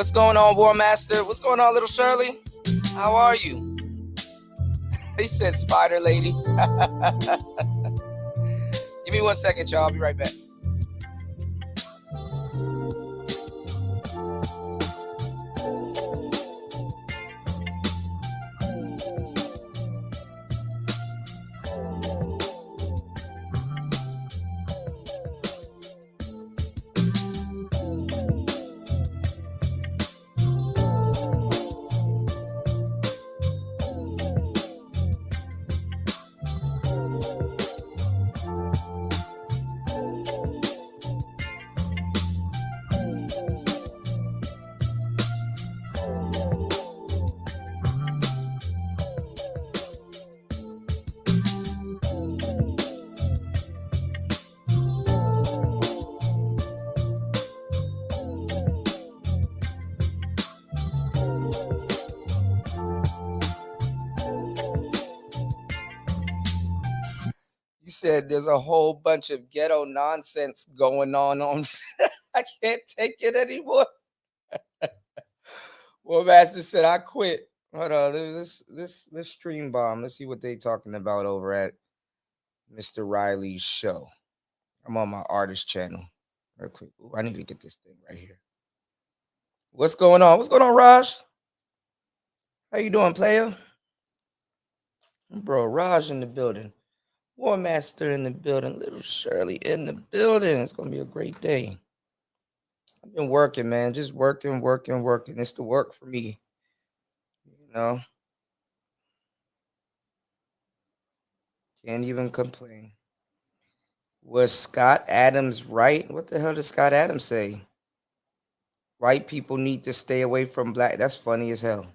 What's going on, War Master? What's going on, little Shirley? How are you? He said Spider Lady. Give me 1 second, y'all. I'll be right back. Said there's a whole bunch of ghetto nonsense going on. I can't take it anymore. Well, Master said I quit. Hold on, this stream bomb. Let's see what they talking about over at Mr. Riley's show. I'm on my artist channel. Real quick. Ooh, I need to get this thing right here. What's going on? What's going on, Raj? How you doing, player? Bro, Raj in the building. War Master in the building, little Shirley in the building. It's gonna be a great day. I've been working, man, just working. It's the work for me, you know. Can't even complain. Was Scott Adams right? What the hell did Scott Adams say? White people need to stay away from black. That's funny as hell.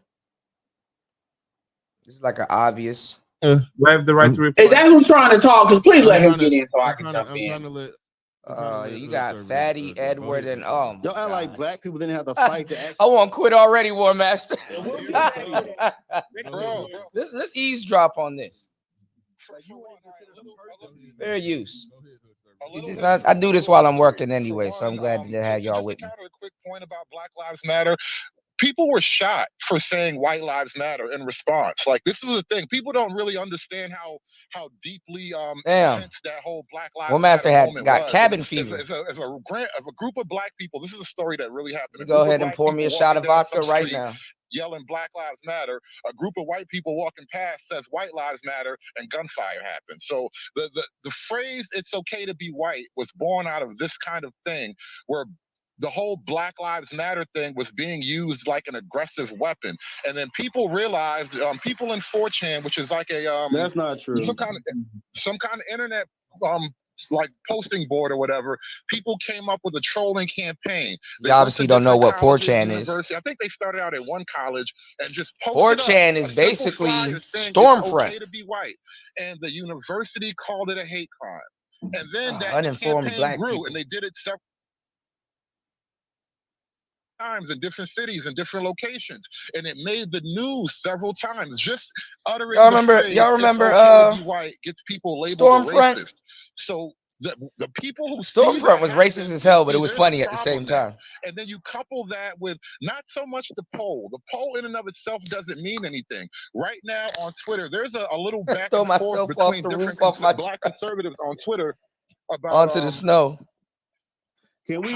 This is like an obvious. I have the right to reply. Hey, that's who I'm trying to talk. Cause please let him get in so I can jump in. You got Fatty, Edward, and y'all act like black people didn't have to fight to I want to quit already, War Master. Let's eavesdrop on this. Fair use. I do this while I'm working anyway, so I'm glad to have y'all with me. A quick point about Black Lives Matter. People were shot for saying white lives matter in response. Like, this was the thing. People don't really understand how deeply intense that whole Black Lives Master Matter got cabin fever. As a group of black people, this is a story that really happened. Go ahead and pour me a shot of vodka right now. Yelling Black Lives Matter, a group of white people walking past says white lives matter, and gunfire happens. So the phrase "it's okay to be white" was born out of this kind of thing, where the whole Black Lives Matter thing was being used like an aggressive weapon. And then people realized, people in 4chan, which is like a that's not true. Some kind of internet like posting board or whatever, people came up with a trolling campaign. You obviously don't know what 4chan is. I think they started out at one college and just 4chan is basically Stormfront. Okay to be white, and the university called it a hate crime. And then that uninformed black grew, people. and they did it several times in different cities and different locations, and it made the news several times. Just uttering y'all remember okay white gets people labeled racist. So the people who Stormfront was racist as hell, but it was funny at the same time. And then you couple that with not so much the poll. The poll in and of itself doesn't mean anything. Right now on Twitter, there's a little back and forth between different black conservatives on Twitter about onto the snow. Can we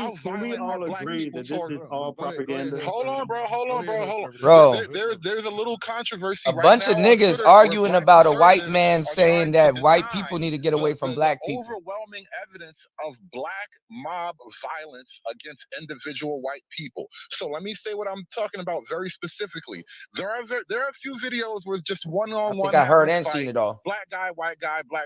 all agree that this is all propaganda? Hold on, bro. There's a little controversy. A bunch of niggas arguing about a white man saying that white people need to get away from black people. Overwhelming evidence of black mob violence against individual white people. So let me say what I'm talking about very specifically. There are a few videos where it's just one-on-one. I think I heard and seen it all. Black guy, black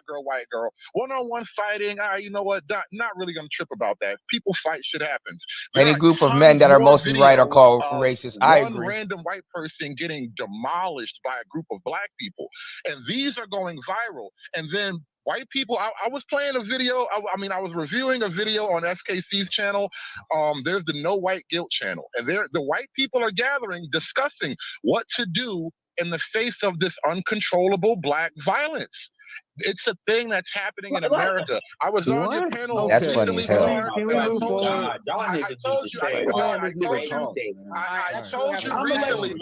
girl, white girl. One-on-one fighting. You know what? Not really gonna trip about that. People fight, shit happens. Any group of men that are mostly right are called racist. I agree. One random white person getting demolished by a group of black people, and these are going viral. And then white people, I was playing a video. I was reviewing a video on SKC's channel. There's the No White Guilt channel, and the white people are gathering, discussing what to do in the face of this uncontrollable black violence. It's a thing that's happening in America. I was on your panel. That's funny as hell. Can we move forward? I told you recently.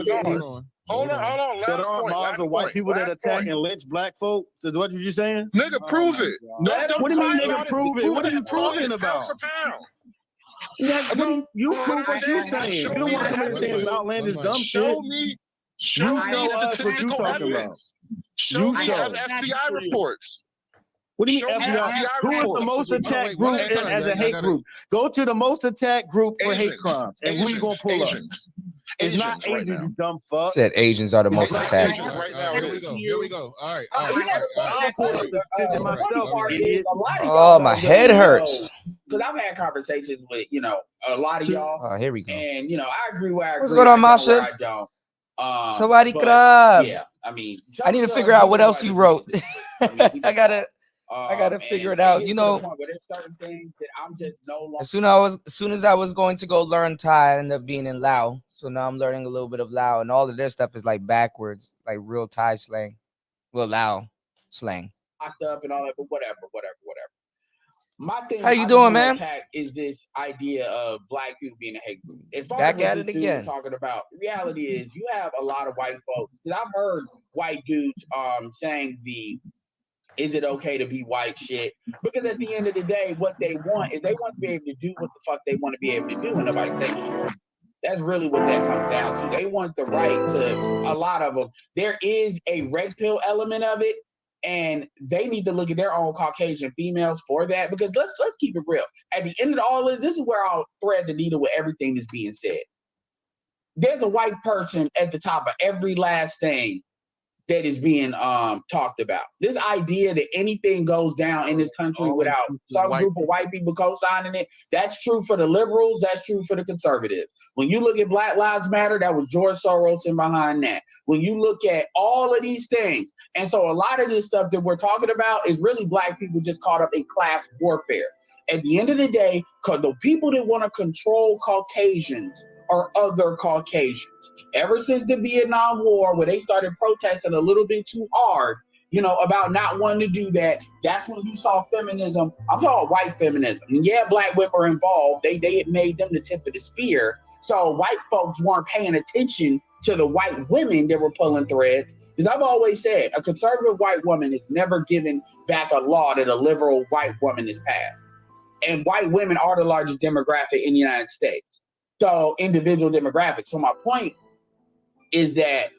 Hold on. So there are mobs of white people that attack and lynch black folk? Is what you saying? Nigga, prove it. What do you mean, nigga, prove it? What are you talking about? You prove what you're saying. You don't want somebody saying outlandish dumb shit. Show us what you're talking about. Show me FBI reports. What do you mean FBI? Who is the most attacked group as a hate group? Go to the most attacked group for hate crimes. And who you going to pull up? It's not Asians, you dumb fuck. Said Asians are the most attacked. Here we go. All right. Oh, my head hurts. Because I've had conversations with, a lot of y'all. Oh, here we go. And, I agree where I agree. What's going on, Masha? I don't. Somebody crab. Yeah, I mean, I need to figure out what else you wrote. I gotta figure it out. As soon as I was going to go learn Thai, I ended up being in Lao. So now I'm learning a little bit of Lao, and all of their stuff is like backwards, like real Thai slang. Well, Lao slang. Locked up and all that, but whatever. My thing. How you doing, man? Is this idea of black people being a hate group? Back at it again. Talking about reality is you have a lot of white folks. Because I've heard white dudes saying is it okay to be white shit? Because at the end of the day, what they want is they want to be able to do what the fuck they want to be able to do, and nobody says that's really what that comes down to. They want the right to a lot of them. There is a red pill element of it. And they need to look at their own Caucasian females for that, because let's keep it real. At the end of all this is where I'll thread the needle with everything that's being said. There's a white person at the top of every last thing that is being talked about. This idea that anything goes down in this country without some group of white people co-signing it, that's true for the liberals, that's true for the conservatives. When you look at Black Lives Matter, that was George Soros in behind that. When you look at all of these things, and so a lot of this stuff that we're talking about is really black people just caught up in class warfare. At the end of the day, because the people that want to control Caucasians are other Caucasians. Ever since the Vietnam War, where they started protesting a little bit too hard, about not wanting to do that, that's when you saw feminism. I'm talking white feminism. And yeah, black women were involved. They had made them the tip of the spear. So white folks weren't paying attention to the white women that were pulling threads. Because I've always said, a conservative white woman is never given back a law that a liberal white woman has passed. And white women are the largest demographic in the United States. So individual demographics. So my point is that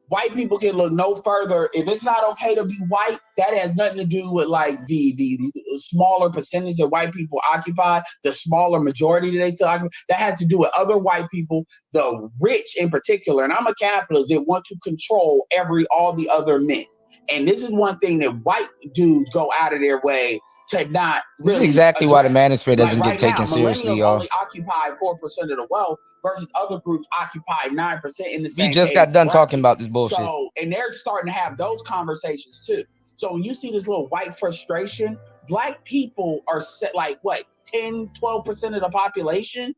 white people can look no further. If it's not okay to be white, that has nothing to do with like the smaller percentage of white people occupy, the smaller majority that they still occupy. That has to do with other white people, the rich in particular. And I'm a capitalist that want to control all the other men. And this is one thing that white dudes go out of their way to not really. This is exactly why the manosphere doesn't get taken seriously, y'all. Only occupy 4% of the wealth versus other groups occupy 9% in the same. We just got done talking about this bullshit. So, and they're starting to have those conversations too. So when you see this little white frustration, black people are set like what, 10, 12% of the population?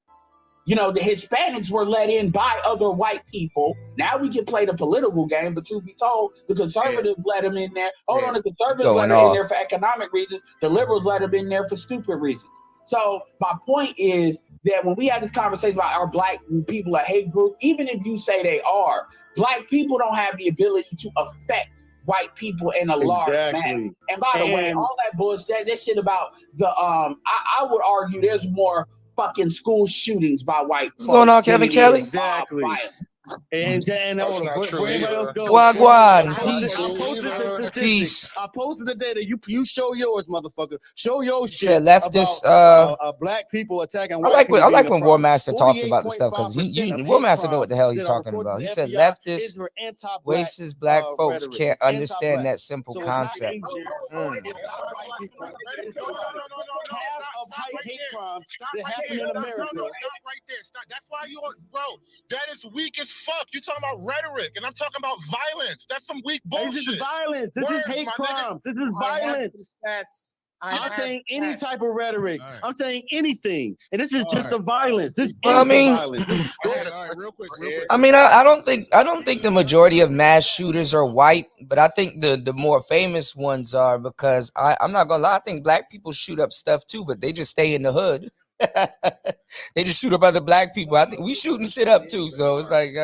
The Hispanics were let in by other white people. Now we can play the political game, but truth be told, the conservatives let them in there. The conservatives let them in there for economic reasons. The liberals let them in there for stupid reasons. So my point is that when we have this conversation about our black people a hate group, even if you say they are, black people don't have the ability to affect white people in a large manner. And by the way, all that bullshit, that shit about the I would argue there's more fucking school shootings by white folks. What's going on, Kevin Kelly? Exactly. And Wagwan, peace. I posted the data. You show yours, motherfucker. Show your shit. Said leftist, about black people attacking. I like when War Master talks about this stuff, because War Master know what the hell he's talking about. He said leftist, racist black folks can't understand that simple concept. Hate crimes that happen in America. Stop right there. Stop. That's why bro. That is weak as fuck. You talking about rhetoric, and I'm talking about violence. That's some weak bullshit. This is violence. This is hate crimes. This is violence. Stats I'm saying any type of rhetoric. Right. I'm saying anything, and this is just the violence. This is Well, I mean- the violence. All right, real quick. I mean, I don't think the majority of mass shooters are white, but I think the more famous ones are, because I'm not gonna lie, I think black people shoot up stuff too, but they just stay in the hood. They just shoot up other black people. I think we shooting shit up too, so it's like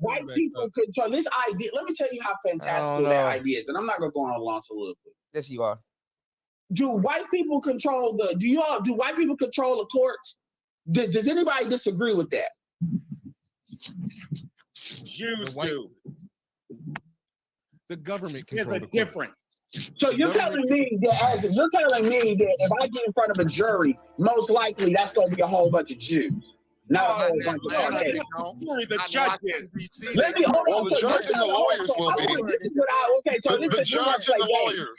white people control this idea. Let me tell you how fantastical that idea is, and I'm not gonna go on a long soliloquy. yes, you are. Do white people control do white people control the courts? Does anybody disagree with that? Jews do. The government There's control a the court. difference. So you're telling me that if I get in front of a jury, most likely that's going to be a whole bunch of Jews, not a whole bunch of Arabs. The judges. Let me hold on. The judge and the lawyers will be. The judge and the lawyers.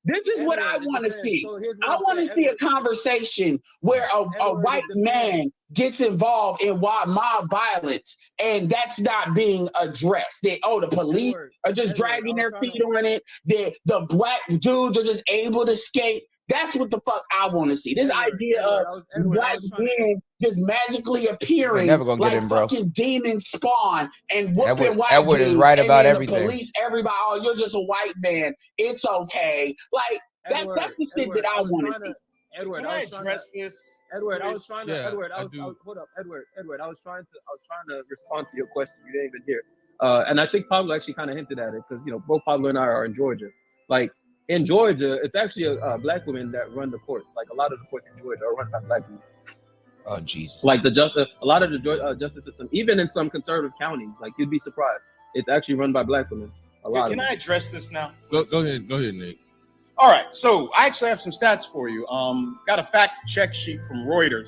This is what I want to see. I want to see a conversation where a white man gets involved in mob violence, and that's not being addressed. The police are just dragging their feet on it. The black dudes are just able to escape. That's what the fuck I want to see. This idea of black men just magically appearing never gonna like get in, bro. fucking demon spawn and whooping white Edward dudes. is right about and everything. The police, everybody, oh, you're just a white man. It's okay. Like that's the shit that I want to see. Edward, can I address this? Edward, I was trying to. Yeah, Edward, I I was do. hold up, Edward. I was trying to respond to your question. You didn't even hear. And I think Pablo actually kind of hinted at it because both Pablo and I are in Georgia. Like in Georgia, it's actually a black women that run the courts. Like a lot of the courts in Georgia are run by black women. Oh Jesus! Like a lot of the justice system, even in some conservative counties, like you'd be surprised, it's actually run by black women. A lot. Can I address this now? Go ahead, Nick. All right, so I actually have some stats for you. Got a fact check sheet from Reuters.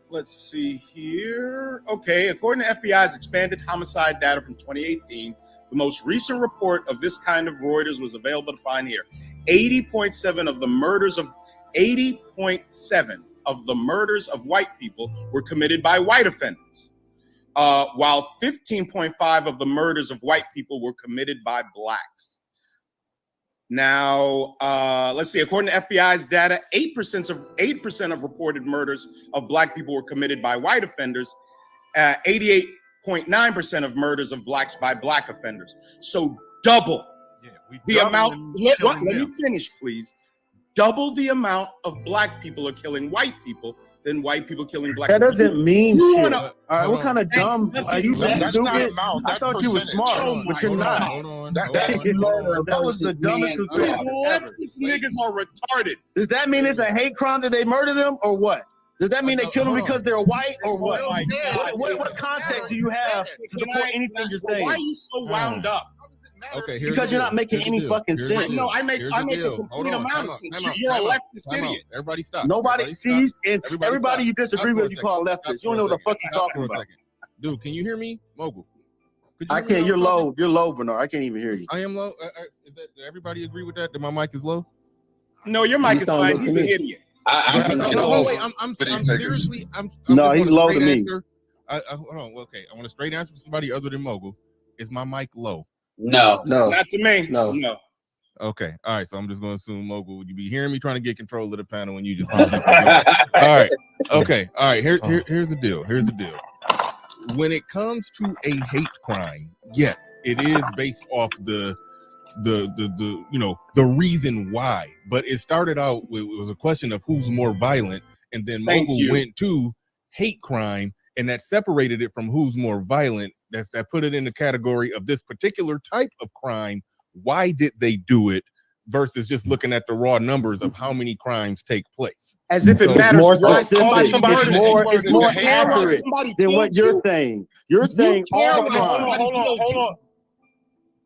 Let's see here. Okay, according to FBI's expanded homicide data from 2018, the most recent report of this kind of Reuters was available to find here. 80.7 of the murders of white people were committed by white offenders, while 15.5 of the murders of white people were committed by blacks. Now, let's see. According to FBI's data, 8% of reported murders of black people were committed by white offenders. 88.9% of murders of blacks by black offenders. So double the amount. Let me finish, please. Double the amount of black people are killing white people than white people killing black that people. doesn't mean shit. All right, what kind of dumb are you That's stupid? not amount. I thought you were smart, but you're not. Hold on. That was the dumbest These stupidity ever. leftist niggas are retarded. Does that mean it's a hate crime that they murdered them, or what? Does that mean they killed them because they're white, or what? What context do you have to support anything you're saying? Why are you so wound up? Okay, Because you're not making any fucking sense. No, I make a complete amount of sense. You're a leftist idiot. Everybody stop. Nobody sees, and everybody you disagree with, you call leftist. You don't know what the fuck you're talking about. Dude, can you hear me, Mogul? I can't. You're low. You're low, Bernard. I can't even hear you. I am low. Does everybody agree with that? That my mic is low? No, your mic is fine. He's an idiot. Wait. I'm seriously. No, he's low to me. Hold on. Okay, I want a straight answer from somebody other than Mogul. Is my mic low? No, not to me. No. Okay. All right. So I'm just going to assume, Mogul, would you be hearing me trying to get control of the panel and you just all right. Okay. All right. Here's the deal. When it comes to a hate crime, yes, it is based off the reason why. But it started out with, it was a question of who's more violent, and then Mogul went to hate crime, and that separated it from who's more violent. That put it in the category of this particular type of crime. Why did they do it? Versus just looking at the raw numbers of how many crimes take place. As if it matters. More specific. It's more accurate than what you're saying. You're saying all crimes.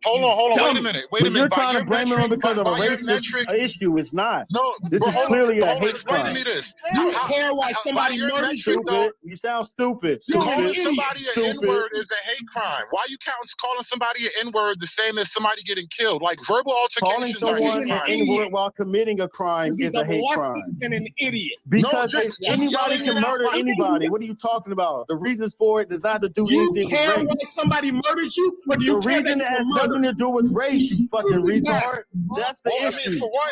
Hold on. Wait a minute. You're trying to blame it on because of a racist issue. It's not. No, this is clearly a hate crime. You care why somebody murders you? You sound stupid. Calling somebody an N-word is a hate crime. Why are you calling somebody an N-word the same as somebody getting killed? Like verbal altercations. Calling someone an N-word while committing a crime is a hate crime. And an idiot. Because anybody can murder anybody. What are you talking about? The reasons for it does not have to do anything with race. You care why somebody murders you? Or do you care that nothing to do with race, you fucking retard. That's the issue. I mean, for one,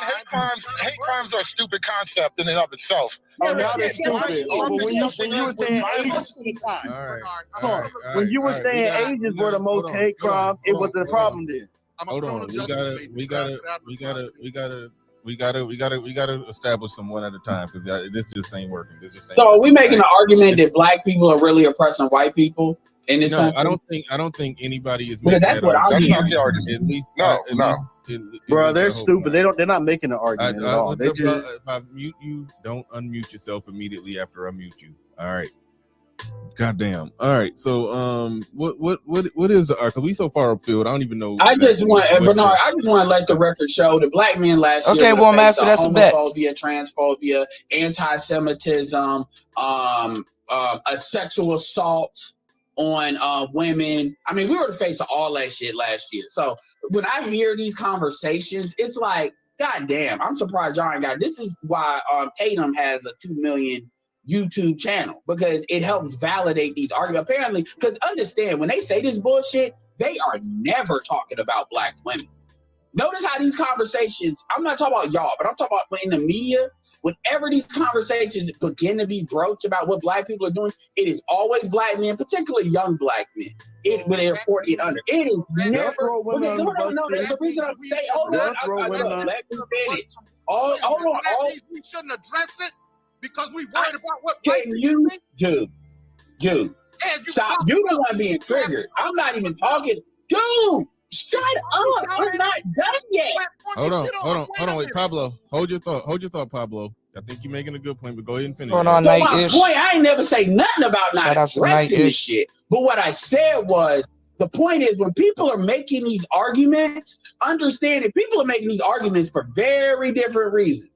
hate crimes are a stupid concept in and of itself. Oh, now they're stupid. Oh, but when you were saying Asians, when you were saying Asians were the most hate crime, it was a problem then. Hold on, we gotta establish some one at a time because this just ain't working. So are we making an argument that black people are really oppressing white people in this country? I don't think anybody is making that's what I'm hearing. At least, Bro, they're stupid. They're not making an argument at all. They just if I mute you, don't unmute yourself immediately after I mute you. All right. Goddamn. All right. So what is the arc? We so far upfield. I don't even know. I just want to let the record show the black men last year. Okay, War Master, that's a bet. Homophobia, transphobia, anti-Semitism, a sexual assault on women. I mean, we were the face of all that shit last year. So when I hear these conversations, it's like, God damn, I'm surprised y'all ain't got. This is why Tatum has a 2 million YouTube channel, because it helps validate these arguments. Apparently, because understand, when they say this bullshit, they are never talking about black women. Notice how these conversations, I'm not talking about y'all, but I'm talking about in the media, whenever these conversations begin to be broached about what black people are doing, it is always black men, particularly young black men. When they're 40 and under. It is never. There's a reason I'm saying, hold on. Let me finish. Hold on. We shouldn't address it because we worried about what can you do. Dude. Stop. You don't want to be triggered. I'm not even talking. Dude, shut up. We're not done yet. Hold on. Wait, Pablo. Hold your thought, Pablo. I think you're making a good point, but go ahead and finish. Going on, my point, I ain't never say nothing about not addressing this shit. But what I said was, the point is, when people are making these arguments, understand that people are making these arguments for very different reasons.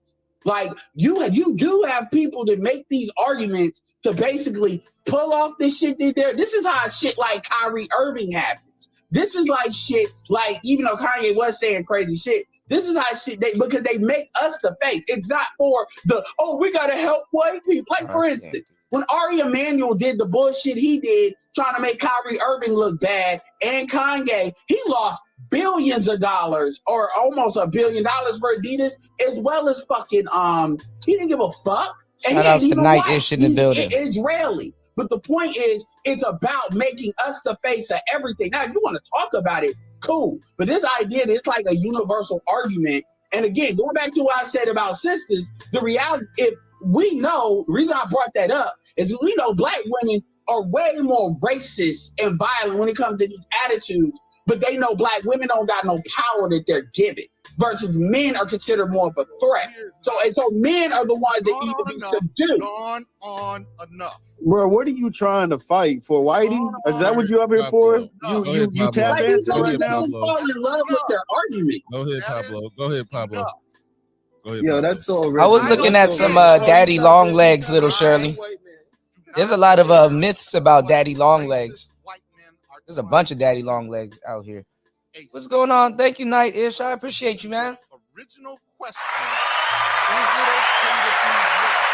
Like, you do have people that make these arguments to basically pull off this shit that they're. This is how shit like Kyrie Irving happens. This is like shit, like, even though Kanye was saying crazy shit, this is how shit, because they make us the face. It's not for we gotta help white people. Like, for instance, when Ari Emanuel did the bullshit he did, trying to make Kyrie Irving look bad, and Kanye, he lost billions of dollars, or almost $1 billion for Adidas, as well as fucking, he didn't give a fuck. Shout out to Night-ish in the building. Israeli. But the point is, it's about making us the face of everything. Now, if you want to talk about it, cool. But this idea that it's like a universal argument, and again, going back to what I said about sisters, the reality, if we know, the reason I brought that up is we know black women are way more racist and violent when it comes to these attitudes, but they know black women don't got no power that they're given, versus men are considered more of a threat. So men are the ones that need to be subdued. Gone on enough. Bro, what are you trying to fight for, Whitey? Is that what you up here for? You tap dancing right now? Fall in love with their argument. Go ahead, Pablo. Yo, that's so. I was looking at some daddy long legs, little Shirley. There's a lot of myths about daddy long legs. There's a bunch of daddy long legs out here. What's going on? Thank you, Night-ish. I appreciate you, man. Original question: is it okay to be raped?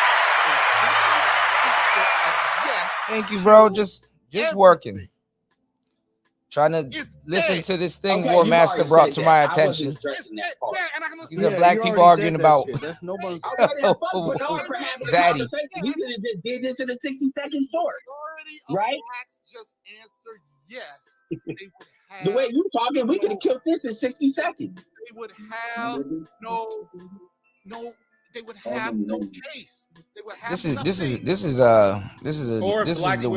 A simple answer of yes. Thank you, bro. Just working. Trying to listen to this thing War Master brought to my attention. These are black people arguing about Zaddy. We could have just did this in a 60-second story, right? Just answer yes. The way you talking, we could have killed this in 60 seconds. They would have no. They would have no case. They would have this is the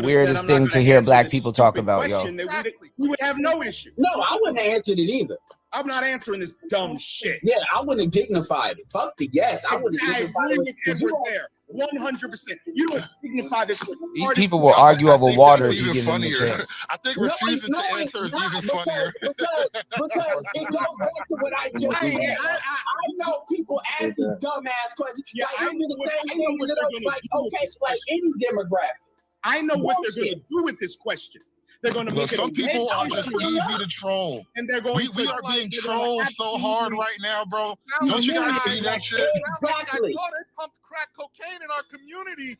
weirdest thing to hear black people talk about, yo. We would have no issue. No, I wouldn't have answered it either. I'm not answering this dumb shit. Yeah, I wouldn't have dignified it. Fuck the yes. I wouldn't have dignified it. 100%. You don't dignify this. These people will argue over water if you give them a chance. I think refusing to answer is even funnier. Because it goes back to what I just said. I know people ask these dumbass questions. Yeah, I know what they're going to do. Like any demographic. I know what they're going to do with this question. They're going to make it. Some people are just easy to troll. And they're going we are being trolled so hard right now, bro. Don't you guys see that shit? Exactly. I thought they pumped crack cocaine in our community.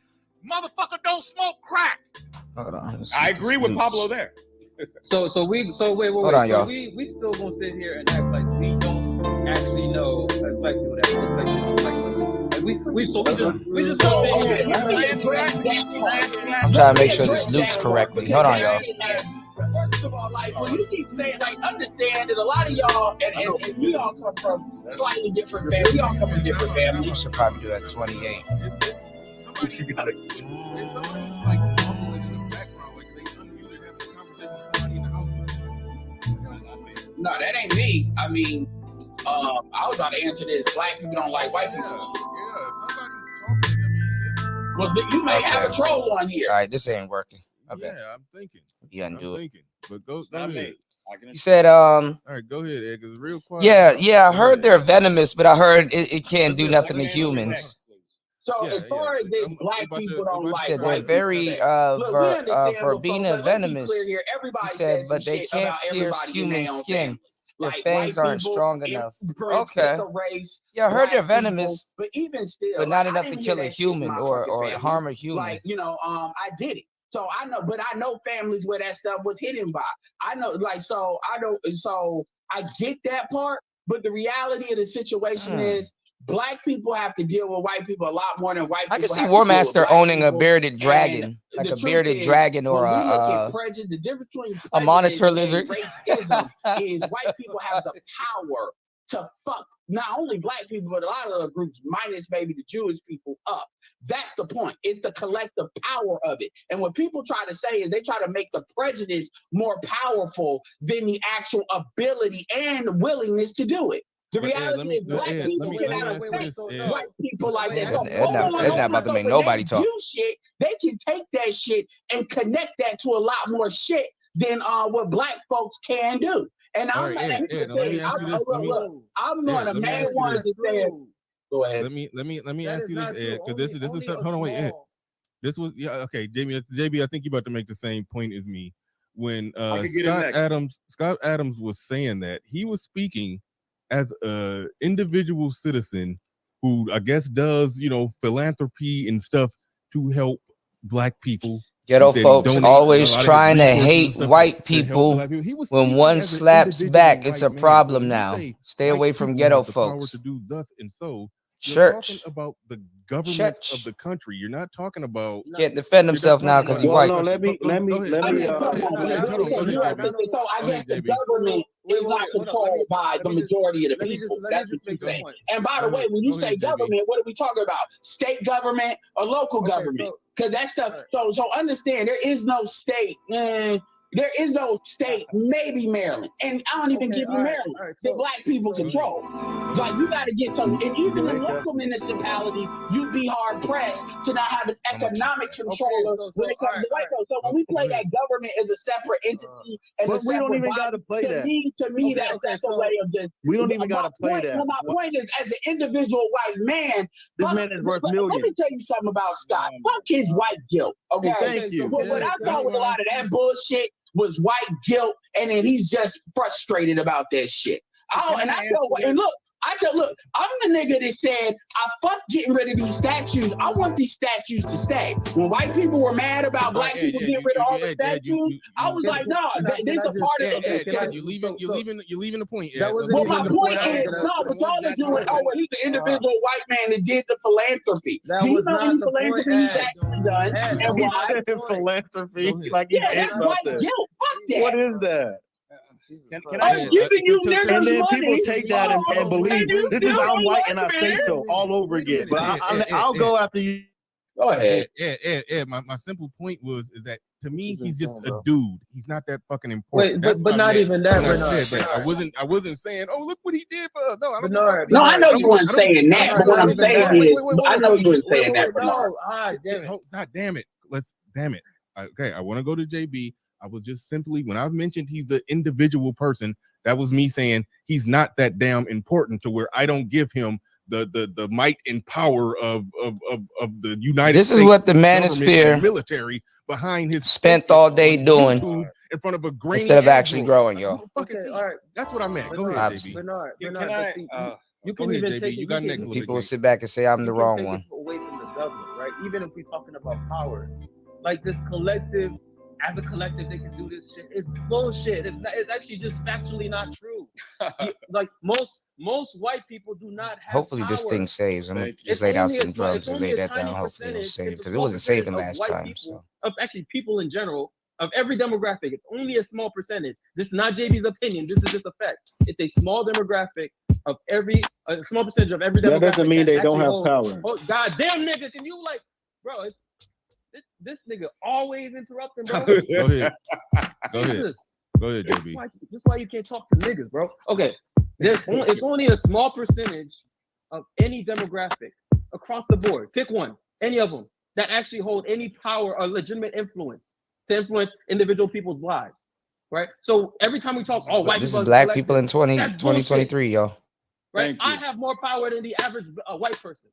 Motherfucker don't smoke crack. Hold on. I agree with Pablo there. Wait. Hold on, y'all. We still gonna sit here and act like we don't actually know as black people that we just gonna sit here. I'm trying to make sure this loops correctly. Hold on, y'all. First of all, like when you keep saying, like, understand that a lot of y'all and we all come from slightly different families. We all come from different We families. should probably do that 28. Somebody like mumbling in the background, like they unmuted having a conversation with somebody in the house. No, that ain't me. I mean, I was about to answer this. Black people don't like white people. Yeah, somebody's talking. I mean, Well, you may have a troll on here. All right, this ain't working. Okay. yeah, I'm thinking. You undo it. But go ahead. You said All right, go ahead, Ed, 'cause it's real quiet. Yeah, I heard they're venomous, but I heard it can't do nothing to humans. So as far as this black people don't like, said they're white very people, for being a venomous. Here, everybody He said, says but they can't pierce human skin. Their fangs aren't strong enough. Okay. Yeah, I heard they're venomous, but even still, but not enough to kill a human or harm a human. Like, I did it. So I know, but I know families where that stuff was hidden by. I know, like, so I get that part, but the reality of the situation is black people have to deal with white people a lot more than white people. I can see War Master owning a bearded dragon, like a bearded dragon or a monitor lizard. Racism is white people have the power to fuck not only black people, but a lot of other groups, minus maybe the Jewish people, up. That's the point. It's the collective power of it. And what people try to say is they try to make the prejudice more powerful than the actual ability and willingness to do it. The reality is black people cannot white people like that. They're not about to make nobody talk. Shit, they can take that shit and connect that to a lot more shit than what black folks can do. And I'm going to main one to say, go ahead. Let me ask you this, Ed, because this is hold on, wait, Ed. This was okay, JB. I think you're about to make the same point as me. When Scott Adams was saying that, he was speaking as a individual citizen who I guess does philanthropy and stuff to help black people. Ghetto folks always trying to hate white people. When one slaps back, it's a problem now. Stay away from ghetto folks. To do thus and so. Church. Talking about the government of the country. You're not talking about. Can't defend himself now because he's white. So I guess the government is not controlled by the majority of the people. That's what you're saying. And by the way, when you say government, what are we talking about? State government or local government? Because that stuff. So understand, there is no state. There is no state, maybe Maryland. And I don't even give you Maryland. The black people control. Like, you got to get to, and even in local municipality, you'd be hard pressed to not have an economic controller when it comes to white folks. So when we play that government as a separate entity, and we don't even got to play that. To me, that's a way of just. We don't even got to play that. My point is, as an individual white man, this man is worth millions. Let me tell you something about Scott. Fuck his white guilt. Okay, thank you. What I thought with a lot of that bullshit was white guilt, and then he's just frustrated about that shit. Look, I'm the nigga that said, I fuck getting rid of these statues. I want these statues to stay. When white people were mad about black people getting rid of all the statues, I was like, no, this is a part of it. You're leaving the point. Well, my point is, what y'all are doing, he's the individual white man that did the philanthropy. Do you know any philanthropy he's actually done? And why? Philanthropy? Like, that's white guilt. Fuck that. What is that? I'm giving you niggas and then money. People take that and believe this is I'm white and I say so all over again. But I'll go after you. Go ahead. Yeah. My simple point is that to me he's just a dude. He's not that fucking important. Wait, but not even that. I wasn't saying, oh, look what he did for us. No, I know you weren't saying that. But what I'm saying is, I know you weren't saying that. God damn it. Damn it. Okay, I want to go to JB. I was just simply, when I've mentioned he's an individual person, that was me saying he's not that damn important to where I don't give him the might and power of the United States. This is what the manosphere military behind his spent all day doing in front of a grain instead of actually growing, yo. Okay, all right. That's what I meant. Go ahead, JB. Bernard, you can even JB. You got next. People will sit back and say I'm the wrong one. Away from the government, right? Even if we're talking about power, like this collective as a collective they can do this shit. It's bullshit. It's actually just factually not true. Like most white people do not have Hopefully power. this thing saves. I'm gonna just It's lay down only a some small- drugs it's and only lay a that tiny down. Hopefully it'll percentage. save It's a because it small wasn't percentage saving of last white time. people, So of actually people in general, of every demographic. It's only a small percentage. This is not JB's opinion. This is just a fact. It's a small demographic of a small percentage of every demographic. That doesn't mean they don't have power. Oh, goddamn, nigga, can you like, bro? This nigga always interrupting, bro. Go ahead. Go ahead. Jesus. Go ahead, JB. That's why you can't talk to niggas, bro. Okay, it's only a small percentage of any demographic across the board. Pick one, any of them, that actually hold any power or legitimate influence to influence individual people's lives, right? So every time we talk, white this people is black collective, people in that's 2023, y'all. right? I have more power than the average white person.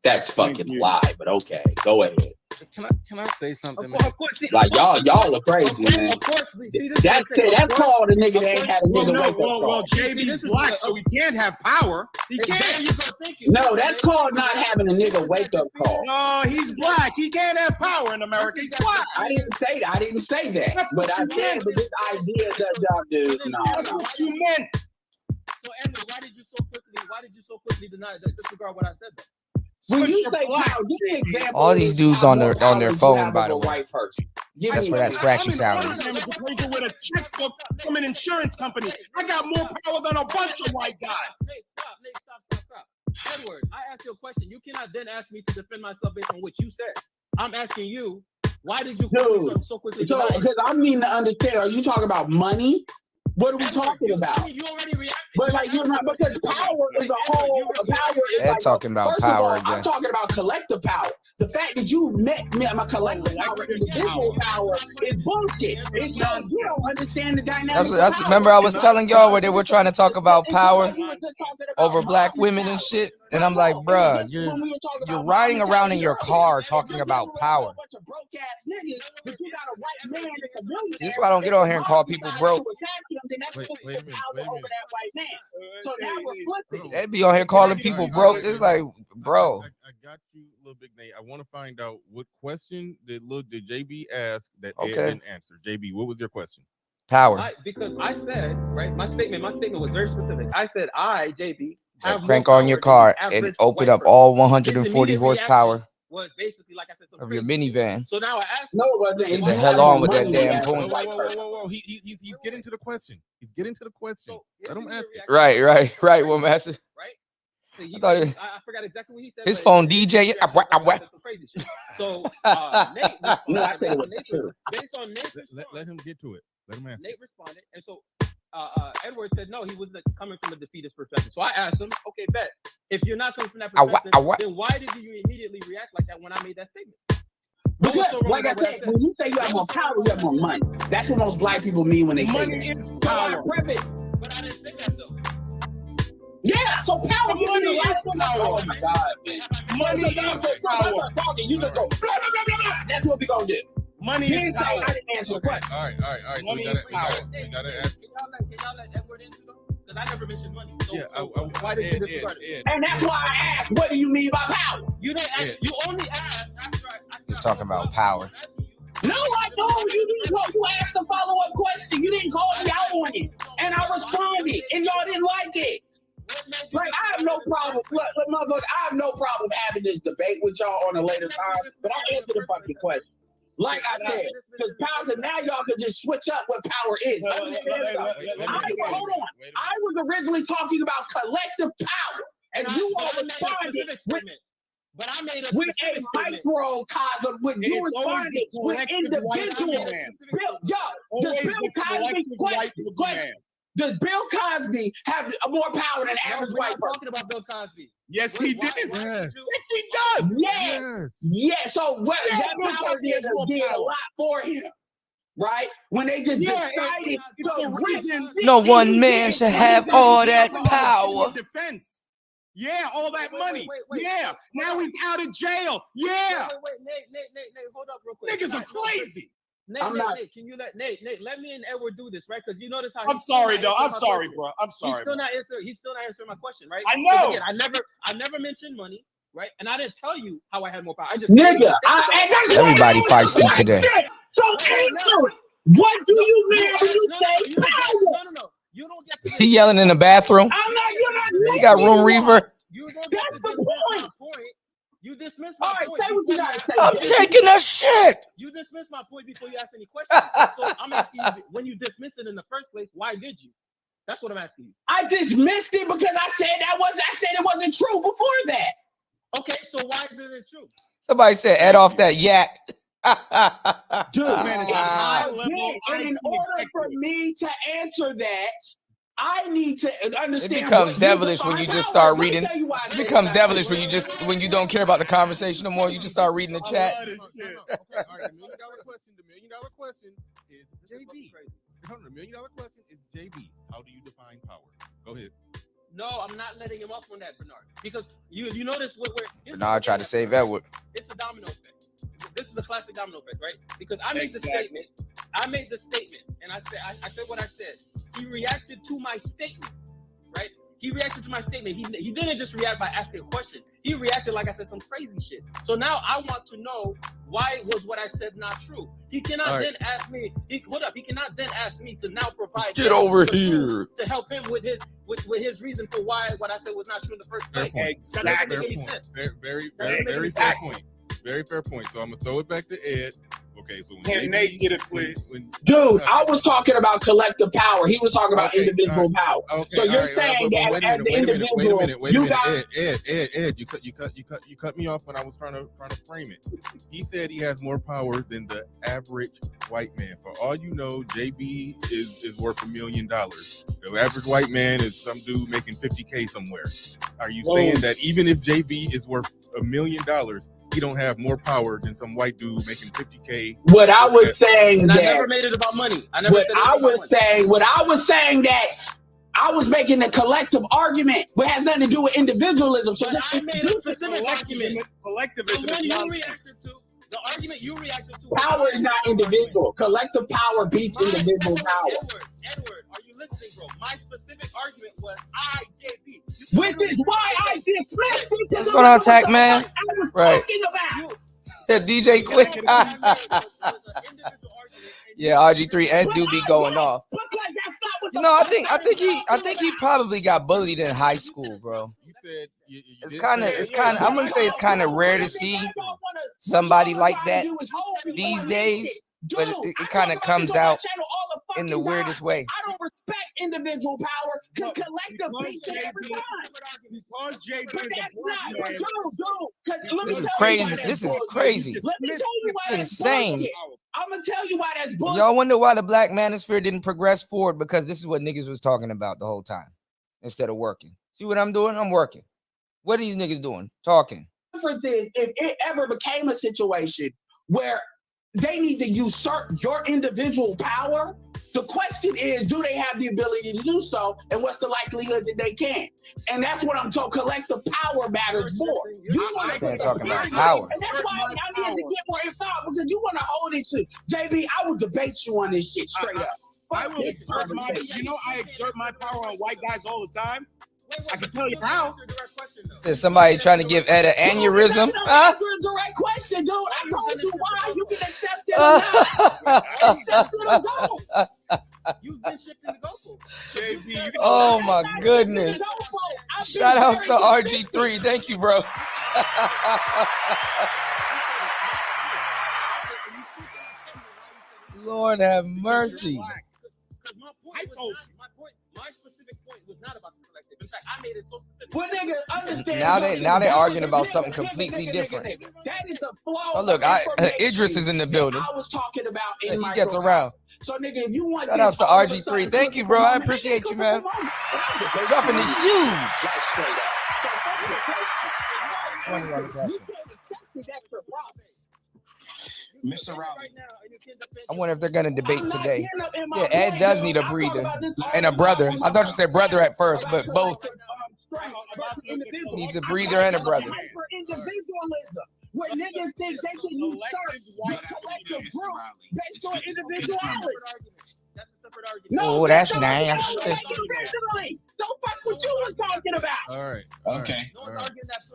That's fucking lie, but okay, go ahead. Can I say something, man? Of course, Like y'all are crazy, man. Of course, see, this That's called a nigga that ain't had a nigga wake up call. Well, JB's black, so he can't have power. He can't. No, that's called not having a nigga wake up call. No, he's black. He can't have power in America. He's black. I didn't say that. That's But what I you said, meant. but this idea that y'all do, That's what you meant. So, Edward, why did you so quickly disregard what I said? When you say power, give me an example. All these dudes on their phone, by the way. White person. That's for that scratchy sound. I'm an appraiser with a checkbook from an insurance company. I got more power than a bunch of white guys. Nate, stop. Edward, I asked you a question. You cannot then ask me to defend myself based on what you said. I'm asking you, why did you so quickly? Because I mean to understand, are you talking about money? What are we talking about? You already reacted. But like you're not, because power is a whole power. They're talking about power again. I'm talking about collective power. The fact that you met me, my collective power, individual power is bullshit. It's no, you don't understand the dynamics. That's remember I was telling y'all where they were trying to talk about power over black women and shit, and I'm like, bruh, you're riding around in your car talking about power. That's why I don't get on here and call people broke. Wait a minute. They'd be on here calling people broke. It's like, bro. I got you, Little Big Nate. I want to find out what question did JB ask that Ed didn't answer. JB, what was your question? Power. Because I said, right, my statement was very specific. I said, JB, have crank on your car and open up all 140 horsepower was basically, like I said, of your minivan. So now I asked, get the hell on with that damn point. Whoa. He's getting to the question. He's getting to the question. So, let him ask it. Right. Well, master. Right. So I forgot exactly what he said. His phone DJ. Some crazy shit. So Nate, based on Nate's let him get to it. Let him ask. Nate responded, and so Edward said no, he was coming from a defeatist perspective. So I asked him, okay, bet if you're not coming from that perspective, then why did you immediately react like that when I made that statement? Because, like I said, when you say you have more power, you have more money. That's what most black people mean when they say money is power. But I didn't say that though. Yeah, so power. Money is power. Oh my God, man. Money is power. You just go blah, blah, blah, blah, blah. That's what we gonna do. Money is power. I didn't answer the question. All right. Money is power. We gotta ask. Can y'all let Edward answer though? Because I never mentioned money. So, Yeah, why did you disregard it? And that's why I asked, what do you mean by power? You didn't ask, you only asked after I He's talking about power. No, I don't. You didn't. You asked a follow-up question. You didn't call me out on it, and I responded, and y'all didn't like it. Like I have no problem. Look, motherfucker, I have no problem having this debate with y'all on a later time. But I'll answer the fucking question. Like I said, because power. Now y'all can just switch up what power is. Hold on. I was originally talking about collective power, and you all responded but I made with a microcosm. When you responded with individuals. Does Bill Cosby question? Does Bill Cosby have more power than average white person? Talking about Bill Cosby. Yes, he did. Yes, he does. Yes. So what that power did a lot for him, right? When they just decided, it's the reason. No one man should have all that power. Defense. Yeah, all that money. Yeah. Now he's out of jail. Yeah. Wait, Nate, hold up real quick. Niggas are crazy. Nate, can you let me and Edward do this, right? Because you notice how I'm sorry, though. I'm sorry, bro. I'm sorry. He's still not answering my question, right? I know. Again, I never mentioned money, right? And I didn't tell you how I had more power. I just nigga. Everybody feisty today. So ain't What do you mean when you say power? No. You don't get to He yelling in the bathroom. I'm not. You're not. He got room reverb. You don't get to dismiss my point. You dismiss my point. All right, say what you gotta say. I'm taking a shit. You dismiss my point before you ask any questions. So I'm asking you, when you dismiss it in the first place, why did you? That's what I'm asking you. I dismissed it because I said it wasn't true before that. Okay, so why isn't it true? Somebody said, "Ed off that yak." Dude, man is a high level and in order for me to answer that, I need to understand. It becomes devilish when you just start reading. It becomes devilish when you don't care about the conversation no more. You just start reading the chat. Okay, all right. The $1 million question is JB. The $1 million question is JB. How do you define power? Go ahead. No, I'm not letting him off on that, Bernard. Because you notice what we're. Bernard tried to save Edward. It's a domino effect. This is a classic domino effect, right? Because I made the statement. I made the statement, and I said what I said. He reacted to my statement, right? He reacted to my statement. He didn't just react by asking a question. He reacted like I said some crazy shit. So now I want to know why was what I said not true. He cannot then ask me. He cannot then ask me to now provide. Get over here to help him with his reason for why what I said was not true in the first place. Exactly. Very fair point. Very fair point. So I'm gonna throw it back to Ed. Okay, so when Nate get it, please. Dude, I was talking about collective power. He was talking about individual power. Okay, so you're saying that as the individual, Ed, you cut me off when I was trying to frame it. He said he has more power than the average white man. For all you know, JB is worth $1 million. The average white man is some dude making $50K somewhere. Are you saying that even if JB is worth $1 million, he don't have more power than some white dude making $50K? What I was saying that I never made it about money. I was saying that I was making a collective argument, but it has nothing to do with individualism. So just I made a specific argument. Collectivism. The argument you reacted to. Power is not individual. Collective power beats individual power. Edward, are you listening, bro? My specific argument was JB. Which is why I dismissed it. What's going on, Tack Man? Right. DJ Quick. Yeah, RG3 Ed do be going off. You know, I think he probably got bullied in high school, bro. It's kind of I'm gonna say it's kind of rare to see somebody like that these days, but it kind of comes out in the weirdest way. I don't respect individual power to collective beats every time. Because JB is a black man. This is crazy. This is crazy. Let me tell you why it's insane. I'm gonna tell you why that's bullshit. Y'all wonder why the black manosphere didn't progress forward, because this is what niggas was talking about the whole time instead of working. See what I'm doing? I'm working. What are these niggas doing? Talking. The difference is, if it ever became a situation where they need to usurp your individual power, the question is, do they have the ability to do so, and what's the likelihood that they can? And that's what I'm talking. Collective power matters more. I'm talking about power. And that's why I need to get more involved, because you want to hold it to JB. I will debate you on this shit straight up. I will exert I exert my power on white guys all the time. I can tell you how. Is somebody trying to give Ed an aneurysm? Huh? Direct question, dude. I told you why. You can accept it or not. You've been shifting the goalpost. Oh my goodness. Shout out to RG3. Thank you, bro. Lord have mercy. My specific point was not about the collective. In fact, I made it so specific. Well, niggas, understand. Now they're arguing about something completely different. That is the flaw. Oh, look, Idris is in the building. I was talking about in he gets around. So, nigga, if you want shout out to RG3. Thank you, bro. I appreciate you, man. Dropping the huge. I wonder if they're gonna debate today. Yeah, Ed does need a breather and a brother. I thought you said brother at first, but both. Needs a breather and a brother. Where niggas think they can usurp the collective group based on individuality. Oh, that's nasty. Don't fuck what you was talking about. All right. Okay.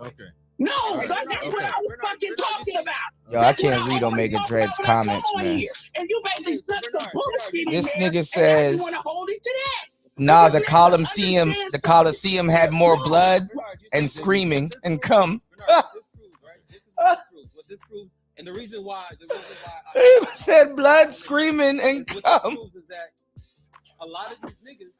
Okay. No, that's what I was fucking talking about. Yo, I can't read Omega Dread's comments, man. And you basically flipped the This nigga says, nah, the Coliseum had more blood and screaming and cum. And the reason why He said blood, screaming, and cum. is that a lot of these niggas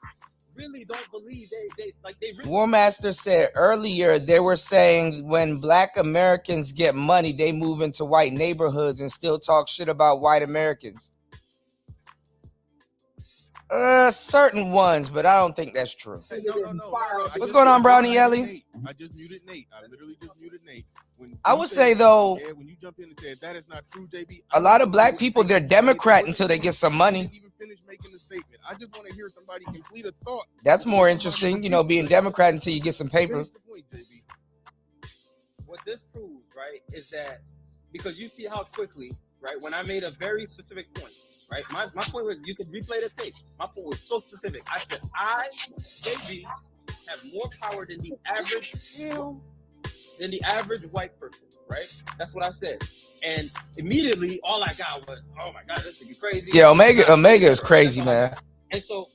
really don't believe they really. War Master said earlier they were saying when black Americans get money, they move into white neighborhoods and still talk shit about white Americans. Certain ones, but I don't think that's true. No. What's going on, Brownie Ellie? I just muted Nate. I literally just muted Nate. I would say though, when you jump in and said that is not true, JB. a lot of black people, they're Democrat until they get some money. Even finish making the statement. I just want to hear somebody complete a thought. That's more interesting, being Democrat until you get some paper. What this proves, right, is that because you see how quickly, right, when I made a very specific point, right, my point was, you could replay the tape. My point was so specific. I said, JB, have more power than the average white person, right? That's what I said. And immediately, all I got was, oh my God, this is crazy. Yeah, Omega is crazy, man. And so,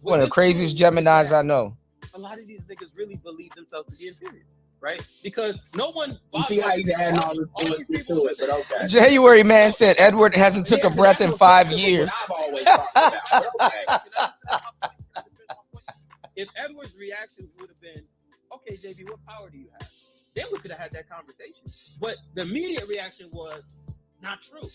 one of the craziest Geminis I know. A lot of these niggas really believe themselves to be inferior, right? Because no one. You see how you add all this to it, but okay. January man said Edward hasn't took a breath in 5 years. If Edward's reaction would have been, okay, JB, what power do you have? Then we could have had that conversation. But the immediate reaction was not true.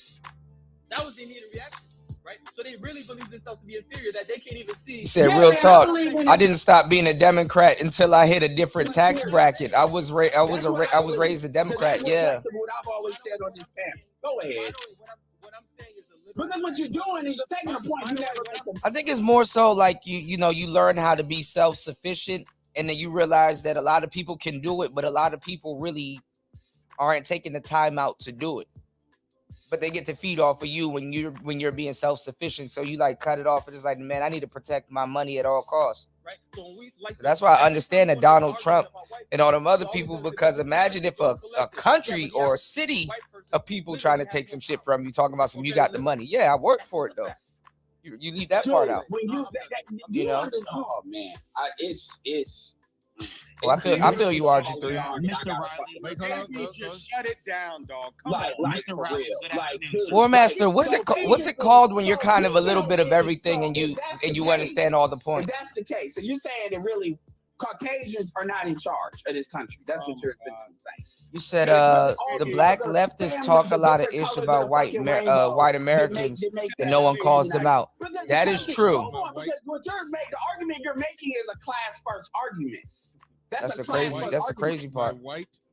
That was the immediate reaction, right? So they really believe themselves to be inferior that they can't even see. He said, real talk. I didn't stop being a Democrat until I hit a different tax bracket. I was raised a Democrat. Yeah. What I've always said on this panel. Go ahead. What I'm saying is because what you're doing is you're taking a point you never make. I think it's more so like you learn how to be self-sufficient. And then you realize that a lot of people can do it, but a lot of people really aren't taking the time out to do it. But they get to feed off of you when you're being self-sufficient. So you like cut it off and it's like, man, I need to protect my money at all costs. Right. So that's why I understand that Donald Trump and all them other people, because imagine if a country or a city of people trying to take some shit from you, talking about you got the money. Yeah, I worked for it though. You leave that part out. When oh man, it's. Well, I feel you, RG3. Mr. Riley, just shut it down, dog. Mr. Riley, War Master, what's it called when you're kind of a little bit of everything and you understand all the points? If that's the case, so you're saying that really Caucasians are not in charge of this country. That's what you're saying. You said the black leftists talk a lot of ish about white Americans and no one calls them out. That is true. What the argument you're making is a class first argument. That's the crazy part.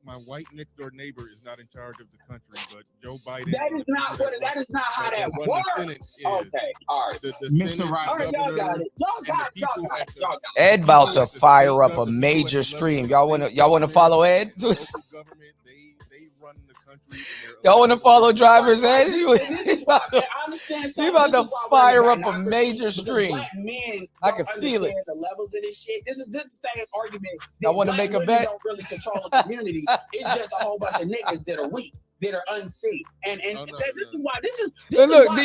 My white next door neighbor is not in charge of the country, but Joe Biden. That is not how that works. Okay, all right. Mr. Riley. All right, y'all got it. Y'all got it. Ed about to fire up a major stream. Y'all wanna follow Ed? Y'all want to follow Driver's Ed? He about to fire up a major stream. I can feel it. The levels of this shit. This thing argument. I want to make a bet. Don't really control the community. It's just a whole bunch of niggas that are weak, that are unsafe, and this is why this is. Look,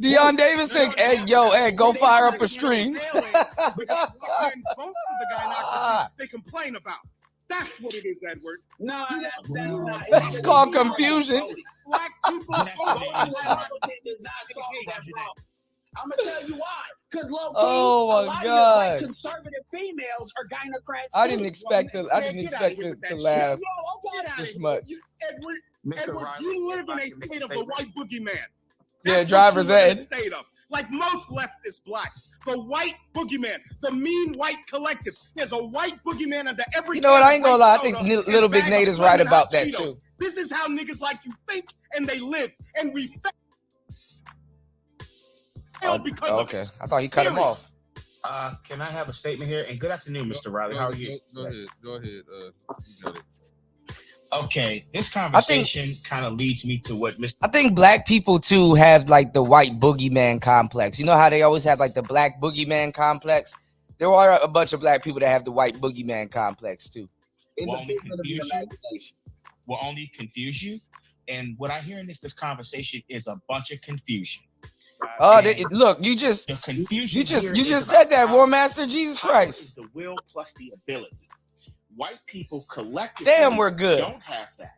Dion Davis said, Ed, go fire up a stream. They complain about. That's what it is, Edward. No, that's not. It's called confusion. Black people does not solve that problem. I'm gonna tell you why. Because low key, a lot of conservative females are gynocrats. I didn't expect to laugh this much. Edward, you live in a state of the white boogeyman. Yeah, Driver's Ed. Like most leftist blacks, the white boogeyman, the mean white collective. There's a white boogeyman under every. You know what? I ain't gonna lie. I think Little Big Nate is right about that too. This is how niggas like you think and they live, and we fail because of it. I thought he cut him off. Can I have a statement here? And good afternoon, Mr. Riley. How are you? Go ahead. You got it. Okay, this conversation kind of leads me to what Mr. I think black people too have like the white boogeyman complex. You know how they always have like the black boogeyman complex? There are a bunch of black people that have the white boogeyman complex too. Will only confuse you. And what I hear in this conversation is a bunch of confusion. Look, you just the confusion you just said that, War Master. Jesus Christ. Is the will plus the ability. White people collectively Damn, we're good. don't have that.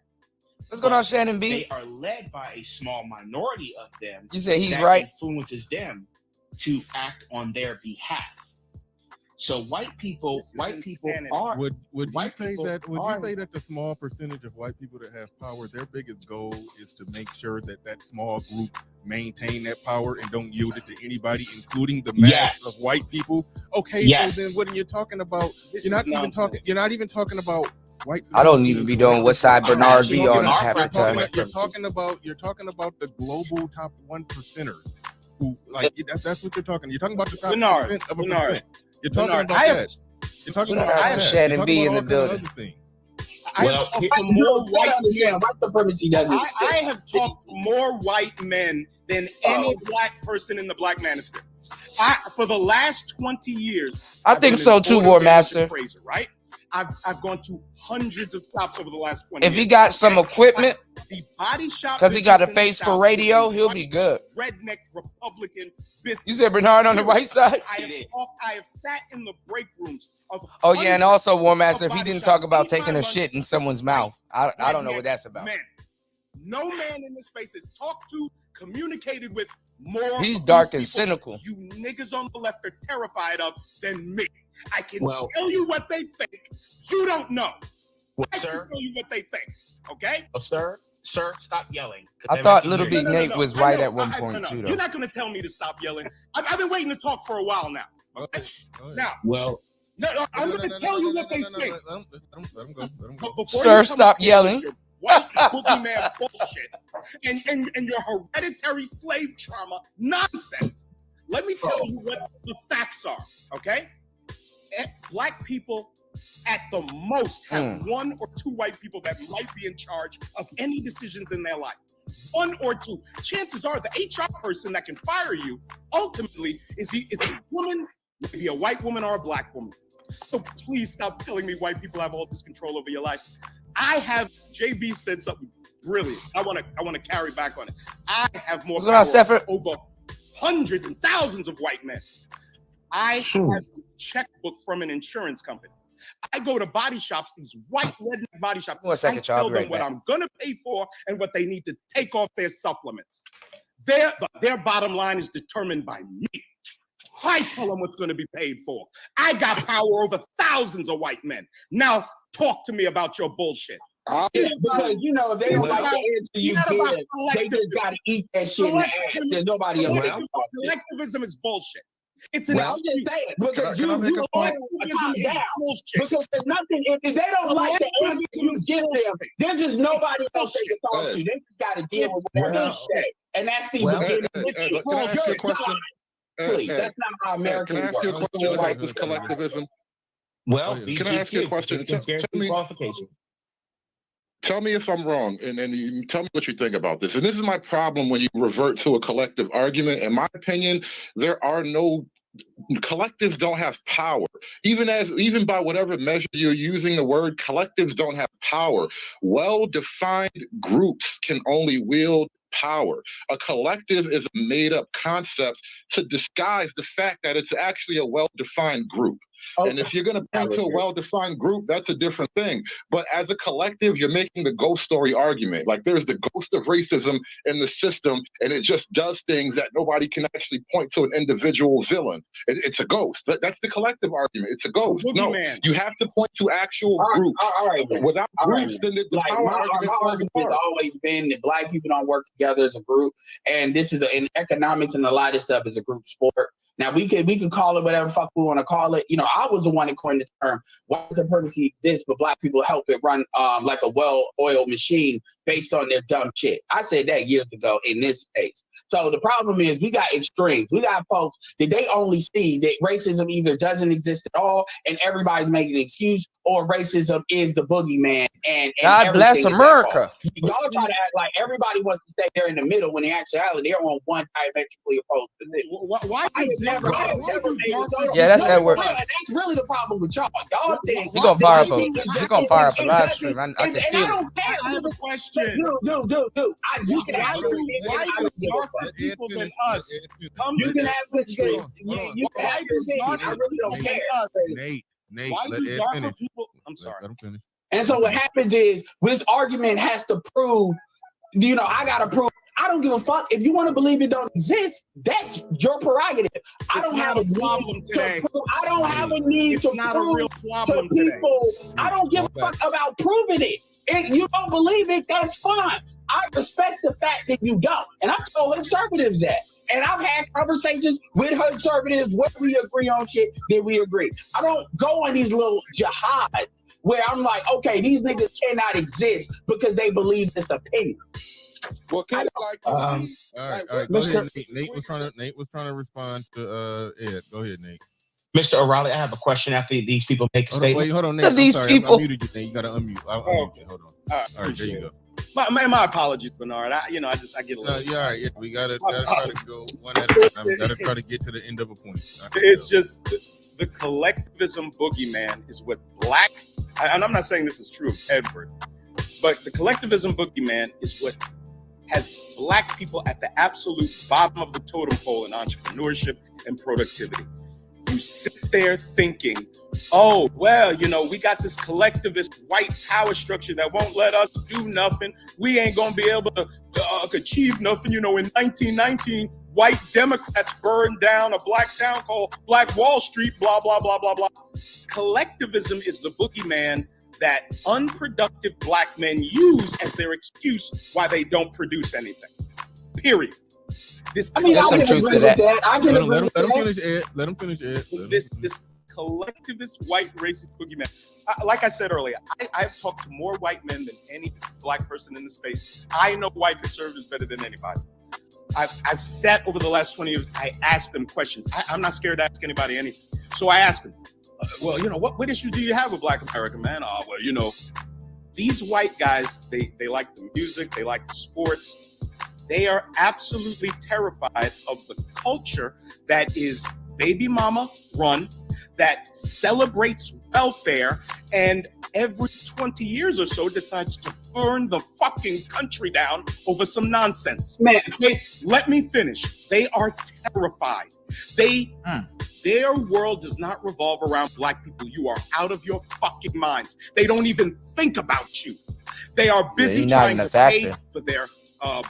What's going on, Shannon B? They are led by a small minority of them. You said he's that right. Influences them to act on their behalf. So white people are. Would you say that the small percentage of white people that have power, their biggest goal is to make sure that that small group maintain that power and don't yield it to anybody, including the mass of white people? Okay, so then what are you talking about? You're not even talking about white. I don't even be doing what side Bernard be on half the time. You're talking about the global top 1%ers who that's what you're talking. You're talking about the top percent of a percent. You're talking about that. You're talking about that. Shannon B in the building. I have talked to more white men than any black person in the black manosphere. For the last 20 years. I think so too, War Master. Right? I've gone to hundreds of stops over the last 20 years. If he got some equipment, the body shop, because he got a face for radio, he'll be good. Redneck Republican business. You said Bernard on the right side? I have sat in the break rooms of. Oh yeah, and also War Master, if he didn't talk about taking a shit in someone's mouth, I don't know what that's about. Man. No man in this space is talked to, communicated with more. He's dark and cynical. You niggas on the left are terrified of than me. I can tell you what they think. You don't know. I can tell you what they think. Okay? Sir, stop yelling. I thought Little Big Nate was right at one point too. You're not going to tell me to stop yelling. I've been waiting to talk for a while now. Okay? Now, I'm going to tell you what they think. Let him go. Sir, stop yelling. White boogeyman bullshit and your hereditary slave trauma nonsense. Let me tell you what the facts are. Okay? Black people at the most have one or two white people that might be in charge of any decisions in their life. One or two. Chances are the HR person that can fire you ultimately is a woman, maybe a white woman or a black woman. So please stop telling me white people have all this control over your life. JB said something brilliant. I want to carry back on it. I have more power over hundreds and thousands of white men. I have a checkbook from an insurance company. I go to body shops, these white redneck body shops. I tell them what I'm going to pay for and what they need to take off their supplements. Their bottom line is determined by me. I tell them what's going to be paid for. I got power over thousands of white men. Now, talk to me about your bullshit. Because they don't like the answer you give. They just got to eat that shit in the ass. There's nobody else. Collectivism is bullshit. It's an excuse. I'm just saying, because you always calm down. Because there's nothing, if they don't like the answer you give them, there's just nobody else they can talk to. They just got to deal with whatever they say. And that's the beginning. Can I ask you a question? Please, that's not how Americans work. Can I ask you a question about this collectivism? Well, can I ask you a question? Tell me if I'm wrong, and you tell me what you think about this. And this is my problem when you revert to a collective argument. In my opinion, there are no collectives don't have power. Even by whatever measure you're using the word, collectives don't have power. Well-defined groups can only wield power. A collective is a made-up concept to disguise the fact that it's actually a well-defined group. Okay. And if you're going to point to a well-defined group, that's a different thing. But as a collective, you're making the ghost story argument. Like there's the ghost of racism in the system, and it just does things that nobody can actually point to an individual villain. It's a ghost. That's the collective argument. It's a ghost. No, you have to point to actual groups. Without groups, then the power argument falls apart. It's always been that black people don't work together as a group, and this is in economics and a lot of stuff is a group sport. Now we can call it whatever fuck we want to call it. You know, I was the one that coined the term white supremacy this, but black people help it run like a well-oiled machine based on their dumb shit. I said that years ago in this space. So the problem is we got extremes. We got folks that they only see that racism either doesn't exist at all and everybody's making an excuse, or racism is the boogeyman. And God bless America. Y'all try to act like everybody wants to stay there in the middle when in actuality they're on one diametrically opposed position. Why never made. Yeah, that's Edward. That's really the problem with y'all. Y'all think He gonna fire up a live stream. I can feel I it. don't care. I have a question. Dude. You can ask Why do darker people than us come You to can this ask this country? you can ask your opinion. I really don't care. Nate, Why let do Ed darker finish. people? I'm sorry. Let him finish. And so what happens is this argument has to prove, I gotta prove. I don't give a fuck. If you want to believe it don't exist, that's your prerogative. I don't have a problem today. I don't have a need to not a prove real problem to people. I don't give a fuck about proving it. If you don't believe it, that's fine. I respect the fact that you don't. And I told conservatives that. And I've had conversations with conservatives where we agree on shit, then we agree. I don't go on these little jihad where I'm like, okay, these niggas cannot exist because they believe this opinion. Well, kind of like all right. Go Mr. ahead. Nate was trying to respond to Ed. Go ahead, Nate. Mr. O'Reilly, I have a question after these people make a statement. Hold on, Nate. These I'm sorry. people. I muted you, Nate. You gotta unmute. I'll unmute you. Hold on. All right, there you go. My apologies, Bernard. I get a little. Yeah, all right. Yeah, we gotta try to go one at a time. We gotta try to get to the end of a point. It's just the collectivism boogeyman is what black, and I'm not saying this is true of Edward, but the collectivism boogeyman is what has black people at the absolute bottom of the totem pole in entrepreneurship and productivity. You sit there thinking, oh, well, we got this collectivist white power structure that won't let us do nothing. We ain't going to be able to achieve nothing. In 1919, white Democrats burned down a black town called Black Wall Street, blah, blah, blah, blah, blah. Collectivism is the boogeyman that unproductive black men use as their excuse why they don't produce anything. Period. There's some truth to that. Let him finish, Ed. This collectivist white racist boogeyman. Like I said earlier, I've talked to more white men than any black person in the space. I know white conservatives better than anybody. I've sat over the last 20 years. I asked them questions. I'm not scared to ask anybody anything. So I asked them, what issues do you have with Black America, man? These white guys, they like the music, they like the sports. They are absolutely terrified of the culture that is baby mama run, that celebrates welfare, and every 20 years or so decides to burn the fucking country down over some nonsense. Man, let me finish. They are terrified. Their world does not revolve around black people. You are out of your fucking minds. They don't even think about you. They are busy trying to pay for their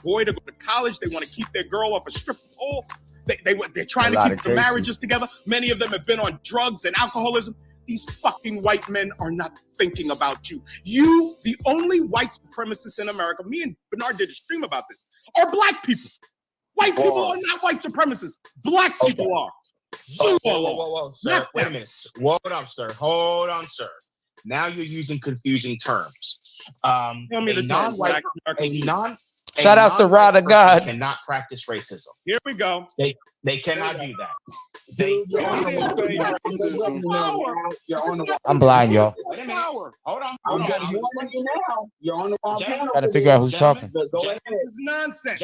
boy to go to college. They want to keep their girl off a stripper pole. They're trying to keep the marriages together. Many of them have been on drugs and alcoholism. These fucking white men are not thinking about you. You, the only white supremacists in America, me and Bernard did a stream about this, are black people. White people are not white supremacists. Black people are. Whoa, sir. Wait a minute. Hold on, sir. Now you're using confusing terms. Tell me the non-white. Shout outs to Rod of God. Cannot practice racism. Here we go. They cannot do that. I'm blind, y'all. Wait a minute. Hold on. You're on the wrong panel. Got to figure out who's talking. It's nonsense.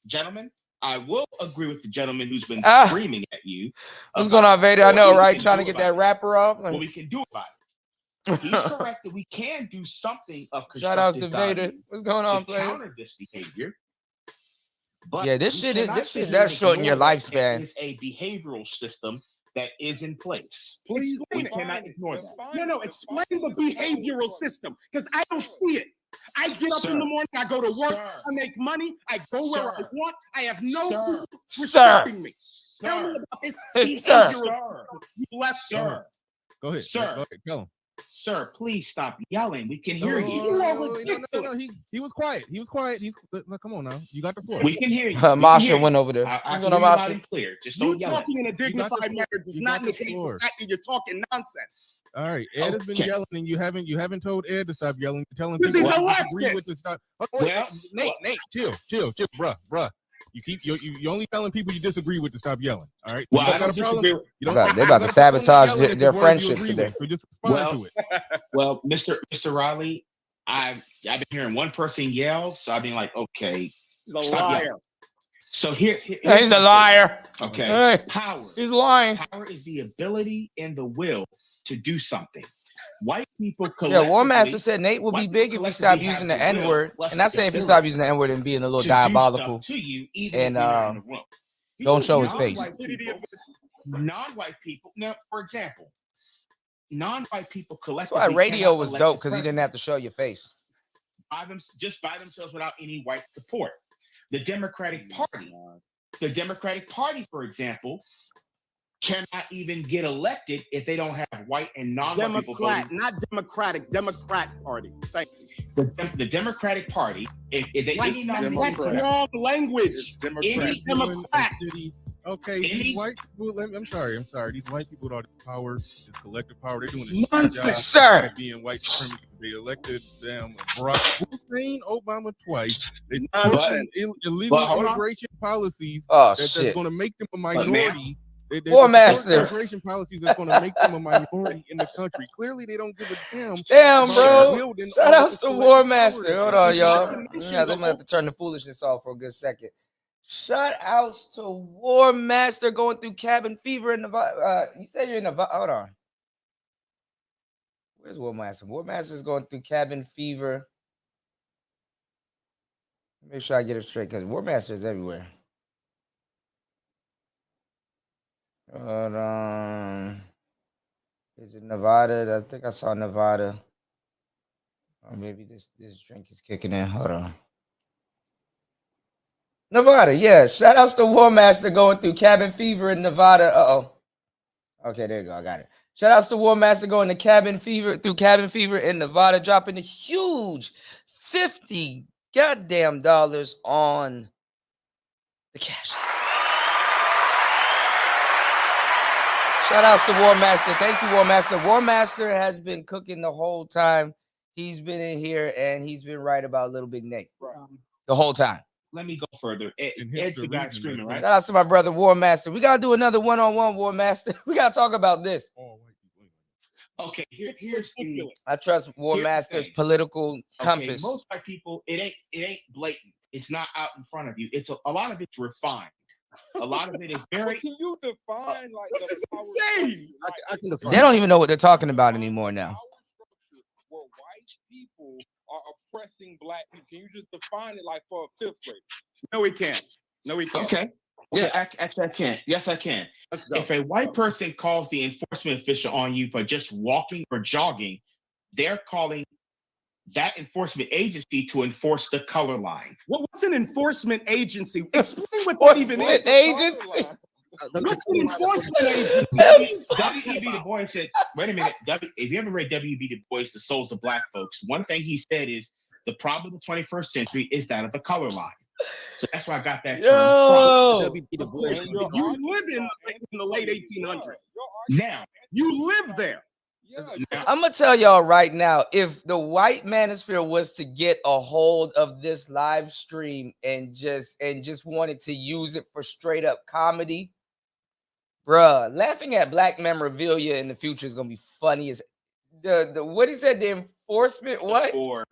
Gentlemen, I will agree with the gentleman who's been screaming at you. What's going on, Vader? I know, right? Trying to get that rapper off. What we can do about it. He's correct that we can do something of constructive Shout outs to Vader. What's going on, to counter this behavior. But yeah, this shit that's shorten your lifespan. It's a behavioral system that is in place. Please, we cannot ignore that. No, explain the behavioral system because I don't see it. I get up in the morning, I go to work, I make money, I go where I want. I have no people respecting me. Tell me about this behavioral system. You left, sir. Go ahead, sir. Go ahead, tell him. Sir, please stop yelling. We can hear you. No. He was quiet. Come on now. You got the floor. We can hear you. Masha went over there. I'm going to loud and clear. Just don't yell. Talking in a dignified manner does not negate the fact that you're talking nonsense. All right, Ed has been yelling, and you haven't told Ed to stop yelling. You're telling people to agree with to stop. Nate, chill, bruh. You only telling people you disagree with to stop yelling. All right. Well, you got a problem. They're about to sabotage their friendship today. So just respond to it. Well, Mr. Riley, I've been hearing one person yell, so I've been like, okay, he's a liar. So here's He's a liar. Okay. Hey, Power. he's lying. Power is the ability and the will to do something. White people Yeah, collectively. War Master said Nate will be white big people if we stop collectively using have the the N will word. plus And I the say if you stop ability using the N word and being a little to do diabolical, stuff to you, even and if you're not in the room. don't show his face. Non-white people. Now, for example, non-white people That's collectively. why radio cannot was elect dope a because you didn't have to show your face. just by themselves without any white support. The Democratic Party. The Democratic Party, for example, cannot even get elected if they don't have white and non-white people voting. Not Democratic, Democrat Party. Thank you. The Democratic Party, if they That's wrong language. Democrat. Democrat. Okay, Any- these white people. I'm sorry. These white people with all the power, this collective power, they're doing this Nonsense, job sir. at being white supremacists. They elected them Barack Hussein Obama twice. They Nonsense. supported illegal immigration policies that's shit. going to make them a minority. War Master. Immigration policies that's going to make them a minority in the country. Clearly, they don't give a damn. Damn, bro. building Shout all out this to collective War power Master. that Hold they on, have. y'all. Yeah, they might have to turn the foolishness off for a good second. Shout outs to War Master going through cabin fever in Nevada. You said you're in Nevada. Hold on. Where's War Master? War Master's going through cabin fever. Make sure I get it straight because War Master is everywhere. Hold on. Is it Nevada? I think I saw Nevada. Or maybe this drink is kicking in. Hold on. Nevada, yeah. Shout outs to War Master going through cabin fever in Nevada. Okay, there you go. I got it. Shout outs to War Master going to cabin fever in Nevada, dropping a huge $50 goddamn on the cash. Shout outs to War Master. Thank you, War Master. War Master has been cooking the whole time. He's been in here and he's been right about Little Big Nate the whole time. Let me go further. Ed's the guy screaming, right? Shout out to my brother War Master. We gotta do another one-on-one, War Master. We gotta talk about this. Okay, here's the. I trust War Master's political compass. Most white people, it ain't blatant. It's not out in front of you. It's a lot of it's refined. A lot of it is very. Can you define This is insane. I can define. They don't even know what they're talking about anymore now. Where white people are oppressing black people. Can you just define it like for a fifth grader? No, we can't. No, we can't. Okay. Yeah, actually, I can. Yes, I can. If a white person calls the enforcement official on you for just walking or jogging, they're calling that enforcement agency to enforce the color line. What's an enforcement agency? Explain what that even is. Agency. What's an enforcement agency? W.E.B. Du Bois said, wait a minute. If you ever read W.E.B. Du Bois, The Souls of Black Folks, one thing he said is the problem of the 21st century is that of the color line. So that's where I got that Yo. term. You live in the late 1800s. Now, you live there. I'm gonna tell y'all right now, if the white manosphere was to get a hold of this live stream and just wanted to use it for straight up comedy, bruh, laughing at black memorabilia in the future is gonna be funny as the what he said, the enforcement what? Or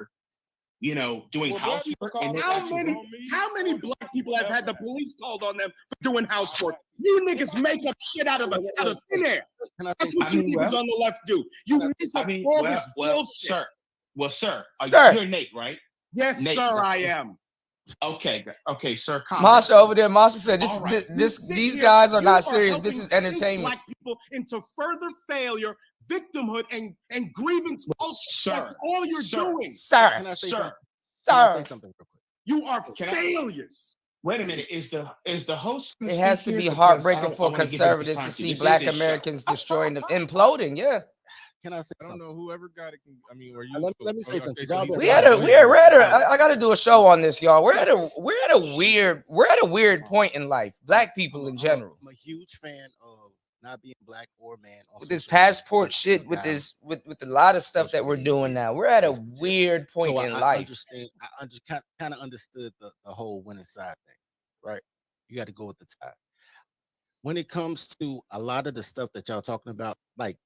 doing housework. And how many black people have had the police called on them for doing housework? You niggas make up shit out of thin air. That's what you niggas on the left do. You make up all this bullshit. Sir, Sir. You're Nate, right? Yes, Nate, sir, I am. Okay, sir. Masha over there. Masha said, Right. these guys are not serious. This is entertainment. Black people into further failure, victimhood, and grievance. That's all you're doing. Sir. Can I say something? Sir. Can I say something real quick? You are failures. Wait a minute. Is the host? It has to be heartbreaking for conservatives to see black Americans destroying them, imploding. Yeah. Can I say I don't something? know whoever got it. Let me say something. I gotta do a show on this, y'all. We're at a weird point in life. Black people in general. I'm a huge fan of not being black or man. With this passport shit, with a lot of stuff that we're doing now, we're at a weird point in life. I kind of understood the whole winning side thing, right? You got to go with the tide. When it comes to a lot of the stuff that y'all talking about, like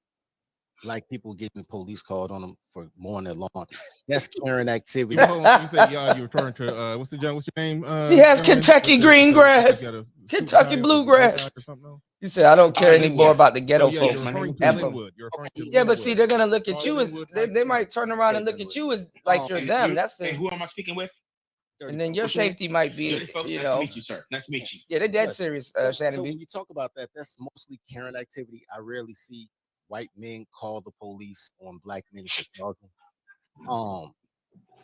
black people getting police called on them for mowing their lawn. That's Karen activity. You said you're referring to what's your name? He has Kentucky green grass, Kentucky bluegrass. You said I don't care anymore about the ghetto folks. You're referring to Linwood. Yeah, but see, they're gonna look at you as they might turn around and look at you as like you're them. That's the. And who am I speaking with? And then your safety might be, Nice to meet you, sir. Nice to meet you. Yeah, they're dead serious, Shannon So B. when you talk about that, that's mostly Karen activity. I rarely see white men call the police on black men for talking.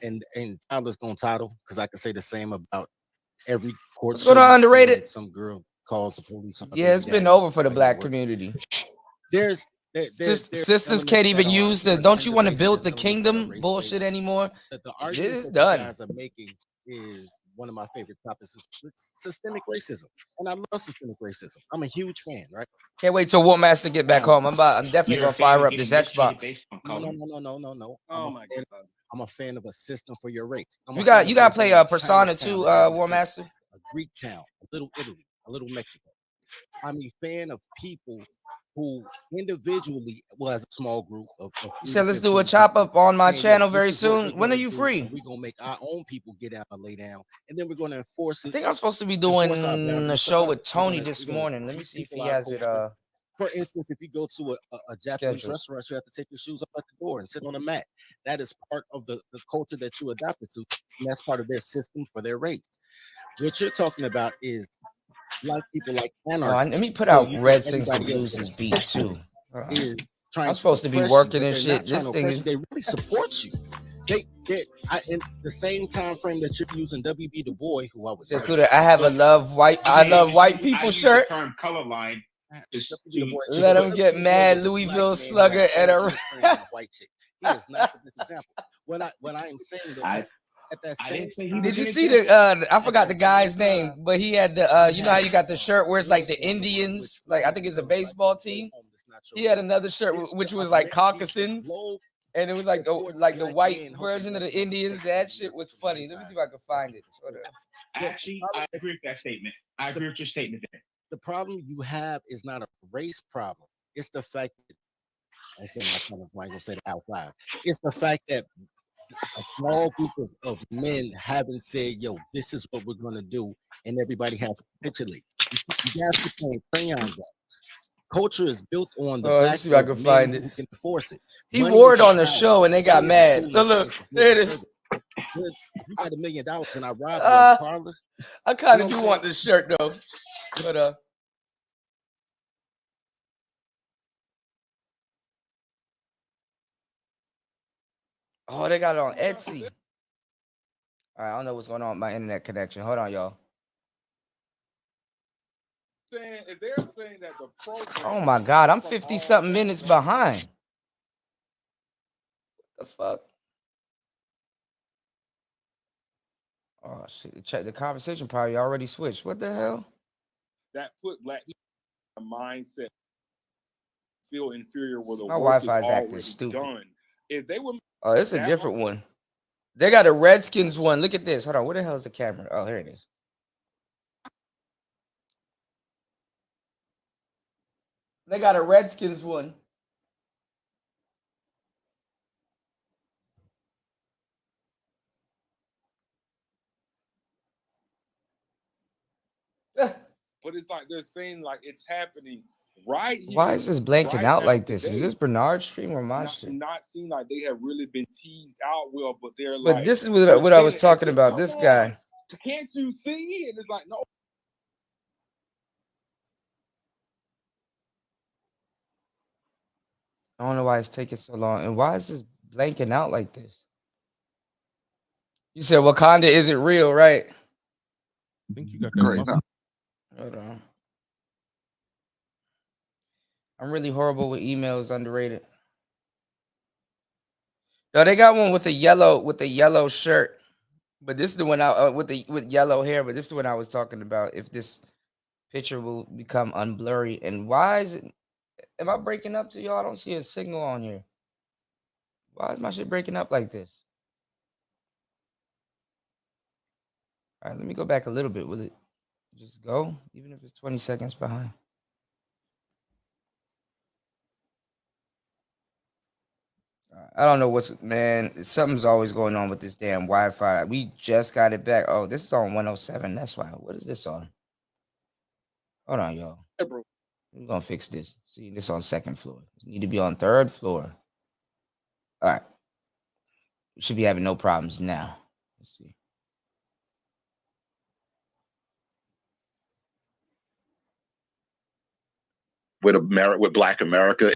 And Tyler's gonna title because I can say the same about every court. What's going on, underrated? Some girl calls the police on Yeah, it's been over for the black community. Sisters can't even use the "don't you want to build the kingdom" bullshit anymore. The It is argument that done. you guys are making is one of my favorite topics. It's systemic racism, and I love systemic racism. I'm a huge fan, right? Can't wait till Walt Master get back home. I'm definitely gonna fire up this Xbox. No. Oh my God. I'm a fan of a system for your race. You got to play Persona 2, War Master. A Greek town, a little Italy, a little Mexico. I'm a fan of people who individually, well, as a small group of You said let's do a chop up on my channel very soon. When are you free? We're gonna make our own people get out and lay down, and then we're gonna enforce it. I think I'm supposed to be doing a show with Tony this morning. Let me see if he has it. For instance, if you go to a Japanese restaurant, you have to take your shoes off at the door and sit on a mat. That is part of the culture that you adopted to, and that's part of their system for their race. What you're talking about is black people like anarchy. Let me put out Red Sings and Blues' beat too. I'm supposed to be working and shit. This thing is. They really support you. In the same time frame that you're using WB Du Bois, who I was. I have a love white people shirt. Term colorline. Let them get mad, Louisville Slugger and a white chick. He is not this example. What I am saying though, at that same did you see the I forgot the guy's name, but he had the you know how you got the shirt where it's like the Indians, like I think it's a baseball team. He had another shirt which was like Caucasians, and it was like the white version of the Indians. That shit was funny. Let me see if I can find it. Actually, I agree with that statement. I agree with your statement there. The problem you have is not a race problem. It's the fact that I said I'm gonna say the out five. It's the fact that a small group of men haven't said, "Yo, this is what we're gonna do," and everybody has to capitulate. You guys are playing crayon games. Culture is built on the backs see if I of can men find it. who can enforce it. He wore it on the show and they got mad. Look, there it is. If you got $1 million and I robbed you parlors, I kind of do want this shirt though, but oh, they got it on Etsy. All right, I don't know what's going on with my internet connection. Hold on, y'all. If they're saying that the program, oh my God, I'm 50-something minutes behind. What the fuck? Oh shit! Check the conversation probably already switched. What the hell? That put black people in a mindset feel inferior where the My work Wi-Fi's is acting already stupid. done. If they were, oh, it's a different one. They got a Redskins one. Look at this. Hold on. Where the hell is the camera? Oh, here it is. They got a Redskins one. but it's like they're saying like it's happening right here. Why is this blanking out like this? Is this Bernard's stream or my shit? Not seem like they have really been teased out well, but they're like. But this is what I was talking about. This guy. Can't you see? And it's like no. I don't know why it's taking so long. And why is this blanking out like this? You said Wakanda isn't real, right? I think you got that. Hold on. I'm really horrible with emails, underrated. No, they got one with a yellow shirt. But this is the one with yellow hair, but this is the one I was talking about. If this picture will become unblurry. And why is it? Am I breaking up to y'all? I don't see a signal on here. Why is my shit breaking up like this? All right, let me go back a little bit. Will it just go? Even if it's 20 seconds behind. I don't know what's, man. Something's always going on with this damn Wi-Fi. We just got it back. Oh, this is on 107. That's why. What is this on? Hold on, y'all. Hey, bro. We're gonna fix this. See, this on second floor. You need to be on third floor. All right. We should be having no problems now. Let's see. With Black America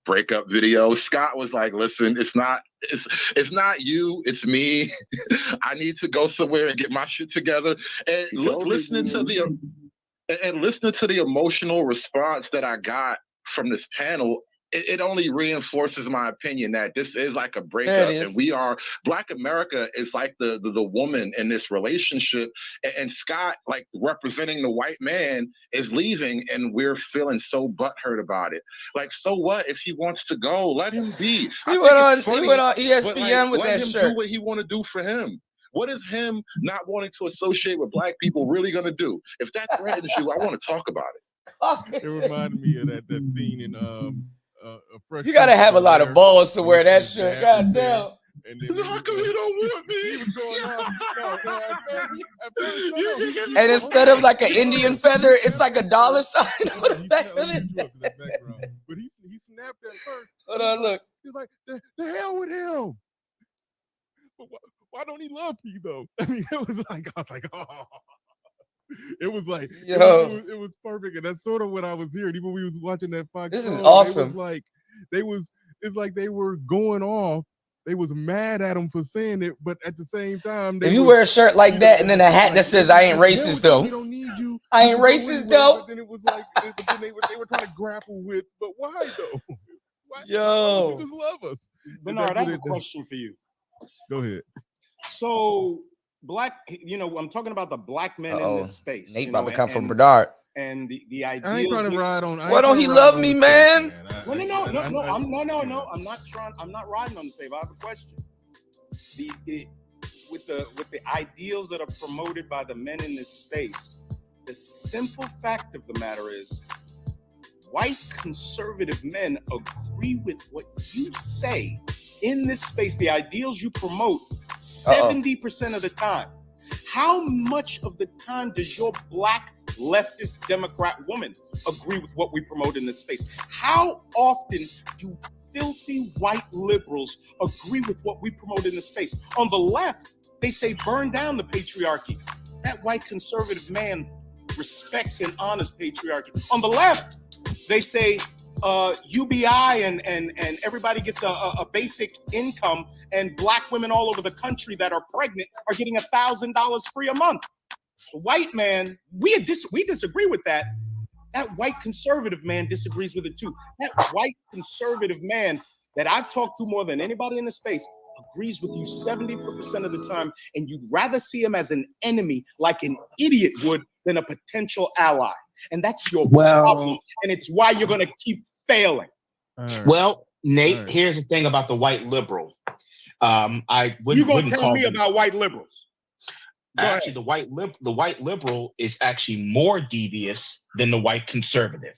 breakup video, Scott was like, listen, it's not you, it's me. I need to go somewhere and get my shit together. And listening to the emotional response that I got from this panel, it only reinforces my opinion that this is like a breakup, and Black America is like the woman in this relationship, and Scott, like representing the white man, is leaving, and we're feeling so butthurt about it. Like, so what if he wants to go? Let him be. He went on ESPN with that shirt. Let him do what he want to do for him. What is him not wanting to associate with Black people really gonna do? If that threatens you, I want to talk about it. It reminded me of that scene in You gotta have a lot of balls to wear that shirt. God damn. And then how come you don't want me? He was going on. And instead of like an Indian feather, it's like a dollar sign on the back of it. But he snapped at first. Hold on, look. He's like, the hell with him. But why don't he love me though? I mean, I was like, oh. It was like, it was perfect, and that's sort of what I was hearing. Even when we was watching that Fox. This is awesome. It's like they were going off. They was mad at him for saying it, but at the same time, if you wear a shirt like that and then a hat that says "I ain't racist," though, we don't need you. I ain't racist though. But then it was like, they were trying to grapple with, but why though? Why, Yo, you just love us. Bernard, I have a question for you. Go ahead. So, I'm talking about the Black men in this space. Nate about to come from Bernard. And the idea. I ain't trying to ride on. Why don't he love me, man? No. I'm not riding on the save. I have a question. With the ideals that are promoted by the men in this space, the simple fact of the matter is, white conservative men agree with what you say in this space. The ideals you promote 70% of the time. How much of the time does your Black leftist Democrat woman agree with what we promote in this space? How often do filthy white liberals agree with what we promote in this space? On the left, they say burn down the patriarchy. That white conservative man respects and honors patriarchy. On the left, they say UBI and everybody gets a basic income, and Black women all over the country that are pregnant are getting $1,000 free a month. The white man, we disagree with that. That white conservative man disagrees with it too. That white conservative man that I've talked to more than anybody in the space agrees with you 70% of the time, and you'd rather see him as an enemy like an idiot would than a potential ally. And that's your problem, and it's why you're going to keep failing. Well, Nate, here's the thing about the white liberal. You're going to tell me about white liberals? Actually, the white liberal is actually more devious than the white conservative.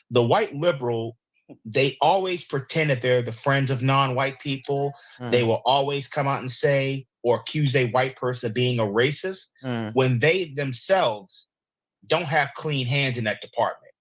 The white liberal, they always pretend that they're the friends of non-white people. They will always come out and say or accuse a white person of being a racist when they themselves don't have clean hands in that department.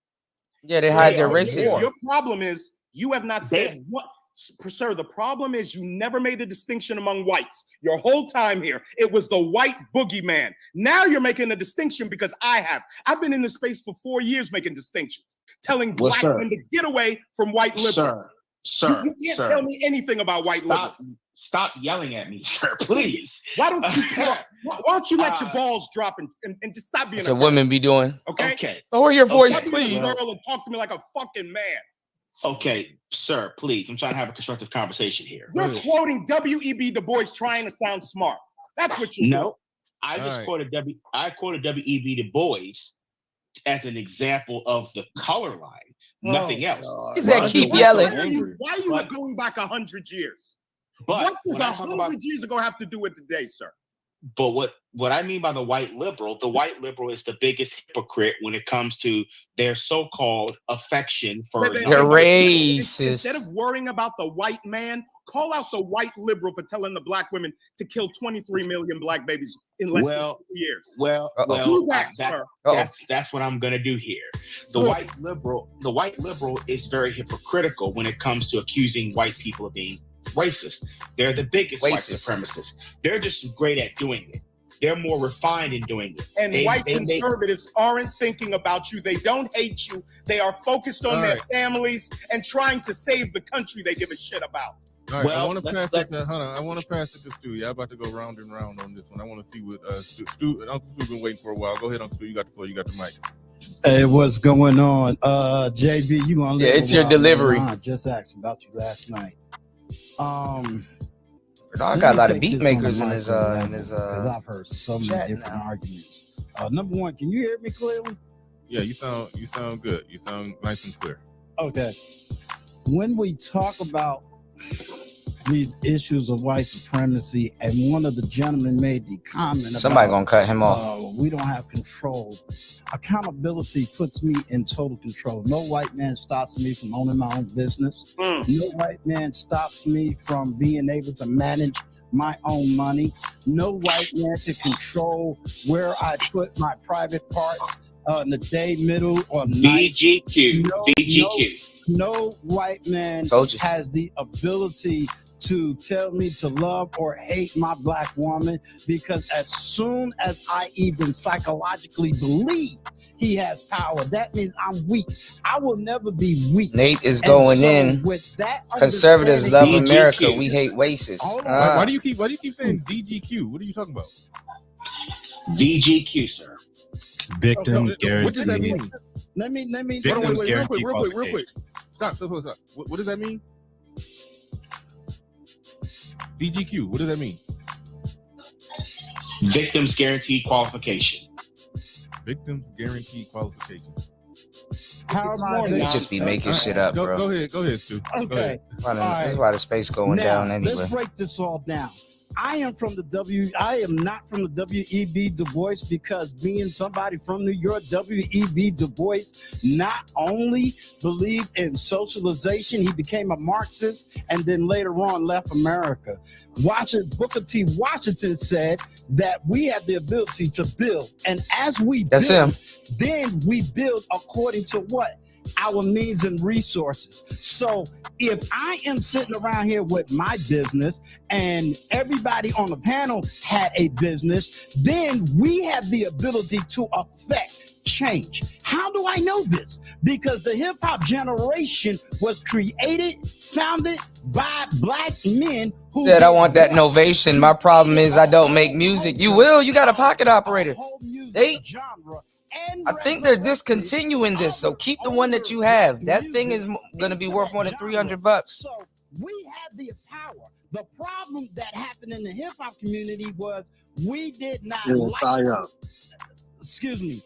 Yeah, they hide their racism. Your problem is you have not said what. Sir, the problem is you never made a distinction among whites. Your whole time here, it was the white boogeyman. Now you're making a distinction because I have. I've been in this space for 4 years making distinctions, telling Black men to get away from white liberals. Sir, you can't tell me anything about white liberals. Stop yelling at me, sir, please. Why don't you let your balls drop and just stop being That's what women be doing. Okay. Lower your voice, please. Girl, and talk to me like a fucking man. Okay, sir, please. I'm trying to have a constructive conversation here. You're quoting W.E.B. Du Bois trying to sound smart. That's what you know. I just quoted W.E.B. Du Bois as an example of the color line, nothing else. He said keep yelling. Why are you going back 100 years? What does 100 years ago have to do with today, sir? But what I mean by the white liberal is the biggest hypocrite when it comes to their so-called affection for You're racist. Instead of worrying about the white man, call out the white liberal for telling the black women to kill 23 million black babies in less than 2 years. That's what I'm gonna do here. The white liberal is very hypocritical when it comes to accusing white people of being racist. They're the biggest white supremacists. They're just great at doing it. They're more refined in doing it. And white conservatives aren't thinking about you. They don't hate you. They are focused on their families and trying to save the country they give a shit about. All right, I want to pass it. Hold on, I want to pass it to Stu. Yeah, I'm about to go round and round on this one. I want to see what Stu. Uncle Stu's been waiting for a while. Go ahead, Uncle Stu. You got the floor. You got the mic. Hey, what's going on? JB, you gonna it's your delivery. I just asked about you last night. I got a lot of beat makers in his because I've heard so many different arguments. Number one, can you hear me clearly? Yeah, you sound good. You sound nice and clear. Okay. When we talk about these issues of white supremacy, and one of the gentlemen made the comment somebody gonna cut him off. We don't have control. Accountability puts me in total control. No white man stops me from owning my own business. No white man stops me from being able to manage my own money. No white man can control where I put my private parts in the day, middle, or night. VGQ. No white man has the ability to tell me to love or hate my black woman, because as soon as I even psychologically believe he has power, that means I'm weak. I will never be weak. Nate is going in. With that, conservatives love America. We hate racists. Why do you keep saying DGQ? What are you talking about? VGQ, sir. Victim guarantee. What does that mean? Let me. Real quick. Stop. What does that mean? DGQ. What does that mean? Victims guaranteed qualification. Victims guaranteed qualification. How am I? You just be making shit up, bro. Go ahead, Stu. Okay. That's why the space going down anyway. Let's break this all down. I am not from the W.E.B. Du Bois, because being somebody from New York, W.E.B. Du Bois not only believed in socialization, he became a Marxist and then later on left America. Booker T. Washington said that we have the ability to build, and as we build, then we build according to what? Our means and resources. So if I am sitting around here with my business and everybody on the panel had a business, then we have the ability to affect change. How do I know this? Because the hip hop generation was founded by black men who said, I want that novation. My problem is I don't make music. You got a pocket operator. I think they're discontinuing this, so keep the one that you have. That thing is going to be worth more than $300. So we have the power. The problem that happened in the hip hop community was we did not. Excuse me.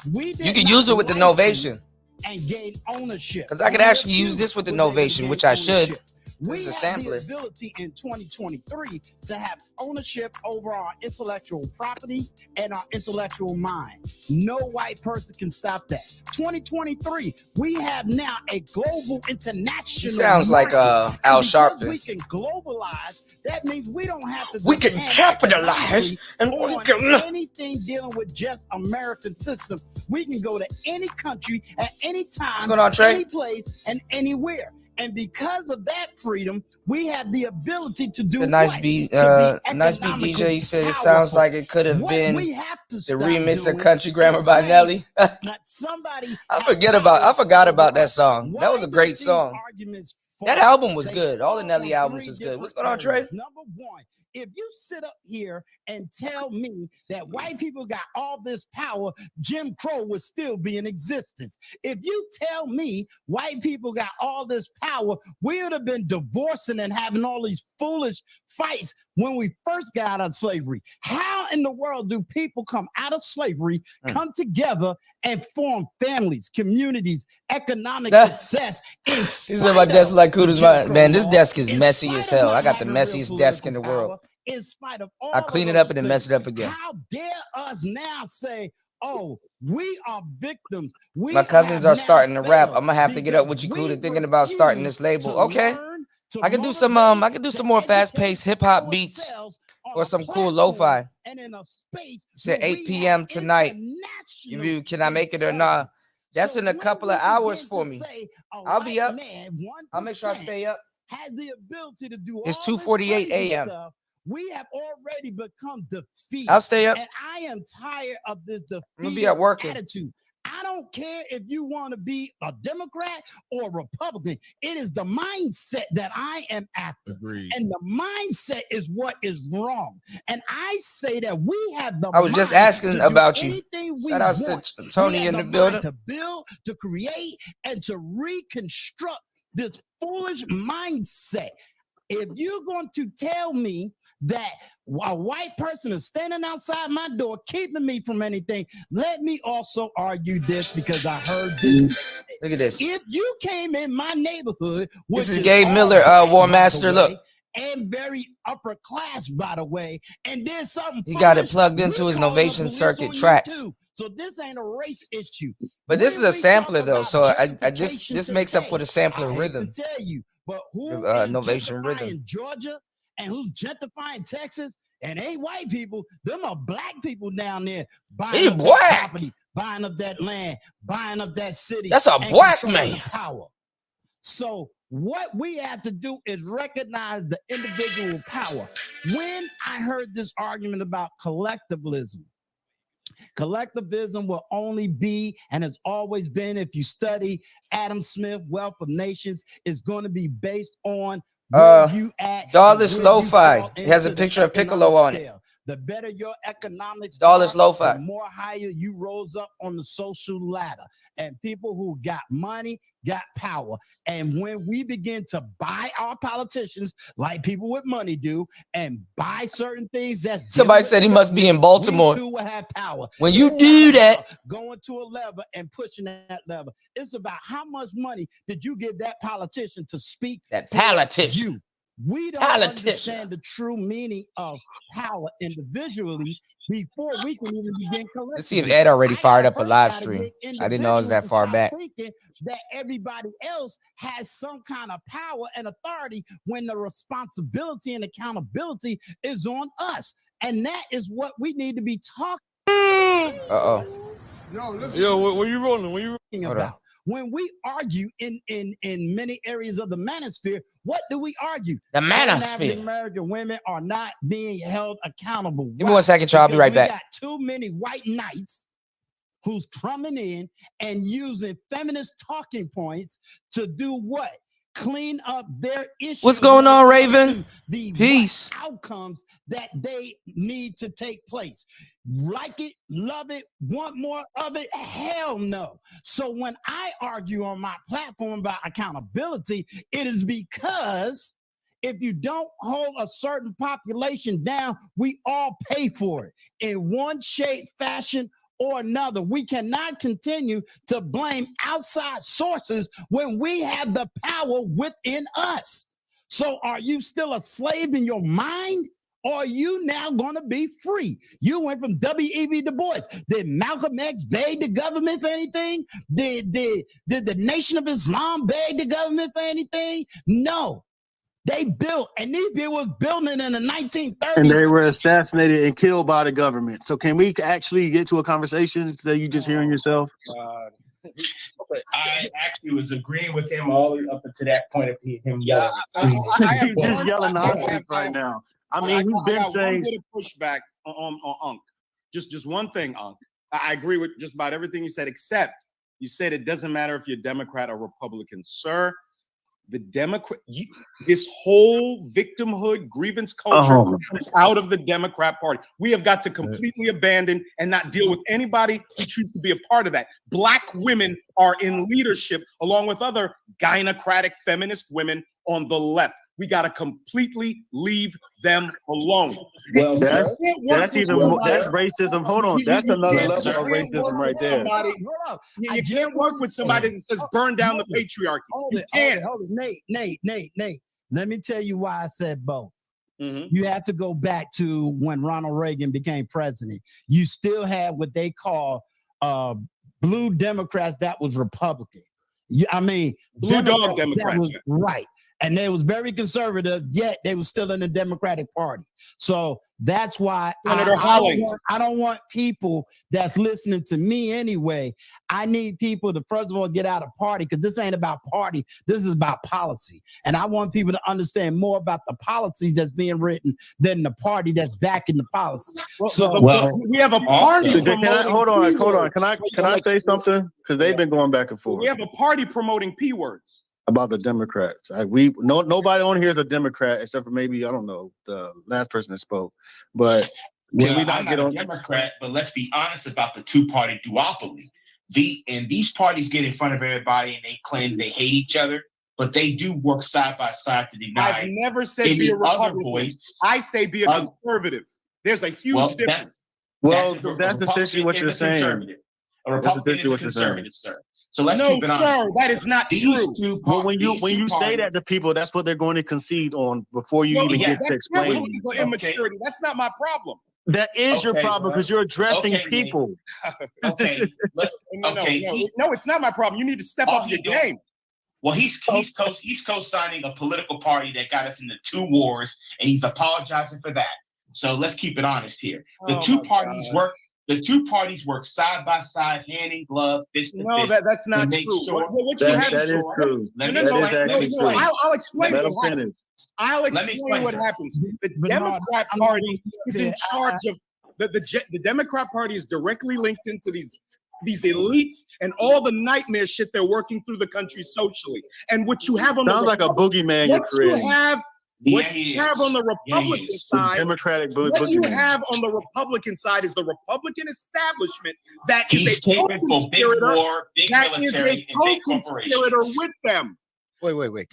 You can use it with the novation and gain ownership. Because I could actually use this with the novation, which I should. We have the ability in 2023 to have ownership over our intellectual property and our intellectual mind. No white person can stop that. 2023, we have now a global international. He sounds like Al Sharpton. We can globalize. That means we don't have to. We can capitalize and we can anything dealing with just American system. We can go to any country at any time, any place, and anywhere. And because of that freedom, we have the ability to do the nice beat DJ. He said it sounds like it could have been the remix of Country Grammar by Nelly. I forgot about that song. That was a great song. That album was good. All the Nelly albums was good. What's going on, Trey? Number one, if you sit up here and tell me that white people got all this power, Jim Crow would still be in existence. If you tell me white people got all this power, we would have been divorcing and having all these foolish fights when we first got out of slavery. How in the world do people come out of slavery, come together, and form families, communities, economic success? He said my desk like Kudos. Man, this desk is messy as hell. I got the messiest desk in the world. in spite of all I clean it up and then mess things, it up again. how dare us now say, oh, we are victims. My cousins are starting to rap. I'm gonna have to get up with you, Kuda, thinking about starting this label. Okay. I can do some more fast-paced hip-hop beats or some cool lo-fi. And in a space Said 8 p.m. tonight. Can I make it or not? That's in a couple of hours for me. I'll be up. I'll make sure I stay up. Has the ability to do it's all 2:48 a.m. We have already become defeated. I'll stay up. And I am tired of this defeat attitude. I don't care if you want to be a Democrat or Republican. It is the mindset that I am after. Agreed. And the mindset is what is wrong. And I say that we have the I was just asking about you. Shout out to Tony in the building. To build, to create, and to reconstruct this foolish mindset. If you're going to tell me that a white person is standing outside my door keeping me from anything, let me also argue this, because I heard this. Look at this. If you came in my neighborhood, this is Gabe Miller, War Master. Look. And very upper class, by the way, and then something. He got it plugged into his Novation Circuit tracks. So this ain't a race issue. But this is a sampler though, so this makes up for the sampler rhythm. To tell you, but who Novation rhythm in Georgia and who's gentrifying Texas and ain't white people? Them are black people down there buying up that property, buying up that land, buying up that city. That's a black man. Power. So what we have to do is recognize the individual power. When I heard this argument about collectivism will only be, and has always been, if you study Adam Smith, Wealth of Nations, is going to be based on where you at. Dallas Lo-Fi. It has a picture of Piccolo on it. The better your economics, Dallas Lo-Fi. the more higher you rose up on the social ladder. And people who got money got power. And when we begin to buy our politicians like people with money do, and buy certain things that somebody said he must be in Baltimore. We too will have power. When you do that, going to a lever and pushing that lever, it's about how much money did you give that politician to speak? That politician. You. We don't understand the true meaning of power individually before we can even begin collectively. Let's see if Ed already fired up a live stream. I didn't know it was that far back. Thinking that everybody else has some kind of power and authority when the responsibility and accountability is on us. And that is what we need to be talking. Yo, where you rolling? Where you rolling about? When we argue in many areas of the manosphere, what do we argue? The manosphere. African American women are not being held accountable. Give me 1 second, y'all. I'll be right back. We got too many white knights who's coming in and using feminist talking points to do what? Clean up their issues. What's going on, Raven? Peace. Outcomes that they need to take place. Like it, love it, want more of it? Hell no. So when I argue on my platform about accountability, it is because if you don't hold a certain population down, we all pay for it in one shape, fashion, or another. We cannot continue to blame outside sources when we have the power within us. So are you still a slave in your mind? Or are you now going to be free? You went from W.E.B. Du Bois. Did Malcolm X beg the government for anything? Did the Nation of Islam beg the government for anything? No. They built, and these people was building in the 1930s. And they were assassinated and killed by the government. So can we actually get to a conversation that you just hearing yourself? I actually was agreeing with him all the way up to that point of him yelling. You're just yelling nonsense right now. I mean, he's been saying. One bit of pushback on Unc. Just one thing, Unc. I agree with just about everything you said, except you said it doesn't matter if you're Democrat or Republican, sir. The Democrat, this whole victimhood grievance culture is out of the Democrat Party. We have got to completely abandon and not deal with anybody who chooses to be a part of that. Black women are in leadership along with other gynocratic feminist women on the left. We got to completely leave them alone. Well, that's racism. Hold on, that's another level of racism right there. You can't work with somebody that says burn down the patriarchy. Hold it. Nate. Let me tell you why I said both. You have to go back to when Ronald Reagan became president. You still had what they call blue Democrats that was Republican. Blue dog Democrats. Right. And they was very conservative, yet they was still in the Democratic Party. So that's why I don't want people that's listening to me anyway. I need people to, first of all, get out of party, because this ain't about party. This is about policy. And I want people to understand more about the policies that's being written than the party that's backing the policy. We have a party promoting hold on. Can I say something? Because they've been going back and forth. We have a party promoting P words. About the Democrats. Nobody on here is a Democrat except for maybe, I don't know, the last person that spoke. But I'm not a Democrat, but let's be honest about the two-party duopoly. These parties get in front of everybody and they claim they hate each other, but they do work side by side to deny. I've never said be a Republican. I say be a conservative. There's a huge difference. That's essentially what you're saying. A Republican is a conservative, sir. So let's keep it on. Sir, that is not true. When you say that to people, that's what they're going to concede on before you even get to explain. Political immaturity. That's not my problem. That is your problem because you're addressing people. Okay. No, it's not my problem. You need to step up your game. Well, he's co-signing a political party that got us into 2 wars, and he's apologizing for that. So let's keep it honest here. The two parties work side by side, hand in glove, fist to fist. No, that's not true. Sure that is true. I'll explain what happens. What happens. The Democrat Party is in charge of the Democrat Party is directly linked into these elites and all the nightmare shit they're working through the country socially. And what you have on sounds like a boogeyman. What you have on the Republican side, what you have on the Republican side is the Republican establishment that is a co-conspirator. That is a co-conspirator with them. Wait.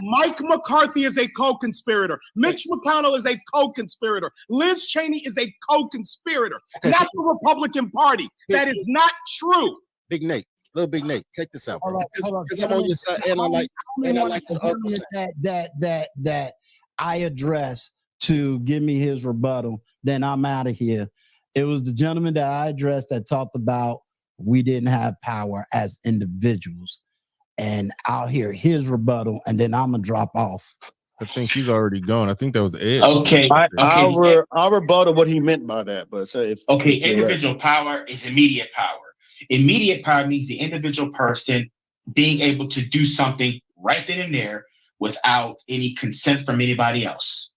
Mike McCarthy is a co-conspirator. Mitch McConnell is a co-conspirator. Liz Cheney is a co-conspirator. Not the Republican Party. That is not true. Little Big Nate, check this out. Because I'm on your side, and I like what Uncle said. That I address to give me his rebuttal, then I'm out of here. It was the gentleman that I addressed that talked about we didn't have power as individuals. And I'll hear his rebuttal, and then I'm gonna drop off. I think he's already gone. I think that was Ed. Okay. I'll rebuttal what he meant by that. But individual power is immediate power. Immediate power means the individual person being able to do something right then and there without any consent from anybody else.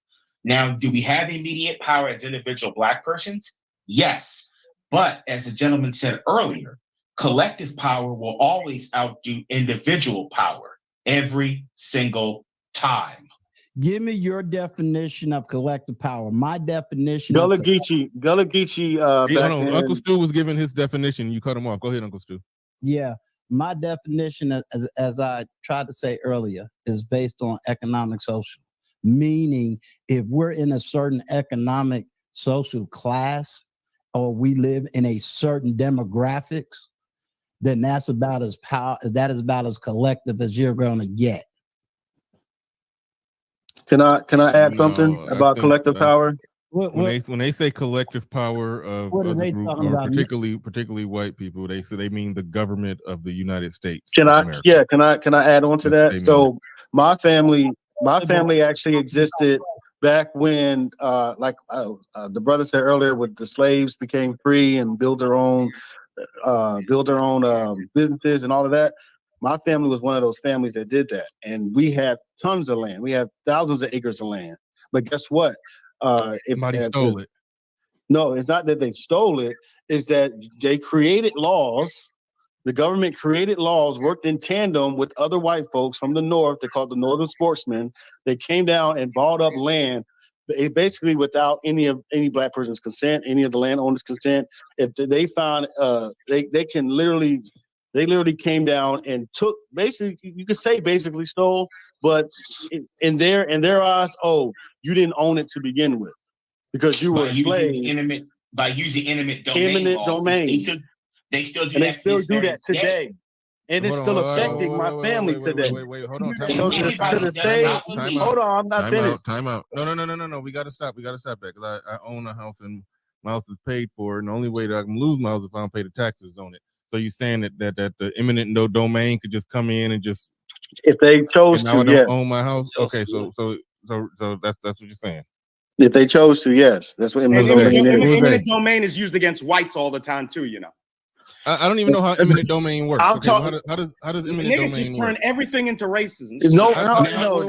Now, do we have immediate power as individual Black persons? Yes. But as the gentleman said earlier, collective power will always outdo individual power every single time. Give me your definition of collective power. My definition. Gullah Geechee. Uncle Stu was giving his definition. You cut him off. Go ahead, Uncle Stu. Yeah, my definition, as I tried to say earlier, is based on economic social. Meaning, if we're in a certain economic social class, or we live in a certain demographics, then that's about as collective as you're going to get. Can I add something about collective power? When they say collective power of the group, or particularly white people, they mean the government of the United States. Can I add on to that? So my family actually existed back when the brother said earlier, with the slaves became free and build their own businesses and all of that. My family was one of those families that did that, and we had tons of land. We have thousands of acres of land. But guess what? Somebody stole it. No, it's not that they stole it. It's that they created laws. The government created laws, worked in tandem with other white folks from the north. They're called the Northern Sportsmen. They came down and bought up land, basically without any Black person's consent, any of the landowners' consent. If they found, they literally came down and took, basically, you could say basically stole, but in their eyes, you didn't own it to begin with because you were a slave. By using eminent domain laws, they still do that today. and it's still affecting my family today. Wait, hold on. So to say, hold on, I'm not finished. Time out. No. We gotta stop that because I own a house and my house is paid for, and the only way that I can lose my house is if I don't pay the taxes on it. So you're saying that the eminent no domain could just come in and just if they chose to, I don't yes. own my house. Okay, so that's what you're saying. If they chose to, yes, that's what eminent domain is. Eminent domain is used against whites all the time too, you know. I don't even know how eminent domain works. I'm okay, talking, how does eminent niggas domain just work? turn everything into racism. No,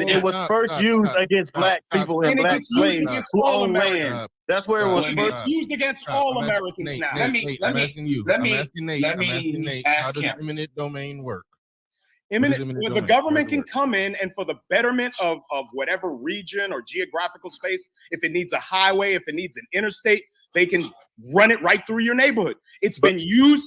it was first used against black people and black slaves who own land. That's where it was first. It's used against all Americans now. I'm asking Nate. How does eminent domain work? The government can come in and for the betterment of whatever region or geographical space, if it needs a highway, if it needs an interstate, they can run it right through your neighborhood. It's been used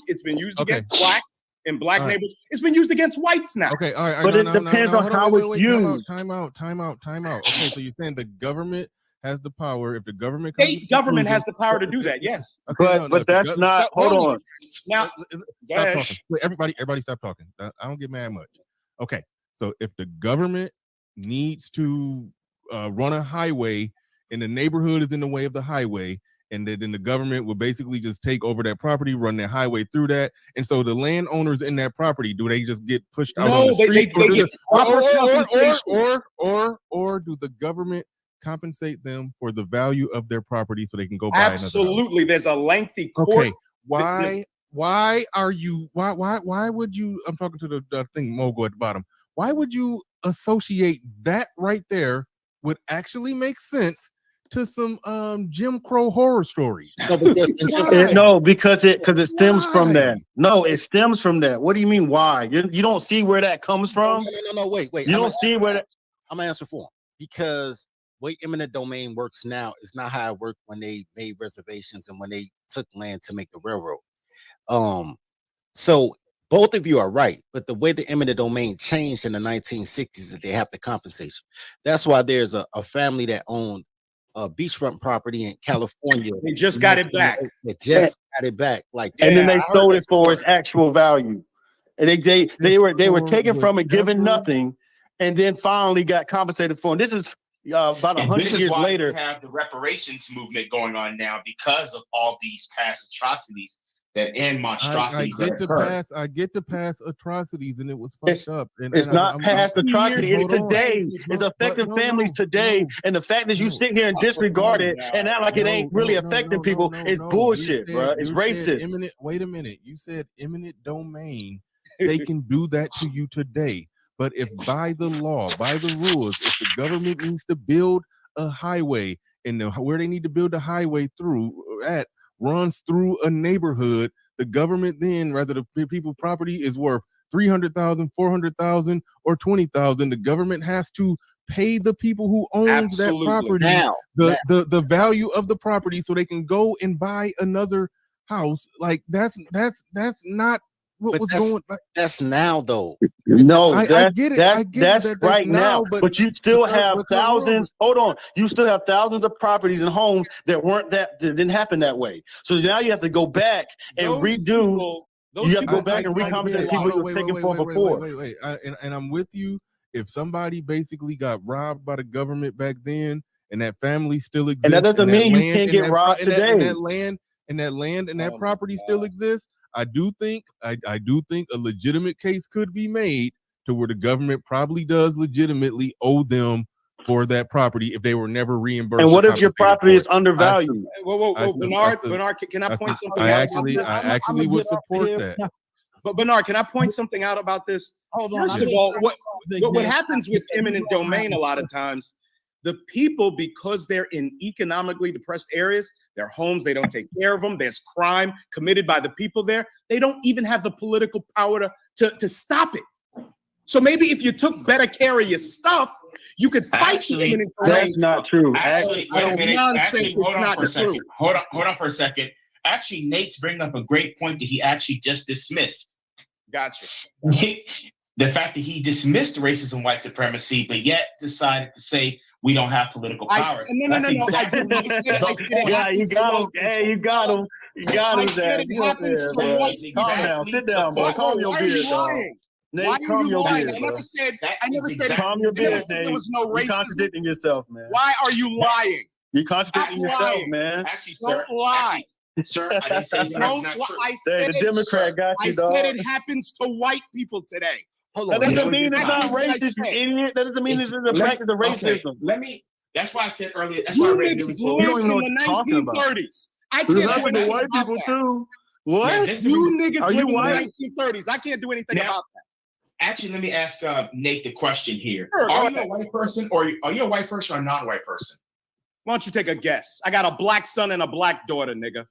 against blacks in black neighborhoods. It's been used against whites now. Okay, all right. But it depends on how it's used. Time out. Okay, so you're saying the government has the power. If the government state government has the power to do that, yes. Okay, but that's not. Hold on. Now, stop talking. Wait, everybody, stop talking. I don't get mad much. Okay, so if the government needs to run a highway and the neighborhood is in the way of the highway, and then the government will basically just take over that property, run their highway through that, and so the landowners in that property, do they just get pushed out on the street? They get or do the government compensate them for the value of their property so they can go buy absolutely another house? There's a lengthy court. Okay, why would you, I'm talking to the thing mogul at the bottom, why would you associate that right there would actually make sense to some Jim Crow horror stories? Because it stems from that. No, it stems from that. What do you mean why? You don't see where that comes from? No, wait. You don't see where that... I'm gonna answer for him. Because the way eminent domain works now is not how it worked when they made reservations and when they took land to make the railroad. So both of you are right, but the way the eminent domain changed in the 1960s is that they have to compensate you. That's why there's a family that owned a beachfront property in California. They just got it back. They just got it back. And then they sold it for its actual value. And they were taken from it, given nothing, and then finally got compensated for it. This is about 100 years later. You have the reparations movement going on now because of all these past atrocities that end monstrosities. I get the past atrocities, and it was fucked up. And it's not past atrocity. It's today. It's affecting families today. And the fact that you sit here and disregard it and act like it ain't really affecting people is bullshit, bro. It's racist. Wait a minute. You said eminent domain. They can do that to you today. But if by the law, by the rules, if the government needs to build a highway and where they need to build a highway through at runs through a neighborhood, the government then, rather the people's property is worth $300,000, $400,000, or $20,000, the government has to pay the people who owns that property the value of the property so they can go and buy another house. Like that's not what was going. That's now though. No, I get it. That's right now. But you still have thousands. Hold on. You still have thousands of properties and homes that didn't happen that way. So now you have to go back and redo. You have to go back and recompensate people who were taken from before. Wait. And I'm with you. If somebody basically got robbed by the government back then, and that family still exists, and that doesn't mean you can't get robbed today. And that land and that property still exists. I do think a legitimate case could be made to where the government probably does legitimately owe them for that property if they were never reimbursed. And what if your property is undervalued? Bernard, can I point something out? I actually would support that. But Bernard, can I point something out about this? Hold on. First of all, what happens with eminent domain a lot of times, the people, because they're in economically depressed areas, their homes, they don't take care of them. There's crime committed by the people there. They don't even have the political power to stop it. So maybe if you took better care of your stuff, you could fight the eminent domain. That's not true. Hold on for a second. Actually, Nate's bringing up a great point that he actually just dismissed. Gotcha. The fact that he dismissed racism, white supremacy, but yet decided to say we don't have political power. Yeah, you got him. got I his said ass. it You up happens there, to bro. white Calm people. down. Sit the down, boy. point. Calm your Why are you beard, dog. lying? Why Nate, are calm you your lying? beard, I bro. never said. That I never is said. exactly Calm your I never beard, said there Nate. was no You're racism. contradicting yourself, man. Why are you lying? You're Stop contradicting yourself, lying. man. Actually, Don't sir. lie. Actually, sir, I didn't say that was Don't not lie. true. I Hey, said the Democrat got I you, said dog. it happens to white people today. Hold That on. doesn't No, it mean does it's not. not What I racist, you said. idiot. That doesn't mean It's, this isn't let, practice of okay, racism. let me. That's why I said earlier. That's why I You read niggas nearly You lived don't even know what in the you're talking about. 1930s. I It can't do happened to anything white about people that. too. Now, What? just the You reason. niggas Are you lived in white? the 1930s. I can't do anything Now, about that. actually, let me ask Nate the question here. Sure, go Are you ahead. a white person, or are you a white person or a non-white person? Why don't you take a guess? I got a black son and a black daughter, nigga.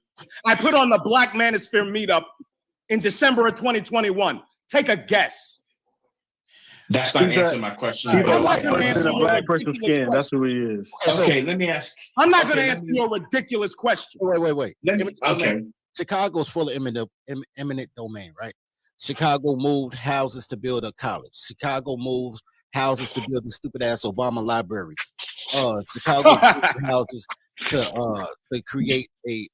I put on the Black Manosphere meetup in December of 2021. Take a guess. That's not He's a, answering my question. he's I'm a but not white going to okay. person in answer a your black person's ridiculous skin. That's question. who he is. Okay, let me ask. I'm not going Okay, to let answer me. your ridiculous question. Wait. Let me. Okay. Chicago's full of eminent domain, right? Chicago moved houses to build a college. Chicago moved houses to build the stupid ass Obama library. Chicago's moved houses to create a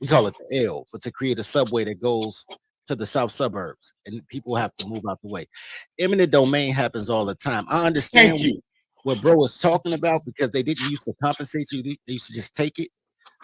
we call it the L, but to create a subway that goes to the south suburbs, and people have to move out the way. Eminent domain happens all the time. I understand Thank you. what bro was talking about because they didn't used to compensate you. They used to just take it,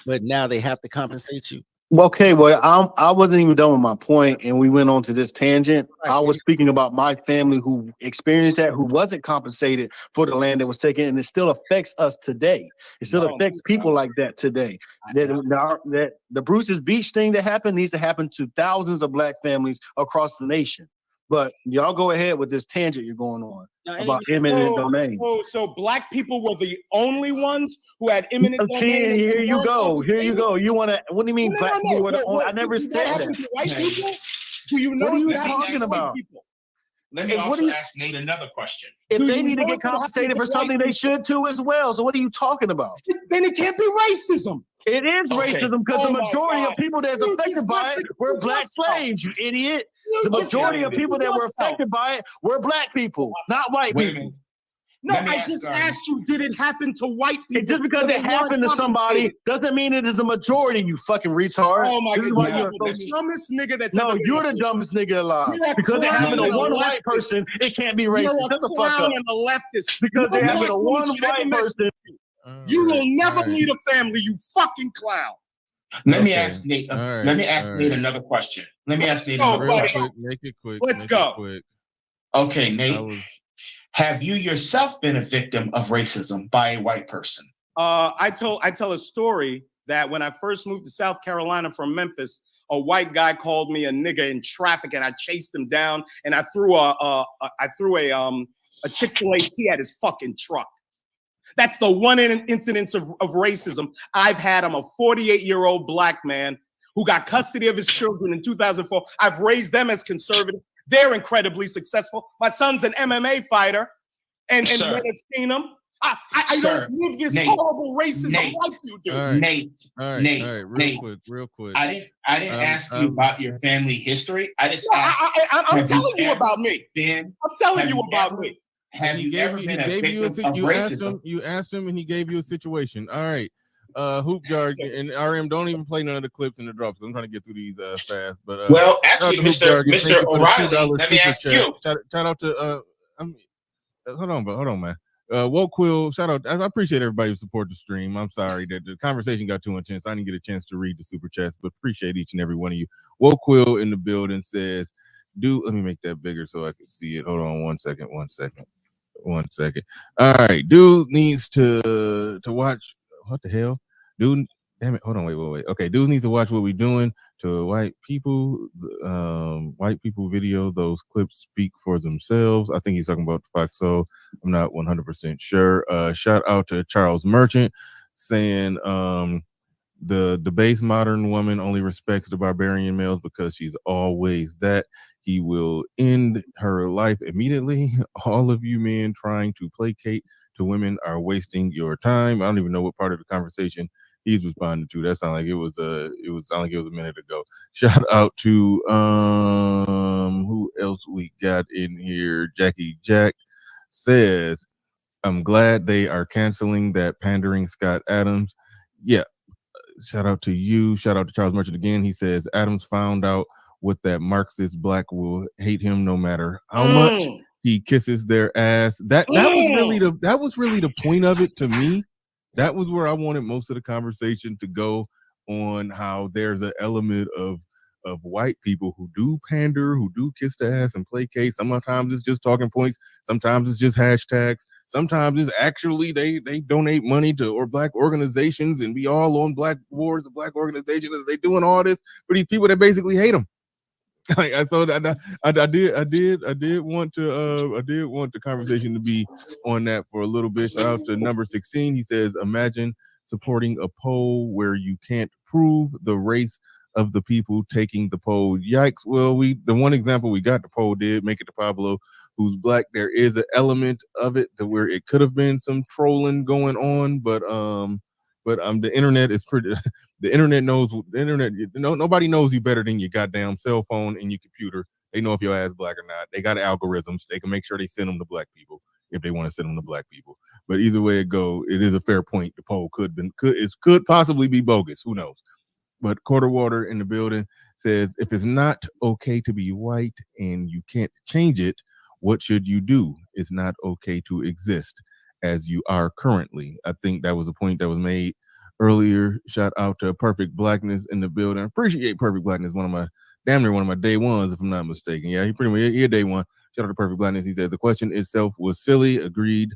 but now they have to compensate you. Okay, well, I wasn't even done with my point, and we went on to this tangent. Right. I was speaking about my family who experienced that, who wasn't compensated for the land that was taken, and it still affects us today. It still affects people like that today. That the Bruce's Beach thing that happened needs to happen to thousands of black families across the nation. But y'all go ahead with this tangent you're going on about eminent domain. So black people were the only ones who had eminent domain. Here you go. Here you go. You want to? What do you mean black people were the only? I never Did said happen that. to white people? Do you know What are you if that happened talking to white about? people? Let me also ask Nate another question. If Do they you need to know get if it happened compensated to for white something, they people? should too as well. So what are you talking about? Then it can't be racism. It is racism because the Oh my majority God. of people that's You affected just by it were black slaves, you idiot. The majority of people that were affected by it were black people, not white Wait a people. minute. No, Let me I ask, just asked you, did it happen to white people? And just because They it happened to weren't somebody compensated. doesn't mean it is the majority, you fucking retard. Oh my This is God, why you you're are the dumbest nigga that's No, ever been you're up the here. dumbest nigga alive. You're a Because it clown happened to and a one white leftist. person, it can't be You're racist. a Shut the fuck clown up. and a leftist. Because No it happened black to woman one should ever white mess with person. you. You will never lead a family, you fucking clown. Let me ask Nate. All Let me right, ask all Nate right. another question. Let me Let's ask Nate go, another Real buddy. question. quick, make it quick. Let's make go. It quick. Okay, Nate. Have you yourself been a victim of racism by a white person? I tell a story that when I first moved to South Carolina from Memphis, a white guy called me a nigga in traffic, and I chased him down, and I threw a Chick-fil-A tea at his fucking truck. That's the one incidence of racism I've had. I'm a 48-year-old black man who got custody of his children in 2004. I've raised them as conservative. They're incredibly successful. My son's an MMA fighter, and men have seen him. I don't live this horrible racism like you do. All right. Nate, All right. Nate, All right. Nate. Real quick. I didn't ask you about your family history. I just No, asked. I'm telling you about me. I'm telling you about me. Have you ever been a victim of racism? You asked him, and he gave you a situation. All right. Hoop jargon and RM. Don't even play none of the clips in the drops. I'm trying to get through these fast. But well, actually, Mr. O'Reilly, let me ask you. Shout out to hold on, man. Woke Quill, shout out. I appreciate everybody who support the stream. I'm sorry that the conversation got too intense. I didn't get a chance to read the super chats, but appreciate each and every one of you. Woke Quill in the building says, let me make that bigger so I can see it. Hold on 1 second. All right, dude needs to watch. What the hell? Dude, damn it. Hold on, wait. Okay, dudes need to watch what we're doing to white people. White people video, those clips speak for themselves. I think he's talking about the Foxo. I'm not 100% sure. Shout out to Charles Merchant saying the base modern woman only respects the barbarian males because she's always that. He will end her life immediately. All of you men trying to placate to women are wasting your time. I don't even know what part of the conversation he's responding to. That sounded like it was a minute ago. Shout out to who else we got in here? Jackie Jack says, I'm glad they are canceling that pandering Scott Adams. Yeah. shout out to you. Shout out to Charles Merchant again. He says Adams found out what that Marxist black will hate him no matter how much he kisses their ass. That was really the point of it to me. That was where I wanted most of the conversation to go, on how there's an element of white people who do pander, who do kiss the ass and placate. Sometimes it's just talking points. Sometimes it's just hashtags. Sometimes it's actually they donate money to or black organizations and be all on black wars of black organizations. They doing all this for these people that basically hate them. I thought I did want the conversation to be on that for a little bit. Shout out to number 16. He says, imagine supporting a poll where you can't prove the race of the people taking the poll. Yikes. Well, the one example we got, the poll did make it to Pablo, who's black. There is an element of it to where it could have been some trolling going on, but the internet is pretty. The internet knows. The internet. Nobody knows you better than your goddamn cell phone and your computer. They know if your ass black or not. They got algorithms. They can make sure they send them to black people if they want to send them to black people. But either way it go, it is a fair point. The poll could possibly be bogus. Who knows? But Quarter Water in the building says, if it's not okay to be white and you can't change it, what should you do? It's not okay to exist as you are currently. I think that was a point that was made earlier. Shout out to Perfect Blackness in the building. I appreciate Perfect Blackness, damn near one of my day ones, if I'm not mistaken. Yeah, he pretty much he day one. Shout out to Perfect Blackness. He says the question itself was silly. Agreed.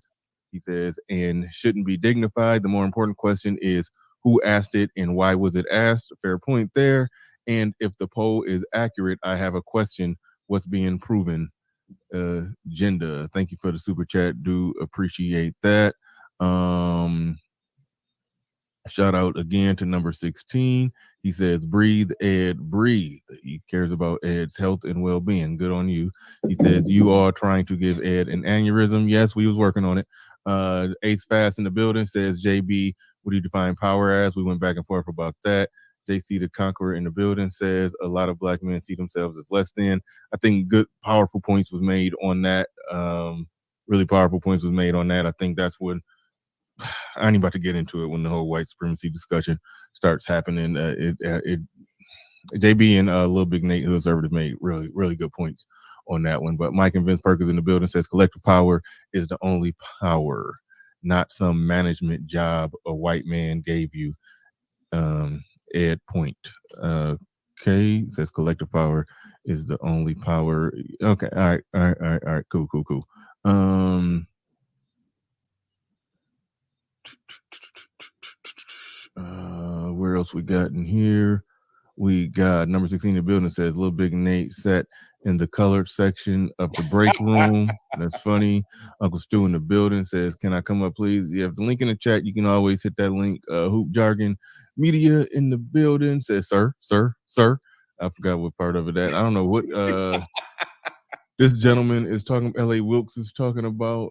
He says, and shouldn't be dignified. The more important question is who asked it and why was it asked? Fair point there. And if the poll is accurate, I have a question. What's being proven? Gender. Thank you for the super chat. Do appreciate that. Shout out again to number 16. He says, breathe, Ed, breathe. He cares about Ed's health and well-being. Good on you. He says, you are trying to give Ed an aneurysm. Yes, we was working on it. Ace Fast in the building says, JB, what do you define power as? We went back and forth about that. JC the Conqueror in the building says, a lot of black men see themselves as less than. I think good, powerful points was made on that. Really powerful points was made on that. I think that's what, I ain't about to get into it when the whole white supremacy discussion starts happening. JB and Lil Big Nate, who's conservative, made really, really good points on that one. But Mike and Vince Perkins in the building says collective power is the only power, not some management job a white man gave you. Ed Point. Okay, says collective power is the only power. Okay, all right, cool. Where else we got in here? We got number 16 in the building says Little Big Nate sat in the colored section of the break room. That's funny. Uncle Stu in the building says, can I come up, please? You have the link in the chat. You can always hit that link. Hoop Jargon Media in the building says, sir. I forgot what part of it that. I don't know what this gentleman is talking. L.A. Wilkes is talking about.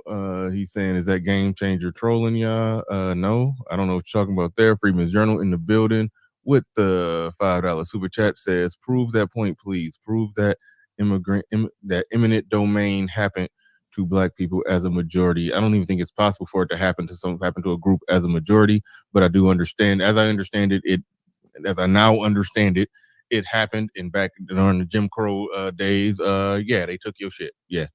He's saying, is that game changer trolling y'all? No, I don't know what you're talking about there. Freeman's Journal in the building with the $5 super chat says, prove that point, please. Prove that that eminent domain happened to black people as a majority. I don't even think it's possible for it to happen to a group as a majority, but I do understand, as I now understand it, it happened back during the Jim Crow days. Yeah, they took your shit. Yeah,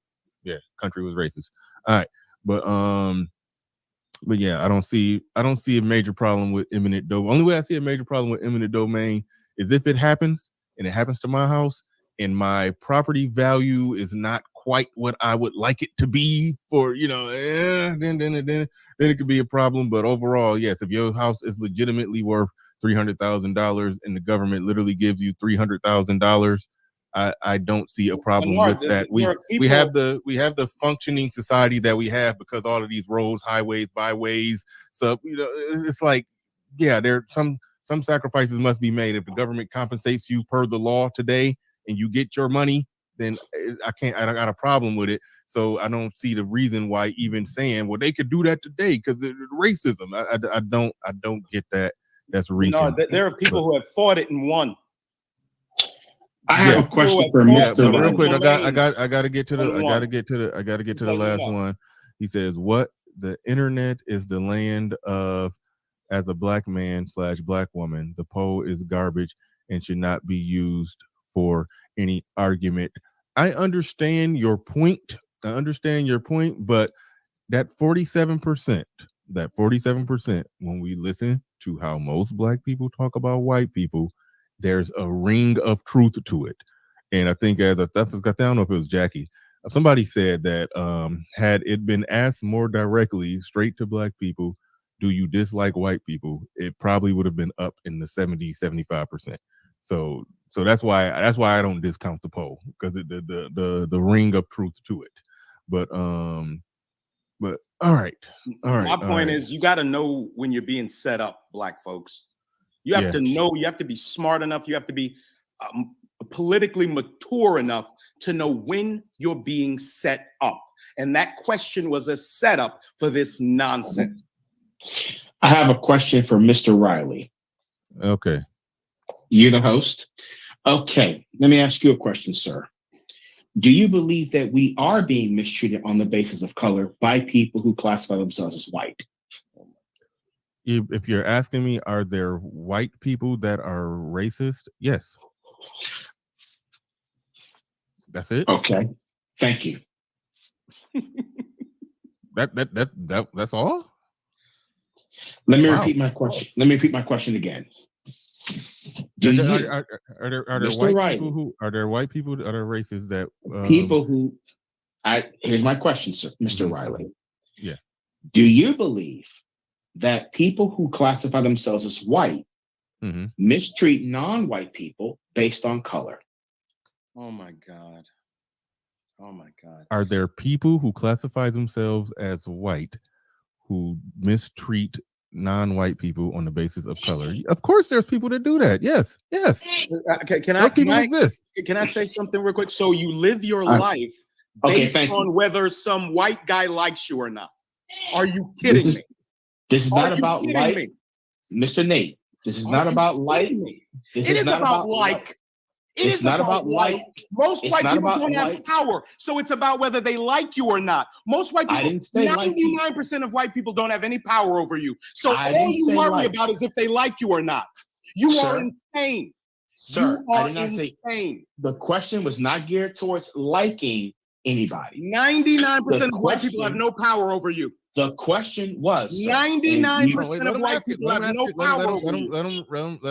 country was racist. All right, but yeah, I don't see a major problem with eminent domain. Only way I see a major problem with eminent domain is if it happens and it happens to my house and my property value is not quite what I would like it to be for, then it could be a problem. But overall, yes, if your house is legitimately worth $300,000 and the government literally gives you $300,000, I don't see a problem with that. We have the functioning society that we have because all of these roads, highways, byways. So it's like, yeah, there some sacrifices must be made. If the government compensates you per the law today and you get your money, then I got a problem with it. So I don't see the reason why even saying, well, they could do that today because of racism. I don't get that. That's reaching. There are people who have fought it and won. I have a question for Mr. But real quick, I gotta get to the last one. He says, what? The internet is the land of as a black man / black woman, the poll is garbage and should not be used for any argument. I understand your point. But that 47%, when we listen to how most black people talk about white people, there's a ring of truth to it. And I think I don't know if it was Jackie, somebody said that had it been asked more directly, straight to black people, do you dislike white people? It probably would have been up in the 70-75%. So that's why I don't discount the poll, because the ring of truth to it. But all right. My point is, you got to know when you're being set up, black folks. You have to know. You have to be smart enough. You have to be politically mature enough to know when you're being set up. And that question was a setup for this nonsense. I have a question for Mr. Riley. Okay. You're the host. Okay. Let me ask you a question, sir. Do you believe that we are being mistreated on the basis of color by people who classify themselves as white? If you're asking me, are there white people that are racist? Yes. That's it. Okay. Thank you. That's all? Let me repeat my question. Let me repeat my question again. Are there white people that are racist that people who here's my question, sir, Mr. Riley. Yeah. Do you believe that people who classify themselves as white mistreat non-white people based on color? Oh my God. Oh my God. Are there people who classify themselves as white who mistreat non-white people on the basis of color? Of course there's people that do that. Yes. Can I say something real quick? So you live your life based on whether some white guy likes you or not. Are you kidding me? This is not about like, Mr. Nate. This is not about like. It is about like. It is not about like. Most white people don't have power, so it's about whether they like you or not. Most white people, 99% of white people don't have any power over you. So all you worry about is if they like you or not. You are insane. Sir, I did not say. The question was not geared towards liking anybody. 99% of white people have no power over you. The question was 99% of white people have no power over you. Let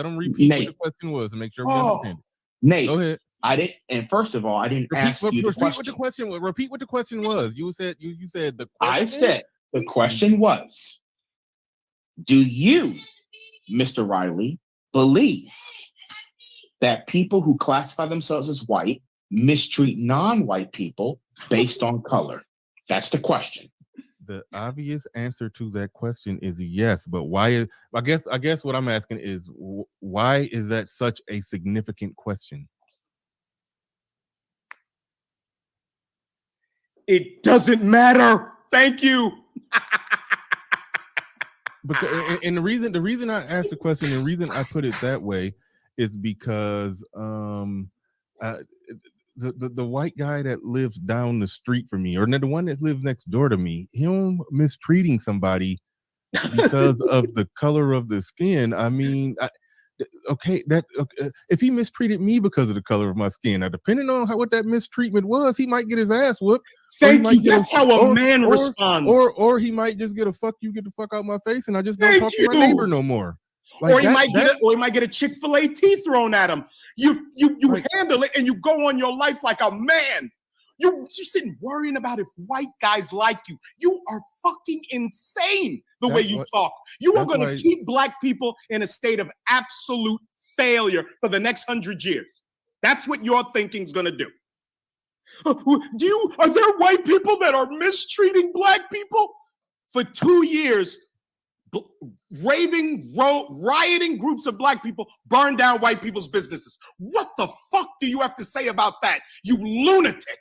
him repeat what the question was and make sure we understand. Nate, go ahead. I didn't. And first of all, I didn't ask you the question. Repeat what the question was. You said the question. I said the question was: do you, Mr. Riley, believe that people who classify themselves as white mistreat non-white people based on color? That's the question. The obvious answer to that question is yes, but why? I guess what I'm asking is why is that such a significant question? It doesn't matter. Thank you. Because, and the reason I asked the question, and the reason I put it that way, is because the white guy that lives down the street from me, or the one that lives next door to me, him mistreating somebody because of the color of the skin. I mean, if he mistreated me because of the color of my skin, now depending on what that mistreatment was, he might get his ass whooped. Thank you. That's how a man responds. Or he might just get a fuck you, get the fuck out my face, and I just don't talk to my neighbor no more. Like or he might get a Chick-fil-A tea thrown at him. You handle it and you go on your life like a man. You sitting worrying about if white guys like you. You are fucking insane the way you talk. You are going to keep black people in a state of absolute failure for the next 100 years. That's what your thinking's going to do. Are there white people that are mistreating black people? For 2 years, rioting groups of black people burned down white people's businesses. What the fuck do you have to say about that, you lunatic?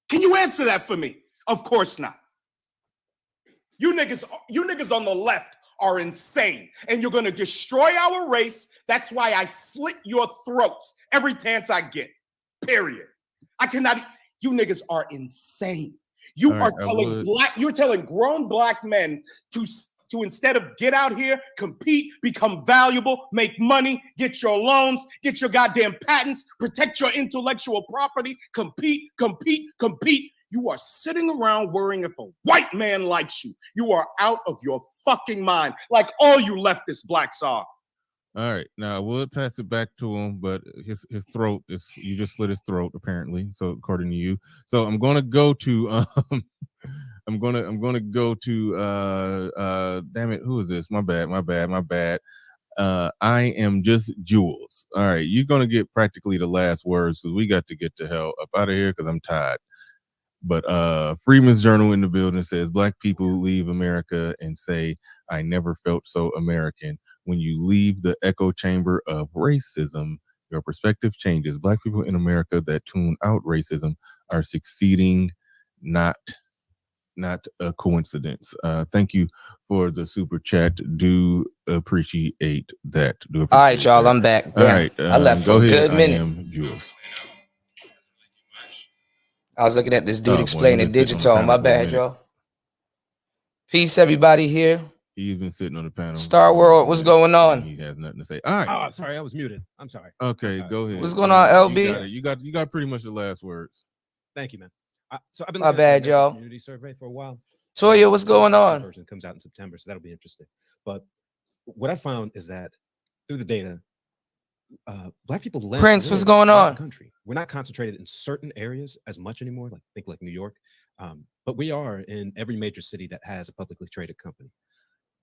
Can you answer that for me? Of course not. You niggas on the left are insane, and you're going to destroy our race. That's why I slit your throats every chance I get. Period. I cannot. You niggas are insane. You're telling grown black men to to, instead of get out here, compete, become valuable, make money, get your loans, get your goddamn patents, protect your intellectual property, compete, compete, compete. You are sitting around worrying if a white man likes you. You are out of your fucking mind, like all you leftist blacks are. All right, now I would pass it back to him, but his throat is, you just slit his throat apparently. So according to you, so I'm gonna go to I'm gonna go to damn it, who is this? My bad. I am just Jules. All right, you're gonna get practically the last words because we got to get the hell up out of here because I'm tired. But Freeman's Journal in the building says Black people leave America and say, I never felt so American. When you leave the echo chamber of racism, your perspective changes. Black people in America that tune out racism are succeeding, not a coincidence. Thank you for the super chat. Do appreciate that. All right, y'all, I'm back. Damn, All right, I left for a good minute. I am Jules. I was looking at this dude boy, explaining digital. My bad, y'all. Peace, everybody here. He's been sitting on the panel. Star World, what's going on? He has nothing to say. All right. Oh, sorry, I was muted. I'm sorry. Okay, go ahead. What's going on, LB? You got pretty much the last words. Thank you, man. So I've been My looking at bad, the y'all. community survey for a while. Toya, what's going on? Version comes out in September, so that'll be interesting. But what I found is that through the data, Black people Prince, what's going on? The country. We're not concentrated in certain areas as much anymore, like New York, but we are in every major city that has a publicly traded company.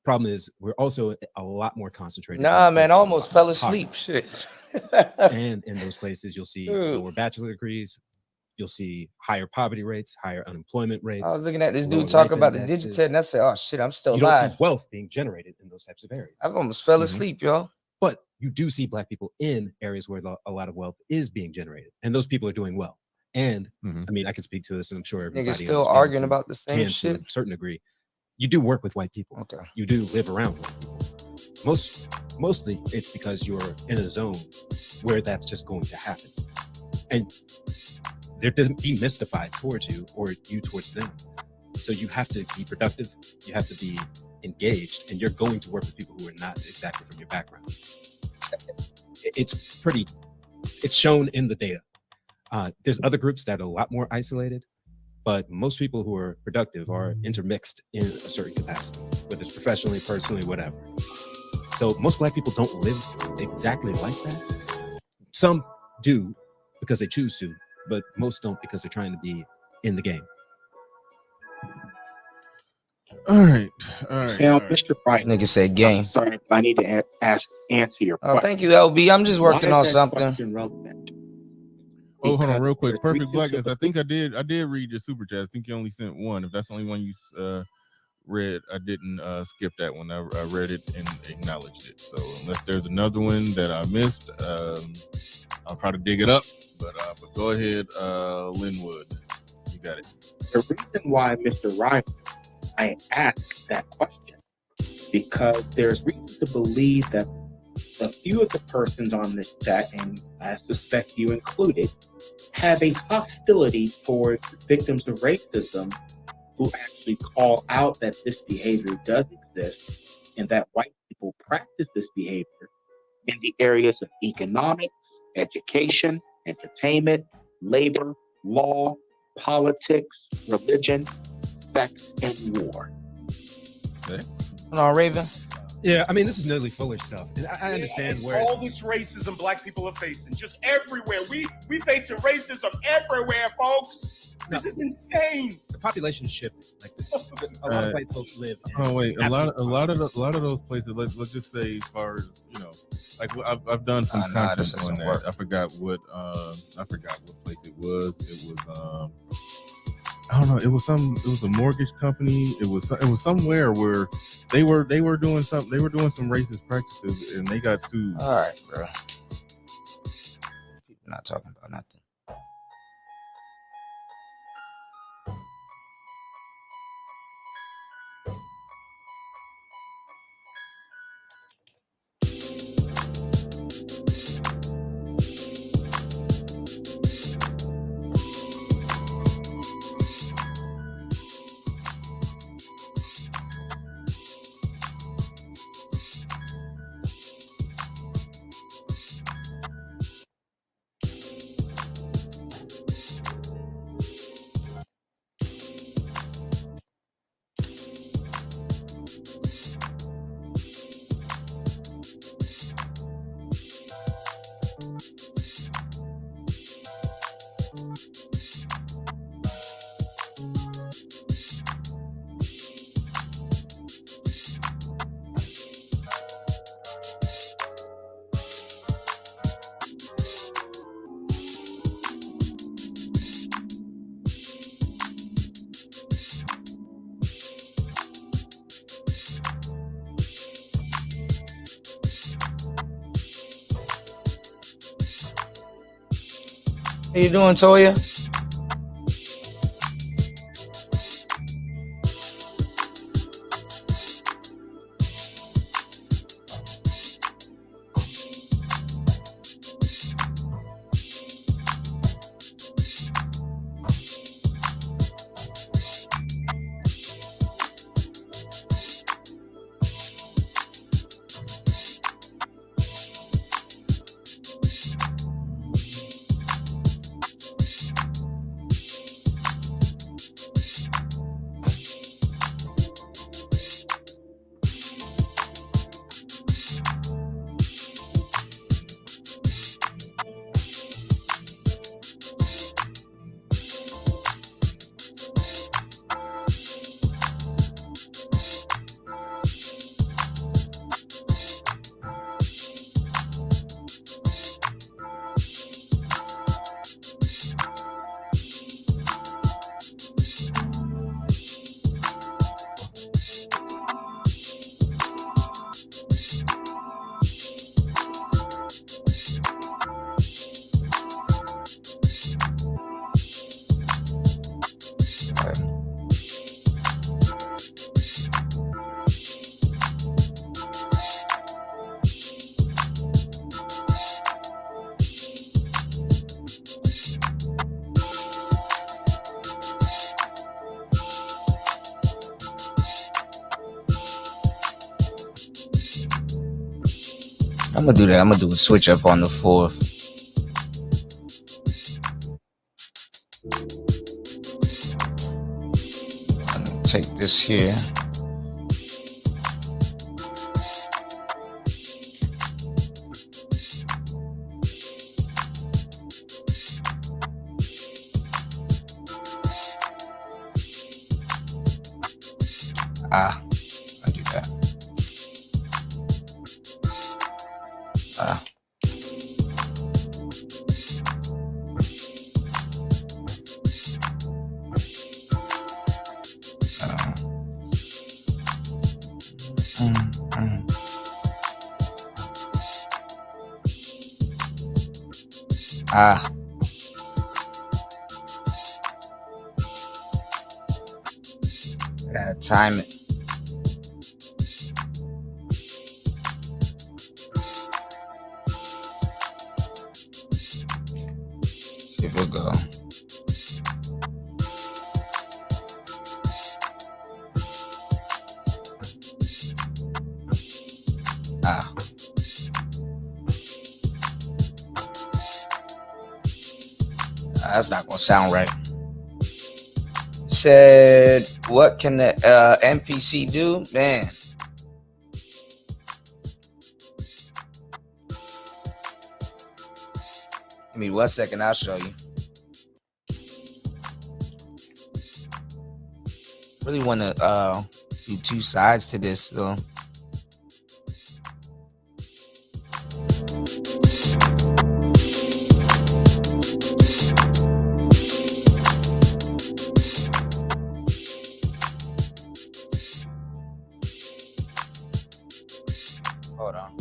Problem is, we're also a lot more concentrated. Nah, man, I almost fell asleep. Shit. And in those places, you'll see lower bachelor degrees. You'll see higher poverty rates, higher unemployment rates. I was looking at this lower dude talk life about the indexes. digital, and I said, "Oh shit, I'm still You don't alive." see wealth being generated in those types of areas. I almost fell asleep, y'all. But you do see Black people in areas where a lot of wealth is being generated, and those people are doing well. And I mean, I can speak to this, and I'm sure everybody Niggas still arguing about the same can shit. to a certain degree. You do work with white people. Okay. You do live around white people. Mostly, it's because you're in a zone where that's just going to happen, and there doesn't be mystified towards you or you towards them. So you have to be productive. You have to be engaged, and you're going to work with people who are not exactly from your background. It's shown in the data. There's other groups that are a lot more isolated, but most people who are productive are intermixed in a certain capacity, whether it's professionally, personally, whatever. So most Black people don't live exactly like that. Some do because they choose to, but most don't because they're trying to be in the game. All right. Now, Mr. Bright, Nigga said game. Sorry, I need to answer your question. Oh, thank you, LB. I'm just working Why on is that something. question relevant? Oh, hold on, real quick. Because Perfect reasons Blackness. of I think I did read your super chat. I think you only sent one. If that's the only one you read, I didn't skip that one. I read it and acknowledged it. So unless there's another one that I missed, I'll try to dig it up. But go ahead, Linwood. You got it. The reason why, Mr. Ryan, I asked that question because there's reason to believe that a few of the persons on this chat, and I suspect you included, have a hostility towards victims of racism who actually call out that this behavior does exist and that white people practice this behavior in the areas of economics, education, entertainment, labor, law, politics, religion, sex, and war. Hold on, Raven. Yeah, I mean, this is Nelly Fuller stuff. And I understand where all this racism Black people are facing, just everywhere. We facing racism everywhere, folks. This is insane. The population is shifting. Like a lot of white folks live. Oh wait, a lot of those places. Let's just say, as far as like I've done some content on that. I forgot what place it was. It was I don't know. It was a mortgage company. It was somewhere where they were doing something. They were doing some racist practices, and they got sued. All right, bro. People not talking about nothing. How you doing, Toya? I'm gonna do that. I'm gonna do a switch up on the 4th. I'm gonna take this here. I'll do that. Gotta time it. See if it'll go. That's not gonna sound right. Said, what can the NPC do? Man. Give me 1 second, I'll show you. Really want to do 2 sides to this, though. Hold on.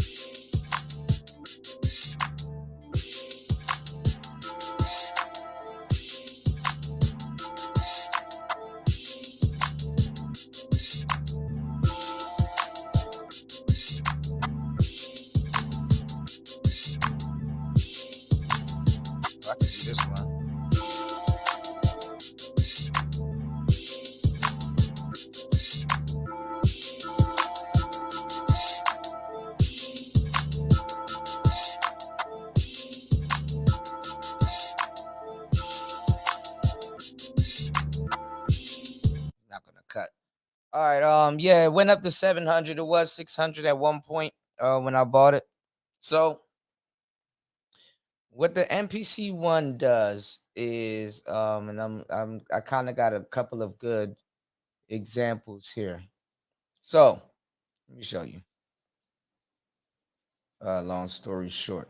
I can do this one. Not gonna cut. All right. Yeah, it went up to 700. It was 600 at one point when I bought it. So what the MPC one does is, and I kind of got a couple of good examples here. So let me show you. Long story short.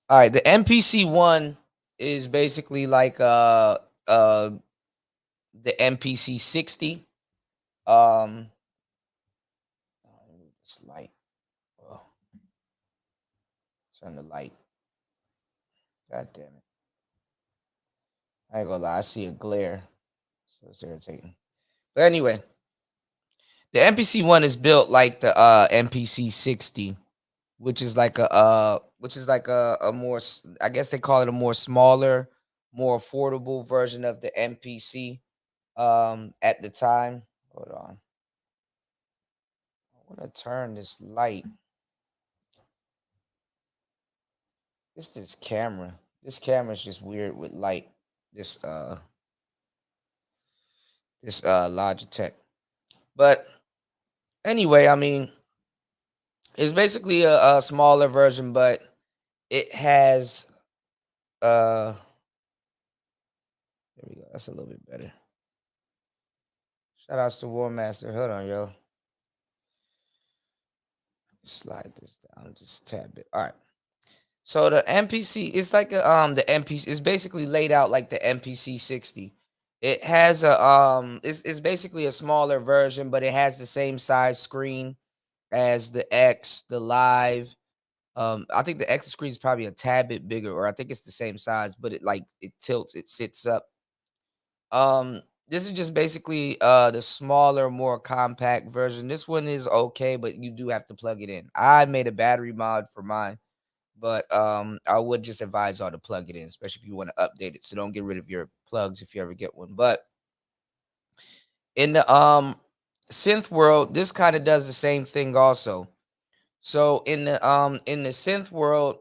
All right, the MPC one is basically like the MPC 60. This light. Oh, turn the light. God damn it. I ain't gonna lie, I see a glare. So it's irritating. But anyway, the MPC one is built like the MPC 60, which is like a more, I guess they call it a more smaller, more affordable version of the MPC at the time. Hold on. I want to turn this light. This camera. This camera is just weird with light. This Logitech. But anyway, I mean, it's basically a smaller version, but it has there we go. That's a little bit better. Shout outs to War Master. Hold on, yo. Slide this down just a tad bit. All right. So the MPC, it's like the MPC, it's basically laid out like the MPC 60. It has it's basically a smaller version, but it has the same size screen as the X, the Live. I think the X screen is probably a tad bit bigger, or I think it's the same size, but it tilts, it sits up. This is just basically the smaller, more compact version. This one is okay, but you do have to plug it in. I made a battery mod for mine, but I would just advise y'all to plug it in, especially if you want to update it. So don't get rid of your plugs if you ever get one. But in the synth world, this kind of does the same thing also. So in the synth world,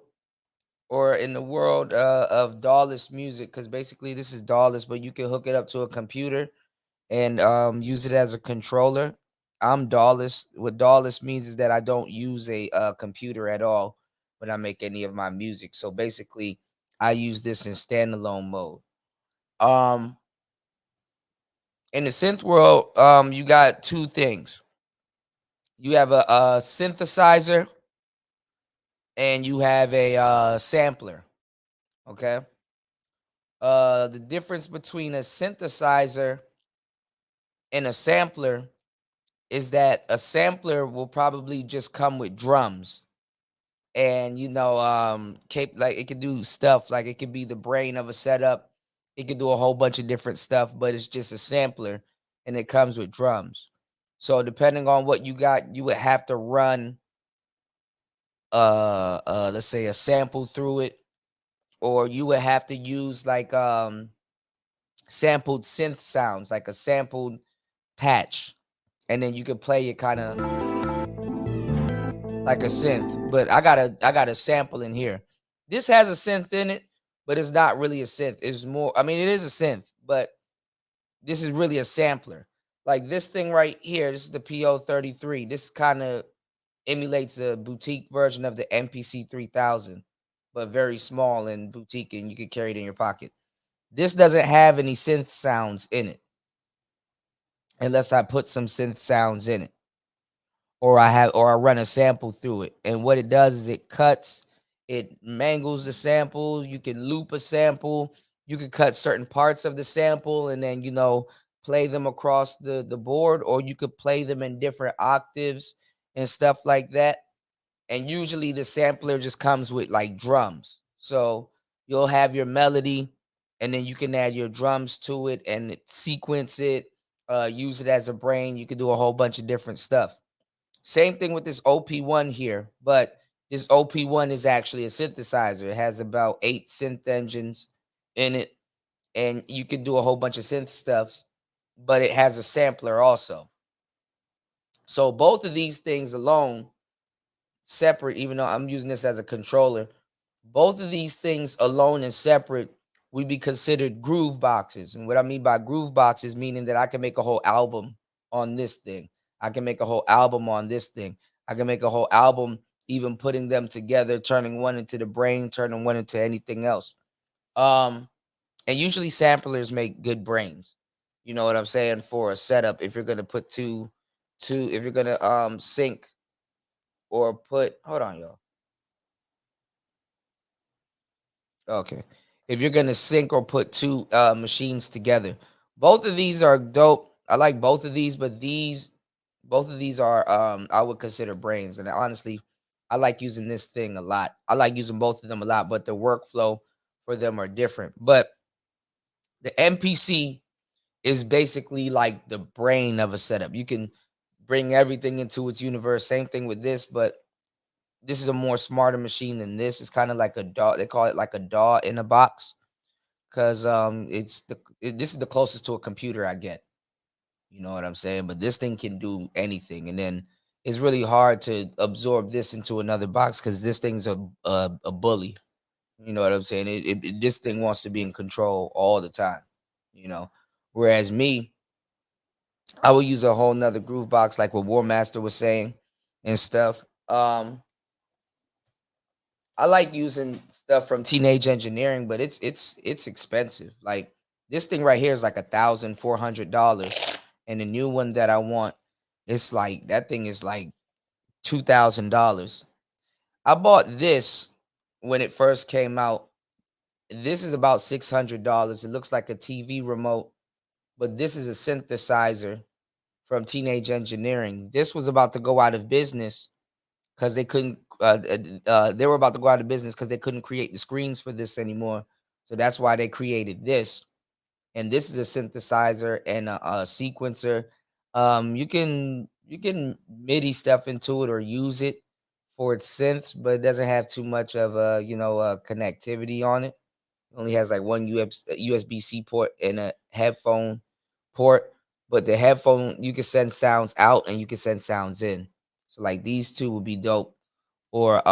or in the world of DAWless music, because basically this is DAWless, but you can hook it up to a computer and use it as a controller. I'm DAWless. What DAWless means is that I don't use a computer at all when I make any of my music. So basically, I use this in standalone mode. In the synth world, you got two things. You have a synthesizer and you have a sampler. Okay. The difference between a synthesizer and a sampler is that a sampler will probably just come with drums, and like it can do stuff, like it could be the brain of a setup, it could do a whole bunch of different stuff, but it's just a sampler and it comes with drums. So depending on what you got, you would have to run let's say a sample through it, or you would have to use like sampled synth sounds, like a sampled patch, and then you could play it kind of like a synth. But I got a sample in here. This has a synth in it, but it's not really a synth. It's more, I mean, it is a synth, but this is really a sampler. Like this thing right here, this is the PO33. This kind of emulates a boutique version of the MPC 3000, but very small and boutique, and you can carry it in your pocket. This doesn't have any synth sounds in it, unless I put some synth sounds in it, or I run a sample through it. And what it does is it cuts, it mangles the sample. You can loop a sample. You can cut certain parts of the sample and then play them across the board, or you could play them in different octaves and stuff like that. And usually the sampler just comes with like drums. So you'll have your melody and then you can add your drums to it and sequence it, use it as a brain. You can do a whole bunch of different stuff. Same thing with this OP1 here, but this OP1 is actually a synthesizer. It has about 8 synth engines in it, and you can do a whole bunch of synth stuff, but it has a sampler also. So both of these things alone, separate, even though I'm using this as a controller, both of these things alone and separate would be considered groove boxes. And what I mean by groove boxes, meaning that I can make a whole album on this thing. I can make a whole album on this thing. I can make a whole album even putting them together, turning one into the brain, turning one into anything else. And usually samplers make good brains. You know what I'm saying? For a setup, if you're gonna put if you're gonna sync or put, hold on, y'all. Okay. If you're gonna sync or put two machines together, both of these are dope. I like both of these, but both of these are I would consider brains. And honestly, I like using this thing a lot. I like using both of them a lot, but the workflow for them are different. But the MPC is basically like the brain of a setup. You can bring everything into its universe. Same thing with this, but this is a more smarter machine than this. It's kind of like a DAW. They call it like a DAW in a box, because this is the closest to a computer I get. You know what I'm saying? But this thing can do anything, and then it's really hard to absorb this into another box because this thing's a bully. You know what I'm saying? This thing wants to be in control all the time. You know, whereas me, I will use a whole nother groove box, like what War Master was saying and stuff. I like using stuff from Teenage Engineering, but it's expensive. Like this thing right here is like $1,400, and the new one that I want, it's like that thing is like $2,000. I bought this when it first came out. This is about $600. It looks like a TV remote, but this is a synthesizer from Teenage Engineering. This was about to go out of business because they couldn't. They were about to go out of business because they couldn't create the screens for this anymore. So that's why they created this. And this is a synthesizer and a sequencer. You can MIDI stuff into it or use it for its synths, but it doesn't have too much of a connectivity on it. It only has like one USB-C port and a headphone port. But the headphone, you can send sounds out and you can send sounds in. So like these two would be dope. Or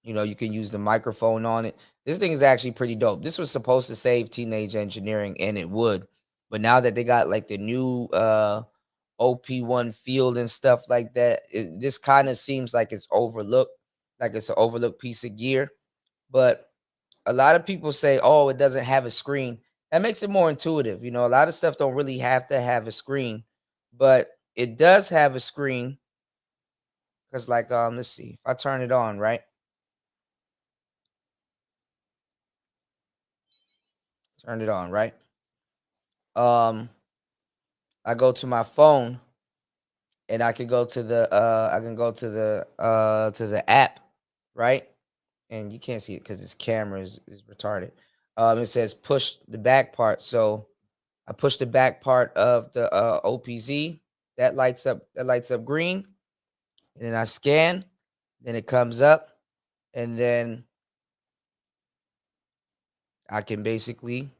you can use the microphone on it. This thing is actually pretty dope. This was supposed to save Teenage Engineering, and it would. But now that they got like the new OP1 field and stuff like that, this kind of seems like it's overlooked, like it's an overlooked piece of gear. But a lot of people say, oh, it doesn't have a screen. That makes it more intuitive. A lot of stuff don't really have to have a screen, but it does have a screen. Because like, let's see, if I turn it on, right? Turn it on, right? I go to my phone and I can go to the app, right? And you can't see it because its camera is retarded. It says push the back part. So I push the back part of the OPZ. That lights up green. And then I scan, then it comes up, and then I can basically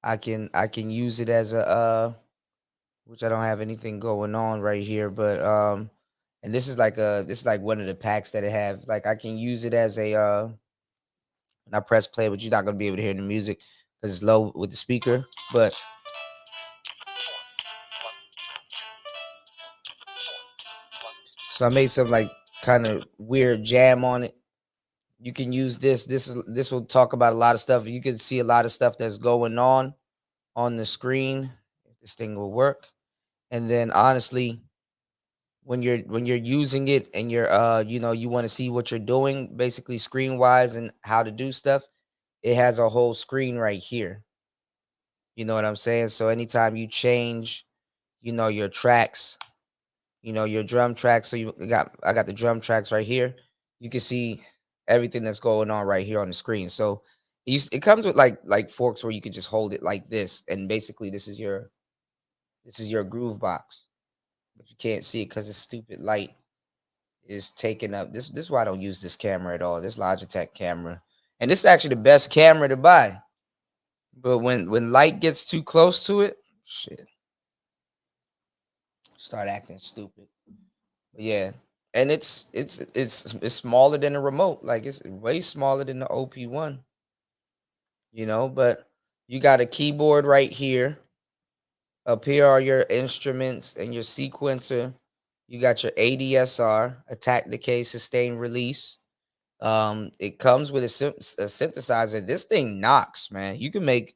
I can use it as a which I don't have anything going on right here, but and this is like one of the packs that it have. Like I can use it as a and I press play, but you're not gonna be able to hear the music because it's low with the speaker. But so I made some like kind of weird jam on it. You can use this. This will talk about a lot of stuff. You can see a lot of stuff that's going on the screen. If this thing will work. And then honestly, when you're using it and you're you want to see what you're doing basically screen wise and how to do stuff, it has a whole screen right here. You know what I'm saying? So anytime you change, your tracks, your drum tracks. So I got the drum tracks right here. You can see everything that's going on right here on the screen. So it comes with like forks where you can just hold it like this, and basically this is your groove box. But you can't see it because this stupid light is taking up. This is why I don't use this camera at all. This Logitech camera, and this is actually the best camera to buy. But when light gets too close to it, shit, start acting stupid. But yeah, and it's smaller than a remote. Like it's way smaller than the OP1. But you got a keyboard right here. Up here are your instruments and your sequencer. You got your ADSR, attack, decay, sustain, release. It comes with a synthesizer. This thing knocks, man. You can make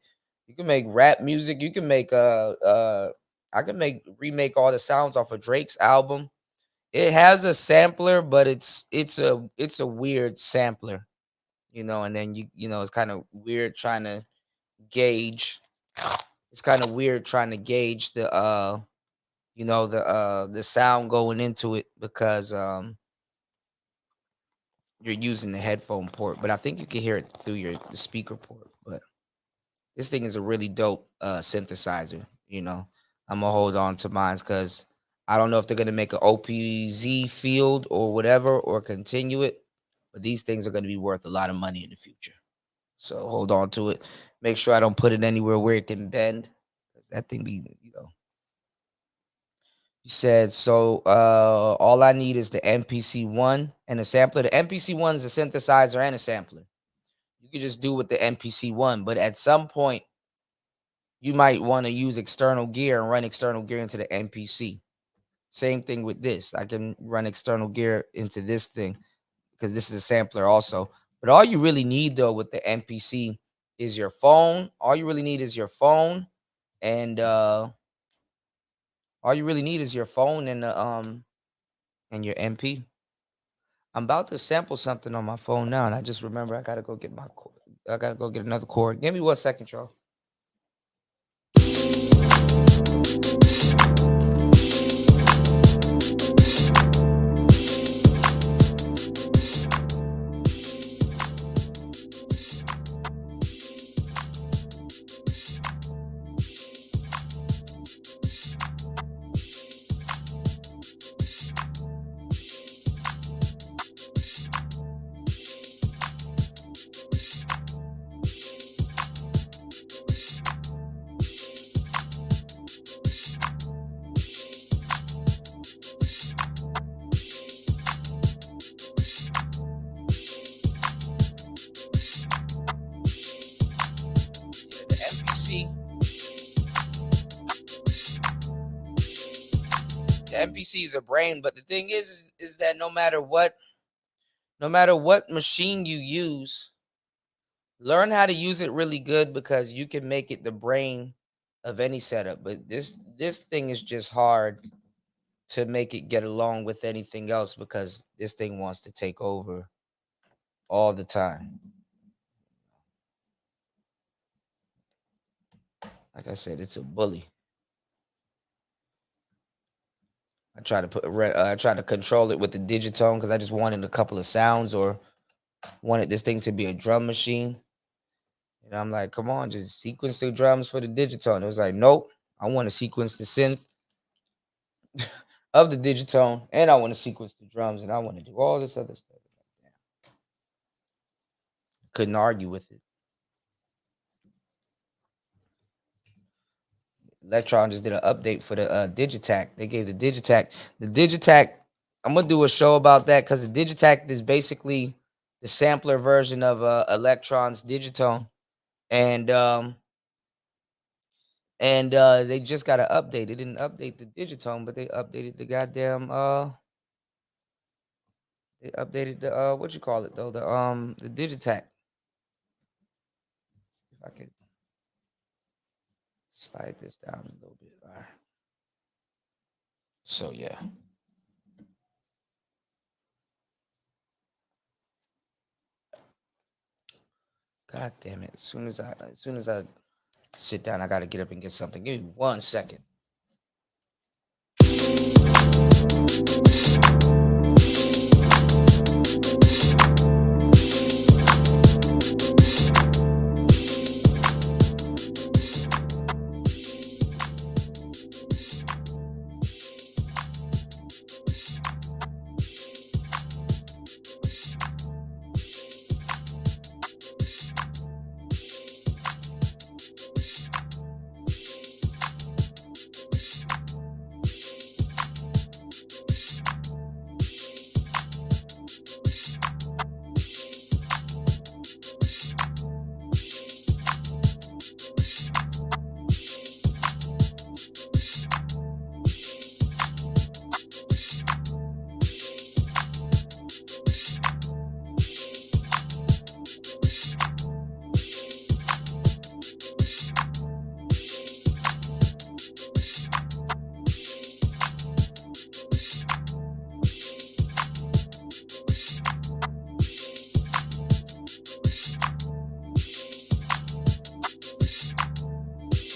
rap music. You can make I can remake all the sounds off of Drake's album. It has a sampler, but it's a weird sampler, and then it's kind of weird trying to gauge. It's kind of weird trying to gauge the the sound going into it because you're using the headphone port, but I think you can hear it through the speaker port. But this thing is a really dope synthesizer. I'm gonna hold on to mine because I don't know if they're gonna make an OPZ field or whatever or continue it, but these things are gonna be worth a lot of money in the future. So hold on to it. Make sure I don't put it anywhere where it can bend. That thing be, You said, so all I need is the MPC-1 and a sampler. The MPC-1 is a synthesizer and a sampler. You could just do with the MPC-1, but at some point, you might want to use external gear and run external gear into the MPC. Same thing with this. I can run external gear into this thing because this is a sampler also. But all you really need, though, with the MPC is your phone. All you really need is your phone and all you really need is your phone and your MP. I'm about to sample something on my phone now, and I just remember I gotta go get another cord. Give me 1 second, y'all. The MPC is a brain, but the thing is that no matter what machine you use, learn how to use it really good because you can make it the brain of any setup. But this thing is just hard to make it get along with anything else because this thing wants to take over all the time. Like I said, it's a bully. I try to control it with the digitone because I just wanted a couple of sounds or wanted this thing to be a drum machine. And I'm like, come on, just sequence the drums for the digitone. It was like, nope, I want to sequence the synth of the digitone, and I want to sequence the drums, and I want to do all this other stuff. Couldn't argue with it. Electron just did an update for the Digitac. They gave the Digitac. I'm gonna do a show about that because the Digitac is basically the sampler version of Electron's Digitone, and they just got an update. They didn't update the Digitone, but they updated the goddamn they updated the what you call it though, the Digitac. See if I could slide this down a little bit. All right. So yeah. God damn it. As soon as I sit down, I gotta get up and get something. Give me 1 second.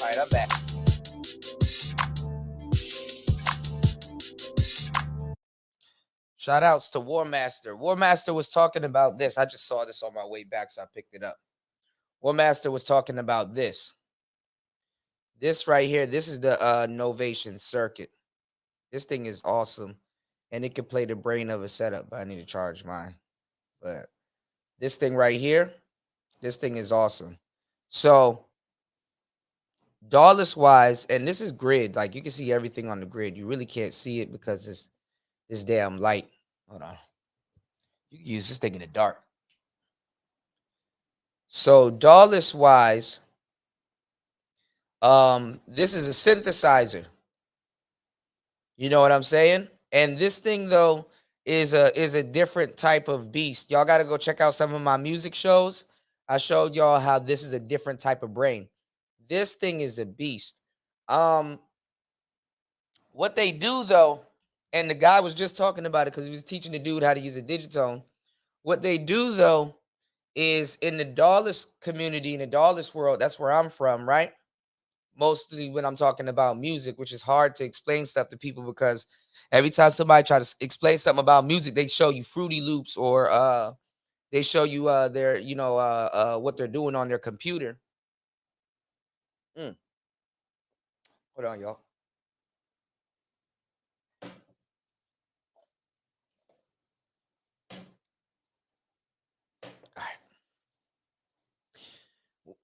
All right, I'm back. Shout outs to War Master. War Master was talking about this. I just saw this on my way back, so I picked it up. War Master was talking about this. This right here, this is the Novation circuit. This thing is awesome. And it can play the brain of a setup, but I need to charge mine. But this thing right here, this thing is awesome. So, Dawless wise, and this is grid. Like, you can see everything on the grid. You really can't see it because it's this damn light. Hold on. You can use this thing in the dark. So, Dawless wise, this is a synthesizer. You know what I'm saying? And this thing though is a different type of beast. Y'all got to go check out some of my music shows. I showed y'all how this is a different type of brain. This thing is a beast. What they do though, and the guy was just talking about it because he was teaching the dude how to use a digitone. What they do though is in the Dawless community, in the Dawless world, that's where I'm from, right? Mostly when I'm talking about music, which is hard to explain stuff to people because every time somebody tries to explain something about music, they show you Fruity Loops or they show you their, what they're doing on their computer. Hold on, y'all.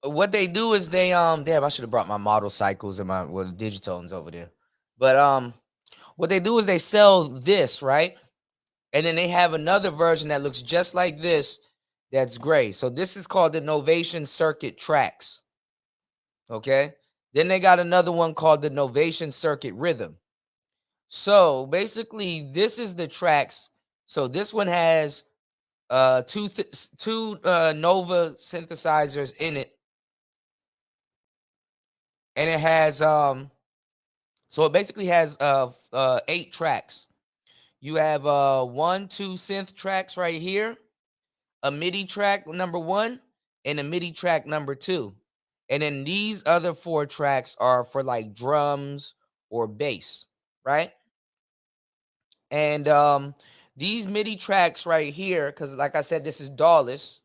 What they do is they damn, I should have brought my model cycles and my digitones over there. But what they do is they sell this, right? And then they have another version that looks just like this that's gray. So this is called the Novation Circuit Tracks. Okay? Then they got another one called the Novation Circuit Rhythm. So basically this is the tracks. So this one has two Nova synthesizers in it. And it has so it basically has 8 tracks. You have 1, 2 synth tracks right here, a MIDI track number 1, and a MIDI track number 2. And then these other 4 tracks are for like drums or bass, right? And these MIDI tracks right here, because like I said, this is DAWless.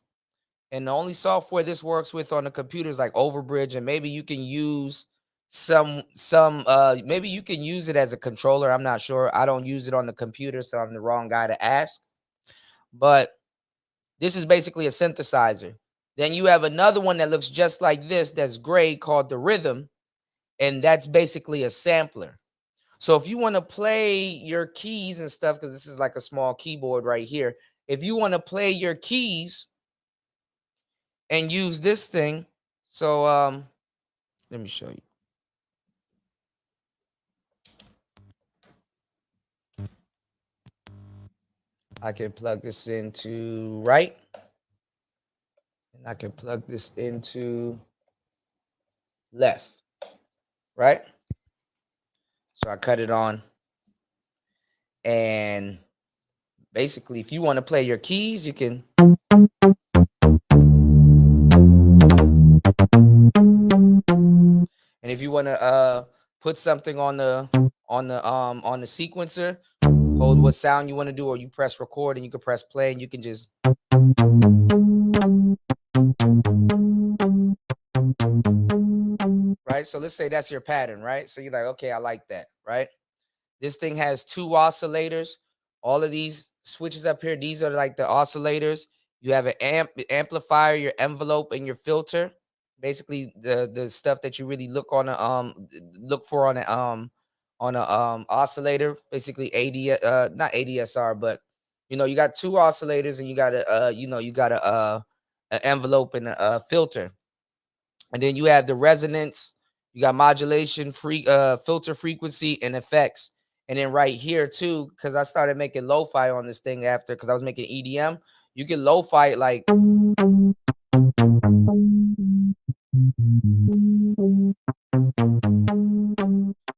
And the only software this works with on the computer is like Overbridge, and maybe you can use maybe you can use it as a controller. I'm not sure. I don't use it on the computer, so I'm the wrong guy to ask. But this is basically a synthesizer. Then you have another one that looks just like this that's gray called the Rhythm, and that's basically a sampler. So if you want to play your keys and stuff, because this is like a small keyboard right here, if you want to play your keys and use this thing, so let me show you. I can plug this into right, and I can plug this into left, right? So I cut it on, and basically if you want to play your keys, you can. And if you want to put something on the sequencer, hold what sound you want to do, or you press record and you can press play and you can just right. So let's say that's your pattern, right? So you're like, okay, I like that, right? This thing has 2 oscillators. All of these switches up here, these are like the oscillators. You have an amplifier, your envelope, and your filter. Basically, the stuff that you really look on look for on a oscillator. Basically, not ADSR, but you got 2 oscillators and you got an envelope and a filter, and then you have the resonance. You got modulation, filter frequency, and effects. And then right here too, because I started making lo-fi on this thing after, because I was making EDM. You can lo-fi it like.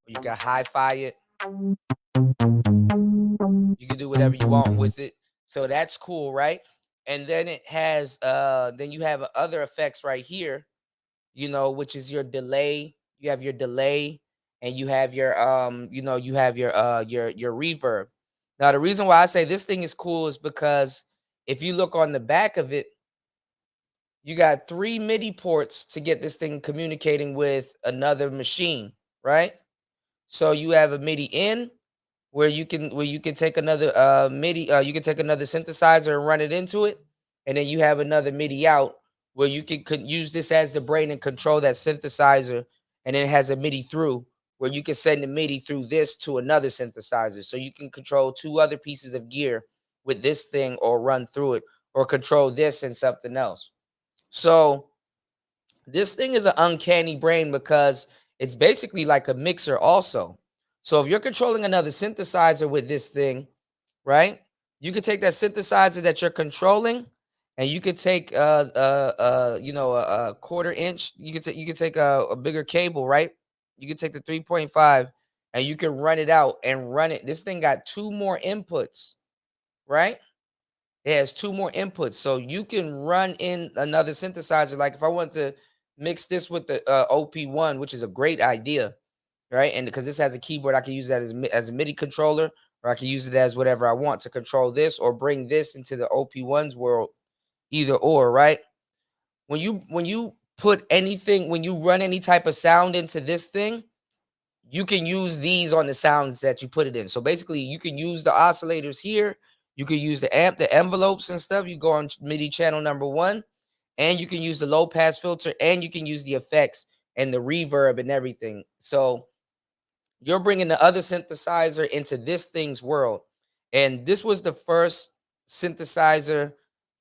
You can hi-fi it. You can do whatever you want with it. So that's cool, right? And then it has then you have other effects right here, which is your delay, you have your delay, and you have your you have your reverb. Now, the reason why I say this thing is cool is because if you look on the back of it, you got 3 MIDI ports to get this thing communicating with another machine, right? So you have a MIDI in, where you can take another MIDI, you can take another synthesizer and run it into it, and then you have another MIDI out where you could use this as the brain and control that synthesizer, and then it has a MIDI through where you can send the MIDI through this to another synthesizer, so you can control 2 other pieces of gear with this thing, or run through it, or control this and something else. So this thing is an uncanny brain because it's basically like a mixer also. So if you're controlling another synthesizer with this thing, right? You could take that synthesizer that you're controlling, and you could take a quarter inch. You could take a bigger cable, right? You could take the 3.5, and you can run it out and run it. This thing got 2 more inputs, right? It has 2 more inputs, so you can run in another synthesizer. Like if I want to mix this with the OP1, which is a great idea, right? And because this has a keyboard, I can use that as a MIDI controller, or I can use it as whatever I want to control this, or bring this into the OP1's world, either or, right? When you put anything, when you run any type of sound into this thing, you can use these on the sounds that you put it in. So basically, you can use the oscillators here. You can use the amp, the envelopes and stuff. You go on MIDI channel number 1, and you can use the low pass filter, and you can use the effects and the reverb and everything. So you're bringing the other synthesizer into this thing's world. And this was the first synthesizer.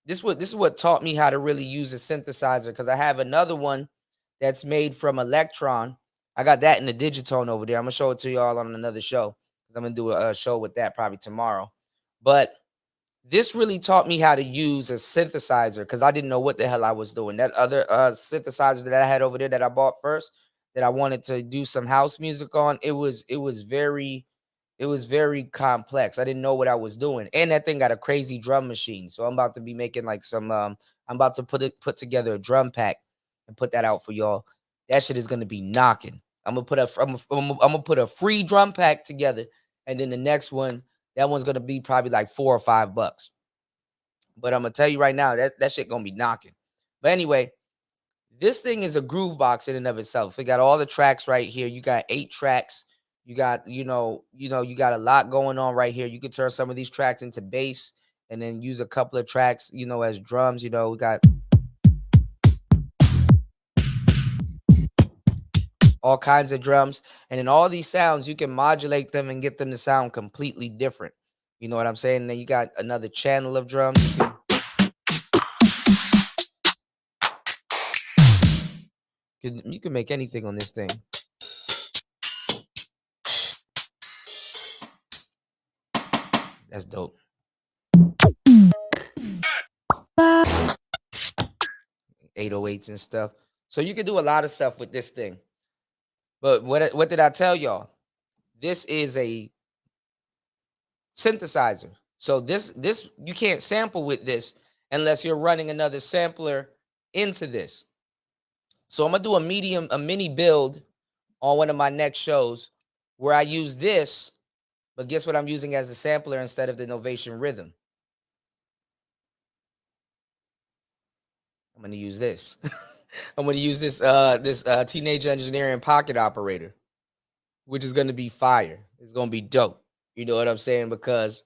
This is what taught me how to really use a synthesizer, because I have another one that's made from Electron. I got that in the Digitone over there. I'm gonna show it to y'all on another show, because I'm gonna do a show with that probably tomorrow. But this really taught me how to use a synthesizer, because I didn't know what the hell I was doing. That other synthesizer that I had over there that I bought first, that I wanted to do some house music on, it was very complex. I didn't know what I was doing. And that thing got a crazy drum machine. So I'm about to be making like some I'm about to put together a drum pack and put that out for y'all. That shit is gonna be knocking. I'm gonna put a free drum pack together, and then the next one, that one's gonna be probably like $4 or $5. But I'm gonna tell you right now, that shit gonna be knocking. But anyway, this thing is a groove box in and of itself. It got all the tracks right here. You got 8 tracks. You got, you got a lot going on right here. You can turn some of these tracks into bass, and then use a couple of tracks, as drums. We got all kinds of drums. And in all these sounds, you can modulate them and get them to sound completely different. You know what I'm saying? And then you got another channel of drums. You can make anything on this thing. That's dope. 808s and stuff. So you can do a lot of stuff with this thing. But what did I tell y'all? This is a synthesizer. So this you can't sample with this unless you're running another sampler into this. So I'm gonna do a mini build on one of my next shows where I use this, but guess what I'm using as a sampler instead of the Novation Rhythm? I'm gonna use this. I'm gonna use this Teenage Engineering Pocket Operator, which is gonna be fire. It's gonna be dope. You know what I'm saying? Because,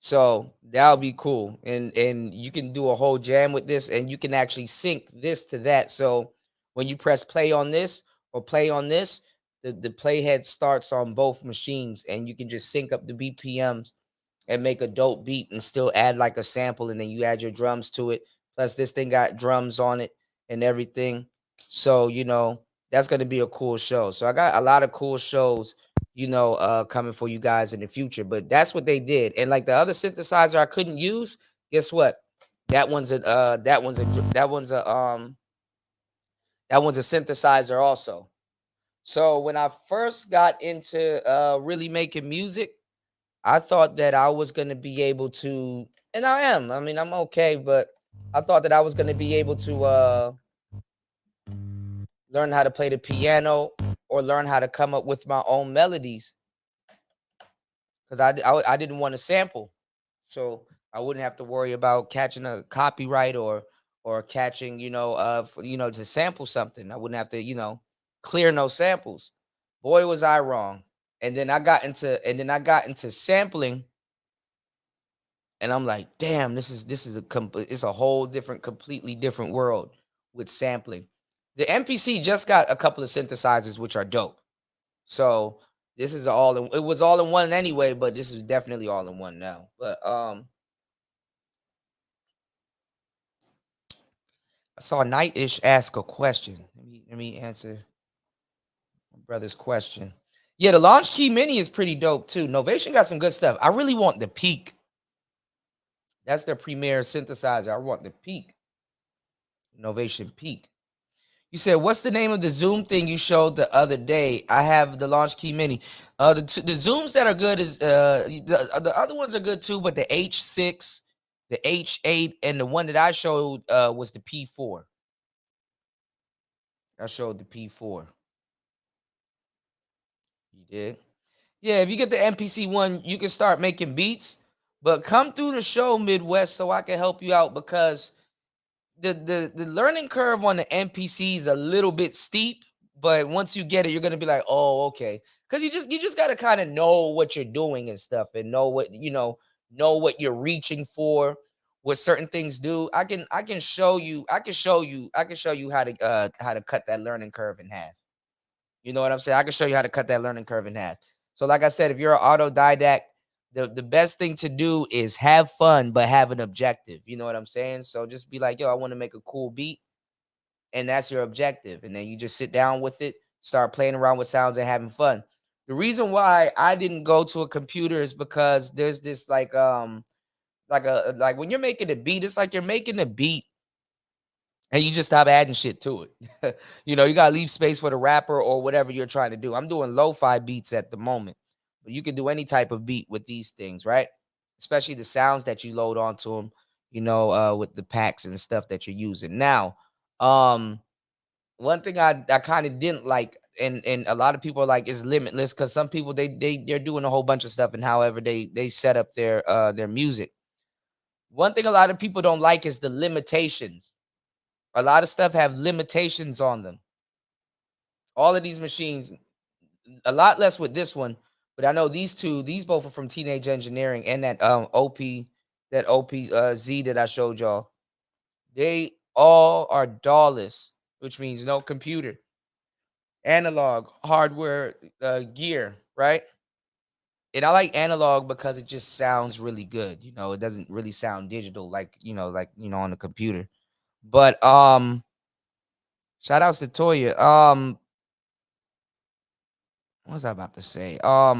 so that'll be cool. And you can do a whole jam with this, and you can actually sync this to that. So when you press play on this or play on this, the playhead starts on both machines, and you can just sync up the BPMs and make a dope beat and still add like a sample, and then you add your drums to it. Plus this thing got drums on it and everything. So, that's going to be a cool show. So I got a lot of cool shows, coming for you guys in the future, but that's what they did. And like the other synthesizer I couldn't use, guess what? That one's a synthesizer also. So when I first got into really making music, I thought that I was going to be able to, and I am. I mean, I'm okay, but I thought that I was going to be able to learn how to play the piano, or learn how to come up with my own melodies, because I didn't want to sample, so I wouldn't have to worry about catching a copyright or catching to sample something. I wouldn't have to clear no samples. Boy, was I wrong. And then I got into sampling, and I'm like, damn, this is it's a whole different, completely different world with sampling. The MPC just got a couple of synthesizers, which are dope. So this is it was all in one anyway, but this is definitely all in one now. But I saw Nightish ask a question. Let me answer my brother's question. Yeah, the Launch Key Mini is pretty dope too. Novation got some good stuff. I really want the Peak. That's their premier synthesizer. I want the Peak. Novation Peak. You said, what's the name of the Zoom thing you showed the other day? I have the Launch Key Mini. The Zooms that are good is the other ones are good too, but the H6, the H8, and the one that I showed was the P4. I showed the P4. You did? Yeah, if you get the MPC one, you can start making beats. But come through the show, Midwest, so I can help you out, because the learning curve on the MPC is a little bit steep, but once you get it, you're gonna be like, oh, okay. Because you just gotta kind of know what you're doing and stuff, and know what you're reaching for, what certain things do. I can show you how to cut that learning curve in half. You know what I'm saying? I can show you how to cut that learning curve in half. So, like I said, if you're an autodidact, the best thing to do is have fun, but have an objective. You know what I'm saying? So just be like, yo, I want to make a cool beat. And that's your objective. And then you just sit down with it, start playing around with sounds and having fun. The reason why I didn't go to a computer is because there's this like when you're making a beat, it's like you're making a beat and you just stop adding shit to it. You gotta leave space for the rapper or whatever you're trying to do. I'm doing lo-fi beats at the moment, but you can do any type of beat with these things, right? Especially the sounds that you load onto them, with the packs and stuff that you're using. Now, one thing I kind of didn't like, and a lot of people are like, is Limitless, because some people they're doing a whole bunch of stuff, and however they set up their music. One thing a lot of people don't like is the limitations. A lot of stuff have limitations on them. All of these machines, a lot less with this one, but I know these both are from Teenage Engineering, and that OP Z that I showed y'all. They all are DAWless, which means no computer, analog hardware gear, right? And I like analog because it just sounds really good. It doesn't really sound digital like on the computer. But shout outs to Toya. What was I about to say? A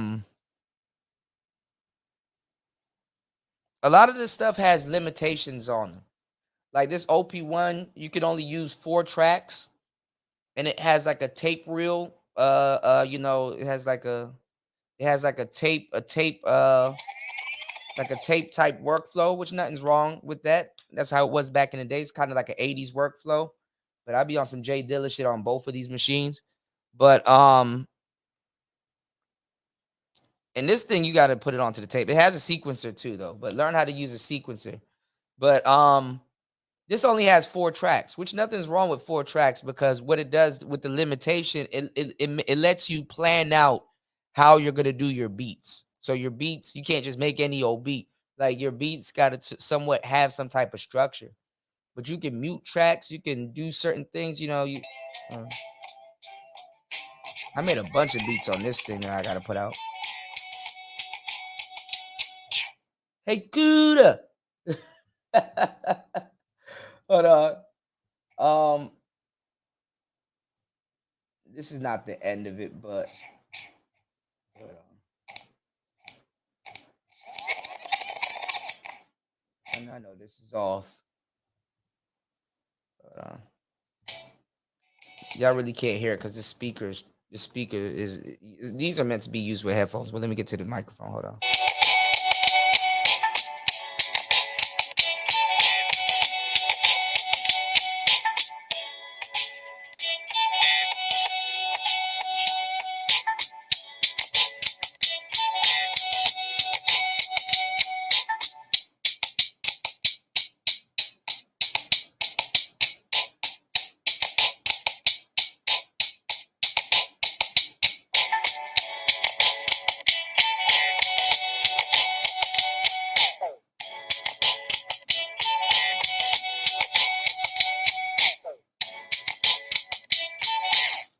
lot of this stuff has limitations on them. Like this OP1, you can only use 4 tracks, and it has like a tape reel. It has like a tape like a tape type workflow, which nothing's wrong with that. That's how it was back in the day. It's kind of like an 80s workflow. But I'd be on some Jay Dilla shit on both of these machines. But and this thing, you got to put it onto the tape. It has a sequencer too, though. But learn how to use a sequencer. But this only has 4 tracks, which nothing's wrong with 4 tracks, because what it does with the limitation, it lets you plan out how you're gonna do your beats. So your beats, you can't just make any old beat. Like your beats got to somewhat have some type of structure. But you can mute tracks, you can do certain things. I made a bunch of beats on this thing that I gotta put out. Hey, Kuda. Hold on. This is not the end of it, but hold on. I know this is off. Hold on. Y'all really can't hear it because the speaker is these are meant to be used with headphones. But let me get to the microphone. Hold on.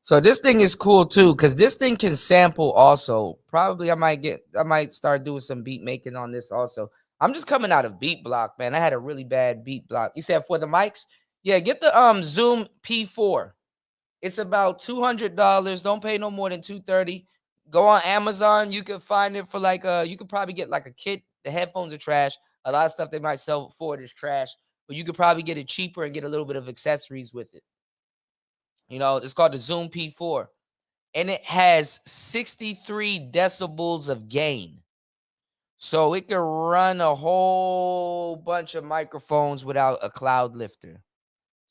So this thing is cool too, because this thing can sample also. Probably I might start doing some beat making on this also. I'm just coming out of beat block, man. I had a really bad beat block. You said for the mics? Yeah, get the Zoom P4. It's about $200. Don't pay no more than $230. Go on Amazon. You can find it for like you could probably get like a kit. The headphones are trash. A lot of stuff they might sell for it is trash, but you could probably get it cheaper and get a little bit of accessories with it. You know, it's called the Zoom P4, and it has 63 decibels of gain. So it can run a whole bunch of microphones without a cloud lifter.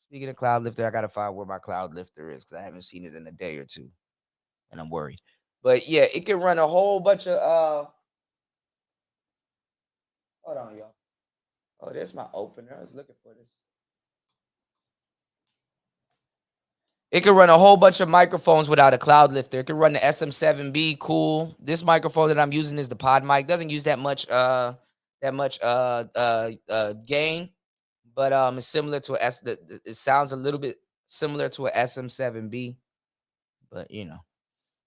Speaking of cloud lifter, I gotta find where my cloud lifter is because I haven't seen it in a day or two, and I'm worried. But yeah, it can run a whole bunch of hold on, y'all. Oh, there's my opener. I was looking for this. It can run a whole bunch of microphones without a cloud lifter. It can run the SM7B, cool. This microphone that I'm using is the pod mic. Doesn't use that much gain, but it's similar to it sounds a little bit similar to a SM7B, but you know.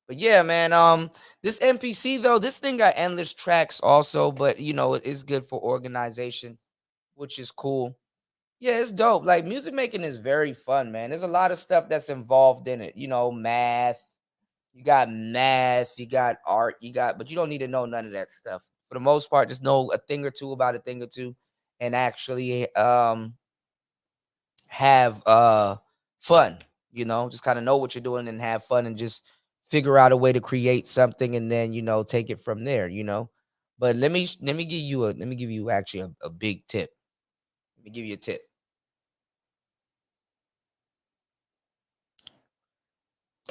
But yeah, man, this MPC though, this thing got endless tracks also, but you know, it's good for organization, which is cool. Yeah, it's dope. Like music making is very fun, man. There's a lot of stuff that's involved in it. You know, math. You got math, you got art, but you don't need to know none of that stuff. For the most part, just know a thing or two about a thing or two and actually have fun, you know, just kind of know what you're doing and have fun and just figure out a way to create something and then, you know, take it from there, you know. But let me give you actually a big tip. Let me give you a tip.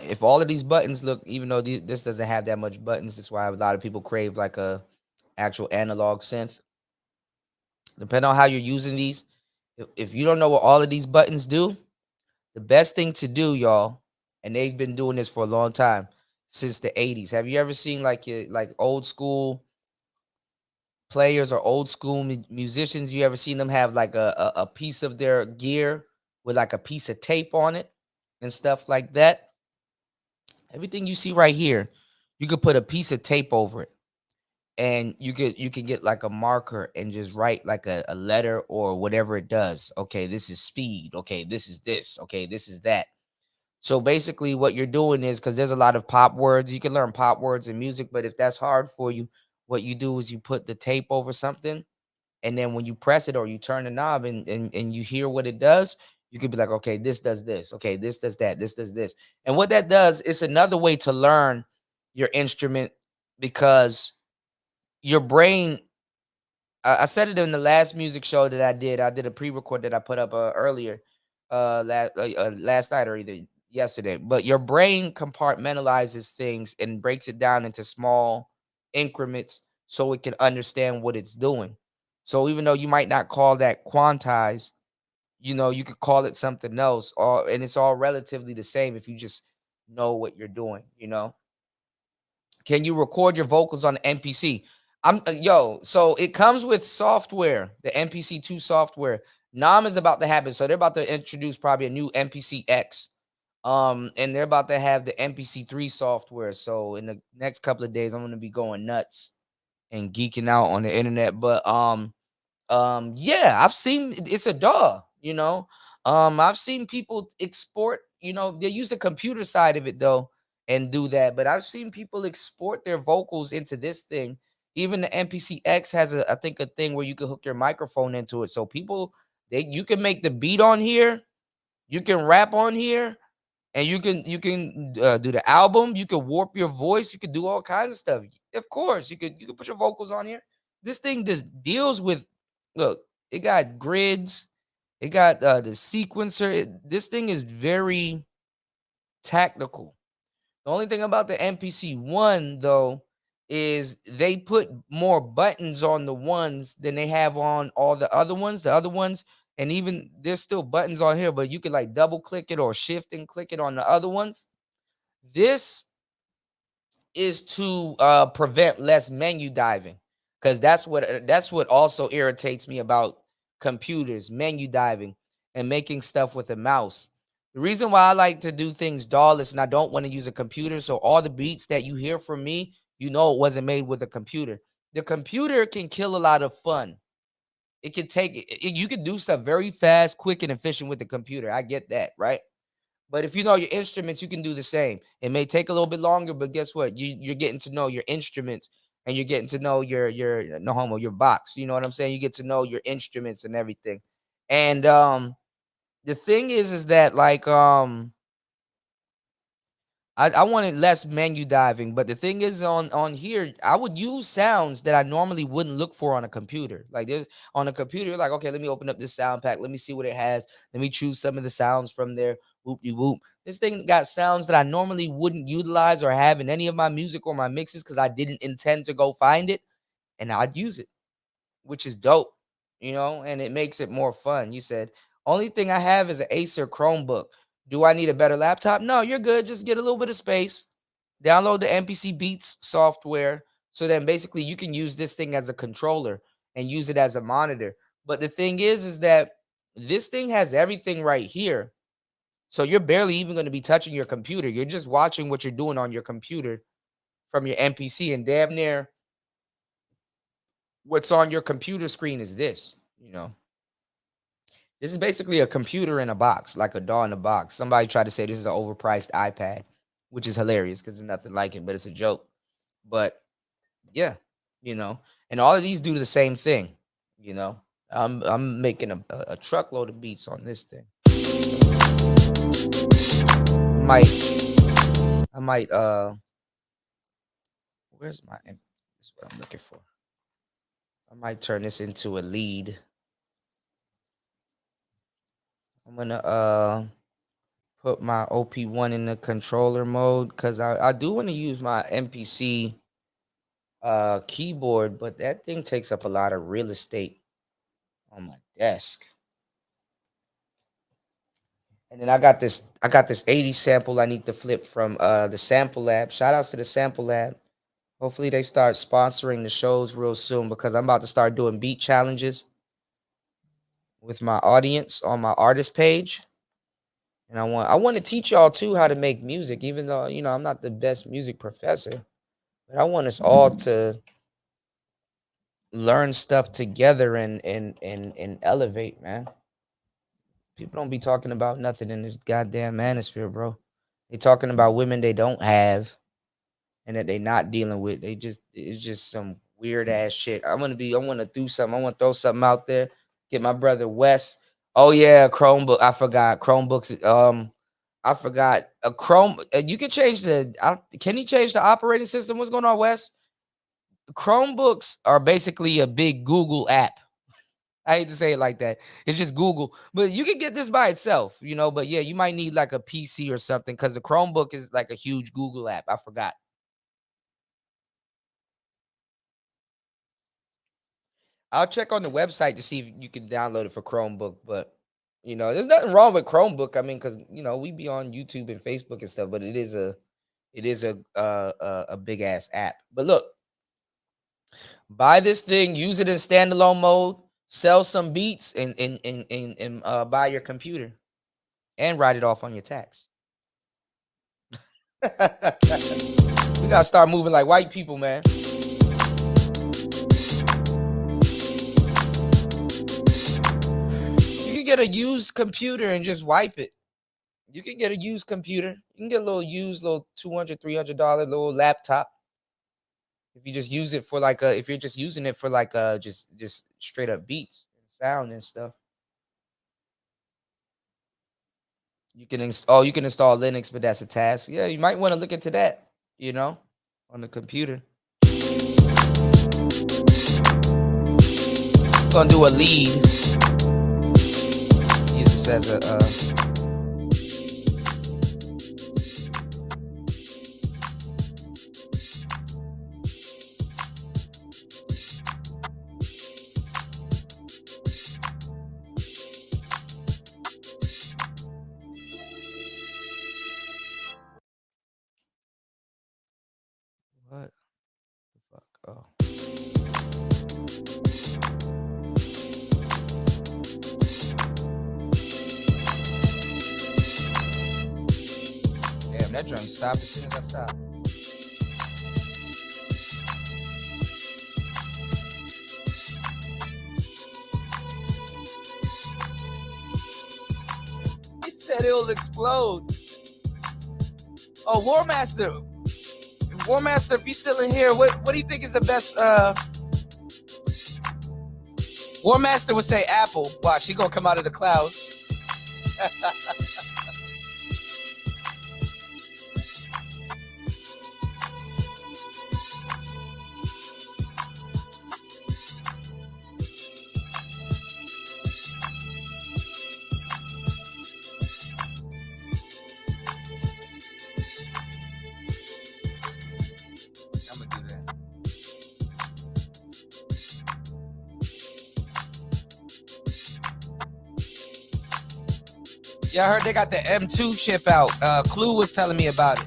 If all of these buttons look, even though this doesn't have that much buttons, that's why a lot of people crave like a actual analog synth. Depending on how you're using these, if you don't know what all of these buttons do, the best thing to do, y'all, and they've been doing this for a long time, since the 80s. Have you ever seen like old school players or old school musicians? You ever seen them have like a piece of their gear with like a piece of tape on it and stuff like that? Everything you see right here, you could put a piece of tape over it, and you can get like a marker and just write like a letter or whatever it does. Okay, this is speed. Okay, this is this. Okay, this is that. So basically, what you're doing is, because there's a lot of pop words, you can learn pop words in music, but if that's hard for you, what you do is you put the tape over something, and then when you press it or you turn the knob and you hear what it does, you could be like, okay, this does this. Okay, this does that. This does this. And what that does, it's another way to learn your instrument, because your brain, I said it in the last music show that I did. I did a pre-record that I put up earlier, last night or either yesterday. But your brain compartmentalizes things and breaks it down into small increments so it can understand what it's doing. So even though you might not call that quantize, you know, you could call it something else, and it's all relatively the same if you just know what you're doing, you know. Can you record your vocals on the MPC? So it comes with software, the MPC2 software. NAM is about to happen. So they're about to introduce probably a new MPC X. And they're about to have the MPC3 software. So in the next couple of days, I'm gonna be going nuts and geeking out on the internet. But yeah, I've seen it's a DAW, you know. I've seen people export, you know, they use the computer side of it though and do that, but I've seen people export their vocals into this thing. Even the MPC X has I think a thing where you can hook your microphone into it. So people, you can make the beat on here, you can rap on here, and you can do the album, you can warp your voice, you can do all kinds of stuff. Of course, you could put your vocals on here. This thing just deals with, look, it got grids, it got the sequencer. This thing is very technical. The only thing about the MPC one though is they put more buttons on the ones than they have on all the other ones. The other ones, and even there's still buttons on here, but you could like double click it or shift and click it on the other ones. This is to prevent less menu diving, because that's what also irritates me about computers, menu diving and making stuff with a mouse. The reason why I like to do things DAWless and I don't want to use a computer, so all the beats that you hear from me, you know it wasn't made with a computer. The computer can kill a lot of fun. It can you can do stuff very fast, quick, and efficient with the computer. I get that, right? But if you know your instruments, you can do the same. It may take a little bit longer, but guess what? You're getting to know your instruments and you're getting to know your no homo, your box. You know what I'm saying? You get to know your instruments and everything. And the thing is that like I wanted less menu diving, but the thing is on here, I would use sounds that I normally wouldn't look for on a computer. Like there's on a computer, you're like, okay, let me open up this sound pack. Let me see what it has. Let me choose some of the sounds from there. Whoop de whoop. This thing got sounds that I normally wouldn't utilize or have in any of my music or my mixes because I didn't intend to go find it, and I'd use it, which is dope, and it makes it more fun. You said only thing I have is an Acer Chromebook. Do I need a better laptop? No, you're good. Just get a little bit of space. Download the MPC Beats software. So then basically you can use this thing as a controller and use it as a monitor. But the thing is that this thing has everything right here. So you're barely even going to be touching your computer. You're just watching what you're doing on your computer from your MPC, and damn near what's on your computer screen is this. This is basically a computer in a box, like a DAW in a box. Somebody tried to say this is an overpriced iPad, which is hilarious because there's nothing like it, but it's a joke. But yeah, and all of these do the same thing. I'm making a truckload of beats on this thing. I might where's my, this is what I'm looking for. I might turn this into a lead. I'm gonna put my OP1 in the controller mode because I do want to use my MPC keyboard, but that thing takes up a lot of real estate on my desk. And then I got this 80 sample I need to flip from the Sample Lab. Shout outs to the Sample Lab. Hopefully they start sponsoring the shows real soon because I'm about to start doing beat challenges with my audience on my artist page. And I want to teach y'all too how to make music, even though I'm not the best music professor. But I want us all to learn stuff together and elevate, man. People don't be talking about nothing in this goddamn manosphere, bro. They talking about women they don't have and that they not dealing with. It's just some weird ass shit. I want to do something. I want to throw something out there. Get my brother Wes. Oh yeah, Chromebook. I forgot Chromebooks. I forgot a Chrome. You can change can you change the operating system? What's going on, Wes? Chromebooks are basically a big Google app. I hate to say it like that. It's just Google, but you can get this by itself, but yeah, you might need like a PC or something because the Chromebook is like a huge Google app. I forgot. I'll check on the website to see if you can download it for Chromebook, but there's nothing wrong with Chromebook. I mean, because we be on YouTube and Facebook and stuff, but it is a big ass app. But look, buy this thing, use it in standalone mode, sell some beats, and buy your computer, and write it off on your tax. We gotta start moving like white people, man. Get a used computer and just wipe it. You can get a used computer. You can get a little used, little $200, $300 little laptop. If you just use it for if you're just using it for just straight up beats and sound and stuff. You can install Linux, but that's a task. Yeah, you might want to look into that, on the computer. Gonna do a lead. As a what the fuck? Oh. Damn, that drum stopped as soon as I stopped. He said it'll explode. Oh, War Master, if you're still in here, what do you think is the best? War Master would say Apple. Watch, he gonna come out of the clouds. I'm gonna do that. Yeah, I heard they got the M2 chip out. Clue was telling me about it.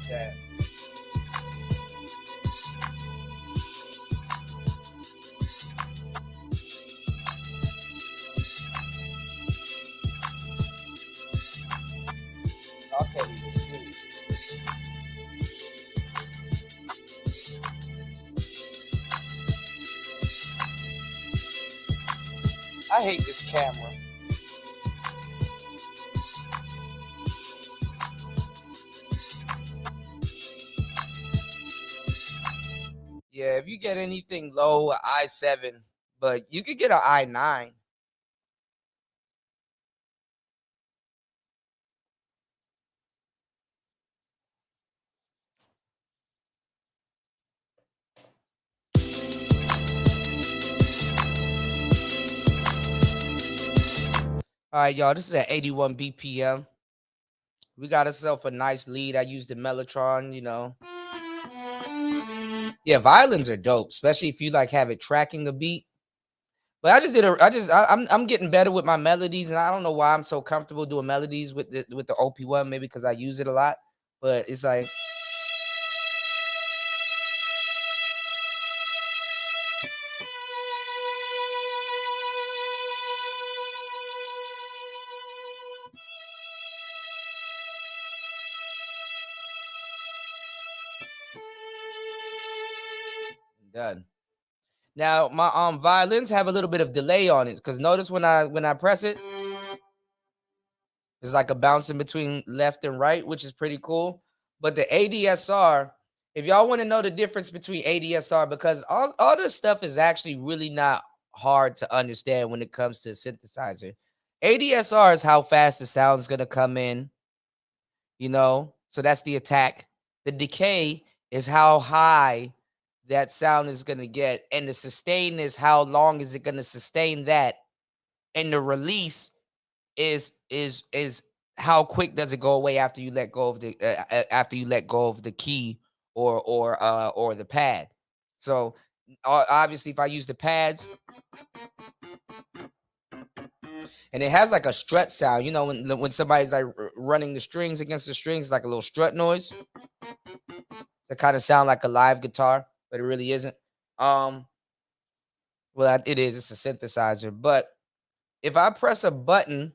Yeah. I can't even sleep. I hate this camera. Yeah, if you get anything low, i7, but you could get an i9. All right, y'all, this is at 81 BPM. We got ourselves a nice lead. I used the Mellotron, you know. Yeah, violins are dope, especially if you like have it tracking a beat. But I'm getting better with my melodies, and I don't know why I'm so comfortable doing melodies with the OP1, maybe because I use it a lot. But it's like done. Now my violins have a little bit of delay on it, because notice when I press it, it's like a bouncing between left and right, which is pretty cool. But the ADSR, if y'all want to know the difference between ADSR, because all this stuff is actually really not hard to understand when it comes to synthesizer. ADSR is how fast the sound is going to come in, you know, so that's the attack. The decay is how high that sound is going to get, and the sustain is how long is it going to sustain that, and the release is how quick does it go away after you let go of the key or the pad. So obviously if I use the pads, and it has like a strut sound, you know, when somebody's like running the strings against the strings, like a little strut noise. That kind of sound like a live guitar, but it really isn't. Well, it is. It's a synthesizer. But if I press a button,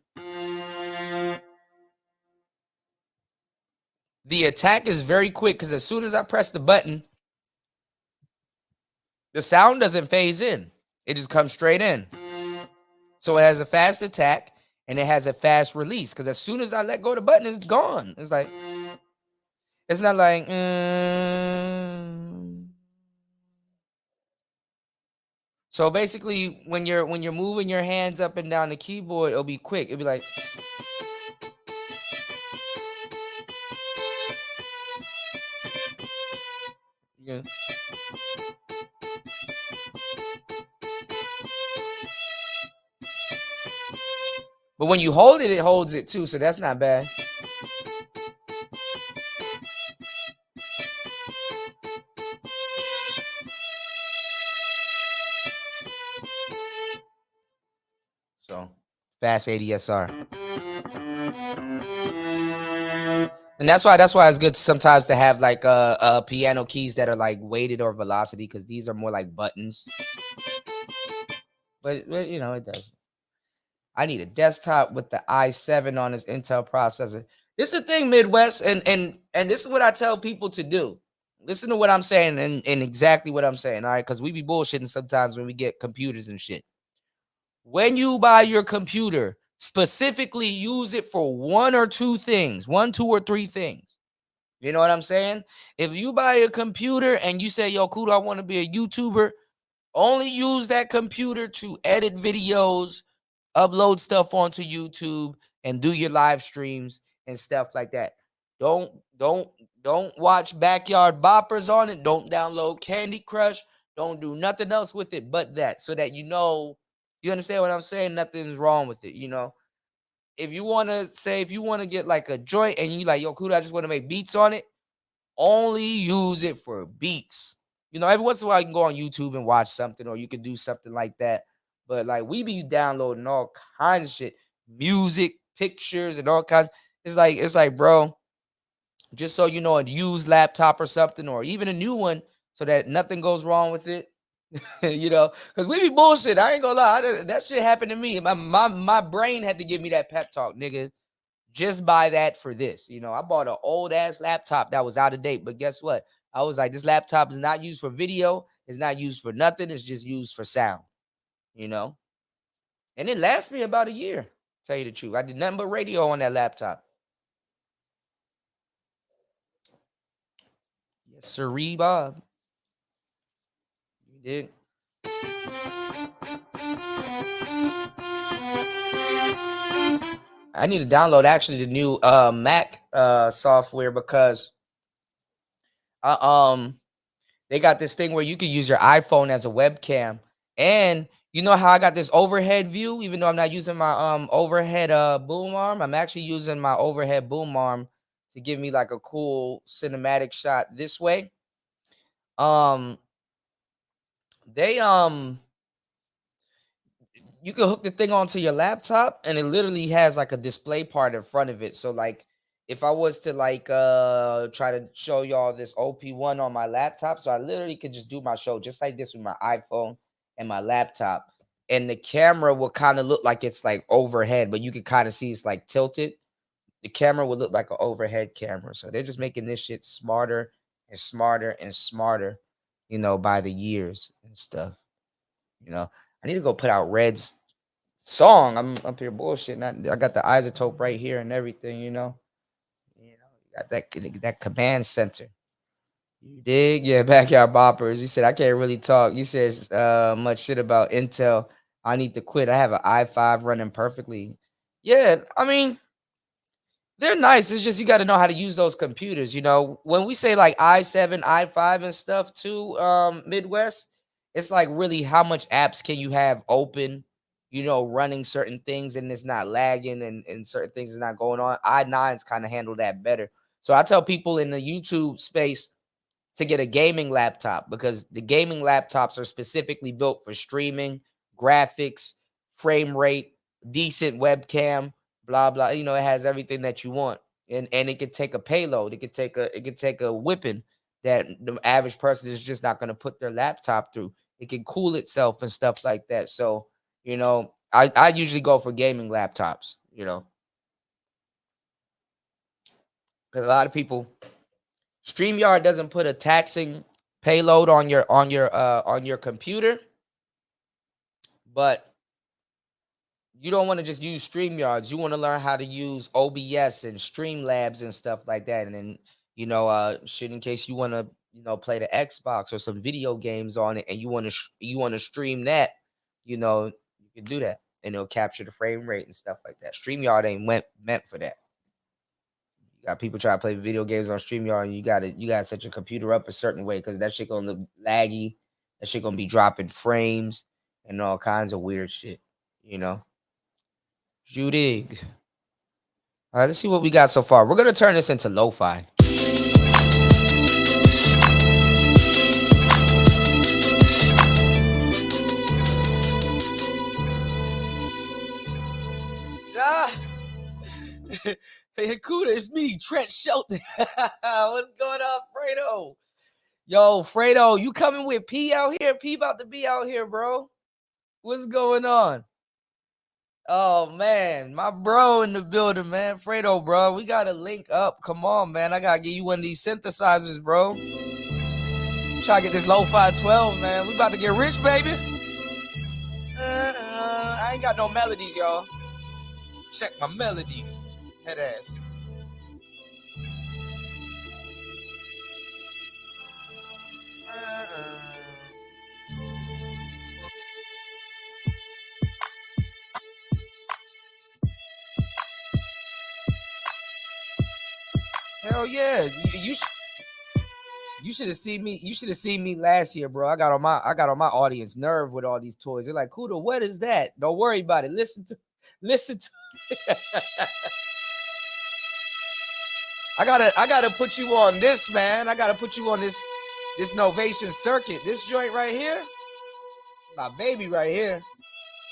the attack is very quick, because as soon as I press the button, the sound doesn't phase in. It just comes straight in. So it has a fast attack and it has a fast release, because as soon as I let go of the button, it's gone. It's like, it's not like, So basically, when you're moving your hands up and down the keyboard, it'll be quick. It'll be like, yeah. But when you hold it, it holds it too. So that's not bad. Fast ADSR. And that's why it's good sometimes to have like piano keys that are like weighted or velocity, because these are more like buttons. But you know, it does. I need a desktop with the i7 on its Intel processor. This is the thing, Midwest, and this is what I tell people to do. Listen to what I'm saying and exactly what I'm saying, all right? Because we be bullshitting sometimes when we get computers and shit. When you buy your computer, specifically use it for one or two things, 1, 2, or 3 things. You know what I'm saying? If you buy a computer and you say, yo, cool, I want to be a YouTuber, only use that computer to edit videos, upload stuff onto YouTube, and do your live streams and stuff like that. Don't watch Backyard Boppers on it. Don't download Candy Crush. Don't do nothing else with it but that, so that you know, you understand what I'm saying? Nothing's wrong with it, you know? If you want to get like a joint and you like, yo, cool, I just want to make beats on it, only use it for beats. You know, every once in a while you can go on YouTube and watch something, or you can do something like that. But like, we be downloading all kinds of shit, music, pictures, and all kinds. It's like, bro, just so you know, a used laptop or something, or even a new one, so that nothing goes wrong with it. You know, because we be bullshit. I ain't gonna lie, that shit happened to me. My brain had to give me that pep talk, nigga. Just buy that for this. You know, I bought an old ass laptop that was out of date, but guess what? I was like, this laptop is not used for video. It's not used for nothing. It's just used for sound, you know? And it lasts me about a year, tell you the truth. I did nothing but radio on that laptop. Yes, sirree, Bob. You did. I need to download actually the new Mac software, because they got this thing where you can use your iPhone as a webcam. And you know how I got this overhead view, even though I'm not using my overhead boom arm. I'm actually using my overhead boom arm to give me like a cool cinematic shot this way. You can hook the thing onto your laptop, and it literally has like a display part in front of it. So like, if I was to like try to show y'all this OP1 on my laptop, so I literally could just do my show just like this with my iPhone and my laptop, and the camera will kind of look like it's like overhead, but you can kind of see it's like tilted. The camera will look like an overhead camera. So they're just making this shit smarter and smarter and smarter, you know, by the years and stuff. You know, I need to go put out Red's song. I'm up here bullshitting. I got the isotope right here and everything, you know. You got that command center. You dig? Yeah, Backyard Boppers. You said I can't really talk. You said much shit about Intel. I need to quit. I have an i5 running perfectly. Yeah, I mean, they're nice. It's just you got to know how to use those computers. You know, when we say like i7, i5 and stuff too, Midwest, it's like really how much apps can you have open, you know, running certain things and it's not lagging, and certain things is not going on. i9s kind of handle that better. So I tell people in the YouTube space to get a gaming laptop, because the gaming laptops are specifically built for streaming, graphics, frame rate, decent webcam, blah blah. You know, it has everything that you want, and it could take a payload. It could take a whipping that the average person is just not going to put their laptop through. It can cool itself and stuff like that. So, you know, I usually go for gaming laptops, you know, because a lot of people, StreamYard doesn't put a taxing payload on your computer, but you don't want to just use StreamYards. You want to learn how to use OBS and Streamlabs and stuff like that. And then, you know, shit, in case you want to, you know, play the Xbox or some video games on it, and you want to stream that, you know, you can do that, and it'll capture the frame rate and stuff like that. StreamYard ain't meant for that. You got people try to play video games on StreamYard, and you gotta set your computer up a certain way, because that shit gonna look laggy. That shit gonna be dropping frames and all kinds of weird shit, you know. Judig. All right, let's see what we got so far. We're gonna turn this into lo-fi. Hey, Kuda, it's me, Trent Shelton. What's going on, Fredo? Yo, Fredo, you coming with P out here? P about to be out here, bro. What's going on? Oh, man, my bro in the building, man. Fredo, bro, we got to link up. Come on, man. I got to get you one of these synthesizers, bro. Try to get this Lo-Fi 12, man. We about to get rich, baby. I ain't got no melodies, y'all. Check my melody. Head ass. Hell yeah. You should have seen me. You should have seen me last year, bro. I got on my audience nerve with all these toys. They're like, Kuda, what is that? Don't worry about it. Listen to I gotta put you on this, man. I gotta put you on this Novation circuit. This joint right here. My baby right here.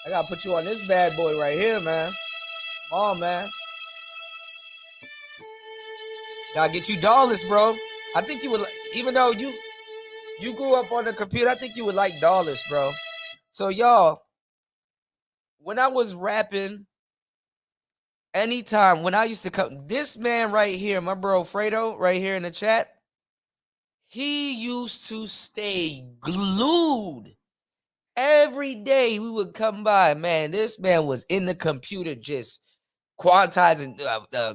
I gotta put you on this bad boy right here, man. Come on, man. Gotta get you dollars, bro. I think you would, even though you grew up on the computer, I think you would like dollars, bro. So y'all, when I was rapping, anytime when I used to come, this man right here, my bro Fredo, right here in the chat, he used to stay glued. Every day we would come by, man. This man was in the computer just quantizing,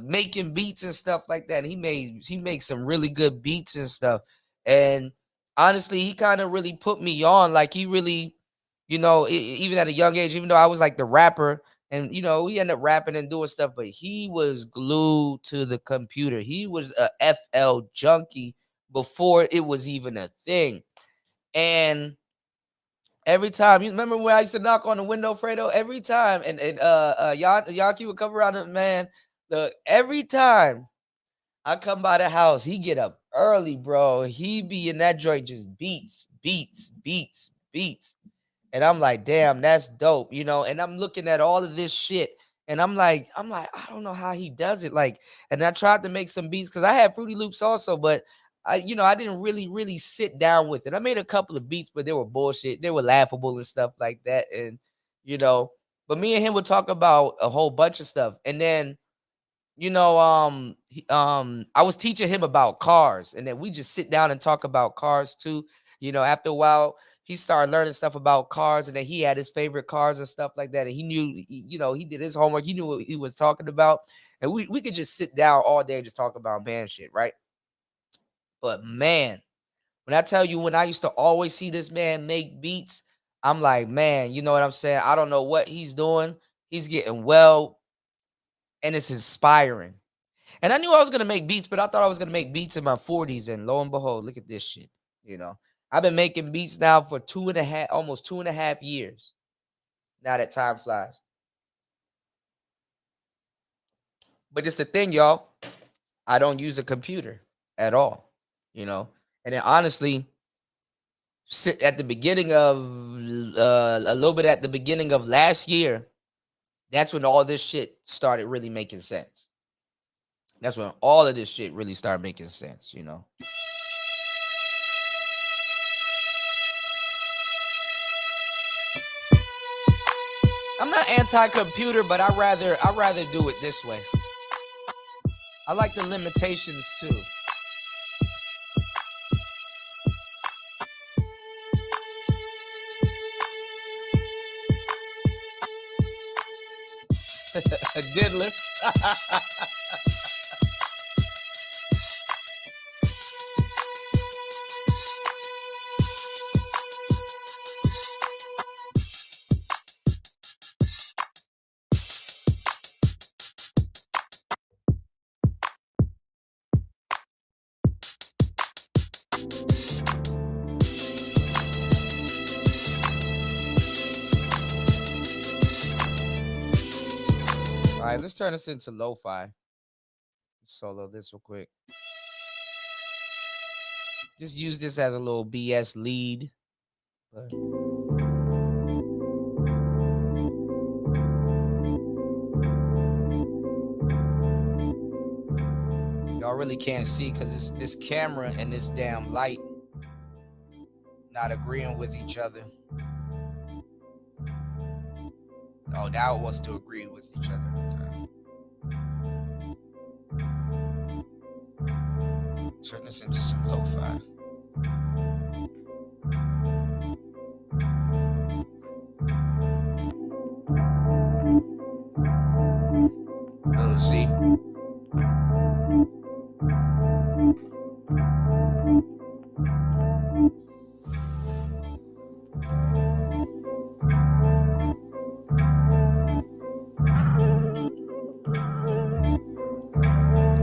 making beats and stuff like that. And he makes some really good beats and stuff. And honestly, he kind of really put me on. Like he really, even at a young age, even though I was like the rapper, and we ended up rapping and doing stuff, but he was glued to the computer. He was a FL junkie before it was even a thing. And every time, you remember when I used to knock on the window, Fredo? Every time, and Yaki would come around, and man, every time I come by the house, he get up early, bro. He be in that joint just beats. And I'm like, damn, that's dope, and I'm looking at all of this shit, and I'm like, I don't know how he does it. Like, and I tried to make some beats because I had Fruity Loops also, but I didn't really sit down with it. I made a couple of beats, but they were bullshit. They were laughable and stuff like that. And, but me and him would talk about a whole bunch of stuff. And then, I was teaching him about cars, and then we just sit down and talk about cars too. After a while, he started learning stuff about cars, and then he had his favorite cars and stuff like that. And he knew, he did his homework. He knew what he was talking about. And we could just sit down all day and just talk about band shit, right? But man, when I tell you, when I used to always see this man make beats, I'm like, man, you know what I'm saying? I don't know what he's doing. He's getting well, and it's inspiring. And I knew I was going to make beats, but I thought I was going to make beats in my 40s. And lo and behold, look at this shit. I've been making beats now for almost 2.5 years. Now that time flies. But it's the thing, y'all. I don't use a computer at all, And then honestly, at the beginning of a little bit at the beginning of last year, that's when all this shit started really making sense. That's when all of this shit really started making sense, I'm not anti-computer, but I rather do it this way. I like the limitations too. A diddler. All right, let's turn this into lo-fi. Solo this real quick. Just use this as a little BS lead. But really can't see because this camera and this damn light not agreeing with each other. Oh, now it wants to agree with each other. Okay. Turn this into some lo-fi. Let's see.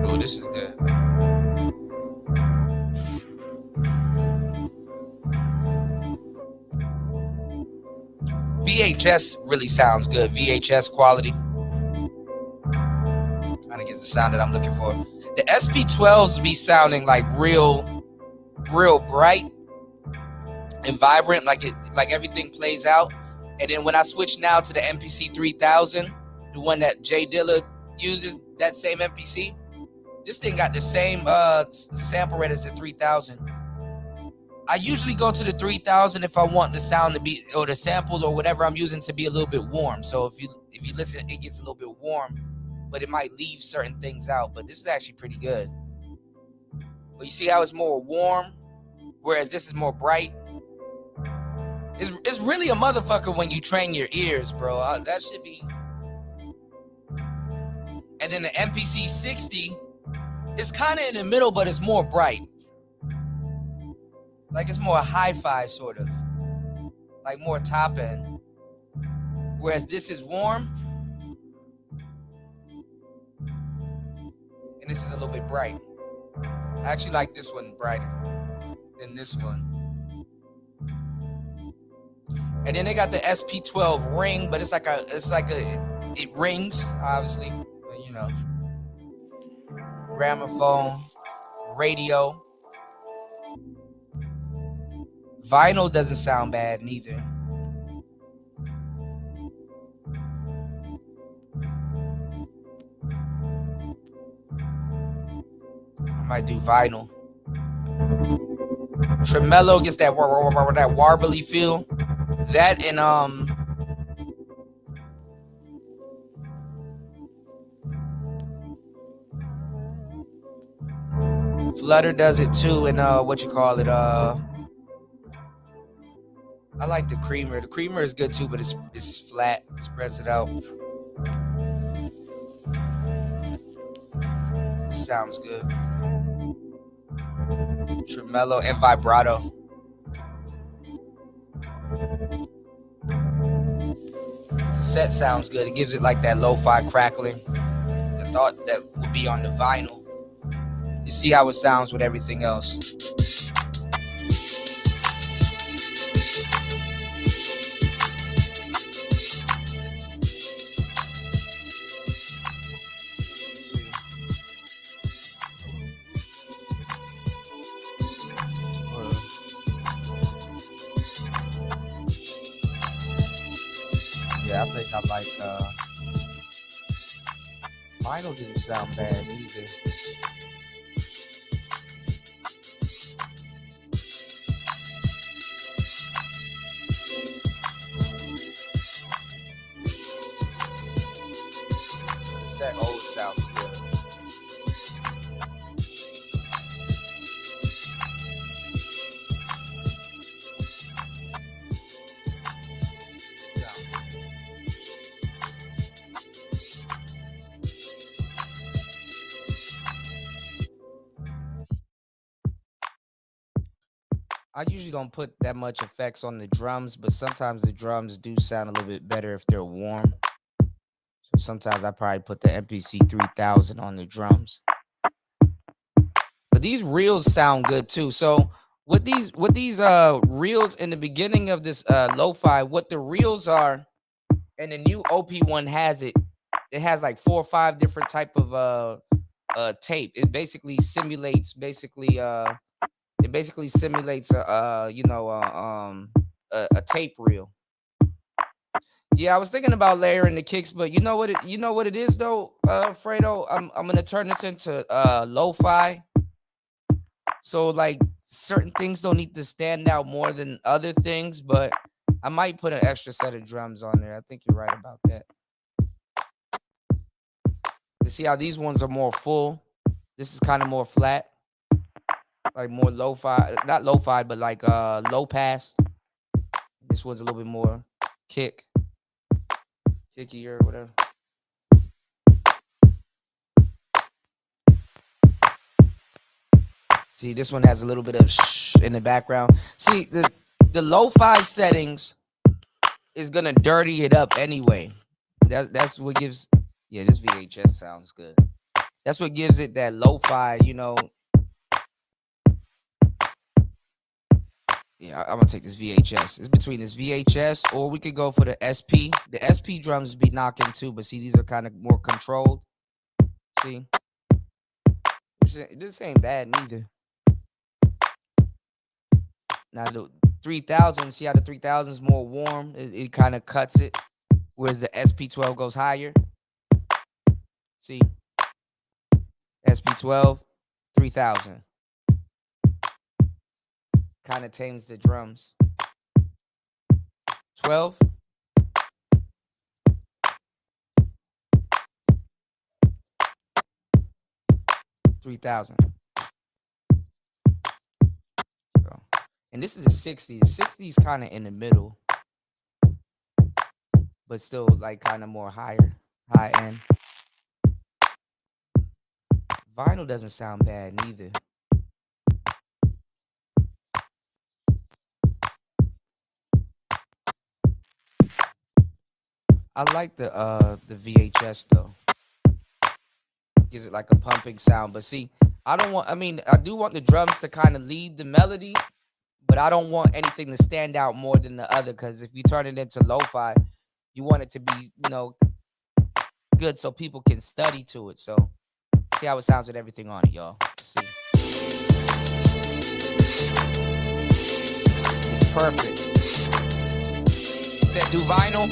Oh, this is good. VHS really sounds good. VHS quality. Kind of gives the sound that I'm looking for. The SP12s be sounding like real bright and vibrant, like everything plays out. And then when I switch now to the MPC 3000, the one that Jay Dilla uses, that same MPC, this thing got the same sample rate as the 3000. I usually go to the 3000 if I want the sound to be, or the sample or whatever I'm using to be a little bit warm. So if you listen, it gets a little bit warm, but it might leave certain things out. But this is actually pretty good. But you see how it's more warm, whereas this is more bright. It's really a motherfucker when you train your ears, bro. That should be. And then the MPC 60 is kind of in the middle, but it's more bright. Like it's more hi-fi sort of, like more top end. Whereas this is warm, and this is a little bit bright. I actually like this one brighter than this one. And then they got the SP12 ring, but it rings, obviously, but you know, gramophone, radio. Vinyl doesn't sound bad neither. I might do vinyl. Tremolo gets that warbly feel. That and Flutter does it too, and what you call it, I like the creamer. The creamer is good too, but it's flat. It spreads it out. It sounds good. Tremolo and vibrato. Cassette sounds good. It gives it like that lo-fi crackling. The thought that would be on the vinyl. You see how it sounds with everything else. Yeah, I think I like vinyl didn't sound bad either. That old sounds good. I usually don't put that much effects on the drums, but sometimes the drums do sound a little bit better if they're warm. So sometimes I probably put the MPC 3000 on the drums. But these reels sound good too. So with these reels in the beginning of this lo-fi, what the reels are, and the new OP1 has it has like 4 or 5 different type of tape. It basically simulates a tape reel. Yeah, I was thinking about layering the kicks, but you know what it is though, Fredo? I'm gonna turn this into lo-fi. So like certain things don't need to stand out more than other things, but I might put an extra set of drums on there. I think you're right about that. You see how these ones are more full? This is kind of more flat, like more lo-fi, not lo-fi, but like low pass. This one's a little bit more kicky or whatever. See, this one has a little bit of shh in the background. See, the lo-fi settings is gonna dirty it up anyway. That's what gives. Yeah, this VHS sounds good. That's what gives it that lo-fi. Yeah, I'm gonna take this VHS. It's between this VHS or we could go for the SP. The SP drums be knocking too, but see, these are kind of more controlled. See, this ain't bad neither. Now the 3000, see how the 3000 is more warm? It kind of cuts it, whereas the SP12 goes higher. See, SP12, 3000. Kind of tames the drums. 12. $3,000. So, and this is a 60. The 60 is kind of in the middle, but still like kind of more high end. Vinyl doesn't sound bad neither. I like the VHS though. Gives it like a pumping sound. But see, I do want the drums to kind of lead the melody, but I don't want anything to stand out more than the other, because if you turn it into lo-fi, you want it to be, good so people can study to it. So see how it sounds with everything on it, y'all. Let's see. It's perfect. Said do vinyl.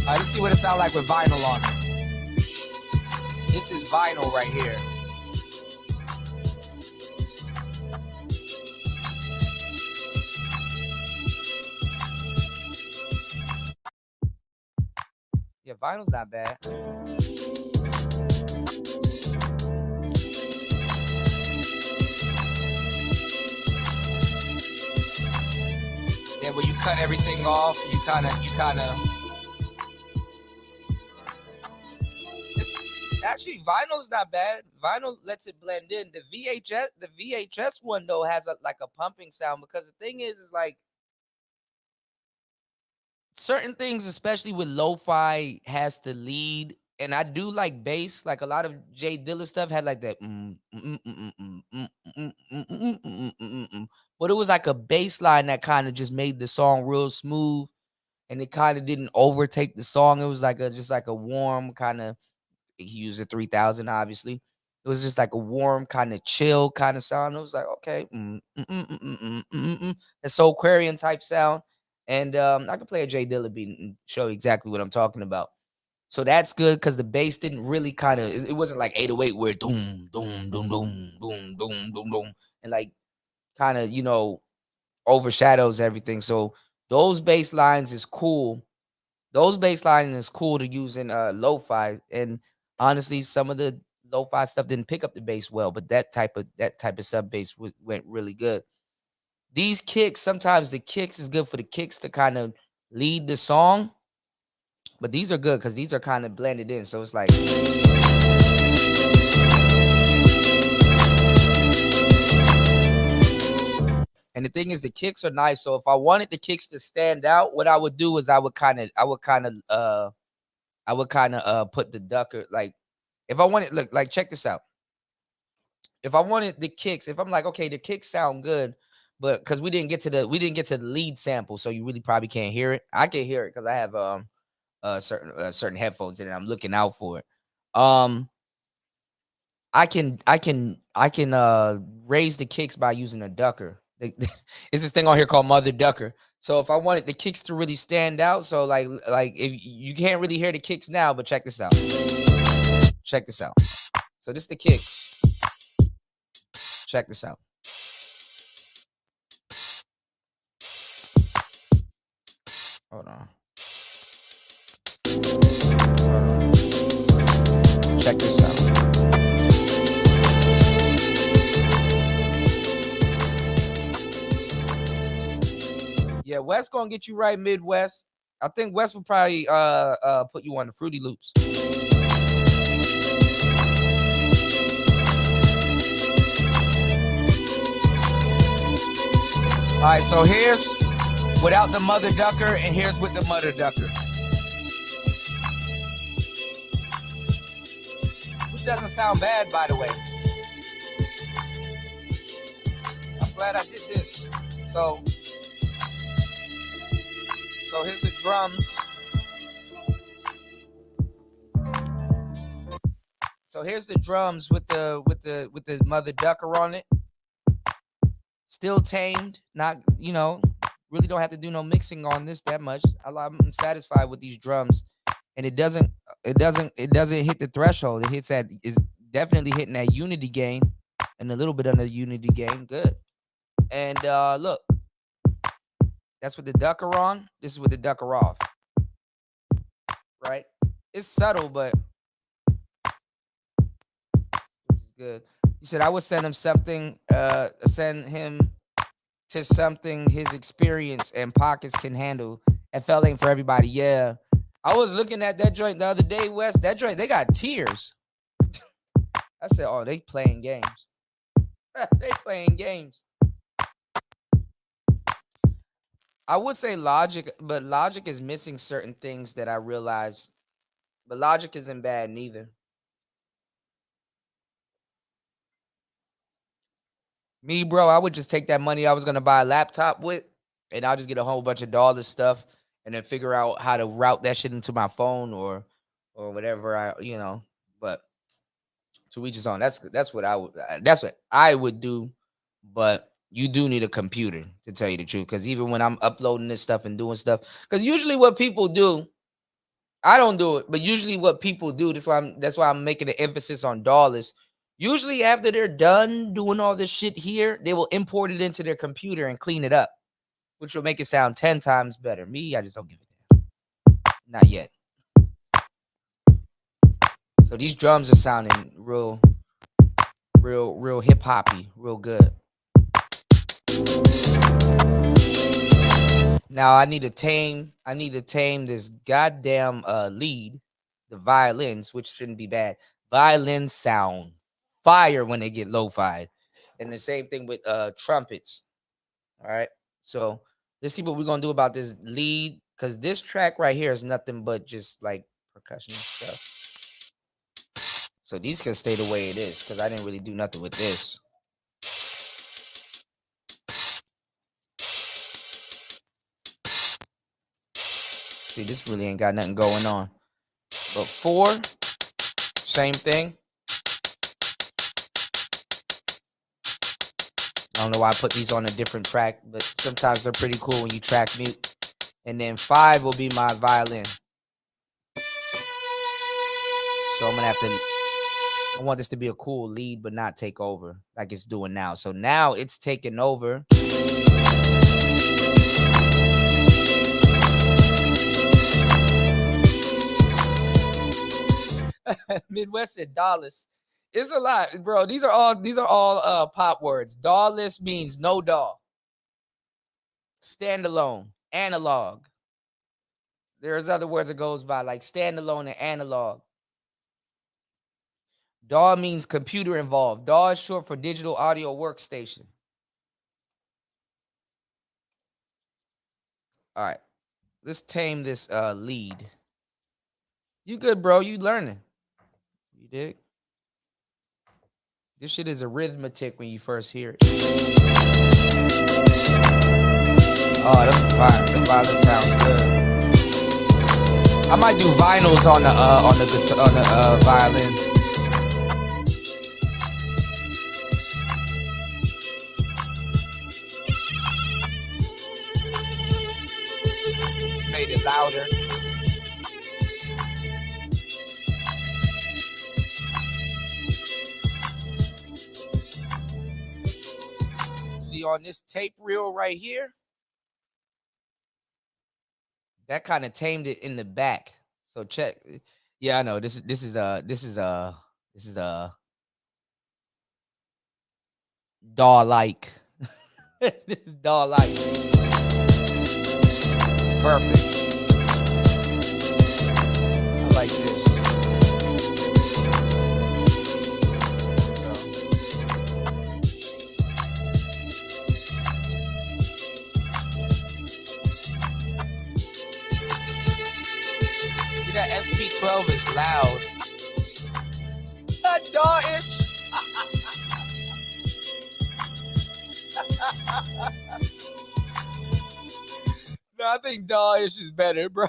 All right, let's see what it sounds like with vinyl on it. This is vinyl right here. Yeah, vinyl's not bad. Then when you cut everything off, you kind of. Actually, vinyl's not bad. Vinyl lets it blend in. The VHS one though has like a pumping sound, because the thing is like certain things, especially with lo-fi, has to lead. And I do like bass. Like a lot of Jay Dilla stuff had like that. But it was like a bass line that kind of just made the song real smooth, and it kind of didn't overtake the song. It was like just like a warm kind of. He used a 3000, obviously. It was just like a warm, kind of chill kind of sound. It was like, okay, a Soul Aquarian type sound. And I could play a Jay Dilla beat and show you exactly what I'm talking about. So that's good, because the bass didn't really kind of, it wasn't like 808 where doom, doom, doom, doom, doom, doom, doom, doom, and like kind of, overshadows everything. So those bass lines is cool. Those bass lines is cool to use in lo-fi. And honestly, some of the lo-fi stuff didn't pick up the bass well, but that type of sub bass went really good. These kicks, sometimes the kicks is good for the kicks to kind of lead the song, but these are good because these are kind of blended in. So it's like, and the thing is, the kicks are nice. So if I wanted the kicks to stand out, what I would do is I would kind of put the ducker, like if I wanted, look, like check this out. If I wanted the kicks, if I'm like, okay, the kicks sound good, but because we didn't get to the lead sample, so you really probably can't hear it. I can hear it because I have certain headphones in it. I'm looking out for it. I can raise the kicks by using a ducker. It's this thing on here called Mother Ducker. So if I wanted the kicks to really stand out, so like if you can't really hear the kicks now, but check this out. Check this out. So this is the kicks. Check this out. Hold on. Check this out. Yeah, West gonna get you right, Midwest. I think West will probably put you on the Fruity Loops. All right, so here's without the mother ducker, and here's with the mother ducker. Which doesn't sound bad, by the way. I'm glad I did this. So here's the drums. So here's the drums with the mother ducker on it. Still tamed, not, you know, really don't have to do no mixing on this that much. I'm satisfied with these drums, and it doesn't hit the threshold. It hits is definitely hitting that unity gain and a little bit under the unity gain. Good. And look, that's with the ducker on. This is with the ducker off. Right? It's subtle, but good. You said I would send him something, send him to something his experience and pockets can handle. FL ain't for everybody. Yeah. I was looking at that joint the other day, Wes. That joint, they got tears. I said, oh, they playing games. They playing games. I would say Logic, but Logic is missing certain things that I realized. But Logic isn't bad neither. Me, bro, I would just take that money I was going to buy a laptop with, and I'll just get a whole bunch of dollar stuff and then figure out how to route that shit into my phone or whatever but to each his own. That's what I would do, but you do need a computer to tell you the truth, because even when I'm uploading this stuff and doing stuff, because usually what people do, I don't do it, but usually what people do, that's why I'm making an emphasis on dollars. Usually after they're done doing all this shit here, they will import it into their computer and clean it up, which will make it sound 10 times better. Me, I just don't give a damn. Not yet. So these drums are sounding real hip-hoppy, real good. Now I need to tame this goddamn lead, the violins, which shouldn't be bad. Violins sound fire when they get lo-fi, and the same thing with trumpets. All right, so let's see what we're gonna do about this lead, because this track right here is nothing but just like percussion and stuff. So these can stay the way it is, because I didn't really do nothing with this. See, this really ain't got nothing going on. But 4, same thing. I don't know why I put these on a different track, but sometimes they're pretty cool when you track mute. And then 5 will be my violin. So I'm gonna have to, I want this to be a cool lead, but not take over like it's doing now. So now it's taking over. Midwest said dollars. It's a lot, bro. These are all pop words. Dawless means no DAW. Standalone, analog. There's other words it goes by, like standalone and analog. DAW means computer involved. DAW is short for digital audio workstation. All right, let's tame this lead. You good, bro? You learning? You dig? This shit is arithmetic when you first hear it. Oh, that's fine. The violin sounds good. I might do vinyls on the violin. made it louder. See on this tape reel right here, that kind of tamed it in the back. So check. Yeah, I know this is DAW like. This is DAW like. It's perfect. I like this. See that SP12 is loud. DAW-ish. No, I think DAW-ish is better, bro.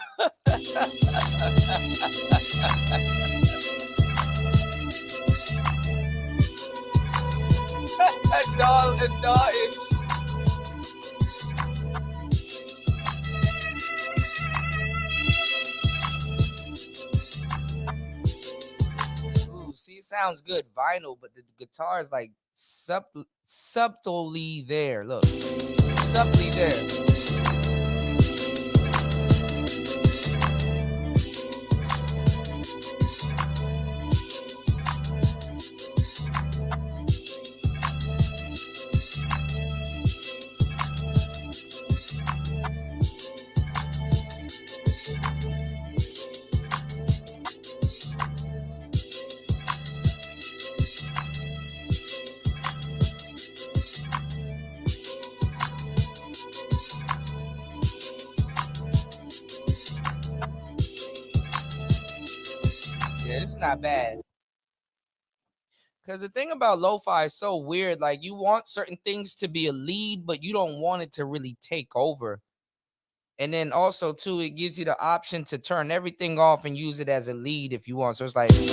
DAW-ish. Ooh, see, it sounds good vinyl, but the guitar is like subtly there. Look, subtly there. Yeah, this is not bad. Because the thing about lo-fi is so weird. Like, you want certain things to be a lead, but you don't want it to really take over. And then also, too, it gives you the option to turn everything off and use it as a lead if you want. So it's like... So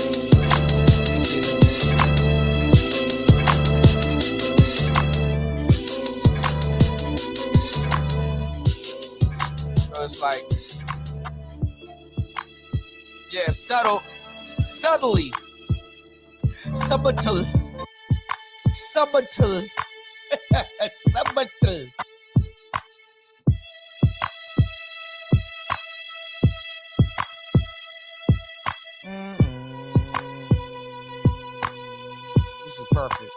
it's like... Yeah, subtly. Subtle. Subtle. Subtle. This is perfect.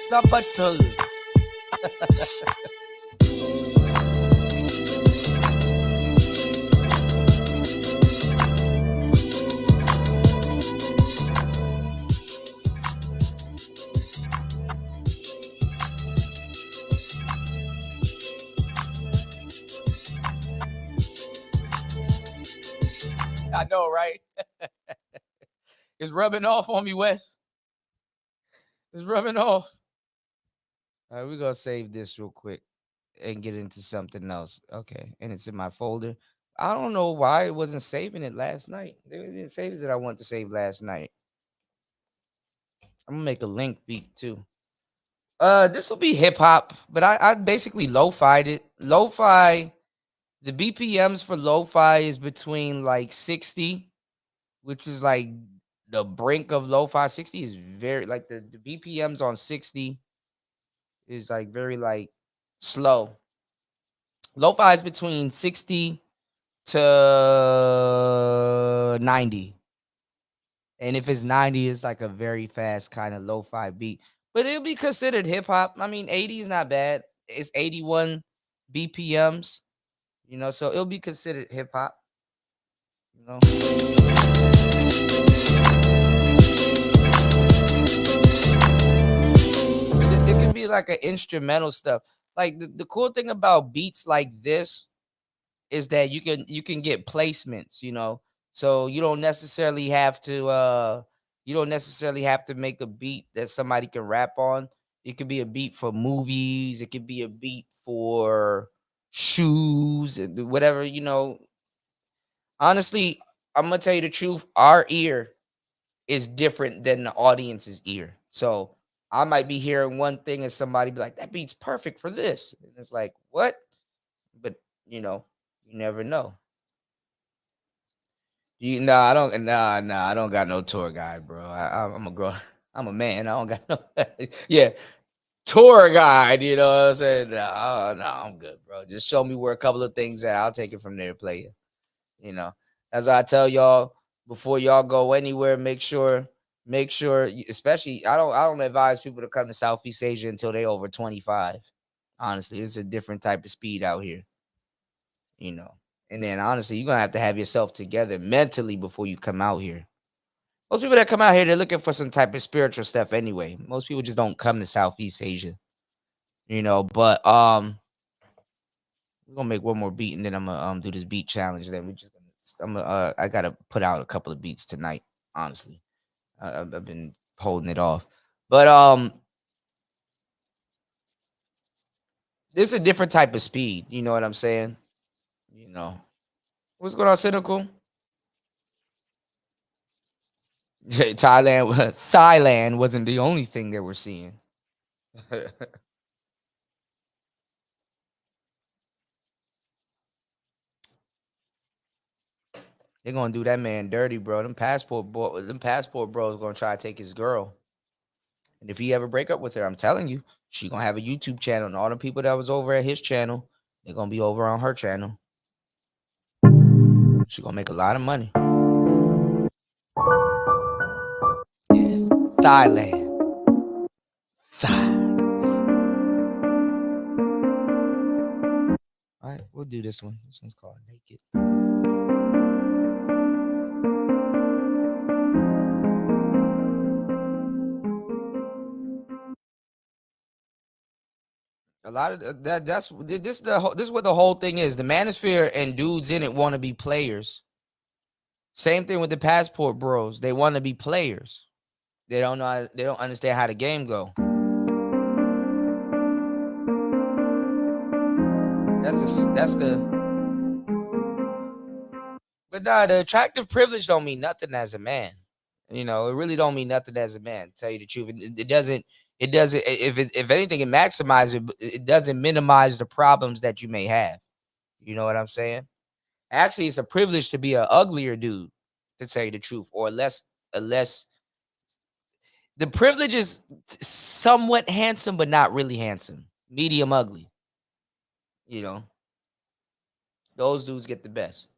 Subtle. I know, right? It's rubbing off on me, Wes. It's rubbing off. All right, we're going to save this real quick and get into something else. Okay, and it's in my folder. I don't know why it wasn't saving it last night. They didn't save it that I wanted to save last night. I'm going to make a link beat, too. This will be hip-hop, but I basically lo-fied it. Lo-fi, the BPMs for lo-fi is between, like, 60, which is, like, the brink of lo-fi. 60 is very, like, the BPMs on 60 is, like, very, like, slow. Lo-fi is between 60 to 90. And if it's 90, it's like a very fast kind of lo-fi beat. But it'll be considered hip-hop. I mean, 80 is not bad. It's 81 BPMs, you know, so it'll be considered hip-hop, you know. It can be like an instrumental stuff. Like the cool thing about beats like this is that you can get placements, you know. So you don't necessarily have to make a beat that somebody can rap on. It could be a beat for movies, it could be a beat for shoes, whatever, you know. Honestly, I'm gonna tell you the truth. Our ear is different than the audience's ear. So I might be hearing one thing and somebody be like, that beat's perfect for this. And it's like, what? But you never know. I don't I don't got no tour guide, bro. I'm a girl. I'm a man. I don't got no yeah. Tour guide, you know what I'm saying? No, I'm good, bro. Just show me where a couple of things at. I'll take it from there, play it. As I tell y'all, before y'all go anywhere, make sure, especially I don't advise people to come to Southeast Asia until they over 25. Honestly, it's a different type of speed out here. And then honestly, you're gonna have to have yourself together mentally before you come out here. Most people that come out here, they're looking for some type of spiritual stuff anyway. Most people just don't come to Southeast Asia. But we're gonna make one more beat and then I'm gonna do this beat challenge. Then I gotta put out a couple of beats tonight. Honestly, I've been holding it off, but this is a different type of speed. You know what I'm saying? What's going on, Cynical? Thailand wasn't the only thing that we're seeing. They're gonna do that man dirty, bro. Them passport bros gonna try to take his girl. And if he ever break up with her, I'm telling you, she gonna have a YouTube channel, and all the people that was over at his channel, they're gonna be over on her channel. She gonna make a lot of money. Yeah, Thailand. All right, we'll do this one. This one's called Naked. A lot of this is what the whole thing is. The manosphere and dudes in it want to be players. Same thing with the passport bros. They want to be players. They don't know. They don't understand how the game go. But nah, the attractive privilege don't mean nothing as a man. It really don't mean nothing as a man. To tell you the truth, it doesn't. It doesn't. If anything, it maximizes it. It doesn't minimize the problems that you may have. You know what I'm saying? Actually, it's a privilege to be an uglier dude. To tell you the truth, or a less. The privilege is somewhat handsome, but not really handsome. Medium ugly. Those dudes get the best.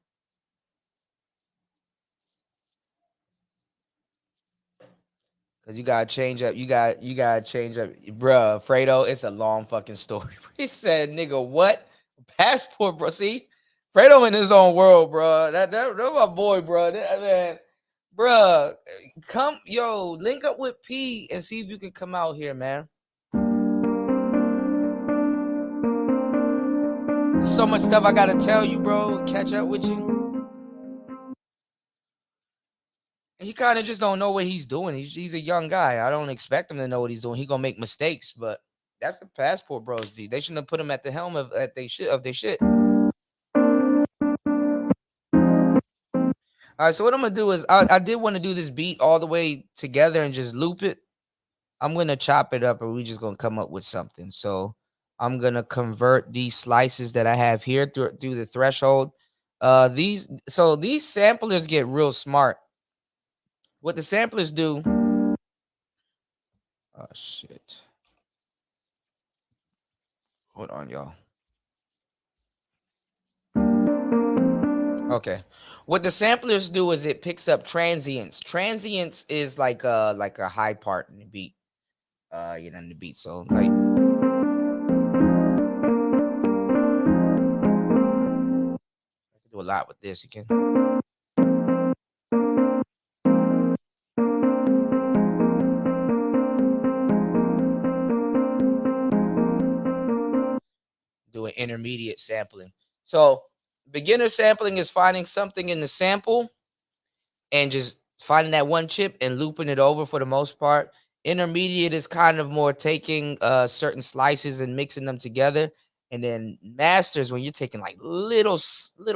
Cause you gotta change up. You gotta change up, bruh. Fredo, it's a long fucking story. He said, "Nigga, what passport, bro?" See, Fredo in his own world, bro. That my boy, bro. Man, bruh, link up with P and see if you can come out here, man. There's so much stuff I gotta tell you, bro. Catch up with you. He kind of just don't know what he's doing. He's a young guy. I don't expect him to know what he's doing. He gonna make mistakes, but that's the passport bros. They shouldn't have put him at the helm of they shit. All right, so what I'm gonna do is I did want to do this beat all the way together and just loop it. I'm gonna chop it up, or we just gonna come up with something. So I'm gonna convert these slices that I have here through the threshold. These samplers get real smart. What the samplers do? Oh shit. Hold on, y'all. Okay. What the samplers do is it picks up transients. Transients is like a high part in the beat. In the beat. So like I can do a lot with this. You can do an intermediate sampling. So beginner sampling is finding something in the sample and just finding that one chip and looping it over for the most part. Intermediate is kind of more taking certain slices and mixing them together. And then masters, when you're taking like little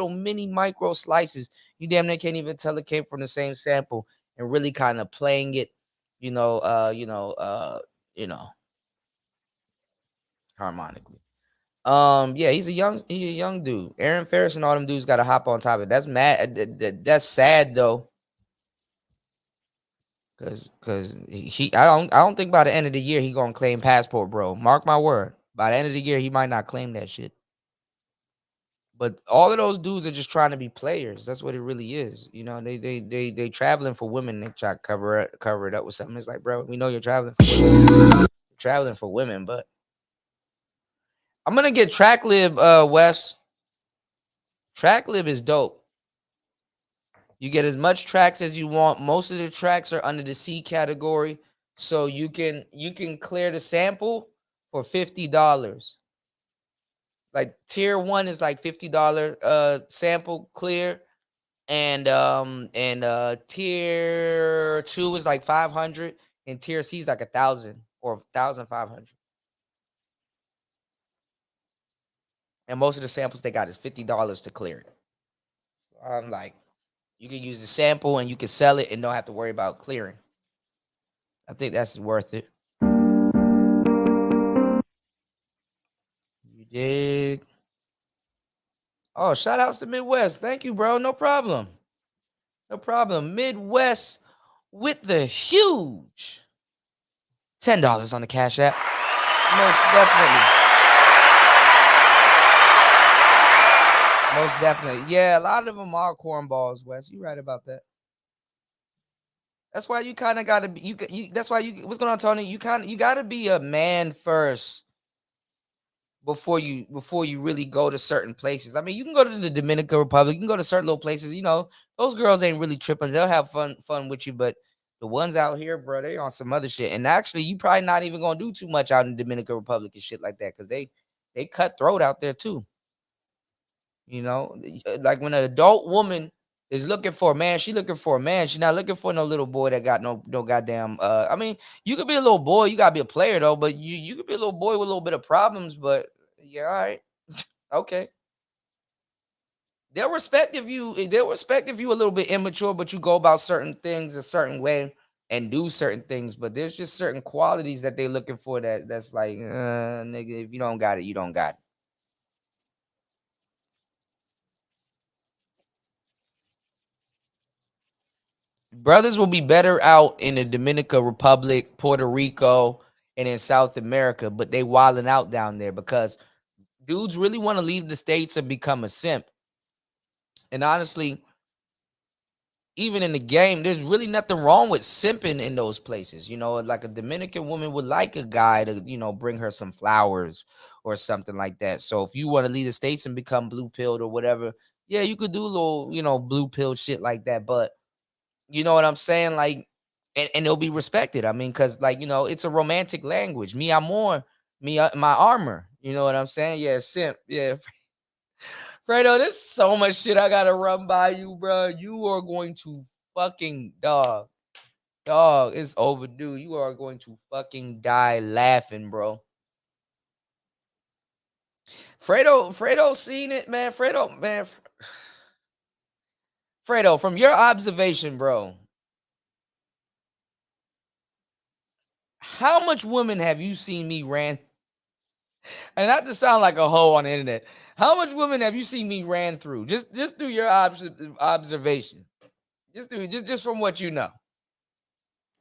mini micro slices, you damn near can't even tell it came from the same sample. and really kind of playing it, harmonically. Yeah, he's a young dude. Aaron Ferris and all them dudes got to hop on top of it. That's mad. That's sad though, cause I don't think by the end of the year he gonna claim passport, bro. Mark my word. By the end of the year, he might not claim that shit. But all of those dudes are just trying to be players. That's what it really is. You know, they traveling for women. They try to cover it up with something. It's like, bro, we know you're traveling for women. You're traveling for women, but I'm gonna get TrackLib, Wes. TrackLib is dope. You get as much tracks as you want. Most of the tracks are under the C category, so you can clear the sample for $50. Like tier 1 is like $50 sample clear, and tier 2 is like 500, and tier C is like 1,000 or 1,500. And most of the samples they got is $50 to clear it. So I'm like, you can use the sample and you can sell it and don't have to worry about clearing. I think that's worth it. You dig? Oh, shout outs to Midwest. Thank you, bro. No problem. No problem. Midwest with the huge $10 on the Cash App. Most definitely. Most definitely. Yeah, a lot of them are cornballs, Wes. You right about that. That's why you kind of got to be, that's why what's going on, Tony? You got to be a man first before you really go to certain places. I mean, you can go to the Dominican Republic, you can go to certain little places, you know, those girls ain't really tripping. They'll have fun with you, but the ones out here, bro, they on some other shit. And actually, you probably not even going to do too much out in the Dominican Republic and shit like that, because they cutthroat out there too. You know, like when an adult woman is looking for a man, she looking for a man. She's not looking for no little boy that got no goddamn. I mean, you could be a little boy, you gotta be a player though. But you could be a little boy with a little bit of problems. But yeah, all right, okay. They'll respect if you a little bit immature, but you go about certain things a certain way and do certain things. But there's just certain qualities that they're looking for that's like, nigga, if you don't got it, you don't got it. Brothers will be better out in the Dominican Republic, Puerto Rico, and in South America, but they wilding out down there because dudes really want to leave the States and become a simp. And honestly, even in the game, there's really nothing wrong with simping in those places. You know, like a Dominican woman would like a guy to, you know, bring her some flowers or something like that. So if you want to leave the States and become blue pilled or whatever, yeah, you could do a little, you know, blue pill shit like that. But you know what I'm saying? Like, and it'll be respected. I mean, because, like, you know, it's a romantic language. Me, I'm more, my armor. You know what I'm saying? Yeah, simp. Yeah. Fredo, there's so much shit I got to run by you, bro. You are going to fucking dog. It's overdue. You are going to fucking die laughing, bro. Fredo seen it, man. Fredo, from your observation, bro, how much women have you seen me ran? And not to sound like a hoe on the internet, how much women have you seen me ran through? Just through your observation. Just from what you know.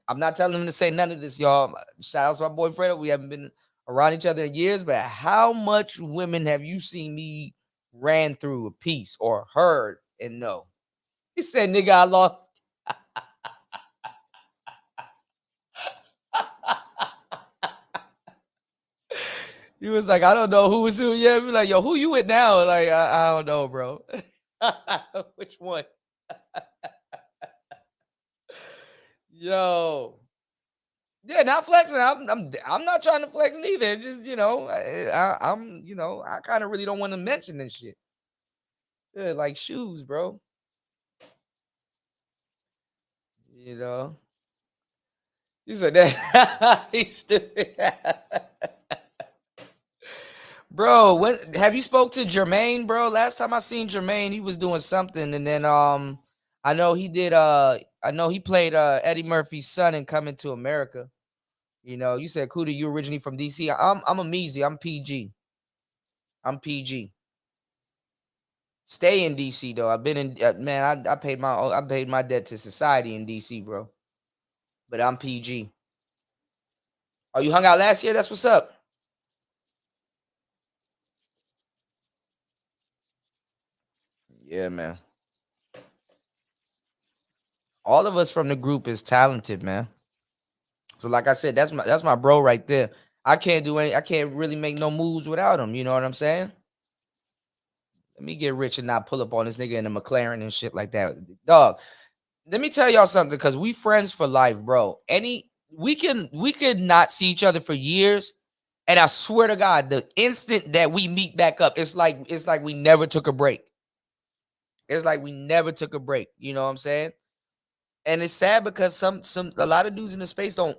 I'm not telling them to say none of this, y'all. Shout out to my boy Fredo. We haven't been around each other in years, but how much women have you seen me ran through a piece or heard and know? He said, nigga, I lost. He was like, I don't know who was who. Yeah, be like, yo, who you with now? Like, I don't know, bro. Which one? Yo. Yeah, not flexing. I'm not trying to flex neither. Just, you know, I'm, you know, I kind of really don't want to mention this shit. Yeah, like shoes, bro. You know. You said that. He's stupid. Bro, when have you spoke to Jermaine, bro? Last time I seen Jermaine, he was doing something, and then I know he did I know he played Eddie Murphy's son in Coming to America. You know, you said Kuda, you originally from DC. I'm a Measy. I'm PG. I'm PG. Stay in DC though. I've been in man. I paid my debt to society in DC, bro. But I'm PG. Oh, you hung out last year? That's what's up. Yeah, man. All of us from the group is talented, man. So, like I said, that's my bro right there. I can't really make no moves without him. You know what I'm saying? Let me get rich and not pull up on this nigga in a McLaren and shit like that. Dog, let me tell y'all something, because we friends for life, bro. We could not see each other for years. And I swear to God, the instant that we meet back up, it's like we never took a break. It's like we never took a break. You know what I'm saying? And it's sad because a lot of dudes in the space don't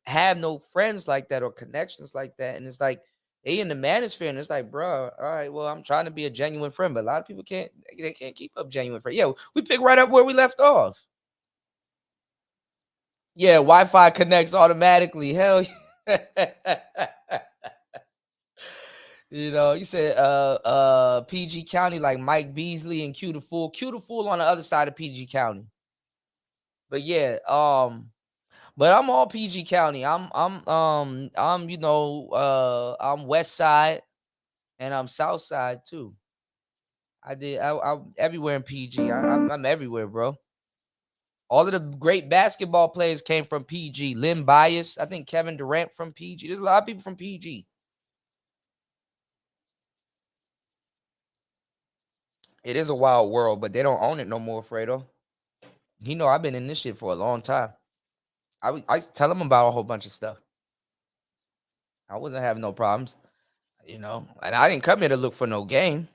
have no friends like that or connections like that. And it's like they in the manosphere, and it's like, bro, all right, well, I'm trying to be a genuine friend, but a lot of people can't keep up genuine friends. Yeah, we pick right up where we left off. Yeah, Wi-Fi connects automatically. Hell yeah. You know, you said PG County, like Mike Beasley and Q the Fool. Q the Fool on the other side of PG County. But yeah, but I'm all PG County. I'm I'm West Side and I'm South Side too. I'm everywhere in PG. I'm everywhere, bro. All of the great basketball players came from PG. Len Bias, I think Kevin Durant from PG. There's a lot of people from PG. It is a wild world, but they don't own it no more, Fredo. You know, I've been in this shit for a long time. I tell them about a whole bunch of stuff. I wasn't having no problems, you know. And I didn't come here to look for no game.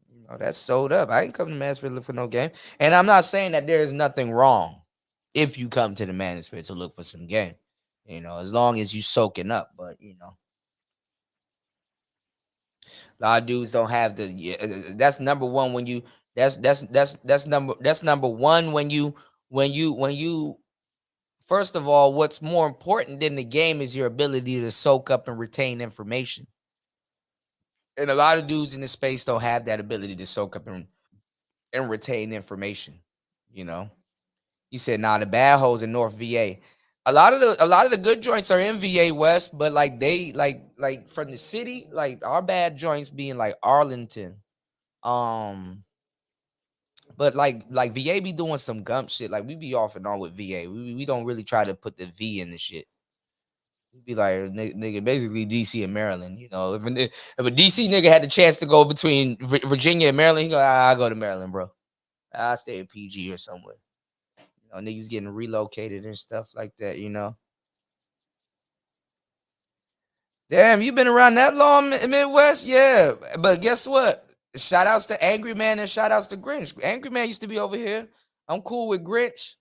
You know, that's sold up. I didn't come to Manosphere to look for no game. And I'm not saying that there is nothing wrong if you come to the Manosphere to look for some game. You know, as long as you soaking up. But you know, a lot of dudes don't have the. Yeah, that's number one when you. That's number one when you. First of all, what's more important than the game is your ability to soak up and retain information. And a lot of dudes in this space don't have that ability to soak up and retain information. You know, you said, nah, the bad hoes in North VA. A lot of the good joints are in VA West, but like they like from the city, like our bad joints being like Arlington. But like VA be doing some gump shit. Like we be off and on with VA. We don't really try to put the V in the shit. We be like nigga, basically DC and Maryland. You know, if a DC nigga had the chance to go between Virginia and Maryland, he go, I go to Maryland, bro. I stay in PG or somewhere. You know, niggas getting relocated and stuff like that. You know. Damn, you been around that long in Midwest? Yeah, but guess what? Shout outs to Angry Man and shout outs to Grinch. Angry Man used to be over here. I'm cool with Grinch.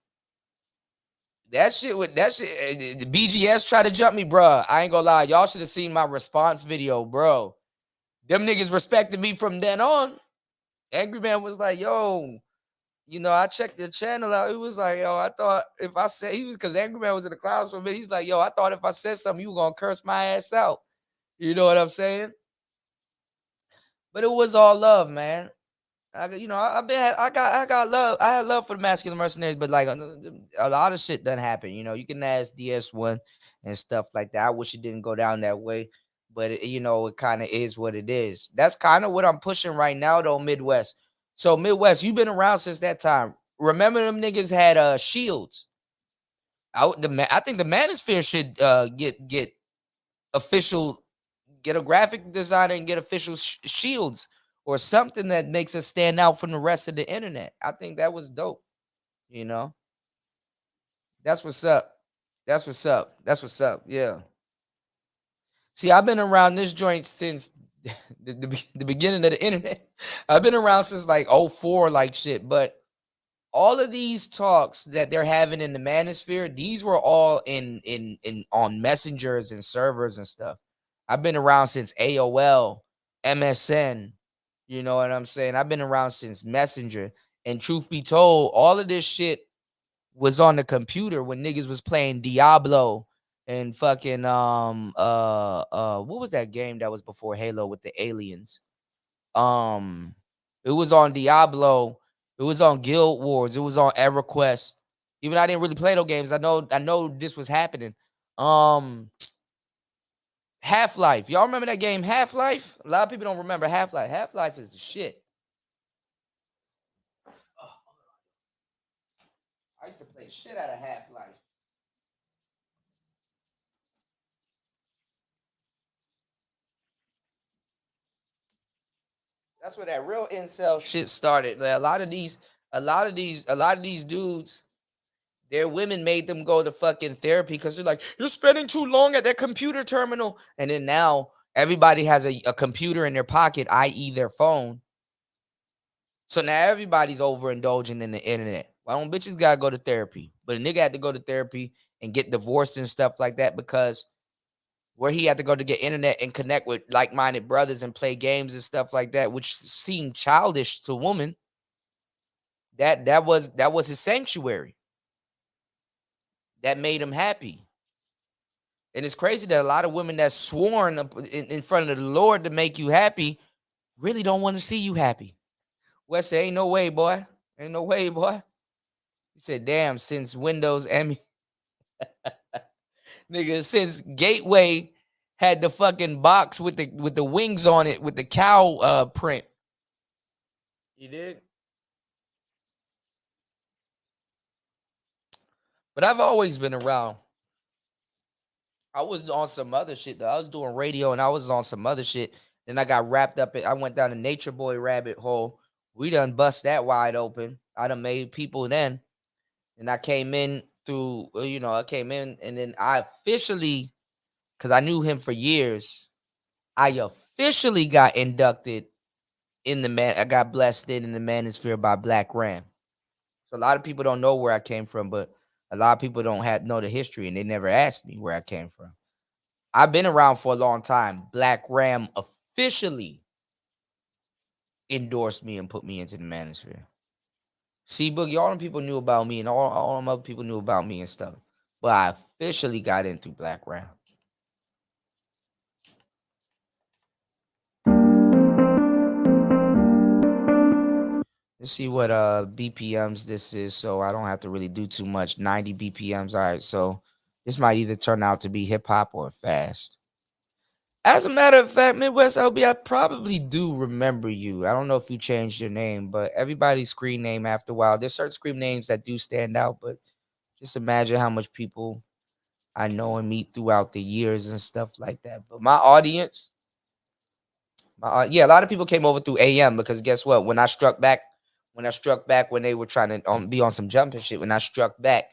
The BGS tried to jump me, bro. I ain't gonna lie. Y'all should have seen my response video, bro. Them niggas respected me from then on. Angry Man was like, yo, you know, I checked the channel out. It was like, yo, I thought if I said, because Angry Man was in the clouds for a minute. He's like, yo, I thought if I said something, you were gonna curse my ass out. You know what I'm saying? But it was all love, man. I got love. I had love for the Masculine Mercenaries, but like a lot of shit doesn't happen. You know, you can ask DS1 and stuff like that. I wish it didn't go down that way, but you know, it kind of is what it is. That's kind of what I'm pushing right now, though. Midwest. So Midwest, you've been around since that time. Remember them niggas had shields. I think the Manosphere should get official, get a graphic designer and get official shields or something that makes us stand out from the rest of the internet. I think that was dope. You know, that's what's up. That's what's up. That's what's up. Yeah. See, I've been around this joint since the beginning of the internet. I've been around since like 04, like shit. But all of these talks that they're having in the Manosphere, these were all in on messengers and servers and stuff. I've been around since AOL, MSN. You know what I'm saying? I've been around since Messenger. And truth be told, all of this shit was on the computer when niggas was playing Diablo and fucking what was that game that was before Halo with the aliens? It was on Diablo, it was on Guild Wars, it was on EverQuest. Even I didn't really play those games. I know this was happening. Half-Life. Y'all remember that game Half-Life? A lot of people don't remember Half-Life. Half-Life is the shit. I used to play the shit out of Half-Life. That's where that real incel shit started. Like, a lot of these dudes, their women made them go to fucking therapy because they're like, you're spending too long at that computer terminal. And then now everybody has a computer in their pocket, i.e. their phone. So now everybody's overindulging in the internet. Why don't bitches gotta go to therapy? But a nigga had to go to therapy and get divorced and stuff like that because where he had to go to get internet and connect with like-minded brothers and play games and stuff like that, which seemed childish to women. That was his sanctuary. That made him happy. And it's crazy that a lot of women that's sworn in front of the Lord to make you happy really don't want to see you happy. Wes said, ain't no way, boy. Ain't no way, boy. He said, damn, since Windows ME, nigga, since Gateway had the fucking box with the wings on it with the cow print. You did? But I've always been around. I was on some other shit though. I was doing radio and I was on some other shit. Then I got wrapped up I went down the Nature Boy rabbit hole. We done bust that wide open. I done made people then. And I came in through, I came in and then I officially, because I knew him for years, I officially got inducted I got blessed in the manosphere by Black Ram. So a lot of people don't know where I came from, but a lot of people don't know the history and they never asked me where I came from. I've been around for a long time. Black Ram officially endorsed me and put me into the manosphere. See, Boogie, all them people knew about me and all them other people knew about me and stuff. But I officially got into Black Ram. Let's see what BPMs this is so I don't have to really do too much. 90 BPMs. All right, so this might either turn out to be hip-hop or fast. As a matter of fact, Midwest LB, I probably do remember you. I don't know if you changed your name, but everybody's screen name after a while. There's certain screen names that do stand out, but just imagine how much people I know and meet throughout the years and stuff like that. But my audience, a lot of people came over through AM because guess what? When I struck back when they were trying to be on some jumping shit, when I struck back,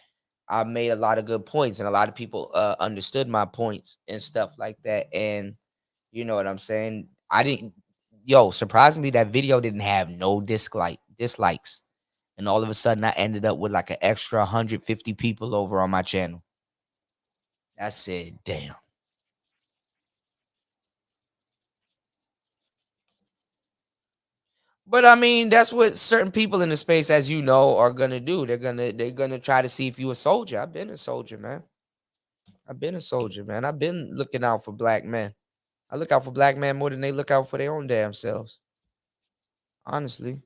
I made a lot of good points and a lot of people understood my points and stuff like that. And you know what I'm saying? Surprisingly, that video didn't have no dislikes. And all of a sudden I ended up with like an extra 150 people over on my channel. I said, damn. But I mean, that's what certain people in the space, as you know, are gonna do. They're gonna try to see if you a soldier. I've been a soldier, man. I've been looking out for black men. I look out for black men more than they look out for their own damn selves. Honestly.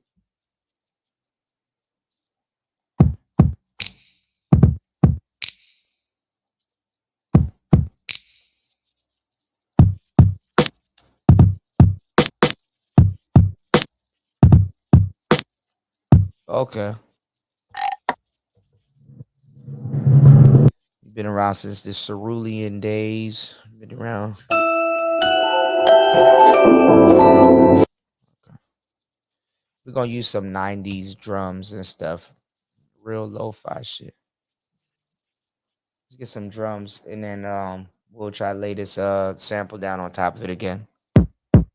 Okay. Been around since the Cerulean days. Been around. We're gonna use some 90s drums and stuff. Real lo-fi shit. Let's get some drums and then we'll try to lay this sample down on top of it again. And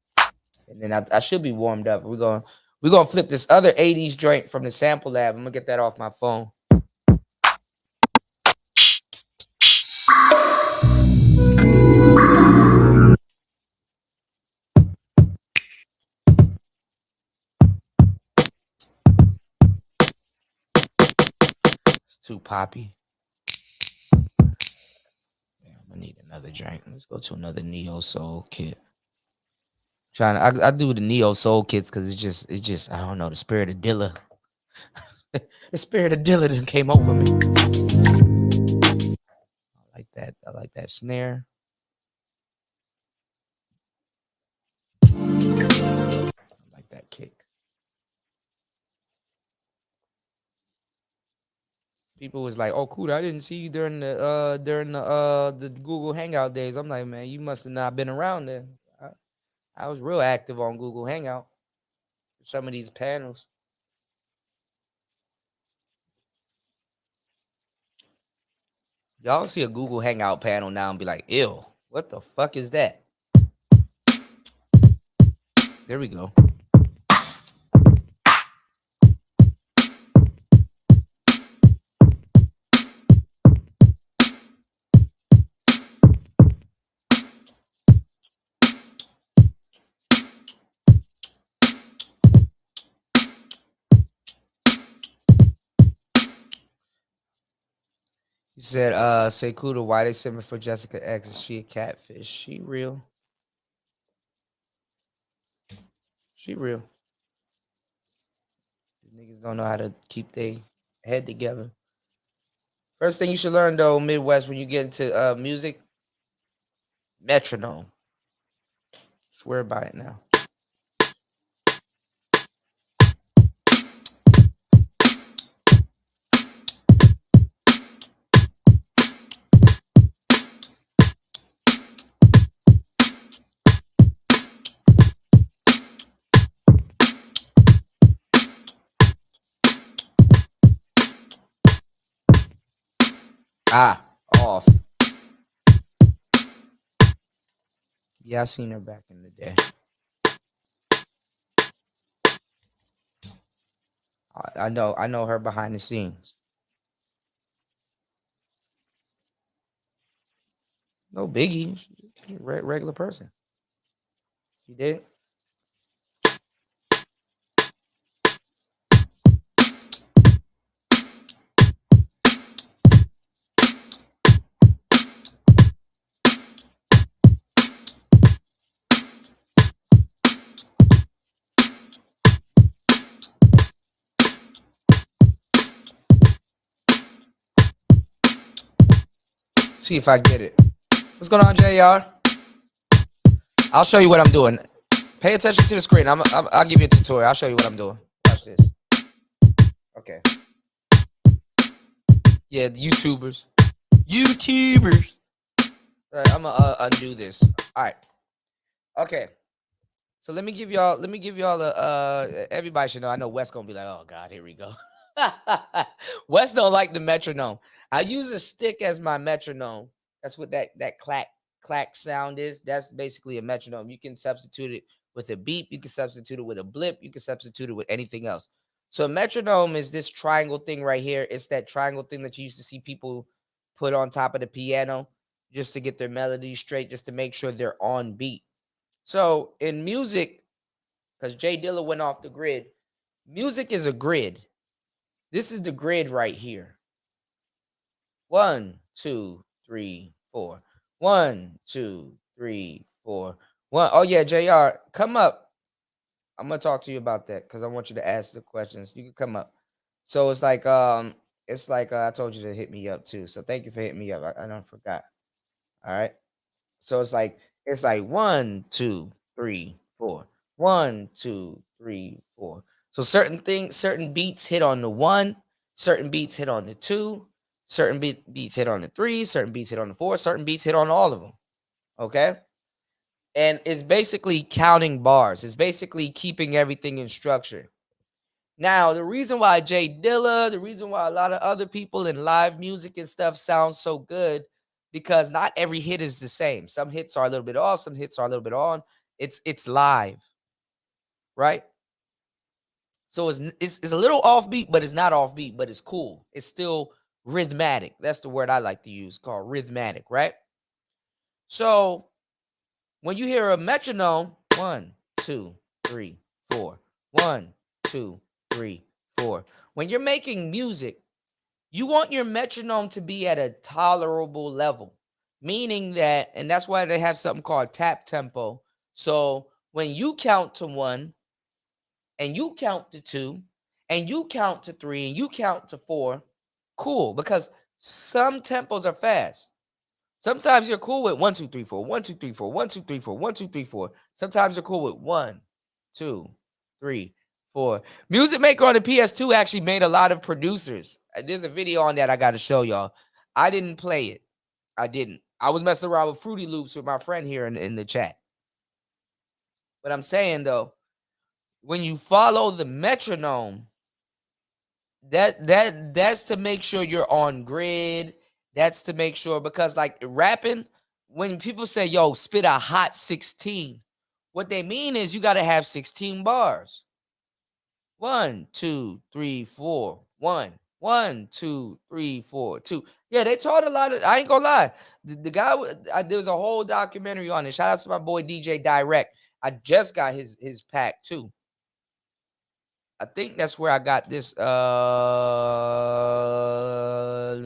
then I should be warmed up. We're gonna flip this other 80s joint from the sample lab. I'm gonna get that off my phone. Too poppy. Yeah, I'm gonna need another drink. Let's go to another Neo Soul kit. I do the Neo Soul kits because it's just I don't know, the spirit of Dilla. The spirit of Dilla done came over me. I like that. I like that snare. I like that kick. People was like, "Oh, cool! I didn't see you during the Google Hangout days." I'm like, "Man, you must have not been around there." I was real active on Google Hangout. Some of these panels. Y'all see a Google Hangout panel now and be like, "Ew, what the fuck is that?" There we go. You said, say Kuda, why they send me for Jessica X? Is she a catfish? She real. She real. These niggas don't know how to keep their head together. First thing you should learn though, Midwest, when you get into music, metronome. Swear by it now. Off. Yeah, I seen her back in the day. I know her behind the scenes. No biggie. She's a regular person. You did? See if I get it. What's going on, JR? I'll show you what I'm doing. Pay attention to the screen. I'll give you a tutorial. I'll show you what I'm doing. Watch this. Okay. Yeah, the YouTubers. All right, I'm gonna undo this. All right. Okay. So let me give y'all the everybody should know. I know Wes gonna be like, oh God, here we go. Wes don't like the metronome. I use a stick as my metronome. That's what that clack sound is. That's basically a metronome. You can substitute it with a beep, you can substitute it with a blip, you can substitute it with anything else. So a metronome is this triangle thing right here. It's that triangle thing that you used to see people put on top of the piano just to get their melody straight, just to make sure they're on beat. So in music, because Jay Dilla went off the grid, music is a grid. This is the grid right here. 1, 2, 3, 4. 1, 2, 3, 4. 1. Oh yeah, JR, come up. I'm gonna talk to you about that because I want you to ask the questions. You can come up. So it's like I told you to hit me up too. So thank you for hitting me up. I don't forgot. All right. So it's like 1, 2, 3, 4. 1, 2, 3, 4. So certain beats hit on the 1, certain beats hit on the 2, certain beats hit on the 3, certain beats hit on the 4, certain beats hit on all of them. Okay? And it's basically counting bars. It's basically keeping everything in structure. Now, the reason why Jay Dilla, the reason why a lot of other people in live music and stuff sound so good, because not every hit is the same. Some hits are a little bit off, some hits are a little bit on. It's live, right? So it's a little offbeat, but it's not offbeat, but it's cool. It's still rhythmatic. That's the word I like to use, called rhythmatic, right? So when you hear a metronome, 1, 2, 3, 4. 1, 2, 3, 4. When you're making music, You want your metronome to be at a tolerable level, meaning that, and that's why they have something called tap tempo. So when you count to 1 and you count to 2 and you count to 3 and you count to 4, cool, because some tempos are fast. Sometimes you're cool with 1, 2, 3, 4, 1, 2, 3, 4, 1, 2, 3, 4, 1, 2, 3, 4. Sometimes you're cool with 1, 2, 3, 4. Music Maker on the PS2 actually made a lot of producers. There's a video on that I got to show y'all. I didn't play it. I didn't. I was messing around with Fruity Loops with my friend here in the chat. But I'm saying though, when you follow the metronome, that's to make sure you're on grid. That's to make sure, because like rapping, when people say, yo, spit a hot 16, what they mean is you got to have 16 bars. 1, 2, 3, 4, 1, 1, 2, 3, 4, 2. Yeah, they taught a lot of, I ain't gonna lie. The guy, there was a whole documentary on it. Shout out to my boy DJ Direct. I just got his pack too. I think that's where I got this. Let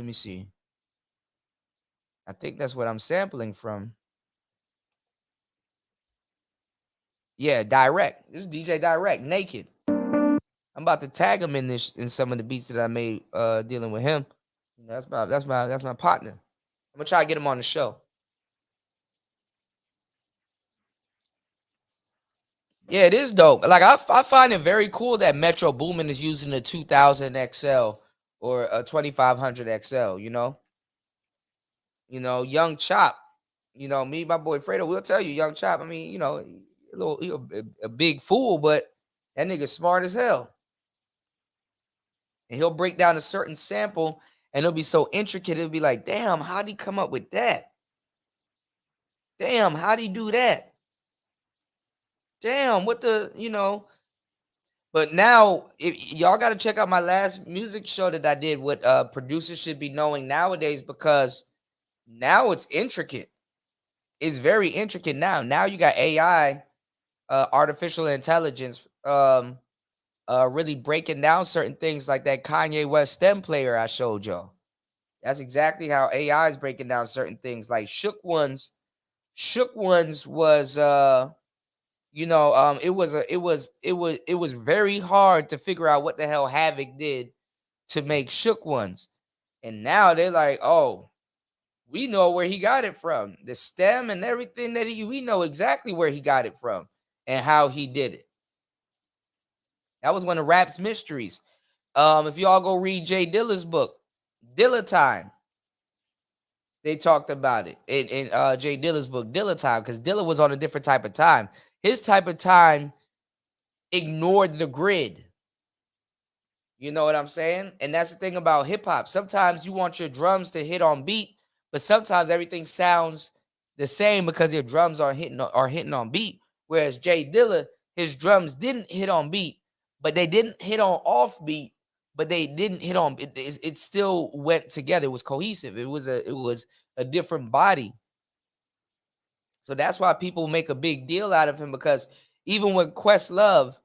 me see. I think that's what I'm sampling from. Yeah, Direct. This is DJ Direct, Naked. I'm about to tag him in some of the beats that I made dealing with him. That's my partner. I'm gonna try to get him on the show. Yeah, it is dope. Like I find it very cool that Metro Boomin is using a 2000 XL or a 2500 XL. Young Chop. Me, my boy Fredo, we'll tell you, Young Chop. I mean, a big fool, but that nigga smart as hell. And he'll break down a certain sample, and it'll be so intricate. It'll be like, damn, how'd he come up with that? Damn, how'd he do that? Damn, what the. But now, y'all got to check out my last music show that I did, what producers should be knowing nowadays, because now it's intricate. It's very intricate now. Now you got AI, artificial intelligence, really breaking down certain things, like that Kanye West stem player I showed y'all. That's exactly how AI is breaking down certain things. Like Shook Ones was it was very hard to figure out what the hell Havoc did to make Shook Ones. And now they're like, oh, we know where he got it from. The stem and everything we know exactly where he got it from and how he did it. That was one of rap's mysteries. If y'all go read Jay Dilla's book, Dilla Time, they talked about it in Jay Dilla's book, Dilla Time, because Dilla was on a different type of time. His type of time ignored the grid. You know what I'm saying? And that's the thing about hip hop. Sometimes you want your drums to hit on beat, but sometimes everything sounds the same because your drums are hitting on beat. Whereas Jay Dilla, his drums didn't hit on beat, but they didn't hit on off beat, but they didn't hit on it still went together. It was cohesive. It was a different body. So that's why people make a big deal out of him, because even when Questlove,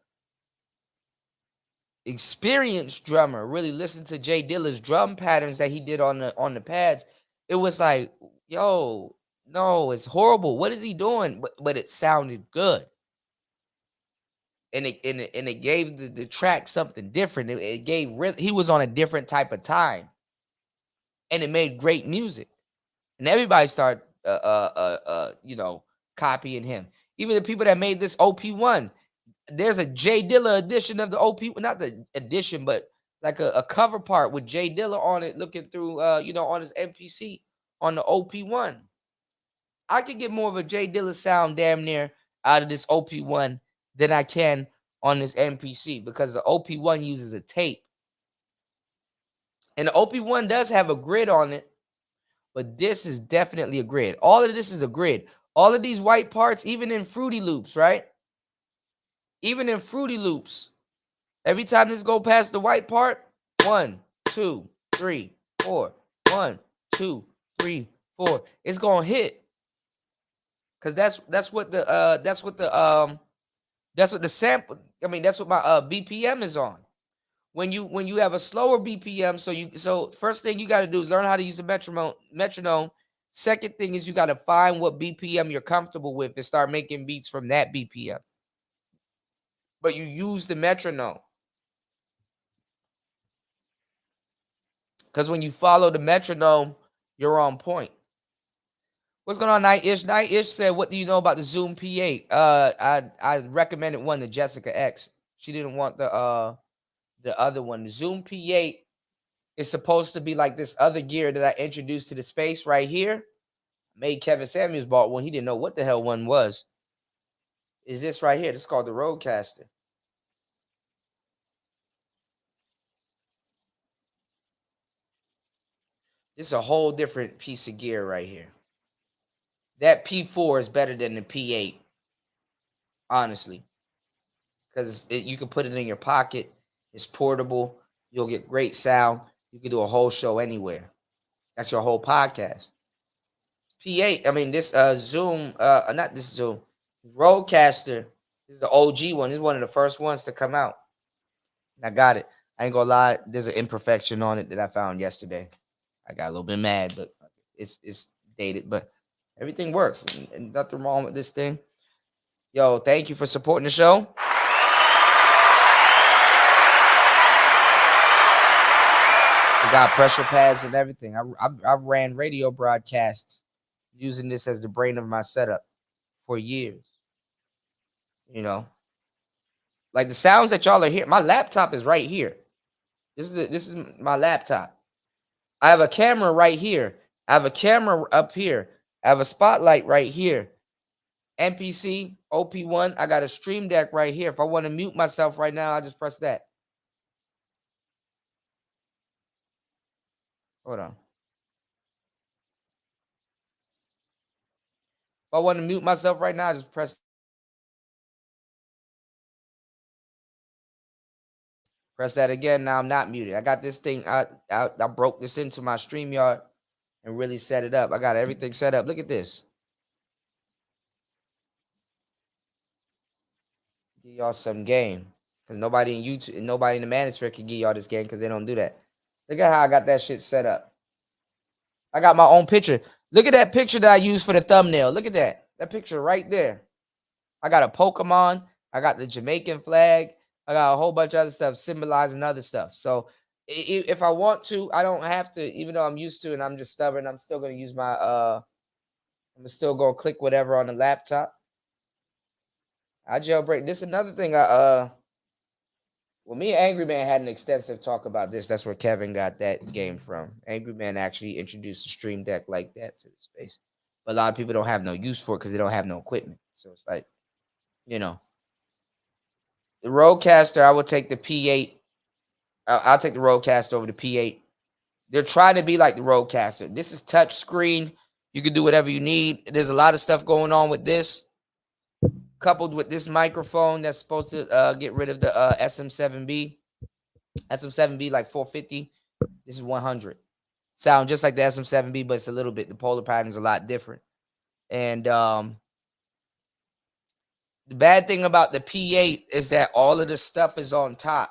experienced drummer, really listened to Jay Dilla's drum patterns that he did on the pads, it was like, yo, no, it's horrible. What is he doing? But it sounded good. And it gave the track something different. It gave he was on a different type of time, and it made great music. And everybody started copying him. Even the people that made this OP1. There's a Jay Dilla edition of the OP, not the edition, but like a cover part with Jay Dilla on it, looking through on his MPC on the OP1. I could get more of a Jay Dilla sound damn near out of this OP1 than I can on this MPC, because the OP1 uses a tape. And the OP1 does have a grid on it, but this is definitely a grid. All of this is a grid. All of these white parts, even in Fruity Loops, right? Even in Fruity Loops, every time this go past the white part, 1, 2, 3, 4, 1, 2, 3, 4, it's gonna hit. Cause that's what the sample. I mean, that's what my BPM is on. when you have a slower BPM, so first thing you got to do is learn how to use the metronome. Second thing is you got to find what BPM you're comfortable with and start making beats from that BPM. But you use the metronome. Because when you follow the metronome, you're on point. What's going on, Night Ish? Night Ish said, "What do you know about the Zoom P8?" I recommended one to Jessica X. She didn't want the other one. The Zoom P8 is supposed to be like this other gear that I introduced to the space right here. Made Kevin Samuels bought one. He didn't know what the hell one was. Is this right here? This is called the Rodecaster. This is a whole different piece of gear right here. That P4 is better than the P8, honestly, because you can put it in your pocket. It's portable. You'll get great sound. You can do a whole show anywhere. That's your whole podcast. P8, I mean, this Zoom, not this Zoom, Rodecaster. This is the OG one. This is one of the first ones to come out. I got it. I ain't gonna lie. There's an imperfection on it that I found yesterday. I got a little bit mad, but it's dated. But everything works. And nothing wrong with this thing. Yo, thank you for supporting the show. We got pressure pads and everything. I ran radio broadcasts using this as the brain of my setup for years. You know, like the sounds that y'all are hearing. My laptop is right here. This is my laptop. I have a camera right here. I have a camera up here. I have a spotlight right here. MPC, OP1. I got a stream deck right here. If I want to mute myself right now, I just press that. Hold on. If I want to mute myself right now, I just press that again. Now I'm not muted. I got this thing. I broke this into my StreamYard and really set it up. I got everything set up. Look at this. Give y'all some game. Because nobody in YouTube and nobody in the manosphere can give y'all this game because they don't do that. Look at how I got that shit set up. I got my own picture. Look at that picture that I used for the thumbnail. Look at that. That picture right there. I got a Pokemon. I got the Jamaican flag. I got a whole bunch of other stuff symbolizing other stuff. So if I want to, I don't have to, even though I'm used to it and I'm just stubborn, I'm still going to use my, I'm still going to click whatever on the laptop. I jailbreak. This is another thing. Well, me and Angry Man had an extensive talk about this. That's where Kevin got that game from. Angry Man actually introduced a stream deck like that to the space. But a lot of people don't have no use for it because they don't have no equipment. So it's like, you know. The Rodecaster, I would take the P8. I'll take the Rodecaster over the P8. They're trying to be like the Rodecaster. This is touch screen. You can do whatever you need. There's a lot of stuff going on with this. Coupled with this microphone that's supposed to get rid of the SM7B. SM7B like 450. This is 100. Sound just like the SM7B, but it's a little bit, the polar pattern is a lot different. And the bad thing about the P8 is that all of the stuff is on top.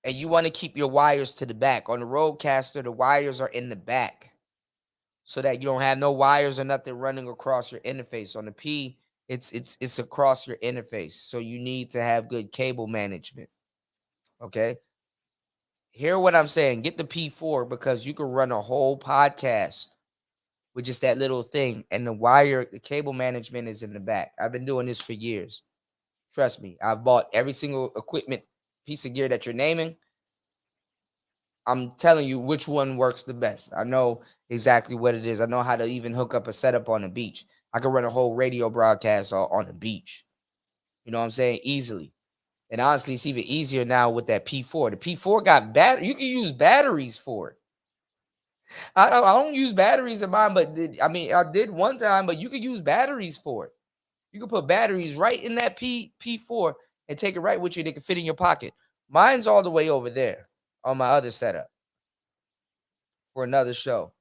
And you want to keep your wires to the back. On the Rodecaster, the wires are in the back. So that you don't have no wires or nothing running across your interface. On the P, it's across your interface. So you need to have good cable management. Okay? Hear what I'm saying. Get the P4 because you can run a whole podcast with just that little thing. And the cable management is in the back. I've been doing this for years. Trust me. I've bought every single equipment piece of gear that you're naming. I'm telling you which one works the best. I know exactly what it is. I know how to even hook up a setup on the beach. I can run a whole radio broadcast on the beach. You know what I'm saying? Easily. And honestly, it's even easier now with that P4. The P4 got battery. You can use batteries for it. I don't use batteries in mine, but I did one time, but you can use batteries for it. You can put batteries right in that P4 and take it right with you. They can fit in your pocket. Mine's all the way over there on my other setup for another show.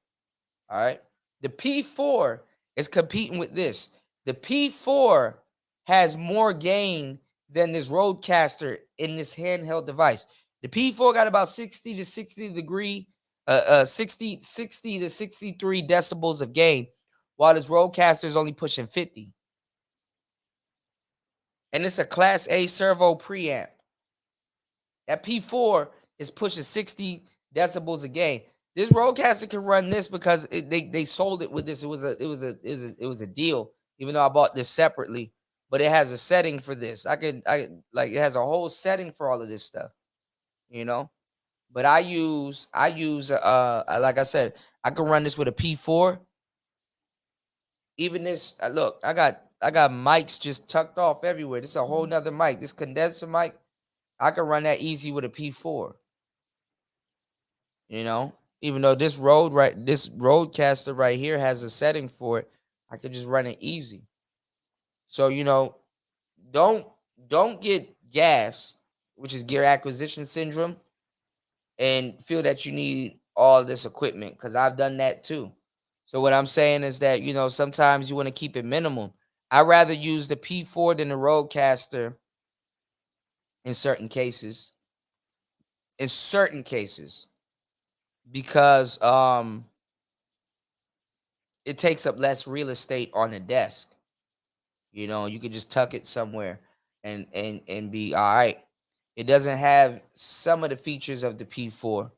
All right. The P4 is competing with this. The P4 has more gain than this Rodecaster in this handheld device. The P4 got about 60 to 60 degree, 60 to 63 decibels of gain, while this Rodecaster is only pushing 50. And it's a Class A servo preamp. That P4 is pushing 60 decibels of gain. This Rodecaster can run this because they sold it with this. It was a deal, even though I bought this separately. But it has a setting for this. It has a whole setting for all of this stuff, you know. But I use like I said, I can run this with a P4. Even this, look, I got mics just tucked off everywhere. This is a whole nother mic. This condenser mic, I can run that easy with a P4. You know, even though this Rodecaster right here has a setting for it, I could just run it easy. So, you know, don't get gas, which is gear acquisition syndrome, and feel that you need all this equipment, because I've done that too. So what I'm saying is that, you know, sometimes you want to keep it minimum. I'd rather use the P4 than the Rodecaster in certain cases. In certain cases. Because it takes up less real estate on the desk. You know, you could just tuck it somewhere and be all right. It doesn't have some of the features of the P4,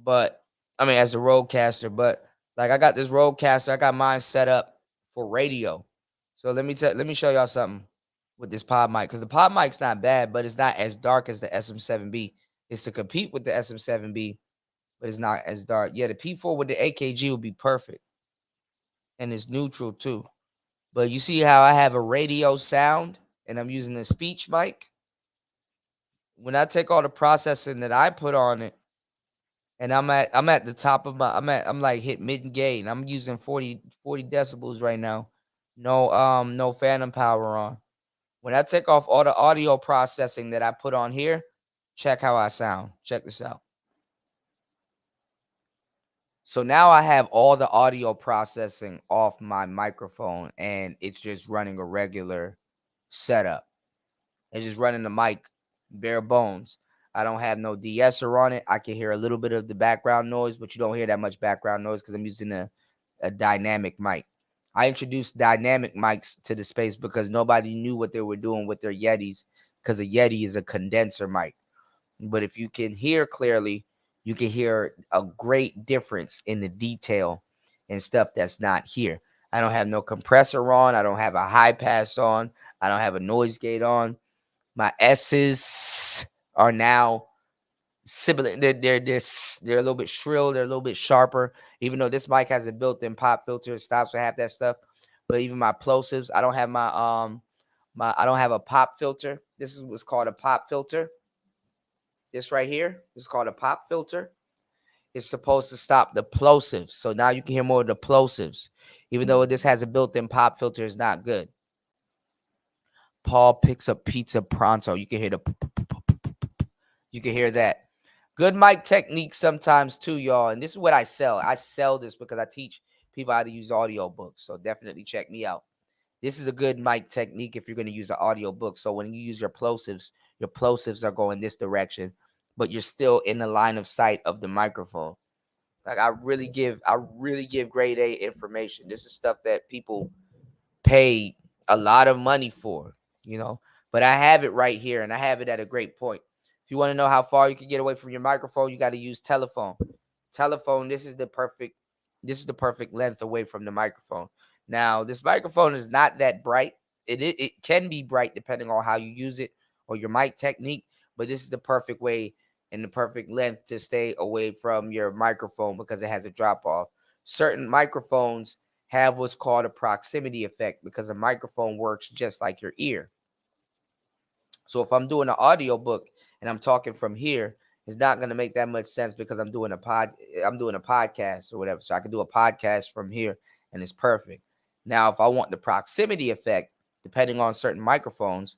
but I mean, as a Rodecaster, but like I got this Rodecaster, I got mine set up for radio. So let me show y'all something with this pod mic, because the pod mic's not bad, but it's not as dark as the SM7B. It's to compete with the SM7B, but it's not as dark. Yeah, the P4 with the AKG would be perfect, and it's neutral too. But you see how I have a radio sound and I'm using a speech mic? When I take all the processing that I put on it, and I'm at the top of my I'm like hit mid gain. I'm using 40 decibels right now. No phantom power on. When I take off all the audio processing that I put on here, check how I sound. Check this out. So now I have all the audio processing off my microphone, and it's just running a regular setup. It's just running the mic bare bones. I don't have no de-esser on it. I can hear a little bit of the background noise, but you don't hear that much background noise because I'm using a dynamic mic. I introduced dynamic mics to the space because nobody knew what they were doing with their Yetis, because a Yeti is a condenser mic. But if you can hear clearly, you can hear a great difference in the detail and stuff that's not here. I don't have no compressor on. I don't have a high pass on. I don't have a noise gate on. My S's are now sibilant. They're a little bit shrill. They're a little bit sharper. Even though this mic has a built-in pop filter, it stops with half that stuff. But even my plosives, I don't have I don't have a pop filter. This is what's called a pop filter. This right here is called a pop filter. It's supposed to stop the plosives. So now you can hear more of the plosives. Even though this has a built-in pop filter, it's not good. Paul picks up pizza pronto. You can hear that. Good mic technique sometimes too, y'all. And this is what I sell. I sell this because I teach people how to use audio books. So definitely check me out. This is a good mic technique if you're going to use an audio book. So when you use your plosives are going this direction, but you're still in the line of sight of the microphone. Like I really give grade A information. This is stuff that people pay a lot of money for, you know, but I have it right here, and I have it at a great point. If you want to know how far you can get away from your microphone, you got to use telephone. This is the perfect length away from the microphone. Now, this microphone is not that bright. It can be bright depending on how you use it or your mic technique, but this is the perfect way and the perfect length to stay away from your microphone because it has a drop off. Certain microphones have what's called a proximity effect because a microphone works just like your ear. So if I'm doing an audio book and I'm talking from here, it's not going to make that much sense because I'm doing a podcast or whatever. So I can do a podcast from here and it's perfect. Now, if I want the proximity effect, depending on certain microphones,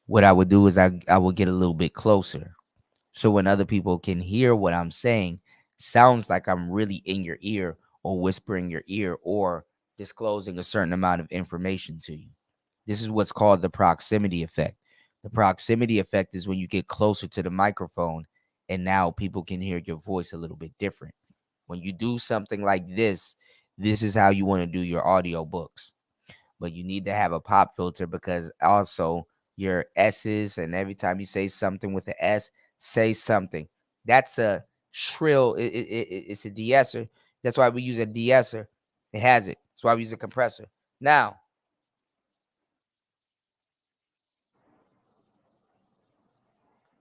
what I would do is I would get a little bit closer. So when other people can hear what I'm saying, sounds like I'm really in your ear or whispering your ear or disclosing a certain amount of information to you. This is what's called the proximity effect. The proximity effect is when you get closer to the microphone And now people can hear your voice a little bit different. When you do something like this, this is how you want to do your audio books. But you need to have a pop filter, because also your S's, and every time you say something with an S, say something. That's a shrill. It's a de-esser. That's why we use a de-esser. It has it. That's why we use a compressor. Now,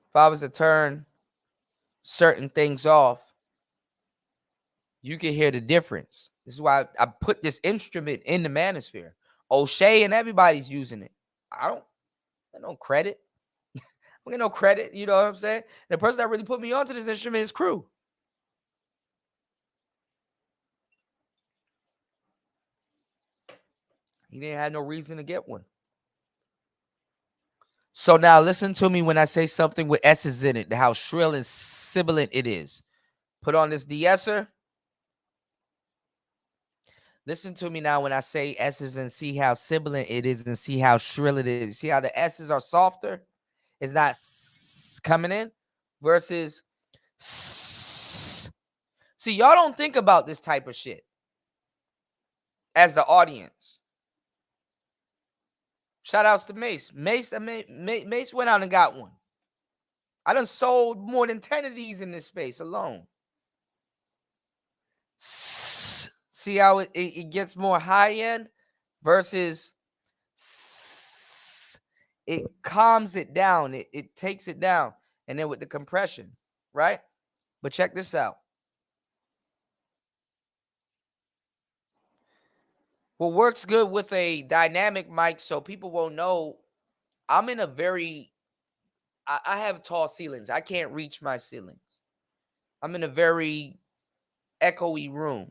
if I was to turn certain things off, you can hear the difference. This is why I put this instrument in the manosphere. O'Shea and everybody's using it. I don't get no credit. I don't get no credit. You know what I'm saying? The person that really put me onto this instrument is Crew. He didn't have no reason to get one. So now listen to me when I say something with S's in it, how shrill and sibilant it is. Put on this de-esser. Listen to me now when I say S's and see how sibilant it is and see how shrill it is. See how the S's are softer? It's not coming in versus. See, y'all don't think about this type of shit as the audience. Shout outs to Mace. Mace went out and got one. I done sold more than 10 of these in this space alone. See how it gets more high end versus it calms it down. It takes it down. And then with the compression, right? But check this out. What works good with a dynamic mic, so people won't know, I'm in a very, I have tall ceilings. I can't reach my ceilings. I'm in a very echoey room.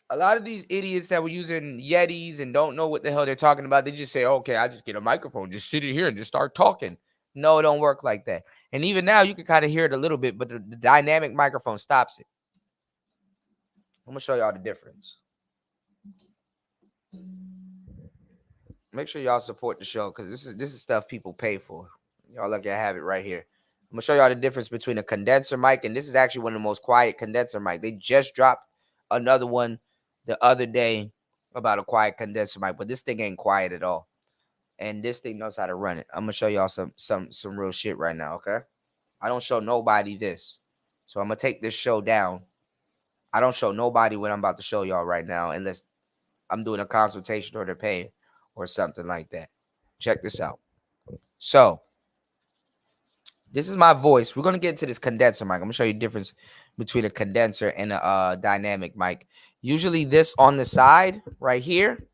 A lot of these idiots that were using Yetis and don't know what the hell they're talking about, they just say, okay, I just get a microphone, just sit in here and just start talking. No, it don't work like that. And even now, you can kind of hear it a little bit, but the dynamic microphone stops it. I'm going to show y'all the difference. Make sure y'all support the show, because this is stuff people pay for. Y'all lucky I have it right here. I'm going to show y'all the difference between a condenser mic, and this is actually one of the most quiet condenser mic. They just dropped another one the other day about a quiet condenser mic, but this thing ain't quiet at all. And this thing knows how to run it. I'm going to show y'all some real shit right now, okay? I don't show nobody this. So I'm going to take this show down. I don't show nobody what I'm about to show y'all right now unless I'm doing a consultation or they're paying or something like that. Check this out. So this is my voice. We're going to get into this condenser mic. I'm going to show you the difference between a condenser and a dynamic mic. Usually this on the side right here,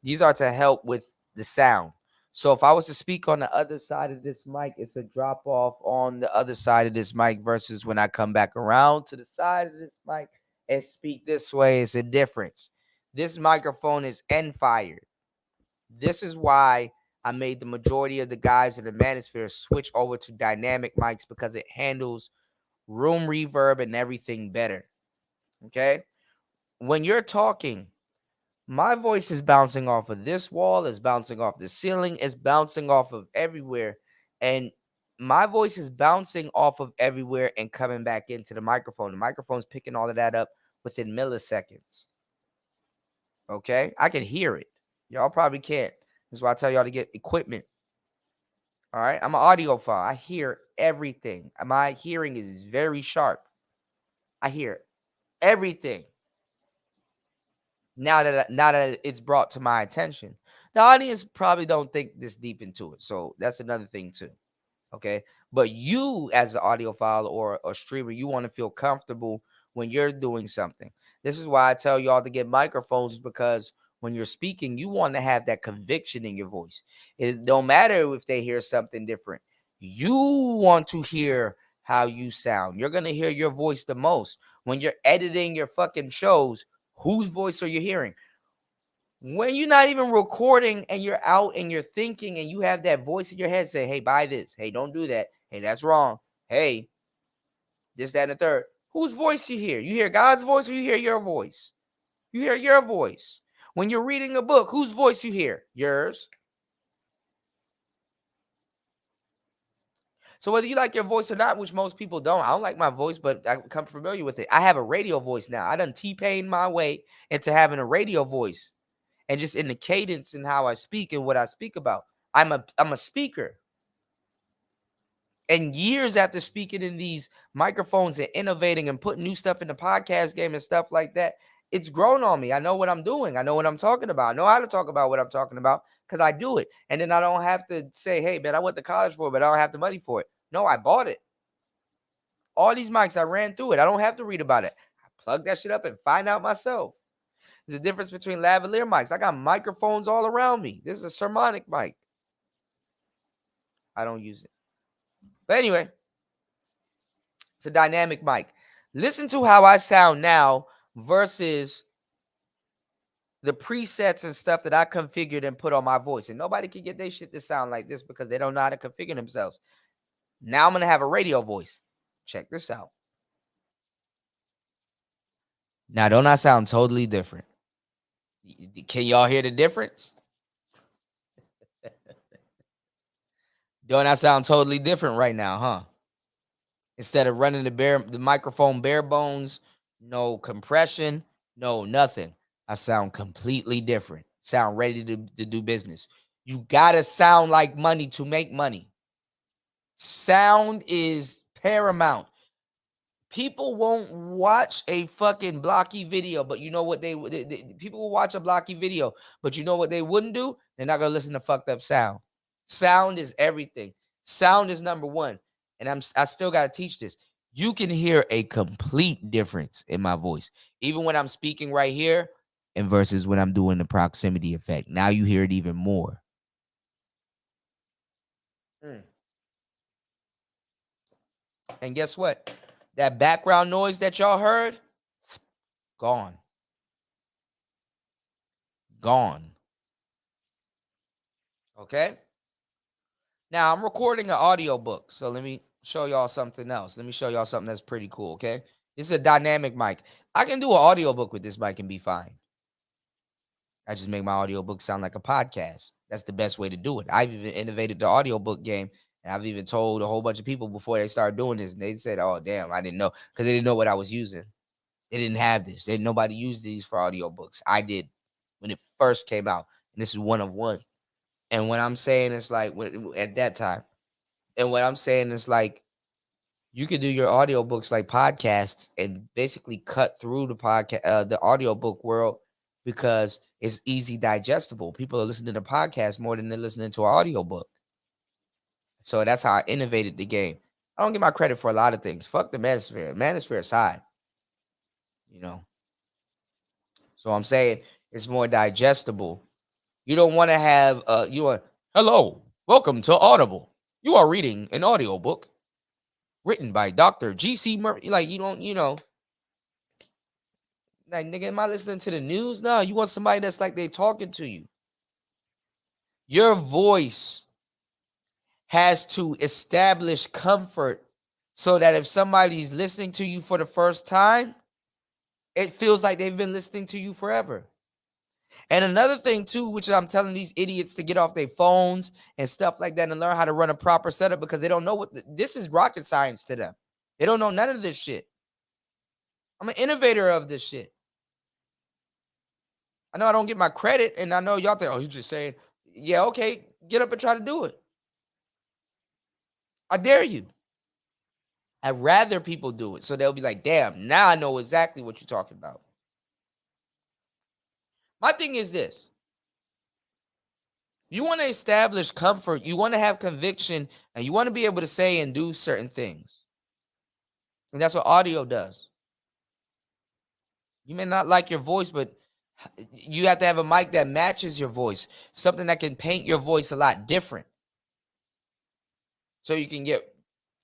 these are to help with the sound. So if I was to speak on the other side of this mic, it's a drop off on the other side of this mic versus when I come back around to the side of this mic and speak this way, it's a difference. This microphone is end fired. This is why I made the majority of the guys in the manosphere switch over to dynamic mics, because it handles room reverb and everything better. Okay? When you're talking, my voice is bouncing off of this wall, it's bouncing off the ceiling, it's bouncing off of everywhere. And my voice is bouncing off of everywhere and coming back into the microphone. The microphone's picking all of that up within milliseconds. Okay? I can hear it. Y'all probably can't. That's why I tell y'all to get equipment. All right? I'm an audiophile. I hear everything. My hearing is very sharp. I hear everything. Now that it's brought to my attention. The audience probably don't think this deep into it. So that's another thing too. Okay. But you as an audiophile or a streamer, you want to feel comfortable when you're doing something. This is why I tell y'all to get microphones, because when you're speaking, you want to have that conviction in your voice. It don't matter if they hear something different. You want to hear how you sound. You're going to hear your voice the most. When you're editing your fucking shows, whose voice are you hearing? When you're not even recording and you're out and you're thinking and you have that voice in your head say, hey, buy this. Hey, don't do that. Hey, that's wrong. Hey, this, that, and the third. Whose voice you hear? You hear God's voice or you hear your voice? You hear your voice. When you're reading a book, whose voice you hear? Yours. So whether you like your voice or not, which most people don't, I don't like my voice, but I become familiar with it. I have a radio voice now. I done T-Pain my way into having a radio voice, and just in the cadence and how I speak and what I speak about. I'm a speaker. And years after speaking in these microphones and innovating and putting new stuff in the podcast game and stuff like that, it's grown on me. I know what I'm doing. I know what I'm talking about. I know how to talk about what I'm talking about because I do it. And then I don't have to say, hey, man, I went to college for it, but I don't have the money for it. No, I bought it. All these mics, I ran through it. I don't have to read about it. I plug that shit up and find out myself. There's a difference between lavalier mics. I got microphones all around me. This is a sermonic mic. I don't use it. But anyway, it's a dynamic mic. Listen to how I sound now versus the presets and stuff that I configured and put on my voice. And nobody can get their shit to sound like this because they don't know how to configure themselves. Now I'm going to have a radio voice. Check this out. Now, don't I sound totally different? Can y'all hear the difference? Don't I sound totally different right now, huh? Instead of running the microphone bare bones, no compression, no nothing. I sound completely different. Sound ready to do business. You gotta sound like money to make money. Sound is paramount. People won't watch a fucking blocky video, but you know what people will watch a blocky video, but you know what they wouldn't do? They're not gonna listen to fucked up sound. Sound is everything. Sound is number one. And I still gotta teach this. You can hear a complete difference in my voice, even when I'm speaking right here and versus when I'm doing the proximity effect. Now you hear it even more. And guess what? That background noise that y'all heard, gone. Gone. Okay? Now, I'm recording an audiobook, so let me show y'all something else. Let me show y'all something that's pretty cool, okay? This is a dynamic mic. I can do an audiobook with this mic and be fine. I just make my audiobook sound like a podcast. That's the best way to do it. I've even innovated the audiobook game, and I've even told a whole bunch of people before they started doing this, and they said, oh, damn, I didn't know, because they didn't know what I was using. They didn't have this. Nobody used these for audiobooks. I did when it first came out, and this is one of one. And what I'm saying is like at that time, and what I'm saying is like you could do your audiobooks like podcasts and basically cut through the podcast, the audiobook world, because it's easy digestible. People are listening to podcasts more than they're listening to an audiobook. So that's how I innovated the game. I don't get my credit for a lot of things. Fuck the manosphere. Manosphere aside. You know. So I'm saying it's more digestible. You don't want to have hello, welcome to Audible. You are reading an audiobook written by Dr. G.C. Murphy. Like, you don't, like, nigga, am I listening to the news? No, you want somebody that's like they talking to you. Your voice has to establish comfort so that if somebody's listening to you for the first time, it feels like they've been listening to you forever. And another thing, too, which I'm telling these idiots to get off their phones and stuff like that and learn how to run a proper setup, because they don't know this is rocket science to them. They don't know none of this shit. I'm an innovator of this shit. I know I don't get my credit, and I know y'all think, oh, he's just saying, yeah, okay, get up and try to do it. I dare you. I'd rather people do it, so they'll be like, damn, now I know exactly what you're talking about. My thing is this. You want to establish comfort, you want to have conviction, and you want to be able to say and do certain things. And that's what audio does. You may not like your voice, but you have to have a mic that matches your voice, something that can paint your voice a lot different. So you can get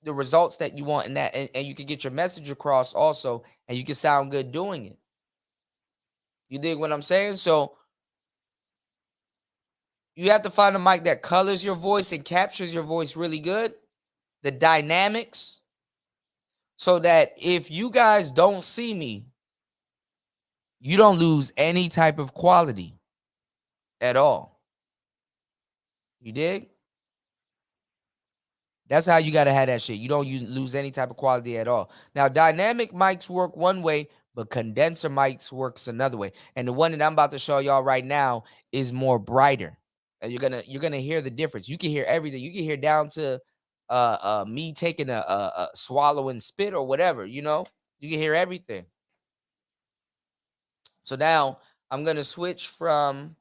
the results that you want in that, and you can get your message across also, and you can sound good doing it. You dig what I'm saying? So you have to find a mic that colors your voice and captures your voice really good, the dynamics, so that if you guys don't see me, you don't lose any type of quality at all. You dig? That's how you got to have that shit. You don't lose any type of quality at all. Now, dynamic mics work one way, but condenser mics works another way. And the one that I'm about to show y'all right now is more brighter. And you're gonna hear the difference. You can hear everything. You can hear down to me taking a swallowing spit or whatever. You know, you can hear everything. So now I'm gonna switch from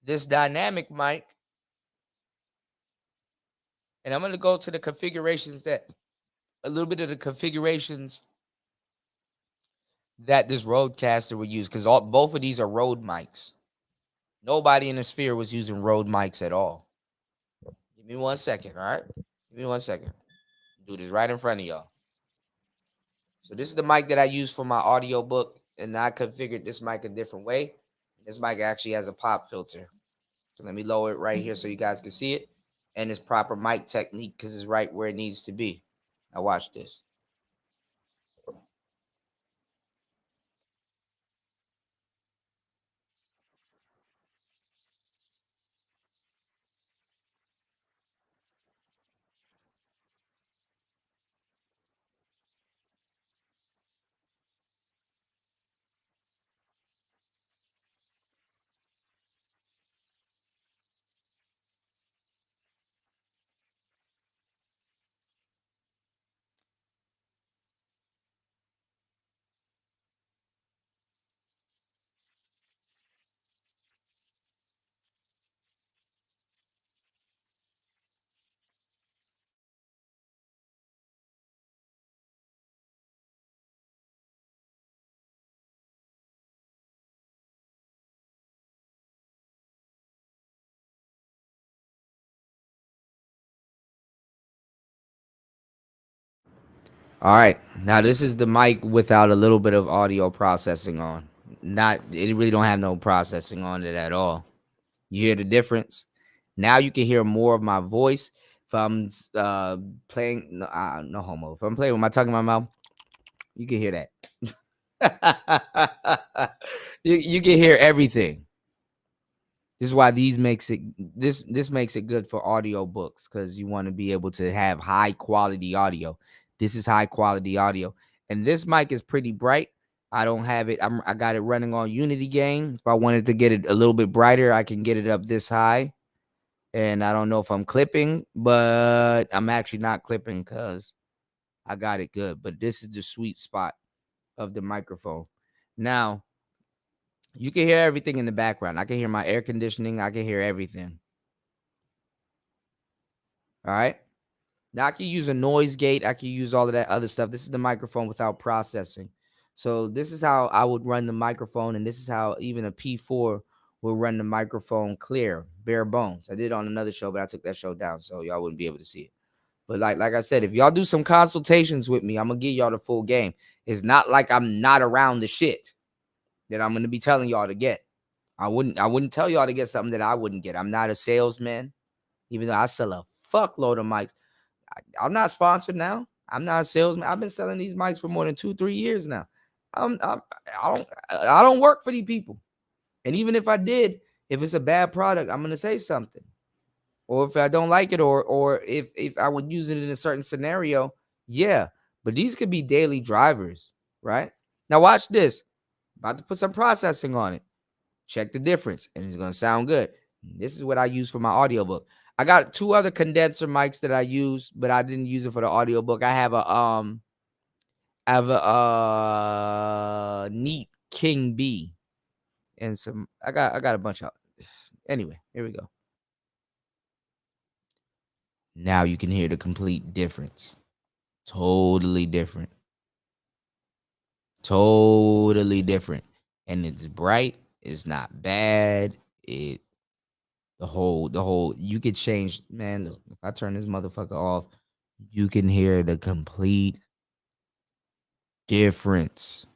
this dynamic mic, and I'm gonna go to the configurations that a little bit of the configurations that this Rodecaster would use, because both of these are Rode mics. Nobody in the Sphere was using Rode mics at all. Give me 1 second, all right? Give me 1 second. Do this right in front of y'all. So this is the mic that I use for my audio book, and I configured this mic a different way. This mic actually has a pop filter. So let me lower it right here so you guys can see it. And it's proper mic technique because it's right where it needs to be. Now watch this. All right. Now this is the mic without a little bit of audio processing on. It really don't have no processing on it at all. You hear the difference? Now you can hear more of my voice. If I'm playing, no homo. If I'm playing with my tongue in my mouth, you can hear that. you can hear everything. This is why this makes it good for audio books, because you want to be able to have high quality audio. This is high quality audio, and this mic is pretty bright. I don't have it. I got it running on Unity Gain. If I wanted to get it a little bit brighter, I can get it up this high. And I don't know if I'm clipping, but I'm actually not clipping because I got it good. But this is the sweet spot of the microphone. Now, you can hear everything in the background. I can hear my air conditioning. I can hear everything. All right. Now I can use a noise gate. I can use all of that other stuff. This is the microphone without processing. So this is how I would run the microphone. And this is how even a P4 will run the microphone clear, bare bones. I did it on another show, but I took that show down, so y'all wouldn't be able to see it. But like I said, if y'all do some consultations with me, I'm going to give y'all the full game. It's not like I'm not around the shit that I'm going to be telling y'all to get. I wouldn't tell y'all to get something that I wouldn't get. I'm not a salesman, even though I sell a fuckload of mics. I'm not sponsored now. I'm not a salesman. I've been selling these mics for more than 2-3 years now. I don't work for these people. And even if I did, if it's a bad product, I'm gonna say something. Or if I don't like it, or if I would use it in a certain scenario, yeah. But these could be daily drivers, right? Now watch this. About to put some processing on it. Check the difference, and it's gonna sound good. This is what I use for my audiobook. I got 2 other condenser mics that I use, but I didn't use it for the audiobook. I have a Neat King B, and some. I got a bunch of. Anyway, here we go. Now you can hear the complete difference. Totally different. Totally different. And it's bright. It's not bad. The whole, you could change, man. Look, if I turn this motherfucker off, you can hear the complete difference.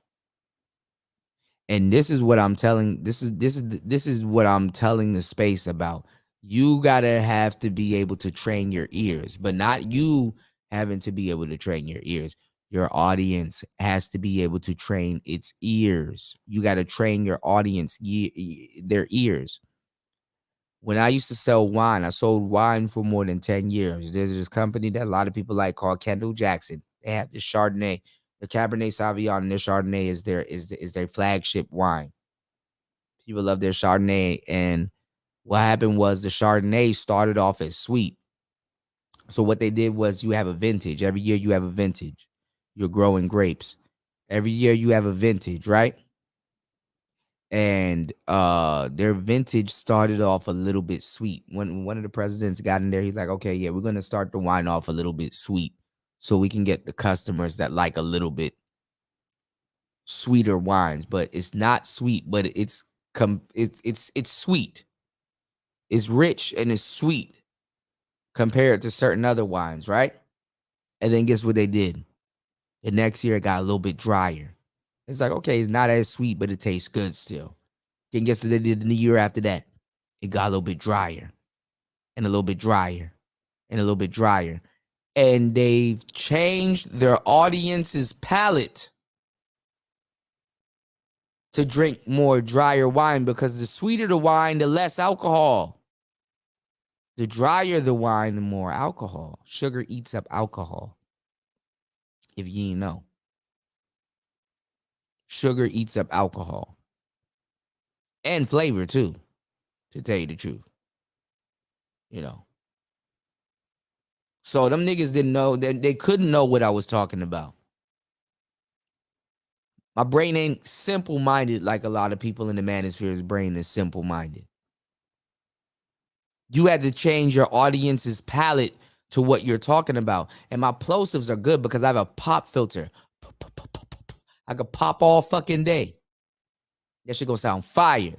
And this is what I'm telling. This is what I'm telling the space about. You gotta have to be able to train your ears, but not you having to be able to train your ears. Your audience has to be able to train its ears. You got to train your audience their ears. When I used to sell wine, I sold wine for more than 10 years. There's this company that a lot of people like called Kendall Jackson. They have this Chardonnay, the Cabernet Sauvignon, and their Chardonnay is their flagship wine. People love their Chardonnay. And what happened was the Chardonnay started off as sweet. So what they did was you have a vintage. Every year you have a vintage. You're growing grapes. Every year you have a vintage, right? And their vintage started off a little bit sweet. When one of the presidents got in there, he's like, okay, yeah, we're gonna start the wine off a little bit sweet so we can get the customers that like a little bit sweeter wines. But it's not sweet, but it's sweet. It's rich and it's sweet compared to certain other wines, right? And then guess what they did? The next year it got a little bit drier. It's like, okay, it's not as sweet, but it tastes good still. Then guess what they did in the year after that? It got a little bit drier and a little bit drier and a little bit drier. And they've changed their audience's palate to drink more drier wine because the sweeter the wine, the less alcohol. The drier the wine, the more alcohol. Sugar eats up alcohol. If you didn't know. Sugar eats up alcohol. And flavor too, to tell you the truth. You know. So them niggas didn't know, they couldn't know what I was talking about. My brain ain't simple-minded like a lot of people in the manosphere's brain is simple-minded. You had to change your audience's palate to what you're talking about. And my plosives are good because I have a pop filter. I could pop all fucking day. That shit gonna sound fire.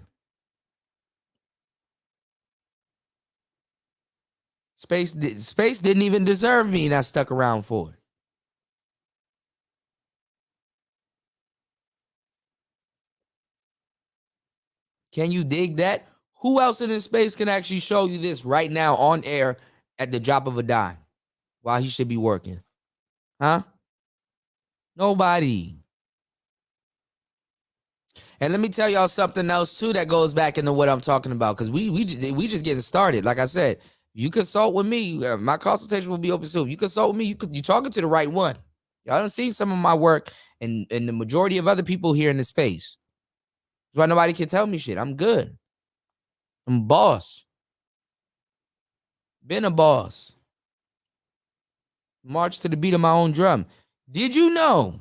Space didn't even deserve me, and I stuck around for it. Can you dig that? Who else in this space can actually show you this right now on air at the drop of a dime while he should be working? Huh? Nobody. And let me tell y'all something else too that goes back into what I'm talking about, because we just getting started. Like I said, you consult with me. My consultation will be open soon. You consult with me. You talking to the right one. Y'all done seen some of my work and the majority of other people here in the space. That's why nobody can tell me shit. I'm good. I'm a boss. Been a boss. March to the beat of my own drum. Did you know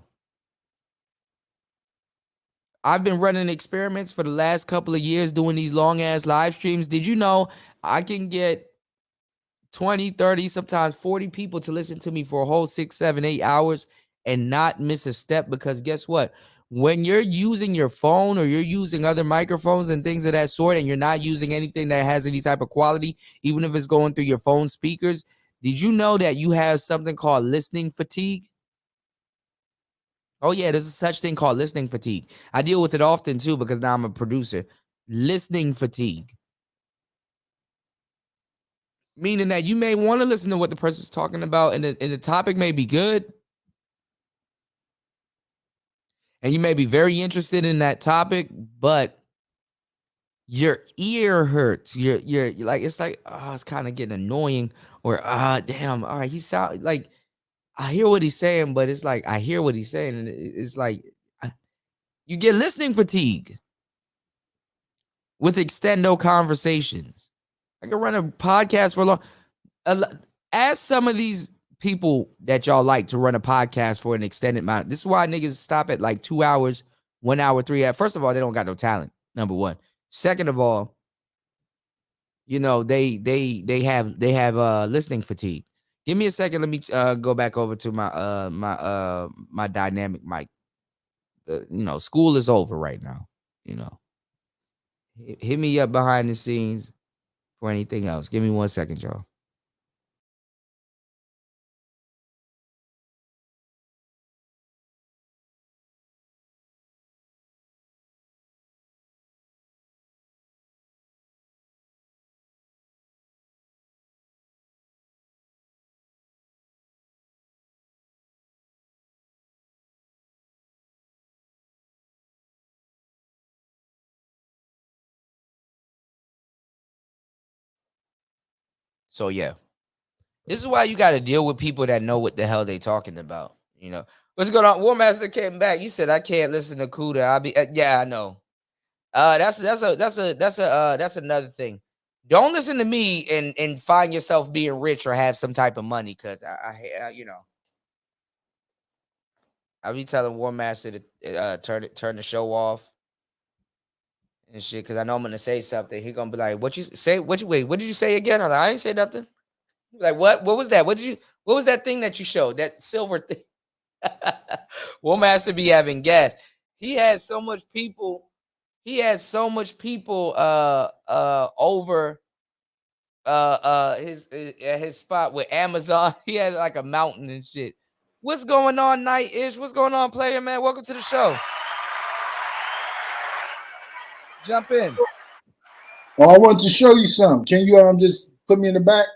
I've been running experiments for the last couple of years doing these long ass live streams? Did you know I can get 20, 30, sometimes 40 people to listen to me for a whole 6, 7, 8 hours and not miss a step? Because guess what? When you're using your phone or you're using other microphones and things of that sort, and you're not using anything that has any type of quality, even if it's going through your phone speakers, did you know that you have something called listening fatigue? Oh yeah, there's a such thing called listening fatigue. I deal with it often too because now I'm a producer. Listening fatigue. Meaning that you may want to listen to what the person's talking about, and the topic may be good. And you may be very interested in that topic, but your ear hurts. You're like, it's like, oh, it's kind of getting annoying. Or damn, all right, he sound like I hear what he's saying, but it's like I hear what he's saying, and it's like you get listening fatigue with extendo conversations. I can run a podcast for a long. Ask some of these people that y'all like to run a podcast for an extended amount. This is why niggas stop at like 2 hours, 1 hour, 3 hours. First of all, they don't got no talent. Number one. Second of all, you know, they have listening fatigue. Give me a second. Let me go back over to my dynamic mic. You know, school is over right now. You know, hit me up behind the scenes for anything else. Give me 1 second, y'all. So yeah, this is why you got to deal with people that know what the hell they talking about. You know what's going on. War Master came back. You said I can't listen to Kuda. I'll be yeah, I know. That's another thing. Don't listen to me and find yourself being rich or have some type of money, because I you know, I'll be telling War Master to turn the show off and shit, because I know I'm gonna say something. He gonna be like, "What you say? What did you say again?" I'm like, "I ain't say nothing." Like, what? What was that? What was that thing that you showed? That silver thing? War Master be having gas. He had so much people. He had so much people over his spot with Amazon. He had like a mountain and shit. What's going on, Night-ish? What's going on, player man? Welcome to the show. Jump in. Oh, I want to show you something. Can you just put me in the back?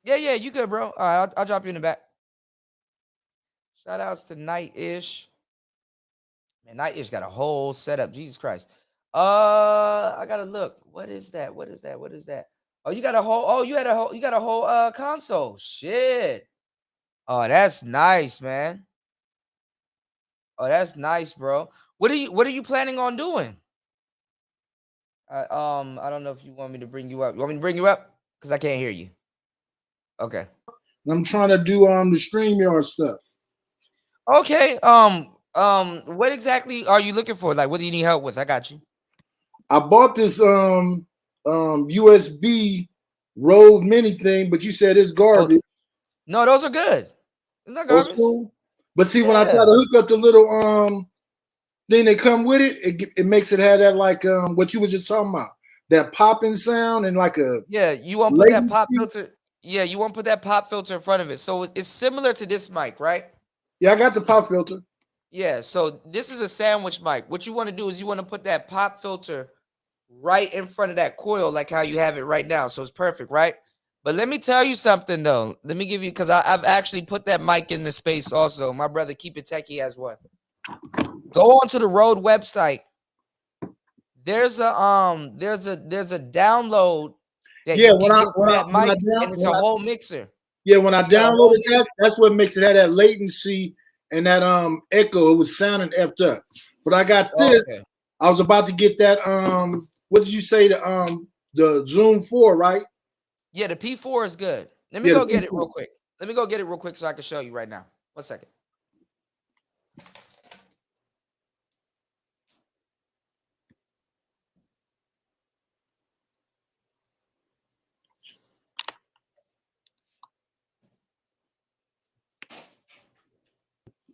Yeah, you good, bro. All right, I'll drop you in the back. Shout outs to Night-ish. Man, Night-ish got a whole setup. Jesus Christ. I gotta look. What is that? What is that? What is that? Oh, you got a whole. Oh, you got a whole console. Shit. Oh, that's nice, man. Oh, that's nice, bro. What are you planning on doing? I don't know if you want me to bring you up. You want me to bring you up? Because I can't hear you. Okay. I'm trying to do the StreamYard stuff. Okay. What exactly are you looking for? Like, what do you need help with? I got you. I bought this USB Rode Mini thing, but you said it's garbage. No, those are good. It's not garbage. Cool. But see, when I try to hook up the little thing that come with it, it makes it have that like what you were just talking about, that popping sound and like a you want to put that pop filter. Yeah, you want to put that pop filter in front of it. So it's similar to this mic, right? Yeah, I got the pop filter. Yeah, so this is a sandwich mic. What you want to do is you want to put that pop filter right in front of that coil, like how you have it right now. So it's perfect, right? But let me tell you something though. Let me give you, because I've actually put that mic in the space also. My brother Keep It Techie has one. Go on to the Rode website. There's a download that you can get for that mic, and it's a whole mixer. Yeah, when I downloaded that, that's what makes it have that latency and that echo. It was sounding effed up. But I got this. Okay. I was about to get that what did you say, the Zoom 4, right? Yeah, the P4 is good. Let me go get it real quick. Let me go get it real quick so I can show you right now. 1 second.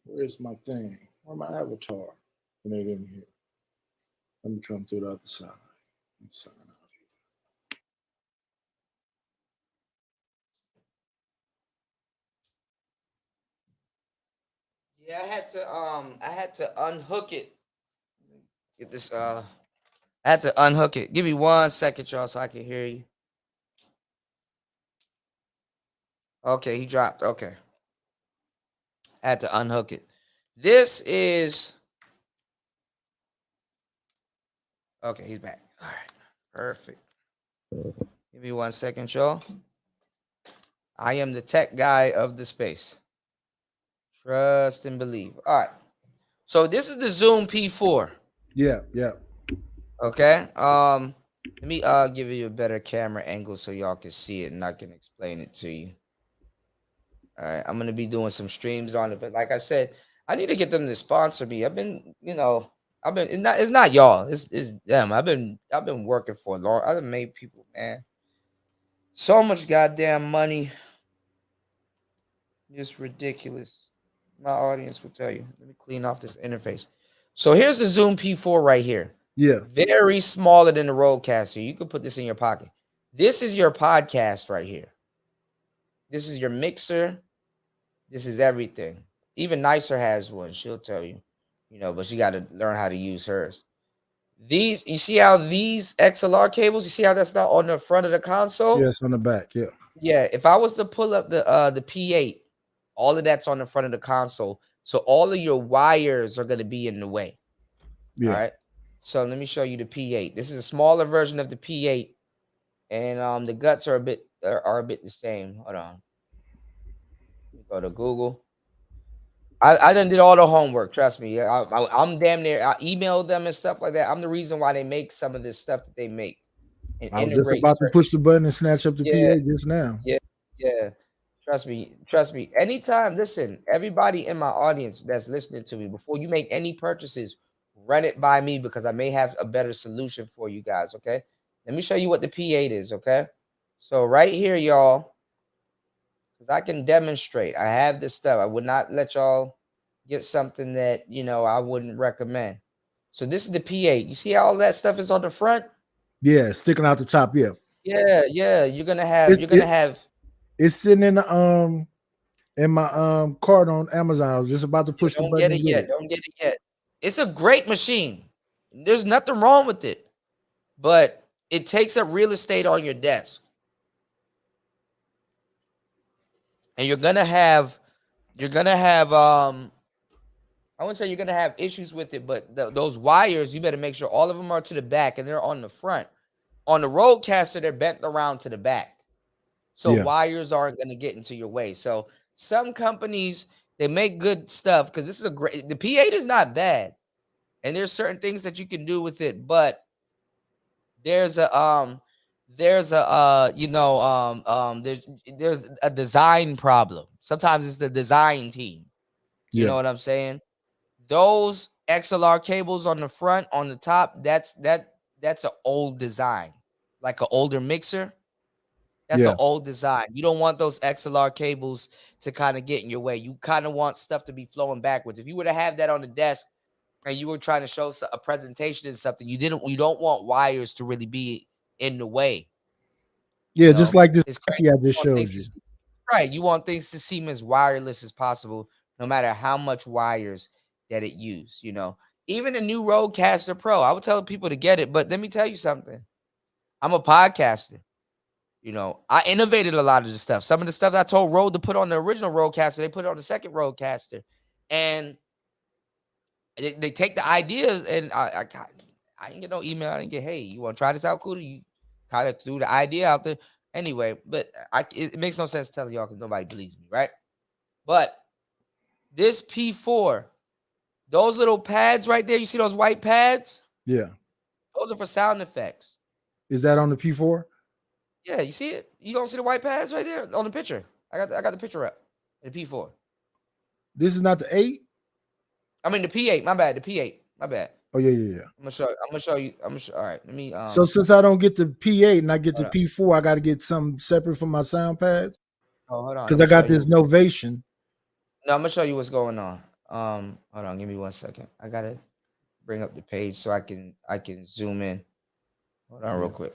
Where's my thing? Where's my avatar? When they didn't hear. Let me come through the other side. Yeah, I had to unhook it. Get this I had to unhook it. Give me 1 second, y'all, so I can hear you. Okay, he dropped. Okay. I had to unhook it. This is okay, he's back. All right. Perfect. Give me 1 second, y'all. I am the tech guy of the space. Trust and believe. All right. So this is the Zoom P4. Yeah. Okay. Let me give you a better camera angle so y'all can see it and I can explain it to you. All right. I'm gonna be doing some streams on it, but like I said, I need to get them to sponsor me. I've been, it's not y'all, it's them. I've been working for a long. I've made people, man, so much goddamn money. It's ridiculous. My audience will tell you. Let me clean off this interface. So here's the Zoom P4 right here. Yeah. Very smaller than the Rodecaster. You can put this in your pocket. This is your podcast right here. This is your mixer. This is everything. Even Nicer has one. She'll tell you, but you got to learn how to use hers. These, you see how these XLR cables, you see how that's not on the front of the console? Yes, on the back. Yeah. Yeah. If I was to pull up the P8, all of that's on the front of the console. So all of your wires are going to be in the way. Yeah. All right. So let me show you the P8. This is a smaller version of the P8. and the guts are a bit the same. Hold on. Go to Google. I done did all the homework. Trust me. I'm damn near. I emailed them and stuff like that. I'm the reason why they make some of this stuff that they make and I was just integrate about to certain. push the button and snatch up the Yeah, PA just now. yeah, yeah. Trust me. Trust me. Anytime, listen, everybody in my audience that's listening to me, before you make any purchases, run it by me because I may have a better solution for you guys. Okay. Let me show you what the P8 is. Okay. So right here, y'all, because I can demonstrate. I have this stuff. I would not let y'all get something that I wouldn't recommend. So this is the P8. You see how all that stuff is on the front? Yeah, sticking out the top. Yeah. Yeah, yeah. You're gonna have. It's sitting in my cart on Amazon. I was just about to push the Don't button get and it get yet. it. Don't get it yet. It's a great machine. There's nothing wrong with it, but it takes up real estate on your desk, and you're gonna have I wouldn't say you're gonna have issues with it, but those wires, you better make sure all of them are to the back and they're on the front. On the Roadcaster, they're bent around to the back, so Yeah. wires aren't gonna get into your way. So some companies, they make good stuff because this is the P8 is not bad, and there's certain things that you can do with it, but there's a there's a design problem. Sometimes it's the design team. You know Yeah. what I'm saying? Those XLR cables on the front, on the top, that's an old design, like an older mixer. That's an Yeah. old design. You don't want those XLR cables to kind of get in your way. You kind of want stuff to be flowing backwards. If you were to have that on the desk and you were trying to show a presentation and something, you don't want wires to really be in the way. Yeah, just like this It's crazy. I You just want showed things to you. right. You want things to seem as wireless as possible, no matter how much wires that it use. Even a new Rodecaster Pro, I would tell people to get it, but let me tell you something. I'm a podcaster. I innovated a lot of the stuff. Some of the stuff I told Rode to put on the original Rodecaster, they put it on the second Rodecaster, and they take the ideas. And I didn't get no email. I didn't get, hey, you want to try this out, cool? You kind of threw the idea out there. Anyway, but it makes no sense telling y'all because nobody believes me, right? But this P4, those little pads right there, you see those white pads? Yeah. Those are for sound effects. Is that on the P4? Yeah, you see it? You don't see the white pads right there on the picture? I got the picture up. The P4. This is not the 8? I mean the P8. My bad. The P8. My bad. Oh yeah. I'm gonna show you. All right. Let me. So since I don't get the P8 and I get the hold on. P4, I got to get something separate from my sound pads Oh, hold on. because I got this Novation. No, I'm gonna show you what's going on. Hold on. Give me 1 second. I gotta bring up the page so I can zoom in. Hold on, real quick.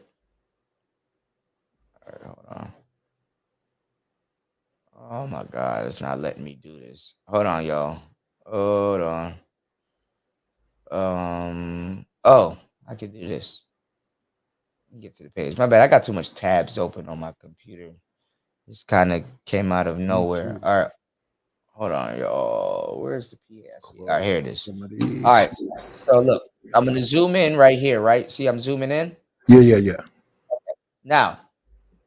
All right, hold on. Oh my God, it's not letting me do this. Hold on, y'all. Hold on. Oh, I can do this. Get to the page. My bad. I got too much tabs open on my computer. This kind of came out of nowhere. All right. Hold on, y'all. Where's the PS? All right, here it is. All right. So look, I'm gonna zoom in right here, right? See, I'm zooming in. Yeah. Now,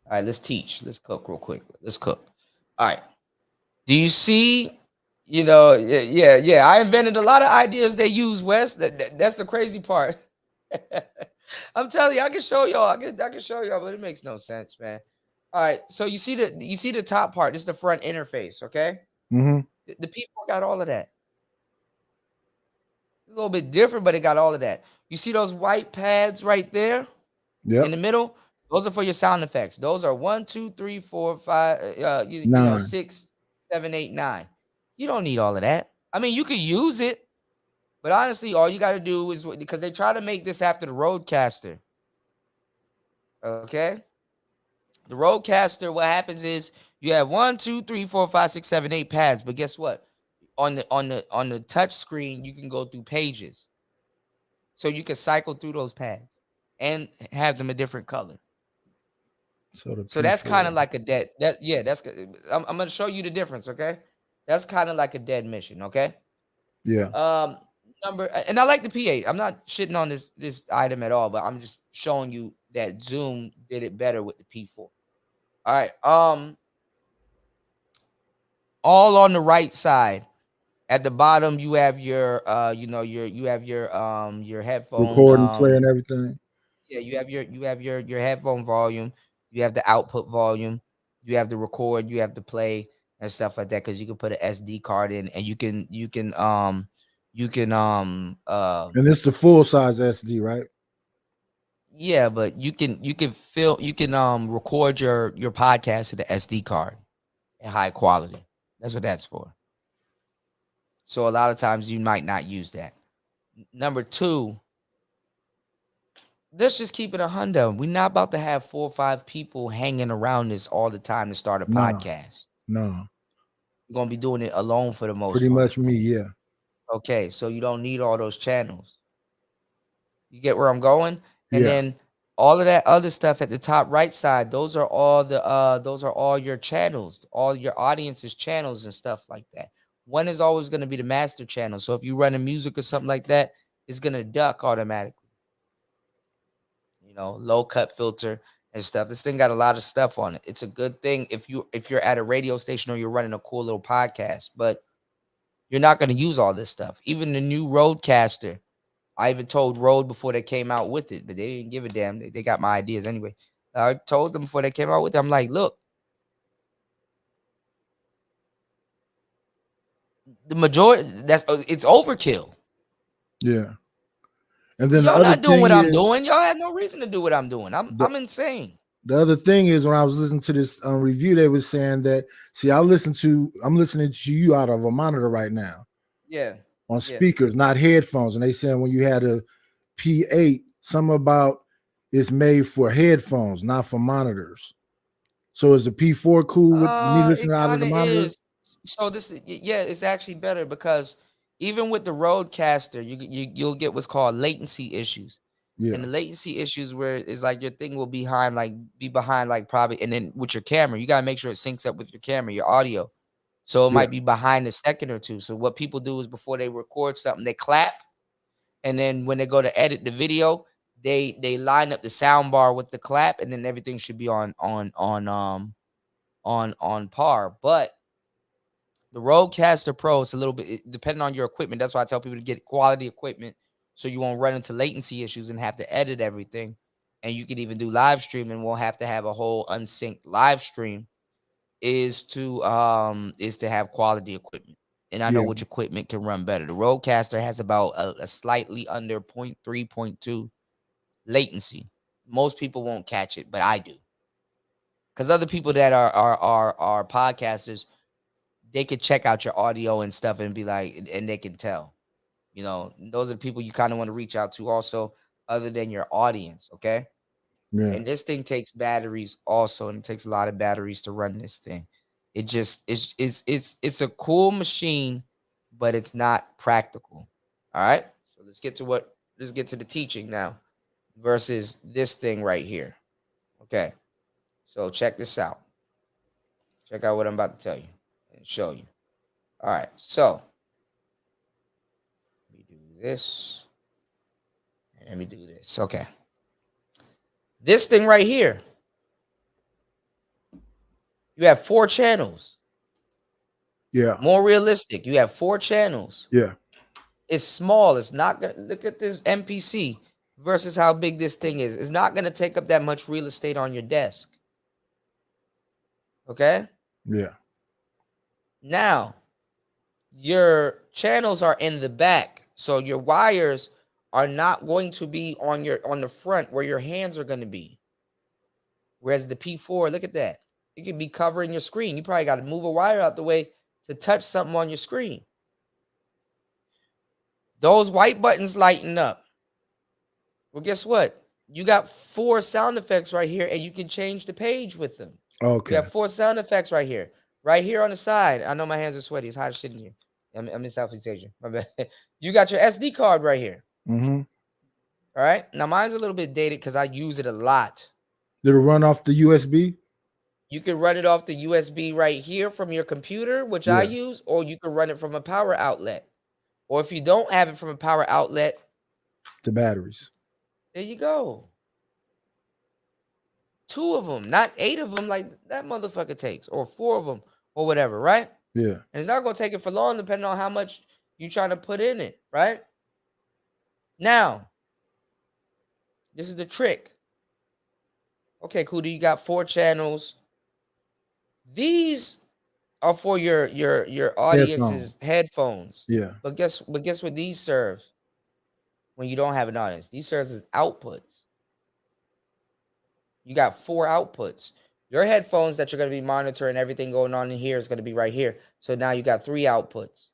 all right, let's teach. Let's cook real quick. Let's cook. All right. Do you see? Yeah. I invented a lot of ideas they use, Wes. That's the crazy part. I'm telling you, I can show y'all. I can show y'all, but it makes no sense, man. All right. So you see the top part. This is the front interface, okay? Mm-hmm. The P4 got all of that. A little bit different, but it got all of that. You see those white pads right there in the middle? Those are for your sound effects. Those are 1, 2, 3, 4, 5, 9. 6, 7, 8, 9. You don't need all of that. I mean, you could use it, but honestly, all you got to do is, because they try to make this after the Rodecaster. Okay? The Rodecaster, what happens is you have 1, 2, 3, 4, 5, 6, 7, 8 pads, but guess what? On the touch screen, you can go through pages. So you can cycle through those pads and have them a different color. So that's kind of like a dead. I'm gonna show you the difference, okay? That's kind of like a dead mission, okay? Yeah. number, and I like the P8. I'm not shitting on this item at all, but I'm just showing you that Zoom did it better with the P4. All right. All on the right side. At the bottom, you have your your headphones. Recording, playing everything. Yeah, you have your headphone volume, you have the output volume, you have the record, you have the play and stuff like that, because you can put an SD card in, and you can And it's the full size SD, right? yeah, but you can record your podcast to the SD card in high quality. That's what that's for. So a lot of times you might not use that. Number two, let's just keep it a hundo. We're not about to have 4 or 5 people hanging around this all the time to start a podcast. No. You're gonna be doing it alone for the most Pretty part. much me, yeah. Okay, so you don't need all those channels. You get where I'm going? And then all of that other stuff at the top right side, those are all your channels, all your audience's channels and stuff like that. One is always going to be the master channel. So if you run a music or something like that, it's going to duck automatically. You know, low cut filter and stuff. This thing got a lot of stuff on it. It's a good thing if you're at a radio station or you're running a cool little podcast, but you're not going to use all this stuff. Even the new Rodecaster, I even told Rode before they came out with it, but they didn't give a damn. They got my ideas anyway. I told them before they came out with it, I'm like, look, the majority, it's overkill. Yeah. And then y'all not doing what I'm doing. Y'all had no reason to do what I'm doing. I'm insane. The other thing is, when I was listening to this review, they was saying that, see, I'm listening to you out of a monitor right now. Yeah. On speakers, not headphones. And they saying when you had a P8, something about it's made for headphones, not for monitors. So is the P4 cool with me listening out of the monitor? So it's actually better, because even with the Rodecaster, you'll get what's called latency issues. Yeah. And the latency issues where it's like your thing will be behind like probably, and then with your camera, you gotta make sure it syncs up with your camera, your audio. So it might be behind a second or two. So what people do is before they record something, they clap, and then when they go to edit the video, they line up the sound bar with the clap, and then everything should be on par. But the Rodecaster Pro is a little bit depending on your equipment. That's why I tell people to get quality equipment so you won't run into latency issues and have to edit everything. And you can even do live stream and won't have to have a whole unsynced live stream. Is to have quality equipment. And I know which equipment can run better. The Rodecaster has about a slightly under 0.3, 0.2 latency. Most people won't catch it, but I do. Because other people that are podcasters, they could check out your audio and stuff and be like, and they can tell. You know, those are the people you kind of want to reach out to also, other than your audience, okay? Yeah. And this thing takes batteries also, and it takes a lot of batteries to run this thing. It just it's a cool machine, but it's not practical. All right. So let's get to the teaching now versus this thing right here. Okay. So check this out. Check out what I'm about to tell you and show you. All right. So let me do this. And let me do this. Okay. This thing right here, you have 4 channels. Yeah. More realistic. You have 4 channels. Yeah. It's small. It's not gonna look at this MPC versus how big this thing is. It's not gonna take up that much real estate on your desk. Okay? Yeah. Now, your channels are in the back. So your wires are not going to be on the front where your hands are going to be. Whereas the P4, look at that. It could be covering your screen. You probably got to move a wire out the way to touch something on your screen. Those white buttons lighten up. Well, guess what? You got 4 sound effects right here, and you can change the page with them. Okay. You have 4 sound effects right here. Right here on the side. I know my hands are sweaty. It's hot as shit in here. I'm in Southeast Asia. My bad. You got your SD card right here. Mm-hmm. All right. Now mine's a little bit dated because I use it a lot. Did it run off the USB? You can run it off the USB right here from your computer, which I use, or you can run it from a power outlet. Or if you don't have it from a power outlet, the batteries. There you go. 2 of them, not 8 of them like that motherfucker takes, or 4 of them, or whatever, right? Yeah. And it's not going to take it for long depending on how much you trying to put in it, right? Now, this is the trick. Okay, cool. You got 4 channels. These are for your audience's headphones. Yeah. But guess what these serve when you don't have an audience? These serve as outputs. You got 4 outputs. Your headphones that you're going to be monitoring everything going on in here is going to be right here. So now you got 3 outputs.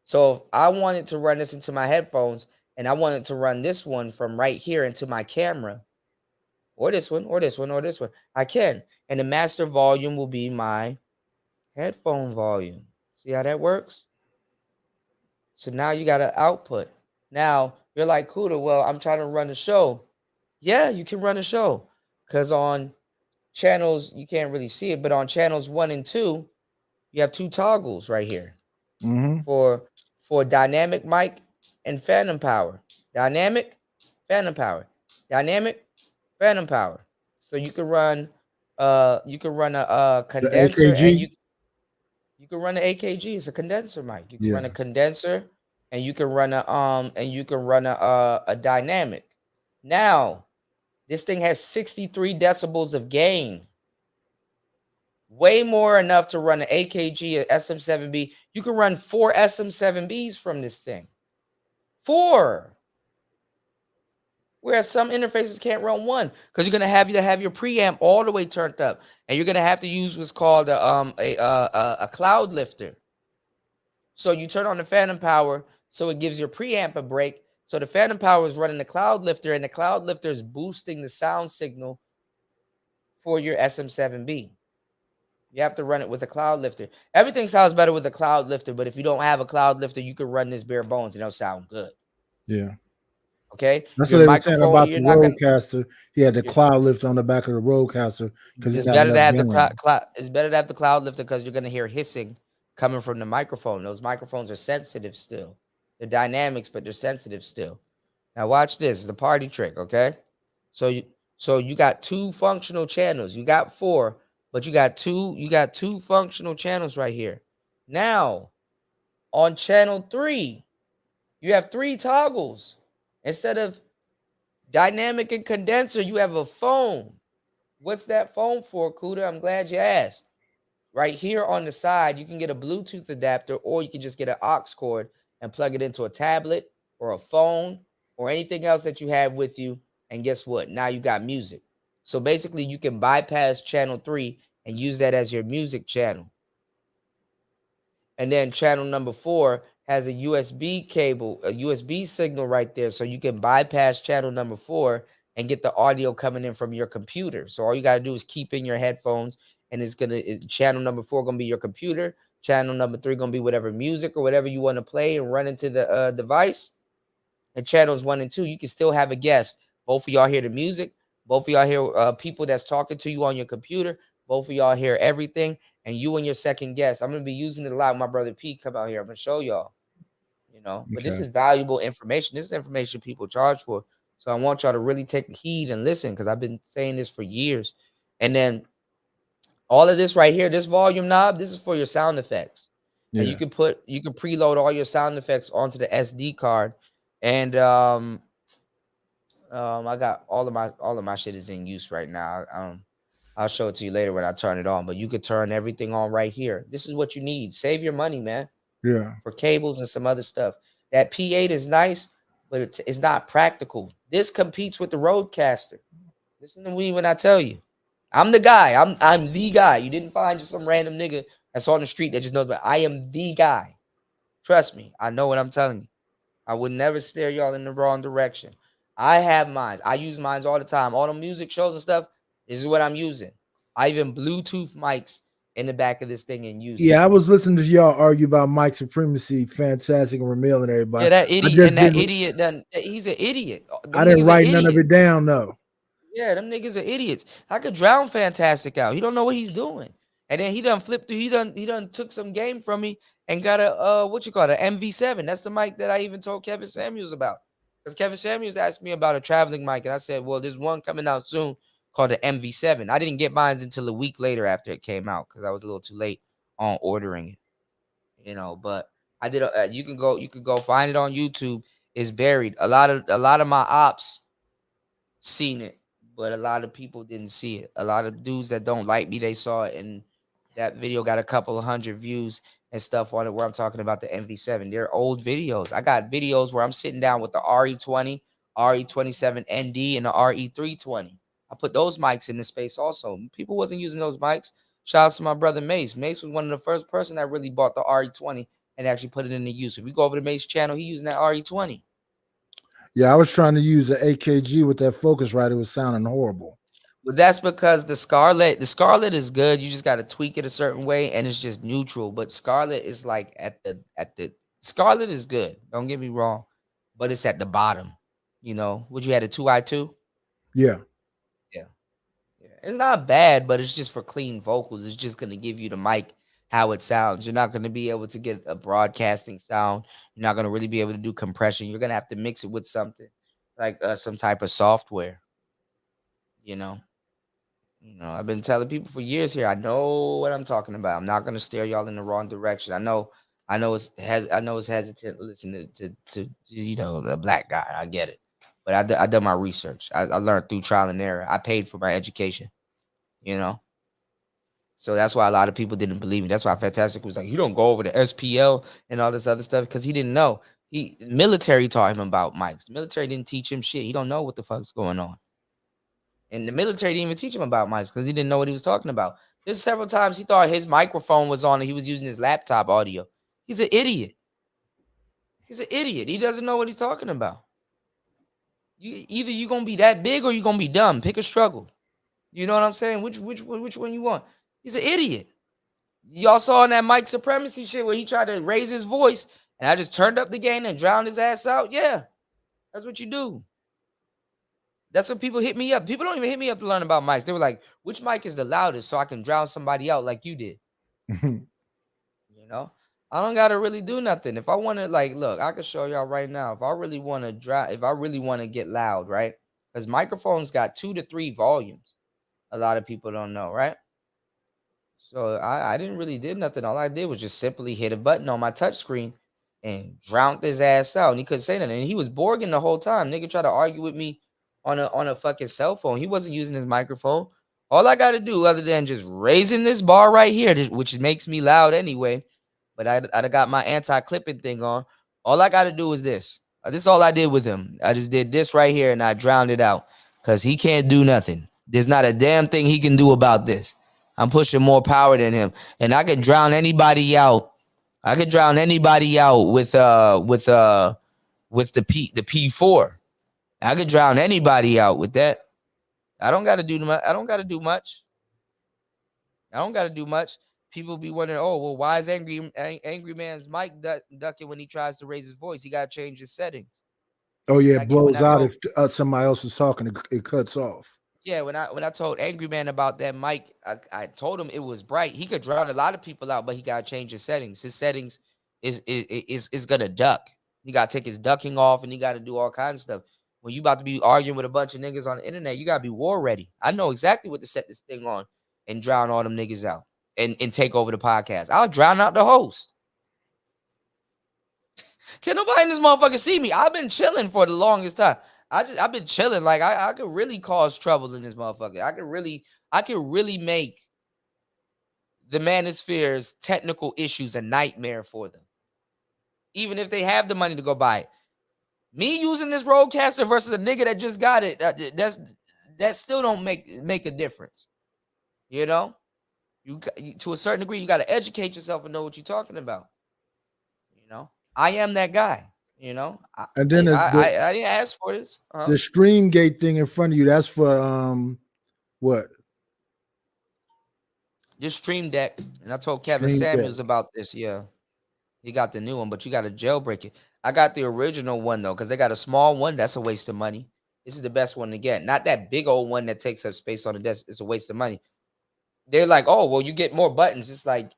So if I wanted to run this into my headphones and I wanted to run this one from right here into my camera, or this one, or this one, or this one, I can. And the master volume will be my headphone volume. See how that works? So now you got an output. Now you're like, Kuda, well, I'm trying to run a show. Yeah, you can run a show. Because on channels, you can't really see it, but on channels 1 and 2, you have 2 toggles right here for dynamic mic and phantom power. Dynamic, phantom power. Dynamic, phantom power. So you can run a condenser, and you can run an AKG. It's a condenser mic. You can run a condenser, and you can run a dynamic. Now, this thing has 63 decibels of gain. Way more enough to run an AKG, an SM7B. You can run 4 SM7Bs from this thing. 4. Whereas some interfaces can't run 1, because you're gonna have your preamp all the way turned up, and you're gonna have to use what's called a cloud lifter. So you turn on the phantom power, so it gives your preamp a break. So the phantom power is running the cloud lifter, and the cloud lifter is boosting the sound signal for your SM7B. You have to run it with a cloud lifter. Everything sounds better with a cloud lifter, but if you don't have a cloud lifter, you can run this bare bones and it'll sound good. Yeah. Okay. That's what they were saying about the Rodecaster. He had the cloud lifter on the back of the Rodecaster because it's better to have the cloud. It's better to have the cloud lifter because you're gonna hear hissing coming from the microphone. Those microphones are sensitive still. They're dynamics, but they're sensitive still. Now watch this. It's a party trick. Okay. So you got 2 functional channels. You got 4. But you got two functional channels right here. Now, on channel 3, you have 3 toggles. Instead of dynamic and condenser, you have a phone. What's that phone for, Kuda? I'm glad you asked. Right here on the side, you can get a Bluetooth adapter, or you can just get an aux cord and plug it into a tablet or a phone or anything else that you have with you. And guess what? Now you got music. So basically, you can bypass channel 3 and use that as your music channel. And then channel number 4 has a USB cable, a USB signal right there. So you can bypass channel number 4 and get the audio coming in from your computer. So all you got to do is keep in your headphones, and channel number 4 going to be your computer. Channel number 3 going to be whatever music or whatever you want to play and run into the device. And channels 1 and 2, you can still have a guest. Both of y'all hear the music. Both of y'all hear people that's talking to you on your computer. Both of y'all hear everything. And you and your second guest. I'm going to be using it a lot when my brother Pete come out here. I'm going to show y'all. But this is valuable information. This is information people charge for. So I want y'all to really take heed and listen, because I've been saying this for years. And then all of this right here, this volume knob, this is for your sound effects. Yeah. And you can preload all your sound effects onto the SD card. And I got all of my shit is in use right now. I'll show it to you later when I turn it on. But you could turn everything on right here. This is what you need. Save your money, man. Yeah. For cables and some other stuff. That P8 is nice, but it's not practical. This competes with the Rodecaster. Listen to me when I tell you. I'm the guy. I'm the guy. You didn't find just some random nigga that's on the street that just knows, but I am the guy. Trust me. I know what I'm telling you. I would never steer y'all in the wrong direction. I have mine. I use mine all the time. All the music shows and stuff, this is what I'm using. I even Bluetooth mics in the back of this thing and use. Yeah, I was listening to y'all argue about mic supremacy, fantastic, and Ramil and everybody. Yeah, that idiot. He's an idiot. I didn't write none of it down, though. Yeah, them niggas are idiots. I could drown Fantastic out. He don't know what he's doing. And then he done flipped through. He done took some game from me and got a what you call it, an MV7. That's the mic that I even told Kevin Samuels about. Because Kevin Samuels asked me about a traveling mic, and I said, well, there's one coming out soon called the MV7. I didn't get mine until a week later after it came out because I was a little too late on ordering it. You know, but I did. You can go find it on YouTube. It's buried. A lot of my ops seen it, but a lot of people didn't see it. A lot of dudes that don't like me, they saw it, and that video got a couple of hundred views and stuff on it where I'm talking about the MV7. They're old videos. I got videos where I'm sitting down with the RE20, RE27 ND, and the RE320. I put those mics in the space also. People wasn't using those mics. Shout out to my brother Mace. Mace was one of the first person that really bought the RE20 and actually put it into use. If you go over to Mace's channel, he using that RE20. Yeah, I was trying to use the AKG with that Focusrite. It was sounding horrible. But that's because the Scarlett is good. You just got to tweak it a certain way, and it's just neutral. But Scarlett is like at the Scarlett is good. Don't get me wrong, but it's at the bottom. You know, would you had a 2i2? Yeah. Yeah. It's not bad, but it's just for clean vocals. It's just gonna give you the mic how it sounds. You're not gonna be able to get a broadcasting sound. You're not gonna really be able to do compression. You're gonna have to mix it with something like some type of software. You know. I've been telling people for years here. I know what I'm talking about. I'm not gonna steer y'all in the wrong direction. I know it's hesitant. Listen to the black guy. I get it, but I done my research. I learned through trial and error. I paid for my education. So that's why a lot of people didn't believe me. That's why Fantastic was like, you don't go over the SPL and all this other stuff because he didn't know. Military taught him about mics. The military didn't teach him shit. He don't know what the fuck's going on. And the military didn't even teach him about mics because he didn't know what he was talking about. There's several times he thought his microphone was on and he was using his laptop audio. He's an idiot. He doesn't know what he's talking about. Either you're gonna be that big or you're gonna be dumb. Pick a struggle. You know what I'm saying? Which one you want? He's an idiot. Y'all saw in that Mike Supremacy shit where he tried to raise his voice and I just turned up the gain and drowned his ass out. Yeah, that's what you do. That's what people hit me up. People don't even hit me up to learn about mics. They were like, which mic is the loudest so I can drown somebody out like you did? I don't got to really do nothing. If I want to, look, I can show y'all right now. If I really want to get loud, right? Because microphones got 2 to 3 volumes. A lot of people don't know, right? So I didn't really did nothing. All I did was just simply hit a button on my touch screen and drowned his ass out. And he couldn't say nothing. And he was Borging the whole time. Nigga tried to argue with me on a fucking cell phone. He wasn't using his microphone. All I got to do other than just raising this bar right here, which makes me loud anyway, but I got my anti-clipping thing on. All I got to do is this. This is all I did with him. I just did this right here and I drowned it out because he can't do nothing. There's not a damn thing he can do about this. I'm pushing more power than him, and I could drown anybody out. I could drown anybody out with the P4. I could drown anybody out with that. I don't got to do much. I don't got to do much. People be wondering, oh, well, why is Angry Man's mic ducking when he tries to raise his voice? He got to change his settings. Oh yeah, it blows out if somebody else is talking. It cuts off. Yeah, when I told Angry Man about that mic, I told him it was bright. He could drown a lot of people out, but he gotta change his settings. His settings is gonna duck. He gotta take his ducking off, and he gotta do all kinds of stuff. When you about to be arguing with a bunch of niggas on the internet, you gotta be war ready. I know exactly what to set this thing on and drown all them niggas out and take over the podcast. I'll drown out the host. Can nobody in this motherfucker see me? I've been chilling for the longest time. I've been chilling. Like I could really cause trouble in this motherfucker. I could really make the Manosphere's technical issues a nightmare for them. Even if they have the money to go buy it. Me using this Rodecaster versus a nigga that just got it, that still don't make a difference. You know? You to a certain degree, you got to educate yourself and know what you're talking about. You know? I am that guy. You know, and then I didn't ask for this. The stream gate thing in front of you, that's for what? Just Stream Deck. And I told Kevin Samuels about this. Yeah. He got the new one, but you got to jailbreak it. I got the original one though, because they got a small one. That's a waste of money. This is the best one to get. Not that big old one that takes up space on the desk. It's a waste of money. they're like, oh, well, you get more buttons. It's like,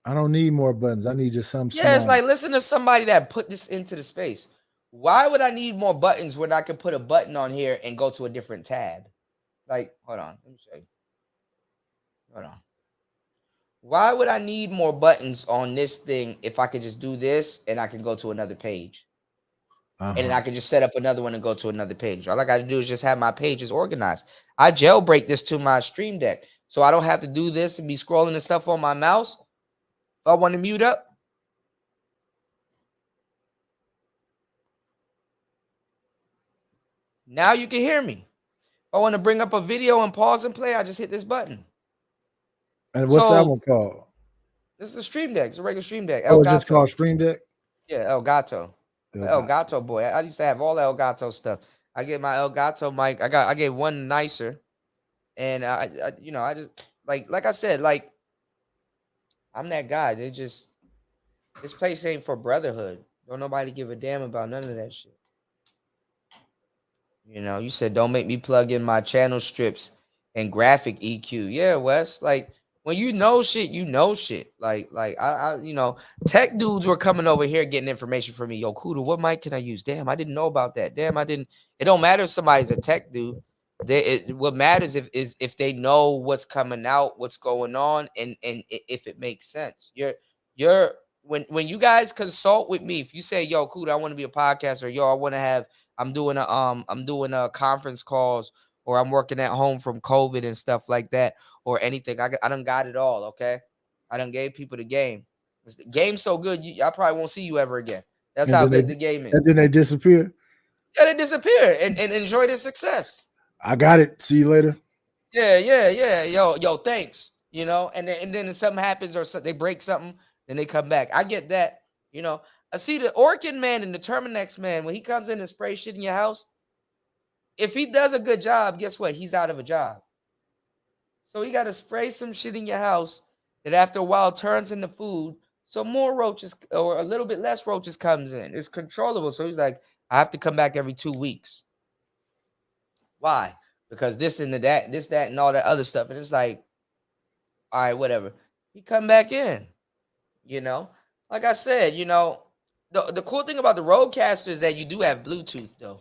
I don't need more buttons. I need just something yeah, it's small. like, listen to somebody that put this into the space. Why would I need more buttons when I could put a button on here and go to a different tab? Like, hold on, let me show you. Hold on. Why would I need more buttons on this thing if I could just do this and I can go to another page? And then I can just set up another one and go to another page. All I got to do is just have my pages organized. I jailbreak this to my Stream Deck, so I don't have to do this and be scrolling and stuff on my mouse. If I want to mute up, now you can hear me. If I want to bring up a video and pause and play, I just hit this button. And what's that one called? This is a Stream Deck. It's a regular Stream Deck. Oh, it's just called Stream Deck? Yeah, El Gato. El Gato boy. I used to have all El Gato stuff. I get my El Gato mic. I gave one nicer, and I just like I said, like I'm that guy. They just this place ain't for brotherhood. Don't nobody give a damn about none of that shit. You know, you said don't make me plug in my channel strips and graphic EQ. Yeah, Wes. Like when you know shit, you know shit. Like I tech dudes were coming over here getting information from me. Yo, Kuda, what mic can I use? Damn, I didn't know about that. Damn, I didn't. It don't matter if somebody's a tech dude. What matters is if they know what's coming out, what's going on, and if it makes sense. You're when you guys consult with me, if you say, yo, Kuda, I want to be a podcaster, yo, I want to have I'm doing a conference calls, or I'm working at home from COVID and stuff like that, or anything. I done got it all. Okay, I done gave people the game. The game's so good, I probably won't see you ever again. That's how good the game is. And then they disappear. Yeah, they disappear and enjoy their success. I got it. See you later. Yeah. Yo, thanks. You know, and then if something happens or they break something, then they come back. I get that. You know, I see the Orkin man and the Terminex man, when he comes in and sprays shit in your house, if he does a good job, guess what? He's out of a job. So he got to spray some shit in your house that after a while turns into food. So more roaches or a little bit less roaches comes in. It's controllable. So he's like, I have to come back every 2 weeks. Why? Because this and that, this, that, and all that other stuff. And it's like, all right, whatever. He come back in, you know? Like I said, you know, the cool thing about the Rodecaster is that you do have Bluetooth, though.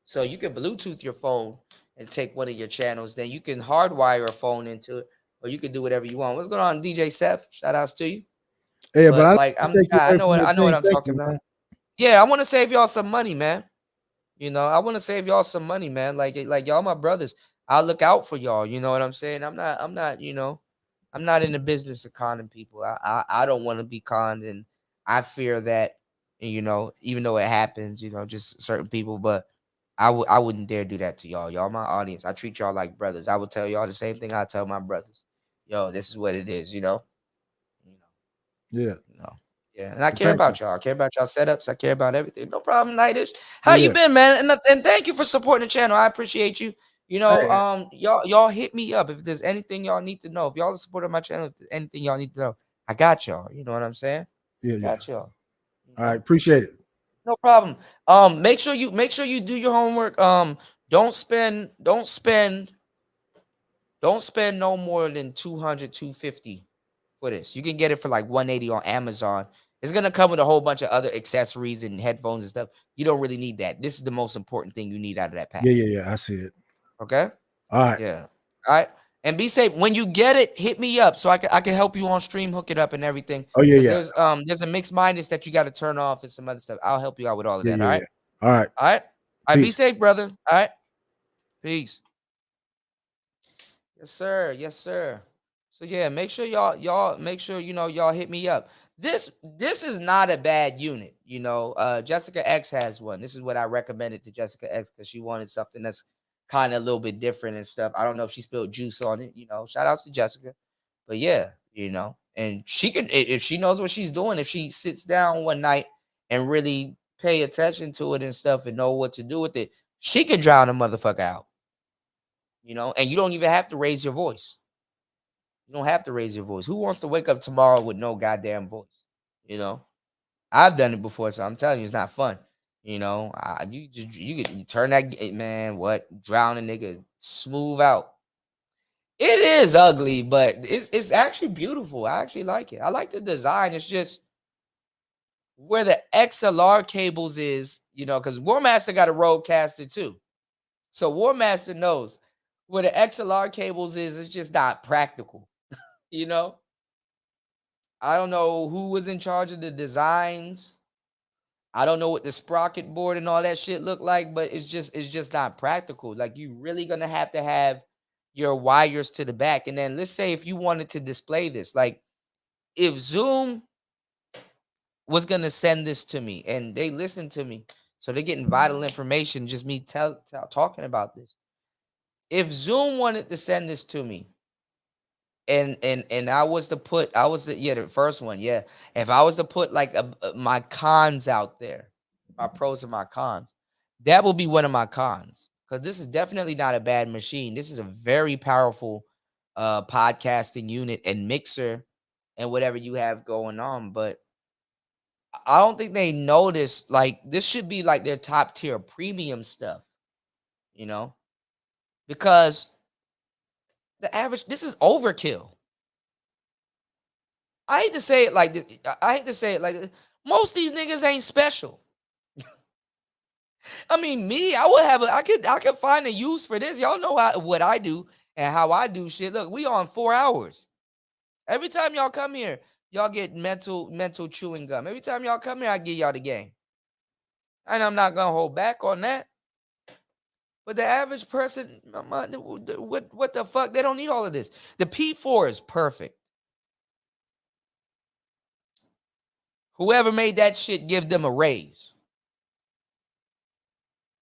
So you can Bluetooth your phone and take one of your channels. Then you can hardwire a phone into it, or you can do whatever you want. What's going on, DJ Seth? Shout outs to you. Yeah, but like I'm the guy. I know what I'm talking about. Yeah, I want to save y'all some money, man. You know, I want to save y'all some money, man. Like y'all my brothers. I'll look out for y'all. You know what I'm saying? I'm not, you know, I'm not in the business of conning people. I don't want to be conned, and I fear that, you know, even though it happens, you know, just certain people, but I wouldn't dare do that to y'all. Y'all my audience. I treat y'all like brothers. I would tell y'all the same thing I tell my brothers. Yo, this is what it is, you know? Yeah. You know. Yeah, and I care about y'all. I care about y'all setups. I care about everything. No problem, Nightish. How you been, man? And thank you for supporting the channel. I appreciate you. You know, y'all hit me up if there's anything y'all need to know. If y'all are supporting my channel, if there's anything y'all need to know, I got y'all. You know what I'm saying? Yeah, got y'all. All right, appreciate it. No problem. Make sure you do your homework. Don't spend no more than 200, 250 for this. You can get it for like 180 on Amazon. It's gonna come with a whole bunch of other accessories and headphones and stuff. You don't really need that. This is the most important thing you need out of that pack. Yeah. I see it. Okay. All right. Yeah. All right. And be safe. When you get it, hit me up so I can help you on stream, hook it up and everything. Oh yeah. There's a mixed minus that you got to turn off and some other stuff. I'll help you out with all of that. Yeah. All right. All right. All right. All right. Be Peace. safe, brother. All right. Peace. Yes, sir. Yes, sir. So yeah, make sure y'all make sure y'all hit me up. This is not a bad unit. You know, Jessica X has one. This is what I recommended to Jessica X because she wanted something that's kind of a little bit different and stuff. I don't know if she spilled juice on it. You know, shout outs to Jessica. But yeah, you know, and she could, if she knows what she's doing, if she sits down one night and really pay attention to it and stuff and know what to do with it, she could drown a motherfucker out. You know, and you don't even have to raise your voice. You don't have to raise your voice. Who wants to wake up tomorrow with no goddamn voice? You know, I've done it before, so I'm telling you, it's not fun. You know, you turn that man, drown a nigga smooth out. It is ugly, but it's actually beautiful. I actually like it. I like the design. It's just where the XLR cables is, you know, because War Master got a Rodecaster too. So War Master knows where the XLR cables is, it's just not practical, you know? I don't know who was in charge of the designs. I don't know what the sprocket board and all that shit look like, but it's just not practical. Like, you really gonna have to have your wires to the back. And then let's say if you wanted to display this, like if Zoom was gonna send this to me and they listen to me, so they're getting vital information, just me talking about this. If Zoom wanted to send this to me, and I was to put, the first one, yeah. If I was to put like my cons out there, my pros and my cons, that will be one of my cons, because this is definitely not a bad machine. This is a very powerful podcasting unit and mixer and whatever you have going on, but I don't think they notice, like, this should be like their top tier premium stuff, you know, because the average, this is overkill. I hate to say it like this. I hate to say it like this. Most of these niggas ain't special. I mean, me, I could find a use for this. Y'all know what I do and how I do shit. Look, we on 4 hours. Every time y'all come here, y'all get mental chewing gum. Every time y'all come here, I give y'all the game. And I'm not gonna hold back on that. But the average person, what the fuck? They don't need all of this. The P4 is perfect. Whoever made that shit, give them a raise.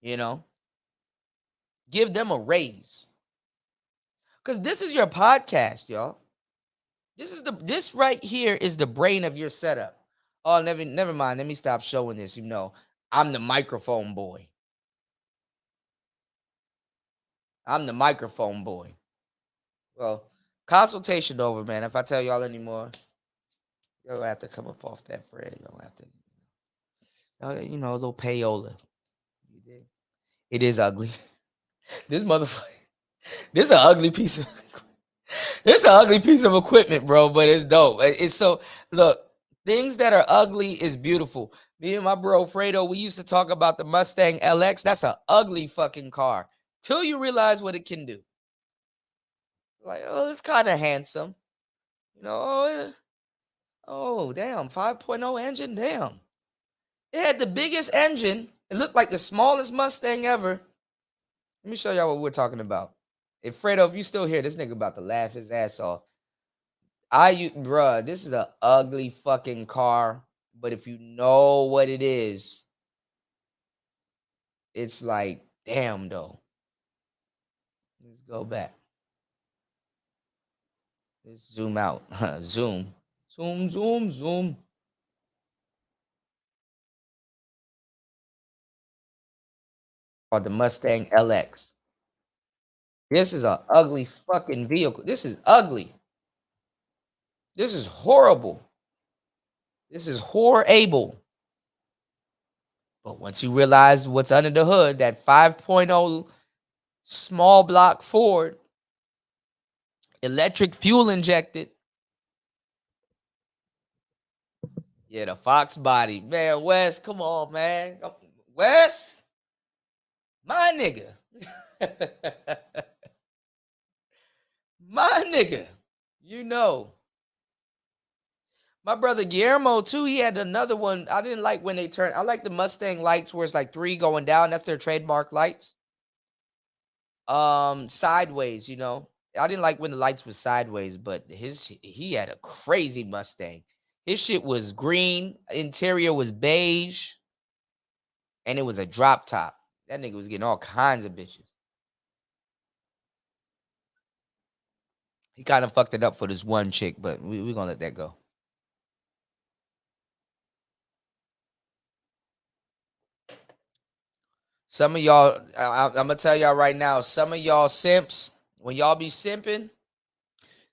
You know? Give them a raise. Because this is your podcast, y'all. This right here is the brain of your setup. Oh, never mind. Let me stop showing this. You know, I'm the microphone boy. I'm the microphone boy. Well, consultation over, man. If I tell y'all anymore, you'll have to come up off that bread. You'll have to, you know, a little payola. It is ugly. This motherfucker. This is an ugly piece of. It's an ugly piece of equipment, bro, but it's dope. It's so, look, things that are ugly is beautiful. Me and my bro Fredo, we used to talk about the Mustang LX. That's an ugly fucking car. Till you realize what it can do. Like, oh, it's kind of handsome. You know, oh, damn, 5.0 engine, damn. It had the biggest engine. It looked like the smallest Mustang ever. Let me show y'all what we're talking about. If Fredo, if you still here, this nigga about to laugh his ass off. Bruh, this is an ugly fucking car. But if you know what it is, it's like, damn, though. Let's go back. Let's zoom out. Zoom. Zoom, zoom, zoom. Or the Mustang LX. This is an ugly fucking vehicle. This is ugly. This is horrible. This is horrible. But once you realize what's under the hood, that 5.0 small block Ford, electric fuel injected. Yeah, the Fox body. Man, Wes, come on, man. Wes, my nigga. My nigga. You know. My brother Guillermo, too, he had another one. I didn't like when they turned. I like the Mustang lights where it's like 3 going down. That's their trademark lights. Sideways, you know. I didn't like when the lights was sideways, but he had a crazy Mustang. His shit was green, interior was beige, and it was a drop top. That nigga was getting all kinds of bitches. He kind of fucked it up for this one chick, but we're gonna let that go. Some of y'all, I'm gonna tell y'all right now, some of y'all simps, when y'all be simping,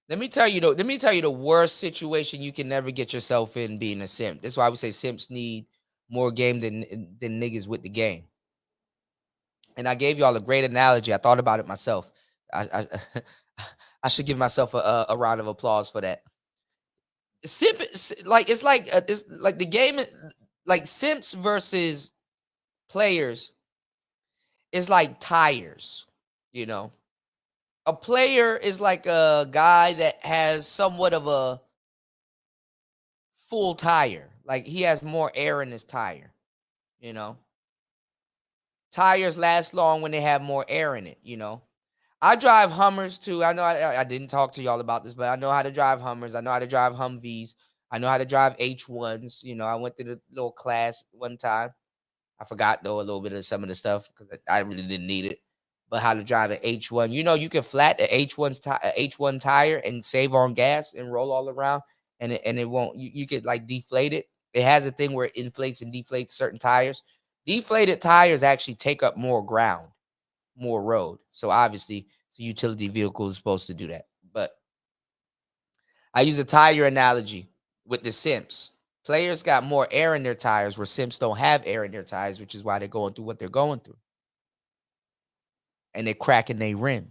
let me tell you the worst situation you can never get yourself in being a simp. That's why we say simps need more game than niggas with the game. And I gave y'all a great analogy. I thought about it myself. I should give myself a round of applause for that. Simp, like it's like the game, like simps versus players is like tires. You know, a player is like a guy that has somewhat of a full tire. Like he has more air in his tire. You know, tires last long when they have more air in it. You know, I drive Hummers too. I know I didn't talk to y'all about this, but I know how to drive Hummers. I know how to drive Humvees. I know how to drive H1s. You know, I went to the little class one time. I forgot though a little bit of some of the stuff because I really didn't need it. But how to drive an H1? You know, you can flat the H1 tire and save on gas and roll all around, and it won't. You could like deflate it. It has a thing where it inflates and deflates certain tires. Deflated tires actually take up more ground, more road. So obviously, it's a utility vehicle is supposed to do that. But I use a tire analogy with the simps. Players got more air in their tires where simps don't have air in their tires, which is why they're going through what they're going through. And they're cracking their rims.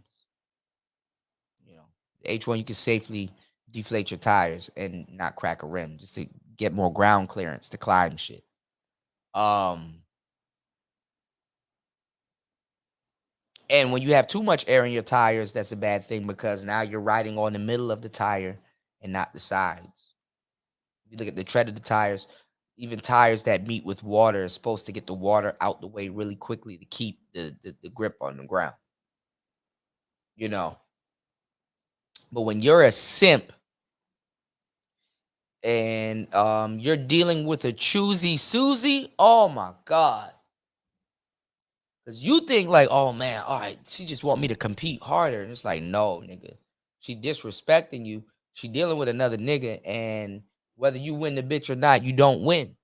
You know, the H1, you can safely deflate your tires and not crack a rim just to get more ground clearance to climb shit. And when you have too much air in your tires, that's a bad thing because now you're riding on the middle of the tire and not the sides. If you look at the tread of the tires, even tires that meet with water are supposed to get the water out the way really quickly to keep the grip on the ground. You know. But when you're a simp and you're dealing with a choosy Susie, oh my God. Because you think like, oh man, all right, she just want me to compete harder. And it's like, no, nigga. She disrespecting you. She dealing with another nigga. And whether you win the bitch or not, you don't win.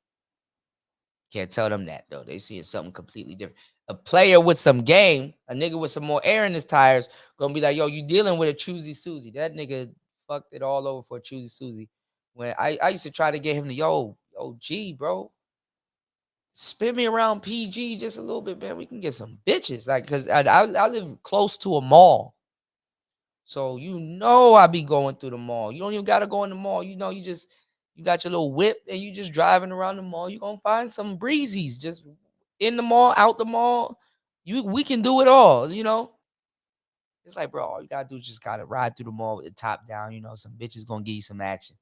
Can't tell them that, though. They see something completely different. A player with some game, a nigga with some more air in his tires, gonna be like, yo, you dealing with a choosy Susie. That nigga fucked it all over for a choosy Susie. When I used to try to get him to, yo, G, bro, spin me around PG just a little bit, man. We can get some bitches. Like, because I live close to a mall. So, you know, I be going through the mall. You don't even got to go in the mall. You know, you got your little whip and you just driving around the mall. You're going to find some breezies just in the mall, out the mall. We can do it all, you know. It's like, bro, all you got to do is just got to ride through the mall with the top down. You know, some bitches going to give you some action.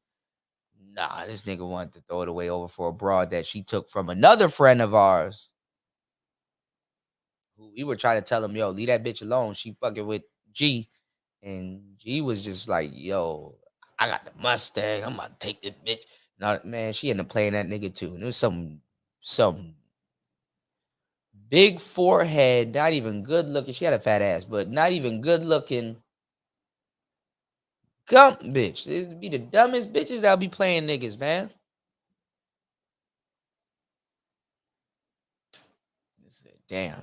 Nah, this nigga wanted to throw it away over for a broad that she took from another friend of ours. We were trying to tell him, yo, leave that bitch alone. She fucking with G. And G was just like, yo, I got the Mustang. I'm about to take this bitch. No, man, she ended up playing that nigga too. And it was some big forehead, not even good looking. She had a fat ass, but not even good looking gump bitch. This would be the dumbest bitches that'll be playing niggas, man. Damn.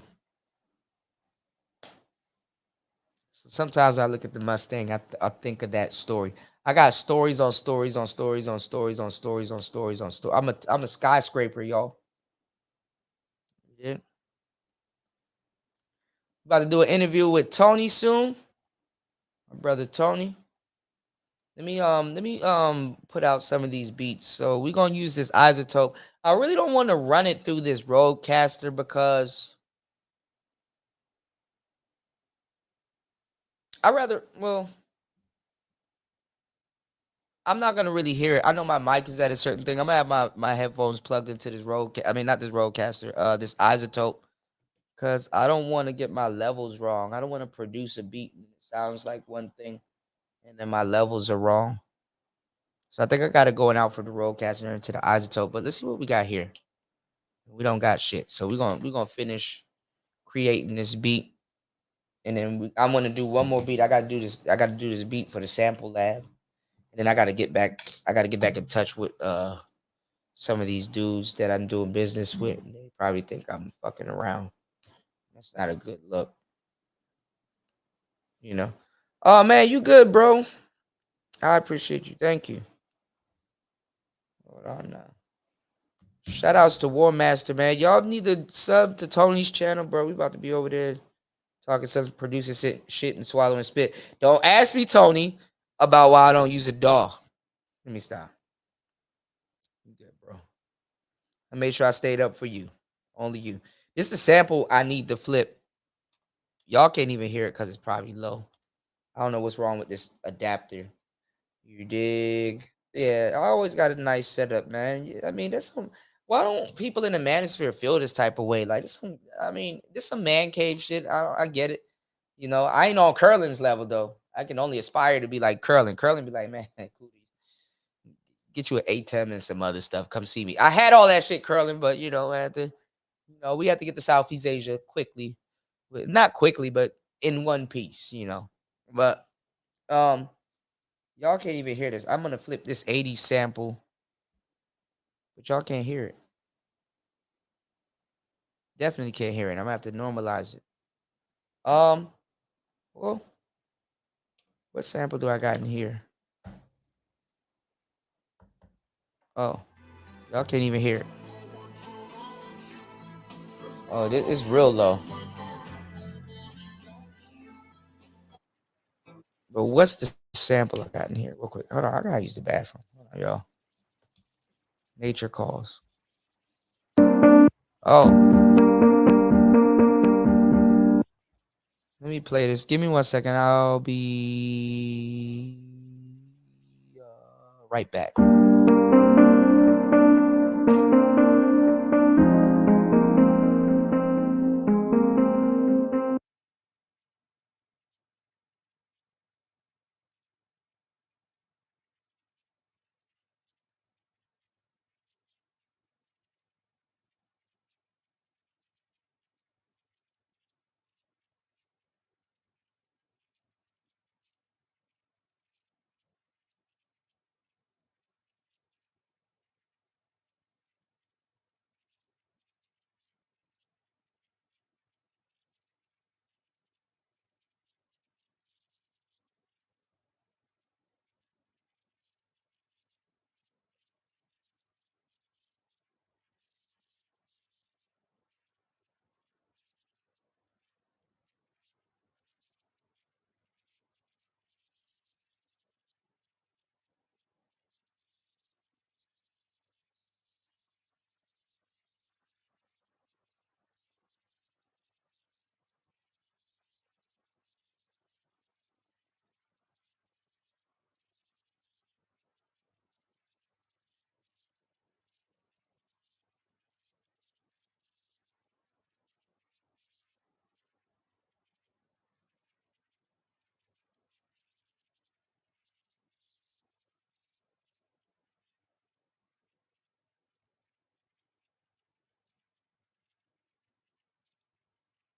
Sometimes I look at the Mustang, I think of that story. I got stories on stories on stories on stories on stories on stories on stories. I'm a skyscraper, y'all. Yeah. About to do an interview with Tony soon. My brother Tony. Let me put out some of these beats. So we're gonna use this isotope. I really don't want to run it through this roadcaster because I'm not gonna really hear it. I know my mic is at a certain thing. I'm gonna have my headphones plugged into this not this roadcaster, this isotope. Cause I don't want to get my levels wrong. I don't want to produce a beat and it sounds like one thing and then my levels are wrong. So I think I gotta go out for the roadcaster into the isotope. But let's see what we got here. We don't got shit. So we're gonna finish creating this beat. And then I'm gonna do one more beat. I gotta do this beat for the sample lab. And then I gotta get back in touch with some of these dudes that I'm doing business with. They probably think I'm fucking around. That's not a good look. You know. Oh man, you good, bro? I appreciate you. Thank you. Hold on now. Shout outs to War Master, man. Y'all need to sub to Tony's channel, bro. We about to be over there Talking some producing shit and swallowing spit. Don't ask me, Tony, about why I don't use a DAW. Let me stop. You good, bro. I made sure I stayed up for you. Only you. This is a sample I need to flip. Y'all can't even hear it because it's probably low. I don't know what's wrong with this adapter. You dig? Yeah, I always got a nice setup, man. I mean, there's some. Why don't people in the manosphere feel this type of way? Like, this some, I mean, this some man cave shit. I get it. You know, I ain't on Curlin's level though. I can only aspire to be like Curlin. Curlin be like, man, cool. Get you an ATEM and some other stuff. Come see me. I had all that shit, Curlin, but you know, I had to, we had to get to Southeast Asia quickly. Not quickly, but in one piece, But y'all can't even hear this. I'm gonna flip this 80s sample, but y'all can't hear it. Definitely can't hear it. I'm gonna have to normalize it. Well, what sample do I got in here? Oh, y'all can't even hear it. Oh, this is real low. But what's the sample I got in here? Real quick. Hold on, I gotta use the bathroom. Hold on, y'all. Nature calls. Oh. Let me play this. Give me 1 second. I'll be right back.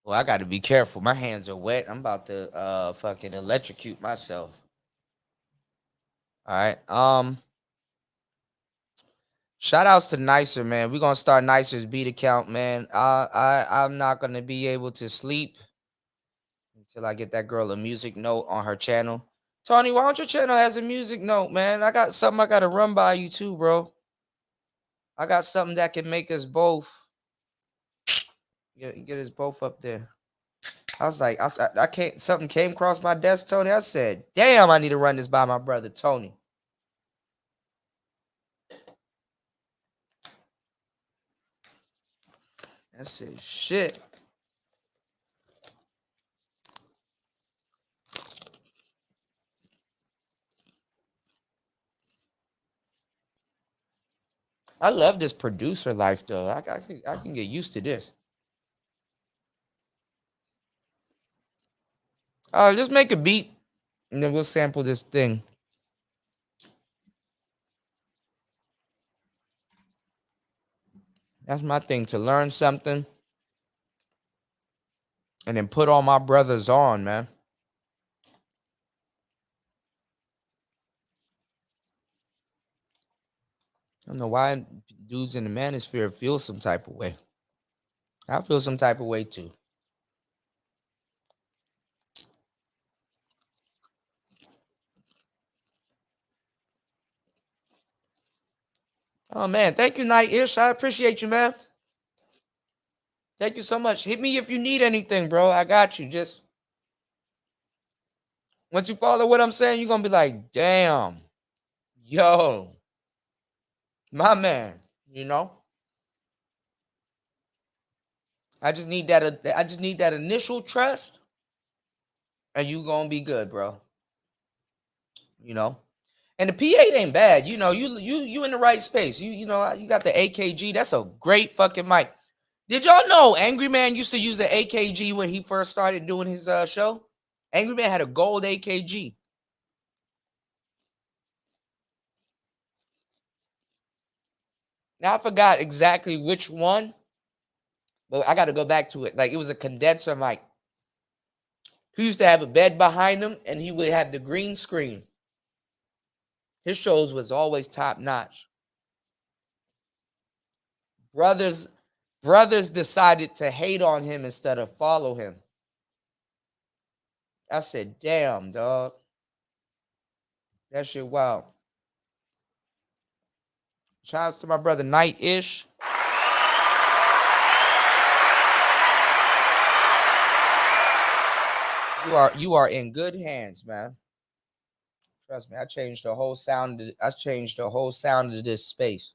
Well, I got to be careful. My hands are wet. I'm about to fucking electrocute myself. All right. Shout outs to Nicer, man. We're gonna start Nicer's beat account, man. I'm not gonna be able to sleep until I get that girl a music note on her channel. Tony, why don't your channel has a music note, man? I got something I gotta run by you too, bro. I got something that can make us both get us both up there. I was like, I can't. Something came across my desk, Tony. I said, damn, I need to run this by my brother, Tony. I said, shit. I love this producer life, though. I can get used to this. Just make a beat, and then we'll sample this thing. That's my thing, to learn something and then put all my brothers on, man. I don't know why dudes in the manosphere feel some type of way. I feel some type of way, too. Oh, man. Thank you, Night Ish. I appreciate you, man. Thank you so much. Hit me if you need anything, bro. I got you. Just once you follow what I'm saying, you're gonna be like, damn, yo, my man. You know, I just need that. I just need that initial trust, and you gonna be good, bro. You know, and the P8 ain't bad. You know, you in the right space. You know, you got the AKG. That's a great fucking mic. Did y'all know Angry Man used to use the AKG when he first started doing his show? Angry Man had a gold AKG. Now I forgot exactly which one, but I got to go back to it. Like, it was a condenser mic. He used to have a bed behind him, and he would have the green screen. His shows was always top notch. Brothers decided to hate on him instead of follow him. I said, damn, dog. That shit wild. Shouts to my brother Night-ish. You are in good hands, man. Trust me, I changed the whole sound of this space.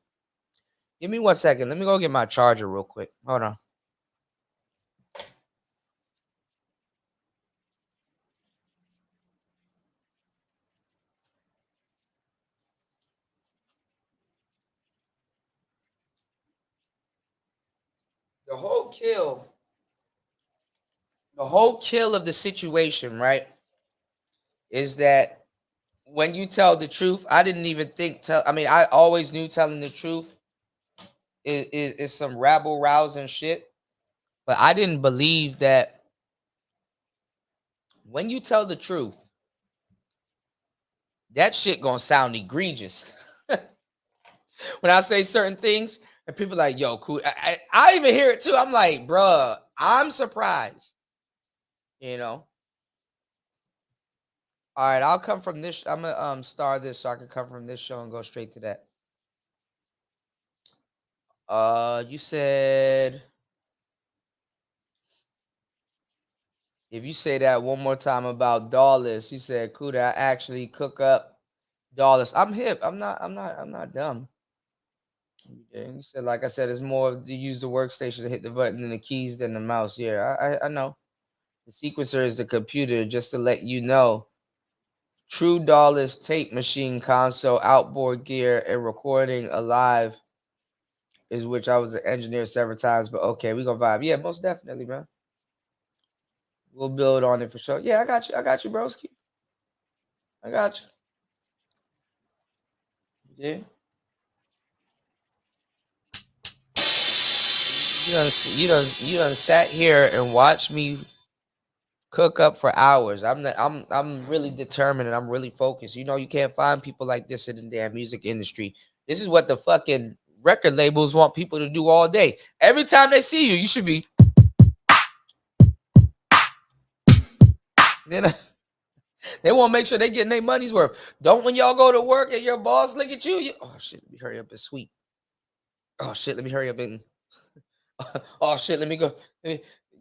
Give me 1 second. Let me go get my charger real quick. Hold on. The whole kill of the situation, right, is that when you tell the truth, I didn't even think I always knew telling the truth is some rabble rousing shit, but I didn't believe that when you tell the truth, that shit gonna sound egregious. When I say certain things, and people like, yo, cool. I even hear it too. I'm like, bruh, I'm surprised. You know? All right, I'll come from this. I'm gonna star this so I can come from this show and go straight to that. You said if you say that one more time about Dawless, you said, Kuda, I actually cook up Dawless. I'm hip. I'm not dumb. You said, like I said, it's more to use the workstation to hit the button and the keys than the mouse. Yeah, I know. The sequencer is the computer, just to let you know. True Dawless tape machine console, outboard gear, and recording alive is which I was an engineer several times, but okay, we gonna vibe. Yeah, most definitely, man. We'll build on it for sure. Yeah, I got you, broski. I got you. Yeah. You done sat here and watched me cook up for hours. I'm really determined and I'm really focused. You know, you can't find people like this in the damn music industry. This is what the fucking record labels want people to do all day. Every time they see you, you should be. You know, they want to make sure they getting their money's worth. Don't when y'all go to work and your boss look at you, oh shit, let me hurry up and sweep. Oh shit, let me hurry up and oh shit, let me go.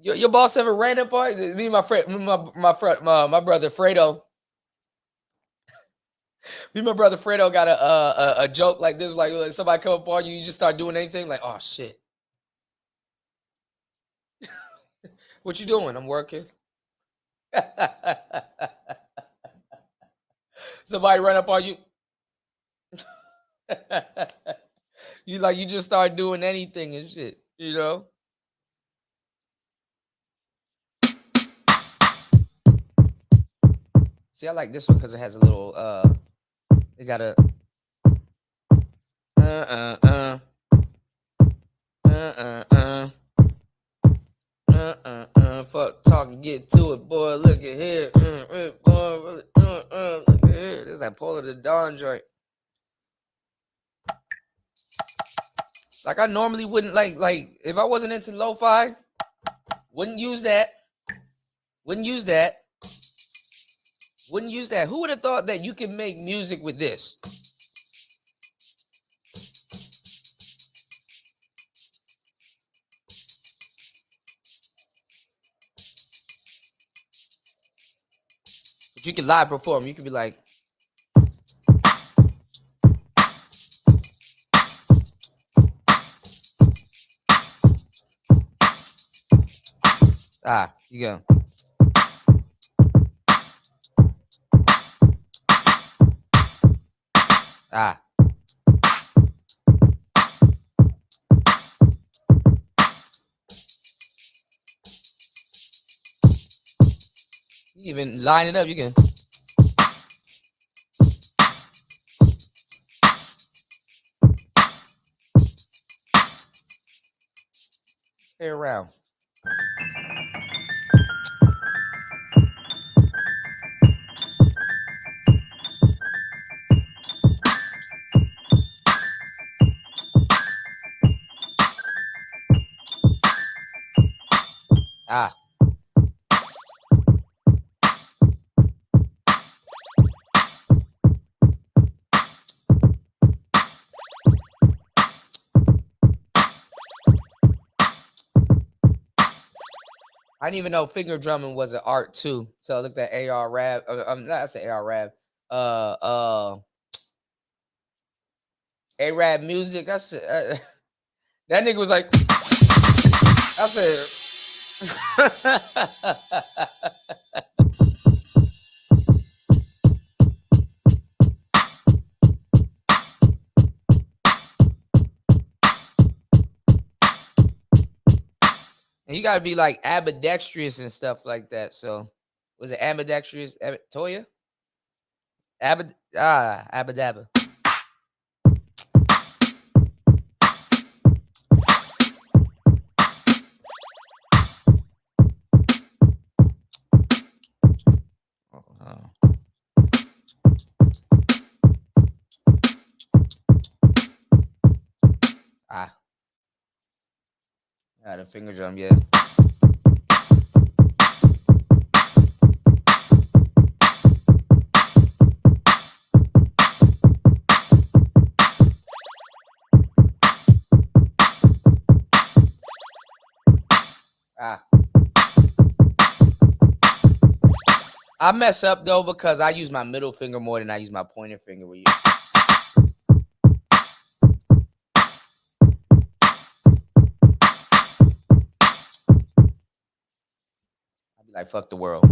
Your boss ever ran up on you? Me and my friend, my brother Fredo. Me and my brother Fredo got a joke like this, like somebody come up on you, you just start doing anything, like, oh shit. What you doing? I'm working. Somebody run up on you. You just start doing anything and shit, you know? See, I like this one because it has a little it got a fuck talking, get to it, boy. Look at here, boy. Look at here. This is that Pole of the Dawn joint. Like I normally wouldn't like if I wasn't into lo-fi, wouldn't use that. Wouldn't use that. Who would have thought that you can make music with this? You can live perform. You can be like, you go. You even line it up. You can. Play around. I didn't even know finger drumming was an art too. So I looked at AR Rab. That's an AR Rab. A-Rab music. I said that nigga was like, I said. And you gotta be like ambidextrous and stuff like that. So was it ambidextrous? Toya? Abadabba. The finger drum, yeah. I mess up though because I use my middle finger more than I use my pointer finger. I'd be like, fuck the world.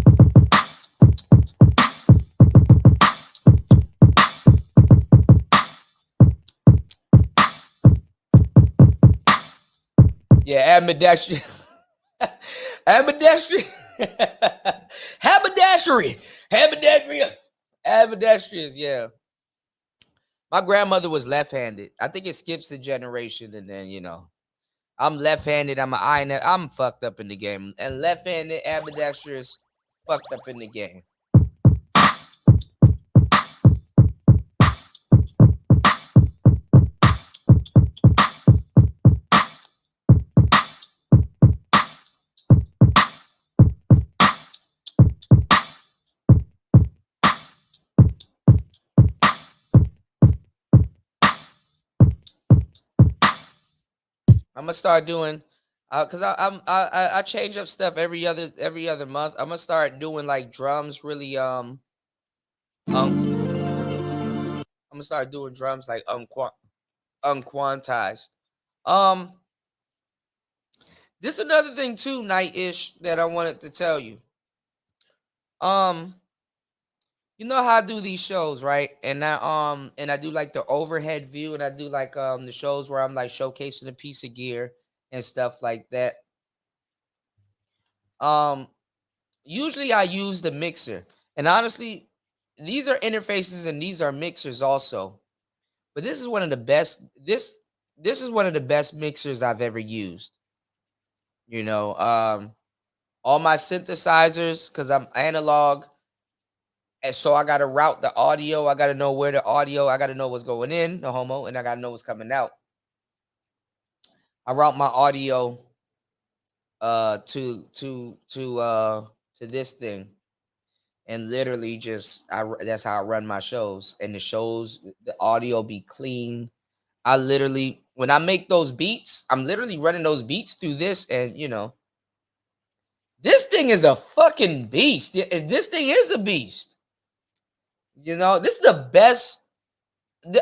Yeah, ambidextrous. Ambidextrous. Ambidextrous, yeah. My grandmother was left-handed. I think it skips the generation, and then, you know, I'm left-handed. I'm fucked up in the game. And left-handed, ambidextrous, fucked up in the game. I'm gonna start doing, cause I change up stuff every other month. I'm gonna start doing like drums really I'm gonna start doing drums like unquantized. This is another thing too, Night-ish, that I wanted to tell you. You know how I do these shows, right? And I do like the overhead view, and I do like the shows where I'm like showcasing a piece of gear and stuff like that. Usually I use the mixer, and honestly, these are interfaces and these are mixers also. But this is one of the best. This is one of the best mixers I've ever used. You know, all my synthesizers, because I'm analog. And so I got to route the audio. I got to know where the audio, I got to know what's going in, no homo, and I got to know what's coming out. I route my audio to this thing. And literally just that's how I run my shows. And the shows, the audio be clean. I literally, when I make those beats, I'm literally running those beats through this, and you know, this thing is a fucking beast. This thing is a beast. You know, this is the best.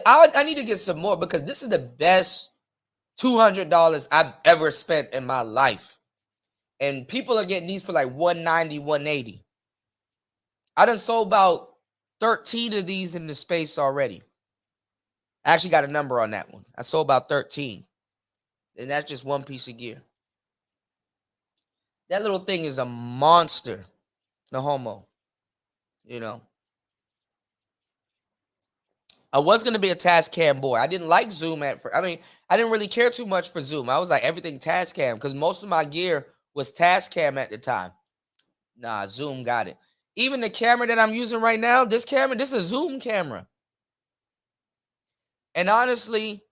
I need to get some more because this is the best $200 I've ever spent in my life. And people are getting these for like $190, $180. I done sold about 13 of these in the space already. I actually got a number on that one. I sold about 13. And that's just one piece of gear. That little thing is a monster. No homo. You know. I was going to be a Tascam boy. I didn't like Zoom at first. I mean, I didn't really care too much for Zoom. I was like everything Tascam because most of my gear was Tascam at the time. Nah, Zoom got it. Even the camera that I'm using right now, this is a Zoom camera. And honestly,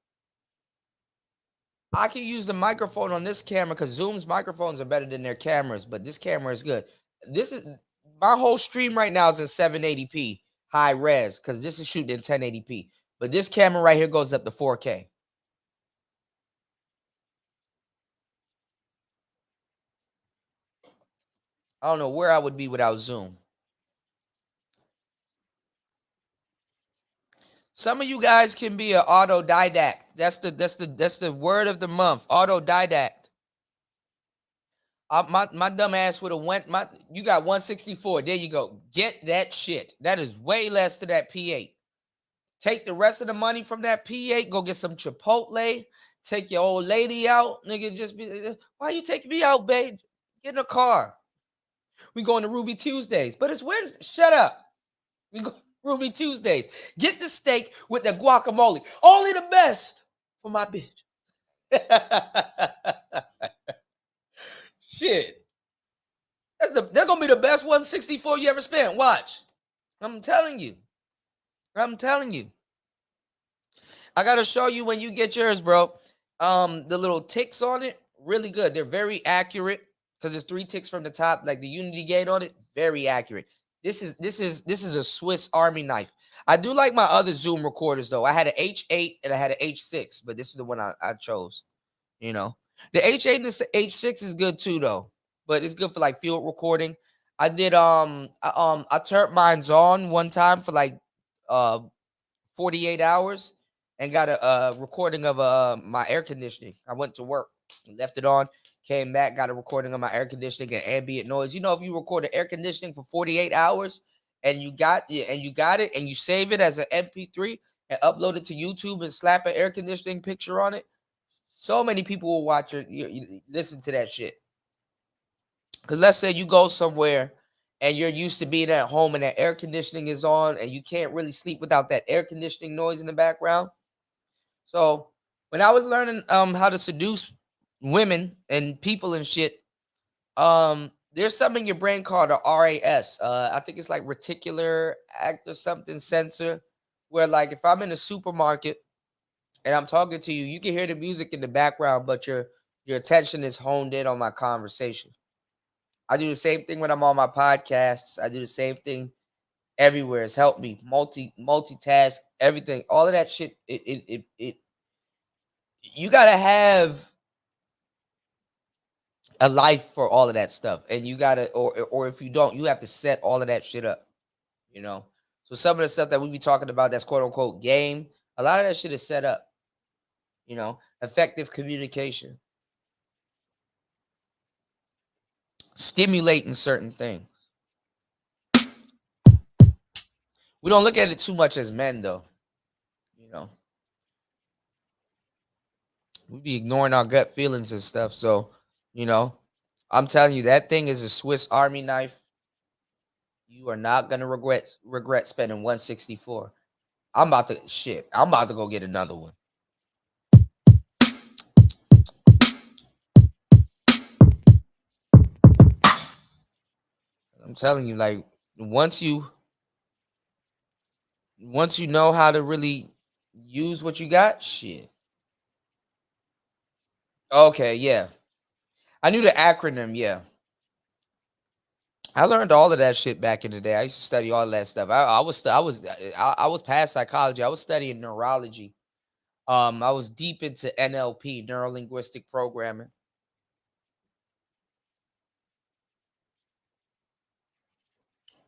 I can use the microphone on this camera because Zoom's microphones are better than their cameras, but this camera is good. This is my whole stream right now is in 780p high res because this is shooting in 1080p. But this camera right here goes up to 4K. I don't know where I would be without Zoom. Some of you guys can be an autodidact. That's the word of the month. Autodidact. My dumb ass would have went. You got 164. There you go. Get that shit. That is way less to that P8. Take the rest of the money from that P8. Go get some Chipotle. Take your old lady out, nigga. Just be. Why you taking me out, babe? Get in a car. We going to Ruby Tuesdays, but it's Wednesday. Shut up. We go Ruby Tuesdays. Get the steak with the guacamole. Only the best for my bitch. Shit. That's gonna be the best 164 you ever spent. Watch. I'm telling you. I gotta show you when you get yours, bro. The little ticks on it, really good. They're very accurate because there's 3 ticks from the top, like the Unity gate on it. Very accurate. This is a Swiss Army knife. I do like my other Zoom recorders though. I had an H8 and I had an H6, but this is the one I chose. You know, the H8 and the H6 is good too though, but it's good for like field recording. I did I turned mines on one time for like 48 hours and got a recording of my air conditioning. I went to work, left it on, came back, got a recording of my air conditioning and ambient noise. You know, if you record an air conditioning for 48 hours and you got it and you save it as an MP3 and upload it to YouTube and slap an air conditioning picture on it, so many people will watch you listen to that shit. Because let's say you go somewhere and you're used to being at home and that air conditioning is on and you can't really sleep without that air conditioning noise in the background. So when I was learning how to seduce women and people and shit, there's something in your brain called a RAS. I think it's like reticular act or something sensor, where like if I'm in a supermarket and I'm talking to you, you can hear the music in the background, but your attention is honed in on my conversation. I do the same thing when I'm on my podcasts. I do the same thing everywhere. It's helped me multitask everything. All of that shit. It you gotta have a life for all of that stuff, and you gotta, or if you don't, you have to set all of that shit up. You know. So some of the stuff that we be talking about, that's quote unquote game. A lot of that shit is set up. You know, effective communication, stimulating certain things. We don't look at it too much as men, though. You know, we be ignoring our gut feelings and stuff. So, you know, I'm telling you, that thing is a Swiss Army knife. You are not gonna regret spending 164. I'm about to go get another one. I'm telling you, like once you know how to really use what you got, shit. Okay, yeah. I knew the acronym, yeah. I learned all of that shit back in the day. I used to study all that stuff. I was past psychology. I was studying neurology. I was deep into NLP, neuro linguistic programming.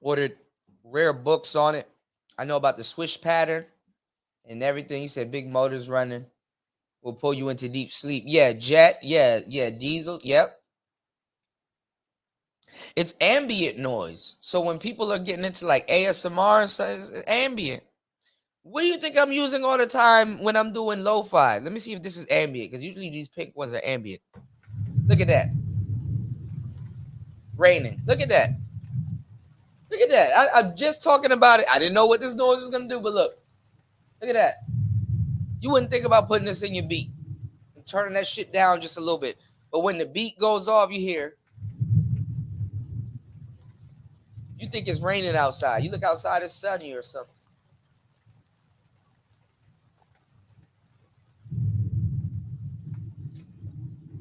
Ordered rare books on it. I know about the swish pattern and everything. You said big motors running will pull you into deep sleep. Yeah, jet. Yeah, diesel. Yep. It's ambient noise. So when people are getting into like ASMR and stuff, it's ambient. What do you think I'm using all the time when I'm doing lo-fi? Let me see if this is ambient, because usually these pink ones are ambient. Look at that. Raining. Look at that. Look at that. I'm just talking about it. I didn't know what this noise was going to do, but look. Look at that. You wouldn't think about putting this in your beat and turning that shit down just a little bit. But when the beat goes off, you hear. You think it's raining outside. You look outside, it's sunny or something.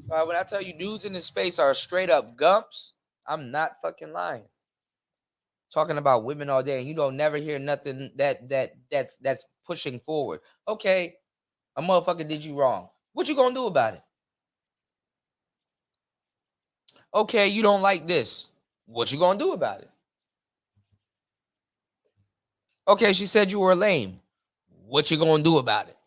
All right, when I tell you dudes in this space are straight up gumps, I'm not fucking lying. Talking about women all day, and you don't never hear nothing that's pushing forward. Okay, a motherfucker did you wrong. What you gonna do about it? Okay, you don't like this. What you gonna do about it? Okay, she said you were lame. What you gonna do about it?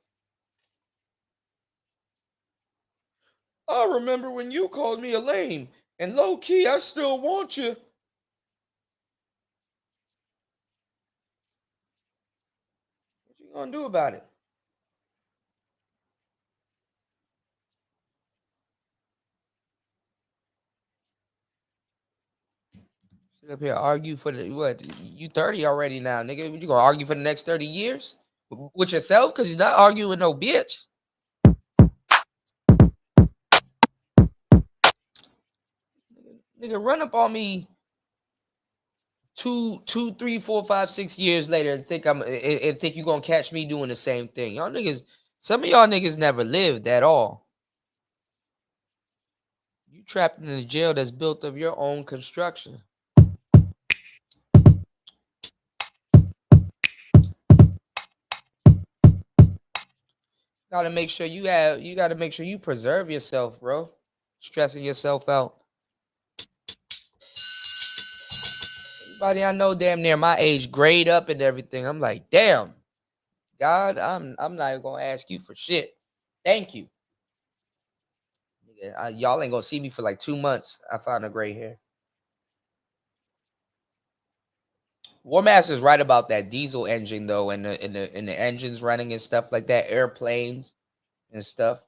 I remember when you called me a lame, and low key, I still want you. What you gonna do about it? Sit up here, argue for the what? You 30 already now, nigga. What you gonna argue for the next 30 years with yourself? Because you're not arguing with no bitch. Nigga, run up on me 2, 3, 4, 5, 6 years later and think you're gonna catch me doing the same thing. Y'all niggas, some of y'all niggas never lived at all. You trapped in a jail that's built of your own construction. Gotta make sure you gotta make sure you preserve yourself, bro. Stressing yourself out. Everybody I know damn near my age, grade up and everything. I'm like, damn, God, I'm not even gonna ask you for shit. Thank you. Y'all ain't gonna see me for like 2 months. I found a gray hair. War Master's right about that diesel engine though, and the engines running and stuff like that, airplanes and stuff.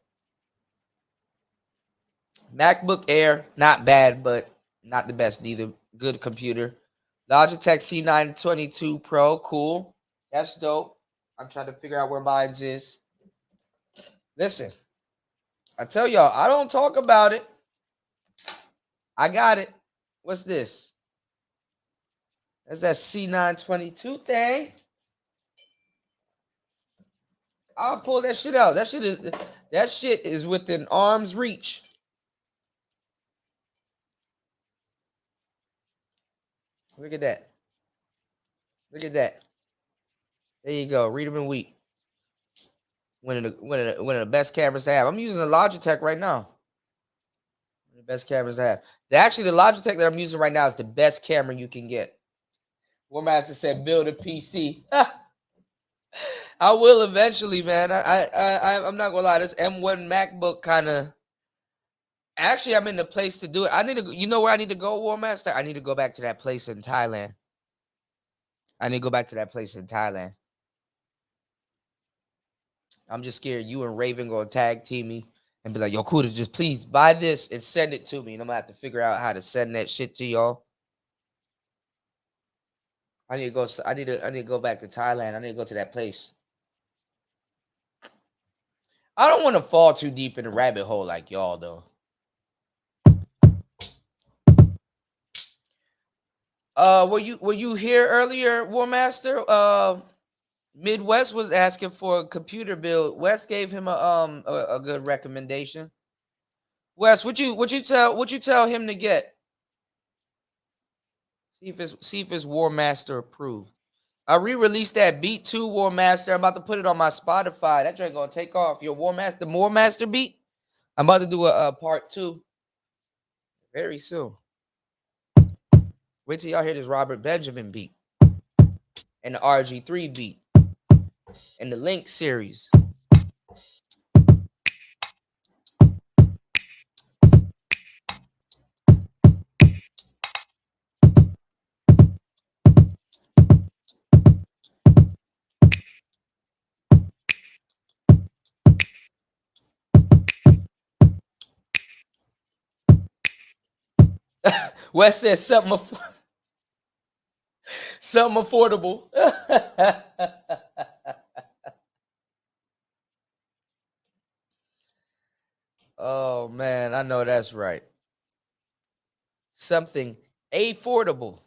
MacBook Air, not bad, but not the best neither. Good computer. Logitech C922 Pro, cool. That's dope. I'm trying to figure out where mine is. Listen, I tell y'all, I don't talk about it. I got it. What's this? That's that C922 thing. I'll pull that shit out. That shit is within arm's reach. Look at that. Look at that. There you go. Read them in wheat. One of the best cameras to have. I'm using the Logitech right now. The best cameras to have. Actually, the Logitech that I'm using right now is the best camera you can get. War Master said, "Build a PC." I will eventually, man. I'm not gonna lie. This M1 MacBook kind of. Actually, I'm in the place to do it. I need to. You know where I need to go, War Master? I need to go back to that place in Thailand. I'm just scared you and Raven gonna tag team me and be like, "Yo, Kuda, just please buy this and send it to me." And I'm gonna have to figure out how to send that shit to y'all. I need to go. I need to go back to Thailand. I need to go to that place. I don't want to fall too deep in the rabbit hole like y'all though. Were you here earlier, War Master? Midwest was asking for a computer build. West gave him a good recommendation. West, what you tell him to get? See if it's War Master approved. I re-released that beat too, War Master. I'm about to put it on my Spotify. That joint gonna take off. Your War Master beat. I'm about to do a part 2 very soon. Wait till y'all hear this Robert Benjamin beat. and the RG3 beat and the Link series. Wes said something affordable. Oh man, I know that's right. Something affordable.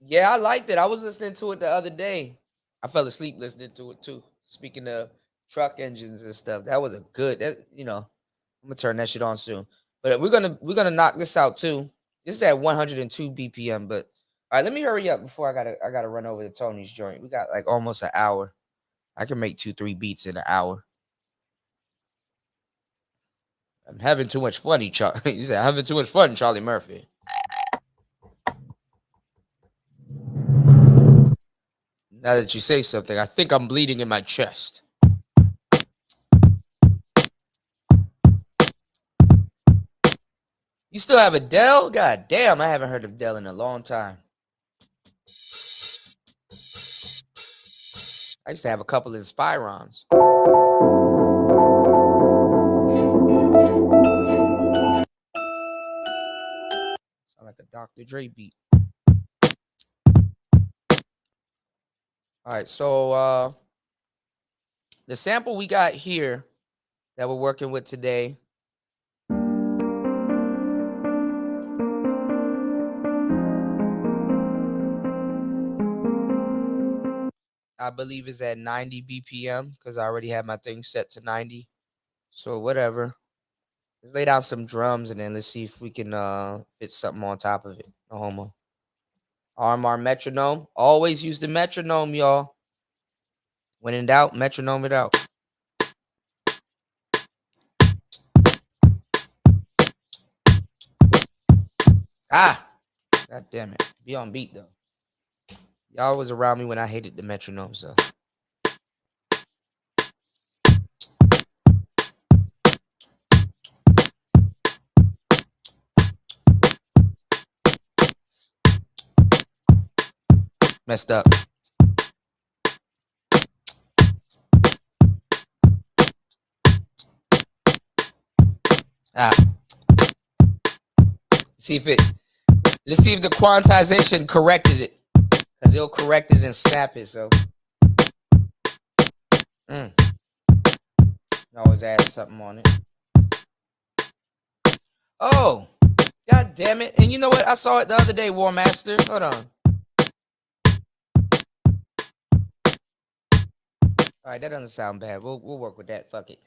Yeah, I liked it. I was listening to it the other day. I fell asleep listening to it too. Speaking of truck engines and stuff, that was a good. I'm gonna turn that shit on soon. But we're gonna knock this out too. This is at 102 BPM. But all right, let me hurry up before I gotta run over to Tony's joint. We got like almost an hour. I can make 2-3 beats in an hour. I'm having too much fun, he said, I'm having too much fun, Charlie Murphy. Now that you say something, I think I'm bleeding in my chest. You still have a Dell? God damn, I haven't heard of Dell in a long time. I used to have a couple of Inspirons. Sound like a Dr. Dre beat. All right, so the sample we got here that we're working with today I believe is at 90 BPM because I already have my thing set to 90. So whatever. Let's lay down some drums and then let's see if we can fit something on top of it. No homo. RMR metronome. Always use the metronome, y'all. When in doubt, metronome it out. Ah! God damn it. Be on beat, though. Y'all was around me when I hated the metronome, so. Messed up. Ah. Let's see if the quantization corrected it. Because it'll correct it and snap it, so. Always add something on it. Oh. God damn it. And you know what? I saw it the other day, War Master. Hold on. All right, that doesn't sound bad. We'll work with that. Fuck it.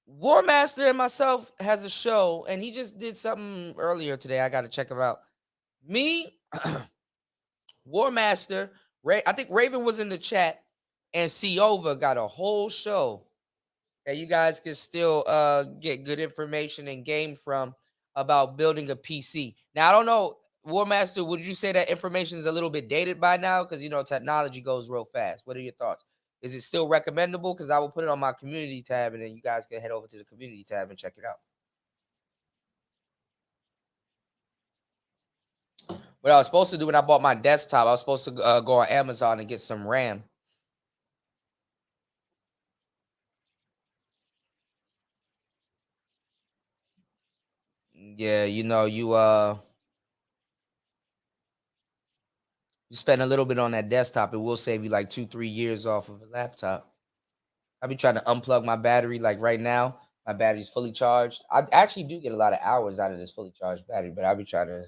War Master and myself has a show, and he just did something earlier today. I got to check it out. Me, War Master, I think Raven was in the chat, and Ciova got a whole show that you guys can still get good information and game from about building a PC. Now, I don't know, War Master, would you say that information is a little bit dated by now? Because, technology goes real fast. What are your thoughts? Is it still recommendable? Because I will put it on my community tab, and then you guys can head over to the community tab and check it out. What I was supposed to do when I bought my desktop, I was supposed to go on Amazon and get some RAM. Yeah, you spend a little bit on that desktop, it will save you like 2-3 years off of a laptop. I'll be trying to unplug my battery. Like right now, my battery's fully charged. I actually do get a lot of hours out of this fully charged battery, but I'll be trying to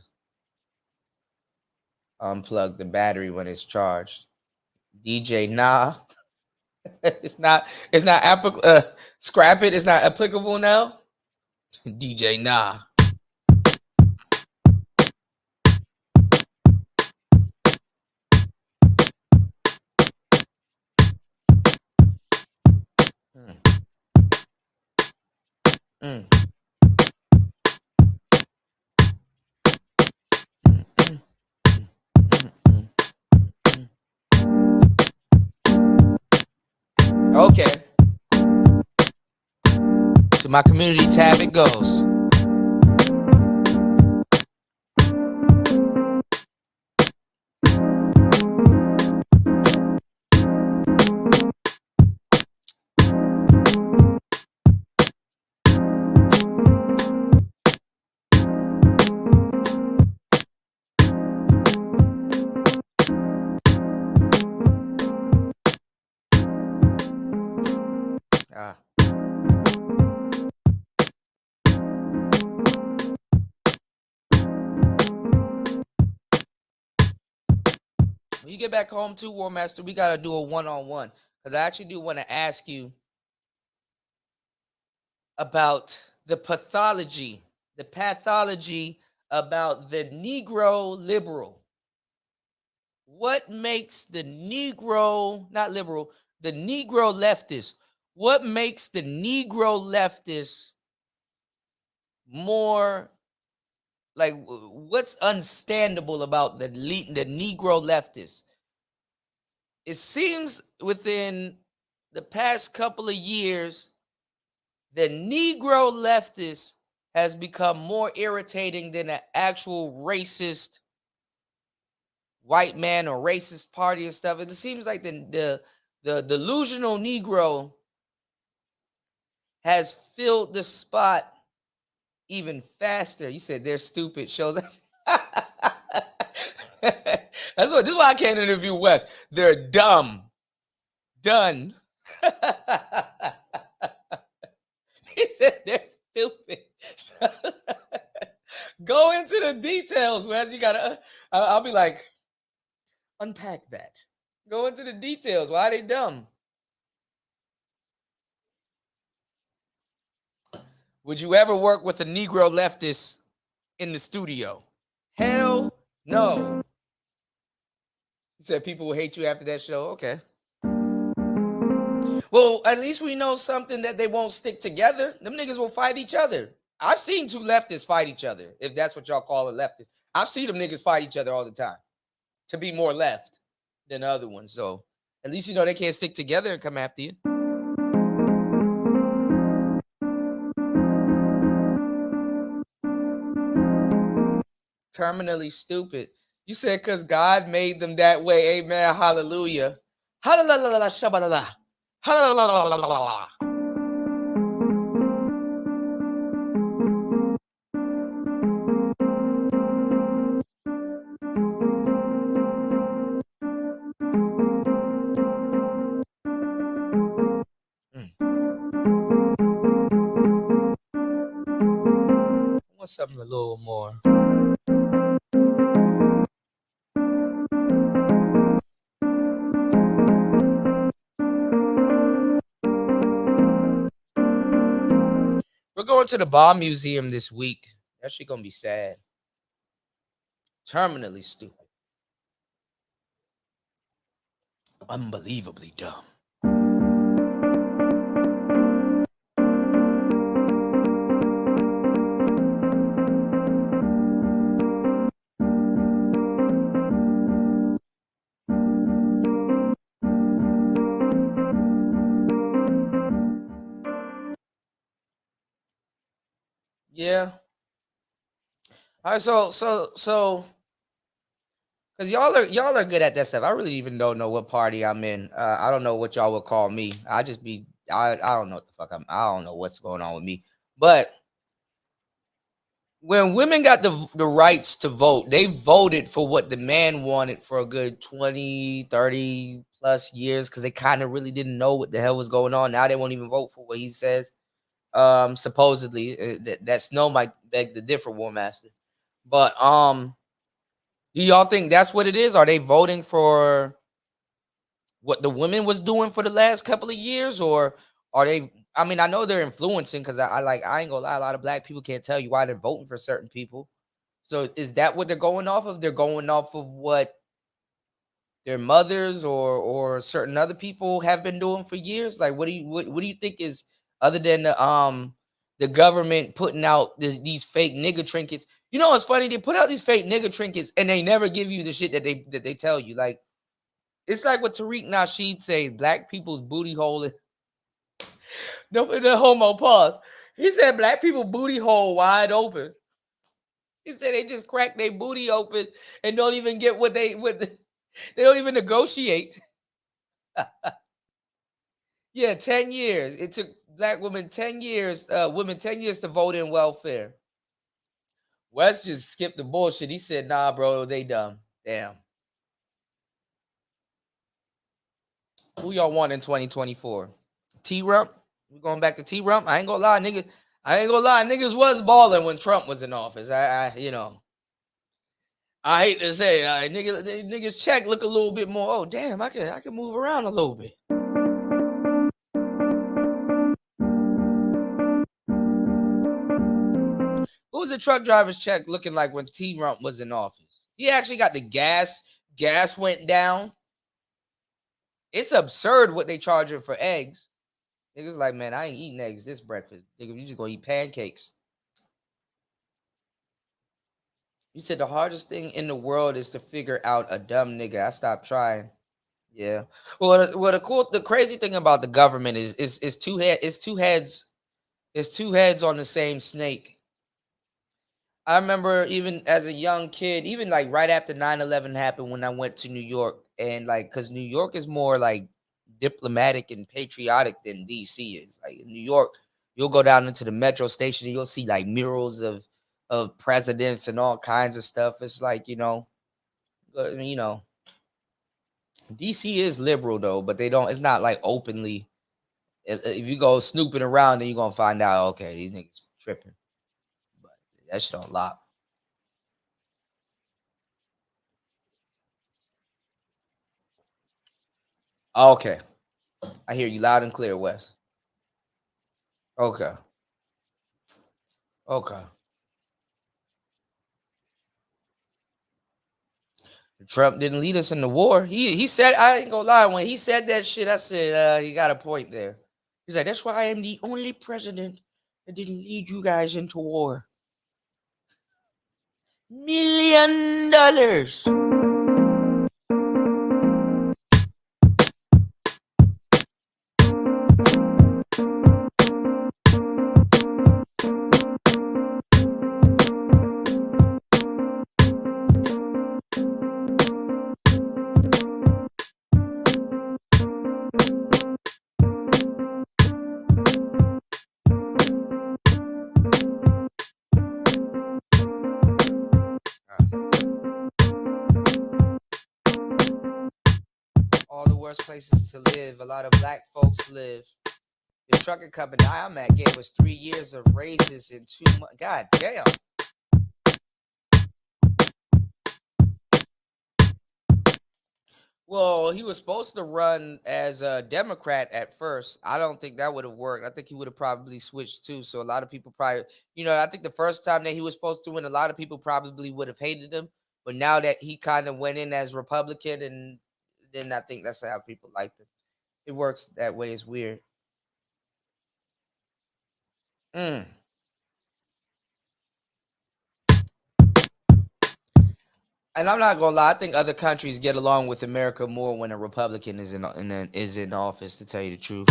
unplug the battery when it's charged. DJ, nah. it's not applicable. Scrap it. It's not applicable now. DJ, nah. To my community tab it goes. When you get back home too, War Master, we got to do a one-on-one. Because I actually do want to ask you about the pathology about the Negro liberal. What makes the Negro, not liberal, the Negro leftist, what makes the Negro leftist more, like, what's unstandable about the Negro leftist? It seems within the past couple of years, the Negro leftist has become more irritating than an actual racist white man or racist party and stuff. It seems like the delusional Negro has filled the spot even faster. You said they're stupid. Shows up. This is why I can't interview West. They're dumb. Done. He said they're stupid. Go into the details, Wes. You gotta. I'll be like, unpack that. Go into the details. Why are they dumb? Would you ever work with a Negro leftist in the studio? Hell no. He said people will hate you after that show. Okay. Well, at least we know something, that they won't stick together. Them niggas will fight each other. I've seen two leftists fight each other, if that's what y'all call a leftist. I've seen them niggas fight each other all the time to be more left than the other ones. So at least you know they can't stick together and come after you. Terminally stupid. You said because God made them that way. Amen. Hallelujah. Hallelujah. Shabbalala. Hallelujah. I want something a little more. We're going to the Bomb Museum this week. That shit gonna be sad. Terminally stupid. Unbelievably dumb. Yeah. All right, so because y'all are good at that stuff. I really even don't know what party I'm in. I don't know what y'all would call me. I don't know what the fuck I don't know what's going on with me. But when women got the rights to vote, they voted for what the man wanted for a good 20, 30 plus years because they kind of really didn't know what the hell was going on. Now they won't even vote for what he says. Supposedly, that Snow might beg the different, War Master. But do y'all think that's what it is? Are they voting for what the women was doing for the last couple of years, or are they? I mean, I know they're influencing because I ain't gonna lie, a lot of black people can't tell you why they're voting for certain people. So is that what they're going off of? They're going off of what their mothers or certain other people have been doing for years. Like, what do you think is, other than the government putting out these fake nigga trinkets? You know what's funny? They put out these fake nigga trinkets and they never give you the shit that they tell you. Like, it's like what Tariq Nasheed say, black people's booty hole is no, the homo pause. He said black people booty hole wide open. He said they just crack their booty open and don't even get what they don't even negotiate. Yeah, 10 years. It took black women 10 years, women 10 years to vote in welfare. West just skipped the bullshit. He said, nah, bro, they dumb. Damn. Who y'all want in 2024? T-Rump? We going back to T-Rump? I ain't gonna lie, nigga. Niggas was balling when Trump was in office. I hate to say, niggas check look a little bit more. Oh, damn, I can move around a little bit. What was the truck driver's check looking like when T-Rump was in office? He actually got the gas. Gas went down. It's absurd what they charge him for eggs. Niggas like, man, I ain't eating eggs this breakfast. Nigga, you just gonna eat pancakes. You said the hardest thing in the world is to figure out a dumb nigga. I stopped trying. Yeah. Well, the crazy thing about the government is two heads. It's two heads on the same snake. I remember even as a young kid, even like right after 9/11 happened, when I went to New York, and like, because New York is more like diplomatic and patriotic than DC is. Like in New York, you'll go down into the metro station and you'll see like murals of presidents and all kinds of stuff. It's like, DC is liberal though, but it's not like openly. If you go snooping around, then you're gonna find out, okay, these niggas tripping. But that shit on lock. Okay. I hear you loud and clear, Wes. Okay. Okay. Trump didn't lead us in the war. He said, I ain't gonna lie, when he said that shit, I said, he got a point there. He's like, that's why I am the only president that didn't lead you guys into war. $1 million. All the worst places to live. A lot of black folks live. The trucking company I'm at gave us 3 years of raises in 2 months. God damn. Well, he was supposed to run as a Democrat at first. I don't think that would have worked. I think he would have probably switched too. So a lot of people probably, I think the first time that he was supposed to win, a lot of people probably would have hated him. But now that he kind of went in as Republican, and then I think that's how people liked him. It works that way. It's weird. And I'm not gonna lie. I think other countries get along with America more when a Republican is in office. To tell you the truth.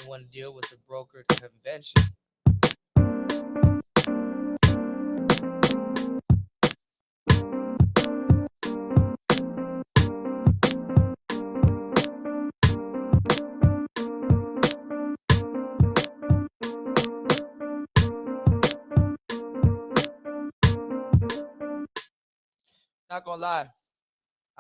Want to deal with the brokered convention. Not gonna lie,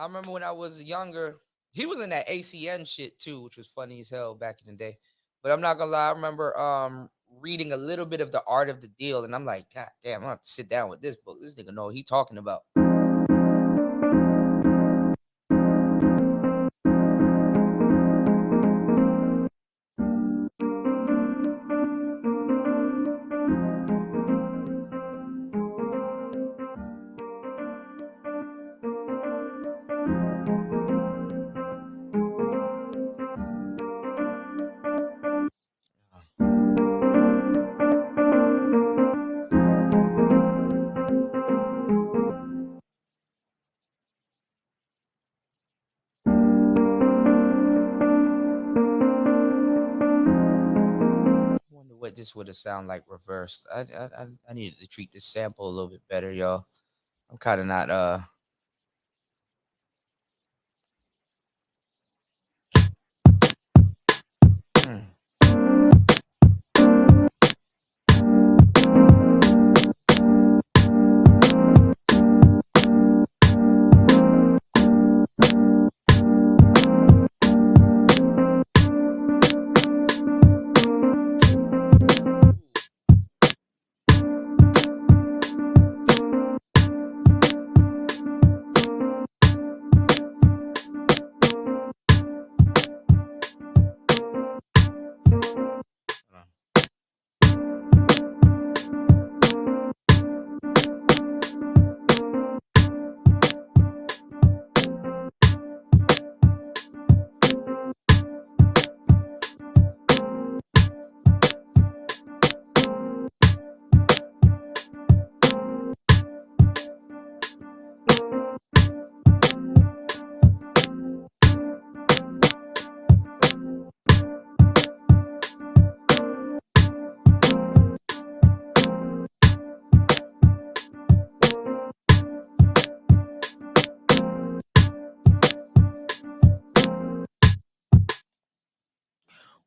I remember when I was younger, he was in that ACN shit too, which was funny as hell back in the day. But I'm not gonna lie, I remember reading a little bit of The Art of the Deal, and I'm like, God damn, I'm gonna have to sit down with this book. This nigga know what he talking about. What this would have sound like reversed. I needed to treat this sample a little bit better, y'all. I'm kind of not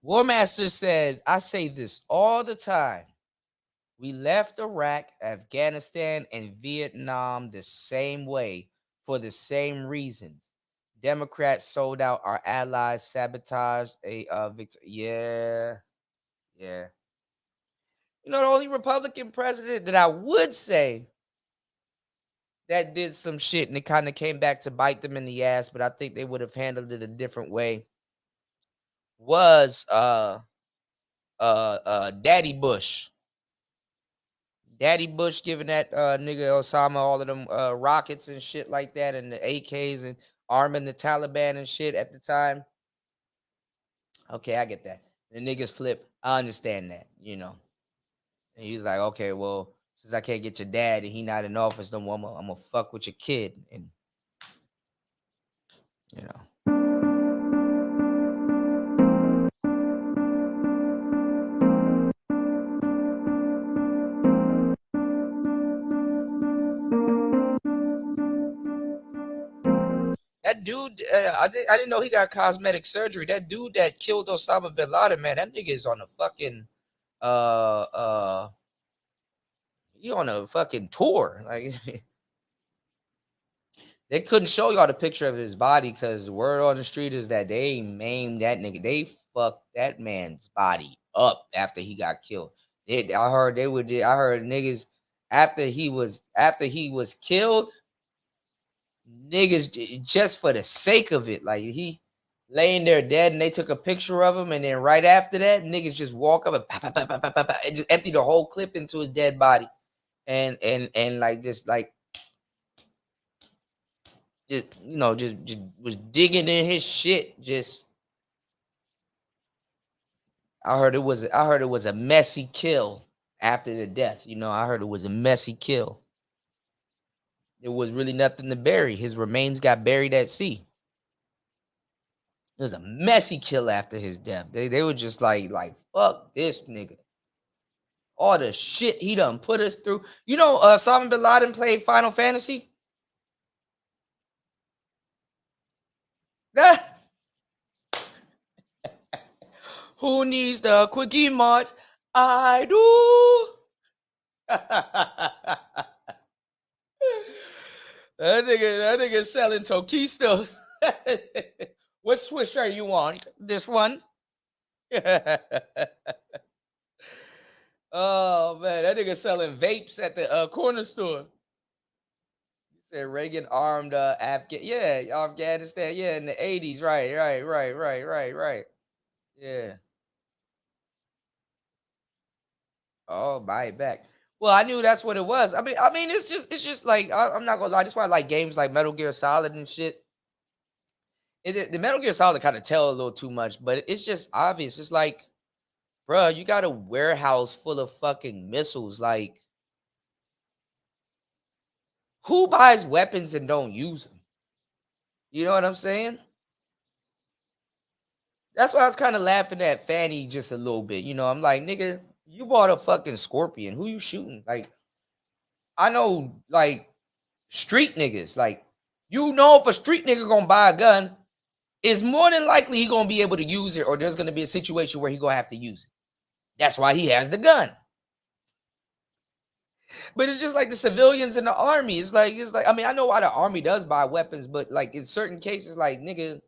War Master said, I say this all the time. We left Iraq, Afghanistan, and Vietnam the same way for the same reasons. Democrats sold out our allies, sabotaged a victory. Yeah. You know, the only Republican president that I would say that did some shit and it kind of came back to bite them in the ass, but I think they would have handled it a different way, was Daddy Bush. Daddy Bush giving that nigga Osama all of them rockets and shit like that, and the AKs, and arming the Taliban and shit at the time. Okay, I get that. The niggas flip. I understand that, you know. And he's like, okay, well, since I can't get your dad and he not in office no more, I'm gonna fuck with your kid, and you know. That dude, I didn't know he got cosmetic surgery. That dude that killed Osama bin Laden, man, that nigga is on a fucking he on a fucking tour. Like they couldn't show y'all the picture of his body because the word on the street is that they maimed that nigga. They fucked that man's body up after he got killed. I heard niggas after he was killed. Niggas just for the sake of it, like he laying there dead, and they took a picture of him, and then right after that, niggas just walk up and and just empty the whole clip into his dead body, and like just like just you know just was digging in his shit. Just I heard it was a messy kill after the death. You know, I heard it was a messy kill. There was really nothing to bury. His remains got buried at sea. It was a messy kill after his death. They were just like fuck this nigga. All the shit he done put us through. You know, Osama bin Laden played Final Fantasy. Who needs the quickie mod? I do. That nigga selling Tokistos. What Swiss are you on? This one? Oh man, that nigga selling vapes at the corner store. He said Reagan armed Afghanistan, yeah, in the 80s. Right. Yeah. Oh, buy it back. Well, I knew that's what it was. I mean, it's just like I'm not gonna lie. That's why I like games like Metal Gear Solid and shit. The Metal Gear Solid kind of tell a little too much, but it's just obvious. It's like, bro, you got a warehouse full of fucking missiles. Like, who buys weapons and don't use them? You know what I'm saying? That's why I was kind of laughing at Fanny just a little bit. You know, I'm like, nigga, you bought a fucking Scorpion. Who you shooting? Like, I know, like, street niggas. Like, you know, if a street nigga gonna buy a gun, it's more than likely he gonna be able to use it, or there's gonna be a situation where he gonna have to use it. That's why he has the gun. But it's just like the civilians in the army. It's like, I mean, I know why the army does buy weapons, but like in certain cases, like, nigga,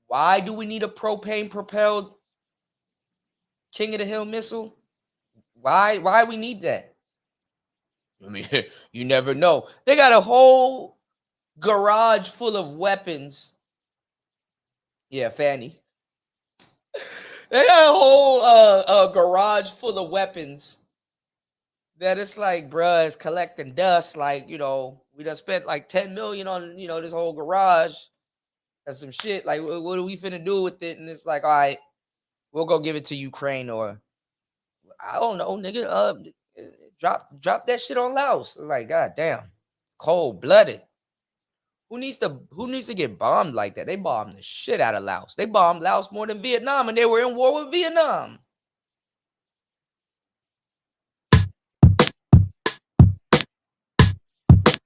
why do we need a propane propelled King of the Hill missile? Why we need that? I mean, you never know. They got a whole garage full of weapons. Yeah, Fanny. They got a whole garage full of weapons that it's like, bruh, it's collecting dust. Like, you know, we done spent like 10 million on, you know, this whole garage. That's some shit. Like, what are we finna do with it? And it's like, all right, we'll go give it to Ukraine, or I don't know, nigga. Drop that shit on Laos. Like, god damn, cold blooded. Who needs to get bombed like that? They bombed the shit out of Laos. They bombed Laos more than Vietnam, and they were in war with Vietnam.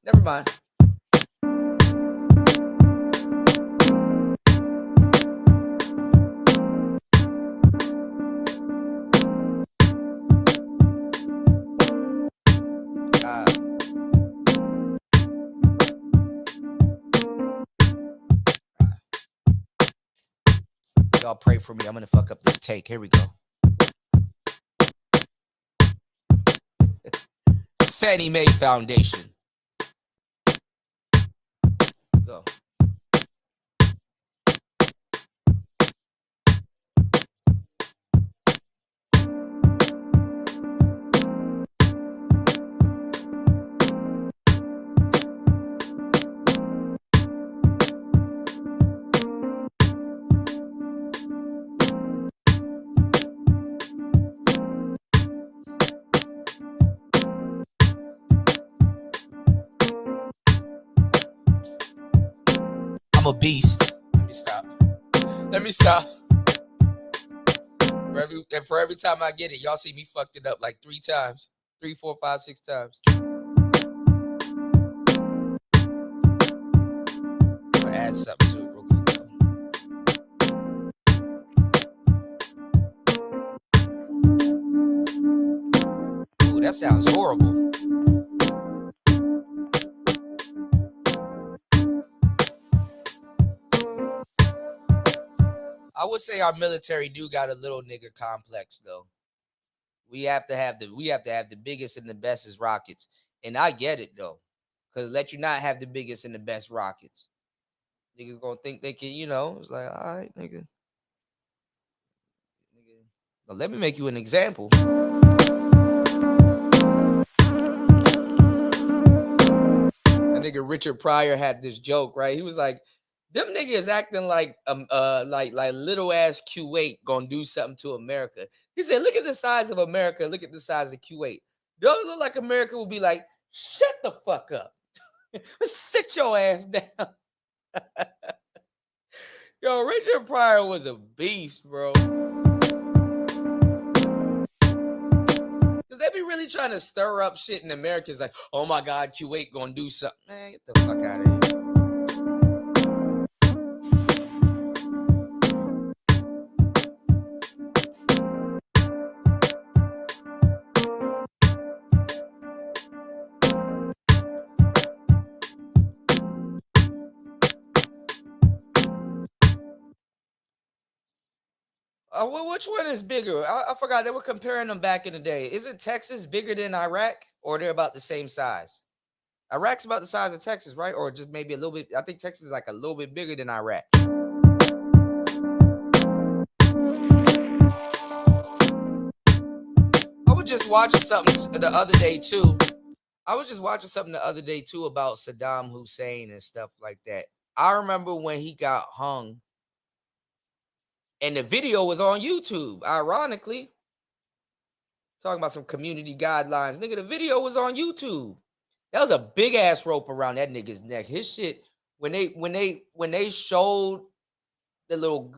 Never mind. Y'all pray for me. I'm gonna fuck up this take. Here we go. Fannie Mae Foundation. Go. I'm a beast. Let me stop. For every time I get it, y'all see me fucked it up like 3 times. 3, 4, 5, 6 times. I'm gonna add something to it real quick. Ooh, that sounds horrible. I would say our military do got a little nigga complex though. We have to have the biggest and the best as rockets. And I get it though. Cause let you not have the biggest and the best rockets. Niggas gonna think they can, you know, it's like, all right, nigga. But let me make you an example. That nigga Richard Pryor had this joke, right? He was like, them niggas acting like little ass Kuwait gonna do something to America. He said, look at the size of America, look at the size of Kuwait. Don't it look like America will be like, shut the fuck up. Sit your ass down. Yo, Richard Pryor was a beast, bro. Cause they be really trying to stir up shit in America. It's like, oh my God, Kuwait gonna do something. Man, get the fuck out of here. Which one is bigger? I forgot. They were comparing them back in the day. Isn't Texas bigger than Iraq, or they're about the same size? Iraq's about the size of Texas, right? Or just maybe a little bit. I think Texas is like a little bit bigger than Iraq. I was just watching something the other day too. About Saddam Hussein and stuff like that. I remember when he got hung, and the video was on YouTube. Ironically, talking about some community guidelines, nigga. The video was on YouTube. That was a big ass rope around that nigga's neck. His shit when they showed the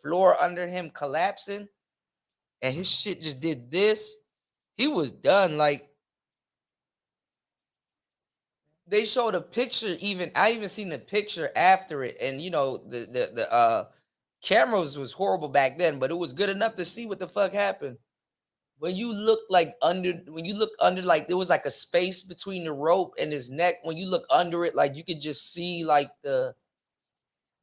floor under him collapsing, and his shit just did this. He was done. Like they showed a picture. I even seen the picture after it, and you know the cameras was horrible back then, but it was good enough to see what the fuck happened. When you look under, like there was like a space between the rope and his neck. When you look under it, like you could just see like the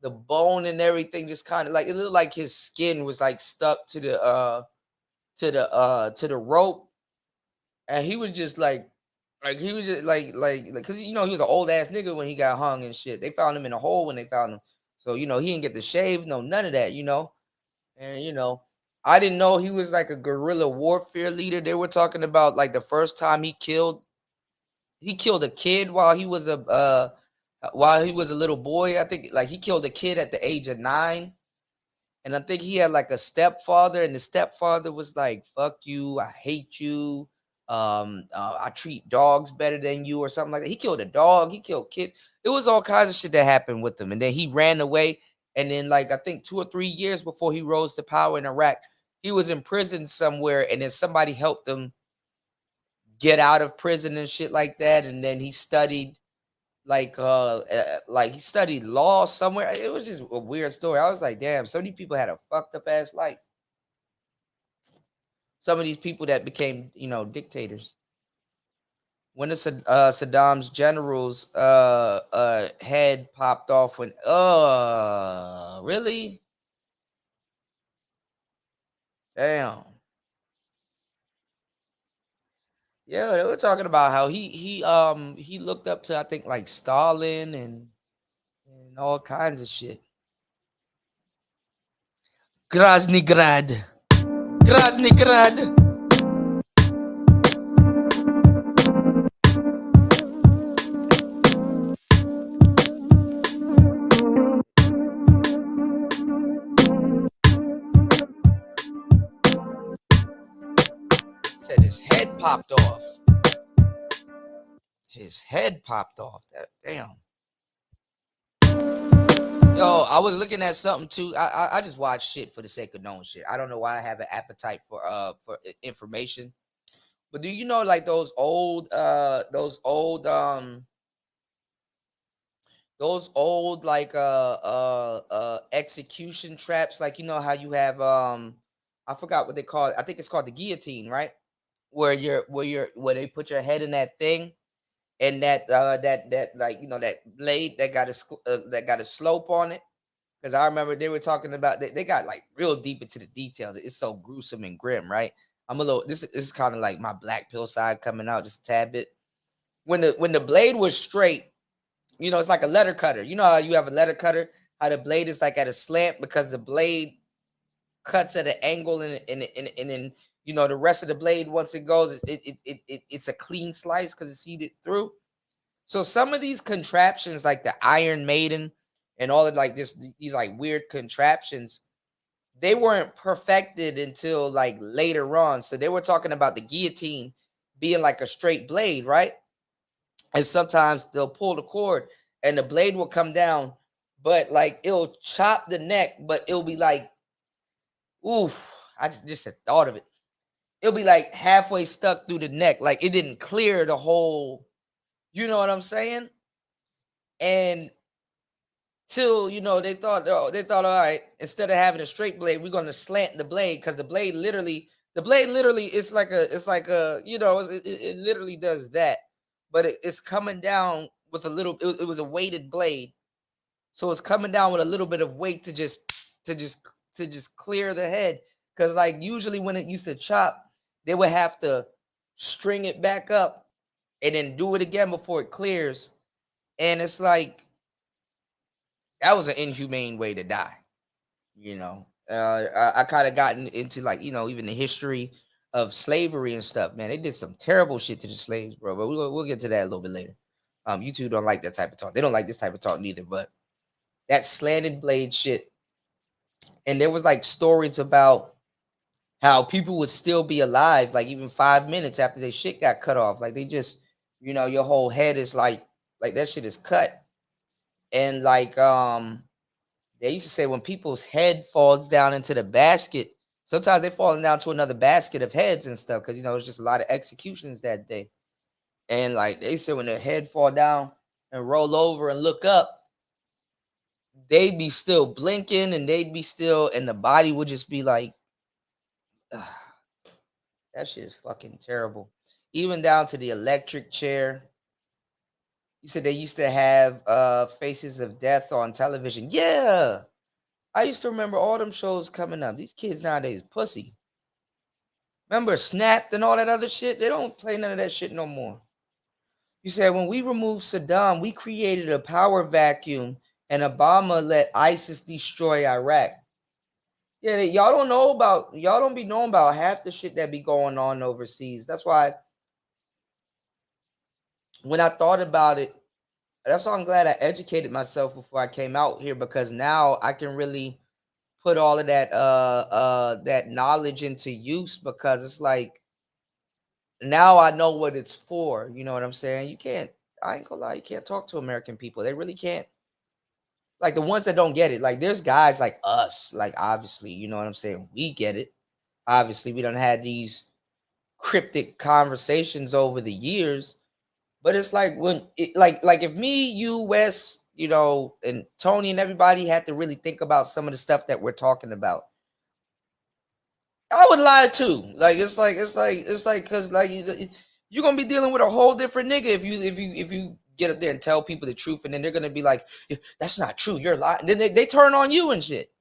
bone and everything, just kind of like it looked like his skin was like stuck to the rope, and he was just like he was just because you know he was an old ass nigga when he got hung and shit. They found him in a hole when they found him, so you know he didn't get the shave, no none of that, you know, and you know. I didn't know he was like a guerrilla warfare leader. They were talking about like the first time he killed a kid while he was a little boy. I think like he killed a kid at the age of 9. And I think he had like a stepfather, and the stepfather was like, "Fuck you, I hate you. I treat dogs better than you," or something like that. He killed a dog, he killed kids. It was all kinds of shit that happened with him. And then he ran away. And then, like, I think 2 or 3 years before he rose to power in Iraq, he was in prison somewhere, and then somebody helped him get out of prison and shit like that. And then he studied like he studied law somewhere. It was just a weird story. I was like, damn, so many people had a fucked up ass life. Some of these people that became, you know, dictators. When the Saddam's general's head popped off when really? Damn. Yeah, they were talking about how he looked up to, I think, like Stalin and all kinds of shit. Groznygrad. Said his head popped off. His head popped off. That damn. Yo, I was looking at something too. I just watch shit for the sake of knowing shit. I don't know why I have an appetite for information. But do you know like those old like execution traps, like you know how you have I forgot what they call it. I think it's called the guillotine, right? Where they put your head in that thing, and that like you know that blade that got a slope on it. Because I remember they were talking about they got like real deep into the details. It's so gruesome and grim, right? I'm a little this is kind of like my black pill side coming out just a tad bit. When the blade was straight, you know, it's like a letter cutter. You know how you have a letter cutter, how the blade is like at a slant because the blade cuts at an angle, and then you know the rest of the blade once it goes, it's a clean slice because it's heated through. So some of these contraptions, like the Iron Maiden and all of like these like weird contraptions, they weren't perfected until like later on. So they were talking about the guillotine being like a straight blade, right? And sometimes they'll pull the cord and the blade will come down, but like it'll chop the neck, but it'll be like, oof, I just had thought of it. It'll be like halfway stuck through the neck. Like it didn't clear the whole, you know what I'm saying? And till, you know, they thought, all right, instead of having a straight blade, we're going to slant the blade, because the blade literally, it's like a, you know, it literally does that. But it's coming down with a little, it was a weighted blade. So it's coming down with a little bit of weight to just to just clear the head. Because like usually when it used to chop, they would have to string it back up and then do it again before it clears. And it's like, that was an inhumane way to die. You know, I kind of gotten into like, you know, even the history of slavery and stuff, man. They did some terrible shit to the slaves, bro. But we'll get to that a little bit later. You two don't like that type of talk. They don't like this type of talk neither, but that slanted blade shit. And there was like stories about how people would still be alive, like even 5 minutes after their shit got cut off. Like they just, you know, your whole head is like that shit is cut. And like, they used to say when people's head falls down into the basket, sometimes they're falling down to another basket of heads and stuff, because, you know, it's just a lot of executions that day. And like they said, when their head fall down and roll over and look up, they'd be still blinking and they'd be still, and the body would just be like, that shit is fucking terrible. Even down to the electric chair. You said they used to have Faces of Death on television. Yeah. I used to remember all them shows coming up. These kids nowadays, pussy. Remember Snapped and all that other shit? They don't play none of that shit no more. You said when we removed Saddam, we created a power vacuum and Obama let ISIS destroy Iraq. Yeah, y'all don't be knowing about half the shit that be going on overseas. That's why when I thought about it, that's why I'm glad I educated myself before I came out here, because now I can really put all of that that knowledge into use, because it's like now I know what it's for. You know what I'm saying? I ain't gonna lie, you can't talk to American people. They really can't. Like the ones that don't get it. Like there's guys like us, like obviously, you know what I'm saying? We get it. Obviously, we done had these cryptic conversations over the years. But it's like when like if me, you, Wes, you know, and Tony and everybody had to really think about some of the stuff that we're talking about, I would lie too. Like it's like because like you're gonna be dealing with a whole different nigga if you get up there and tell people the truth, and then they're gonna be like, that's not true, you're lying. Then they turn on you and shit.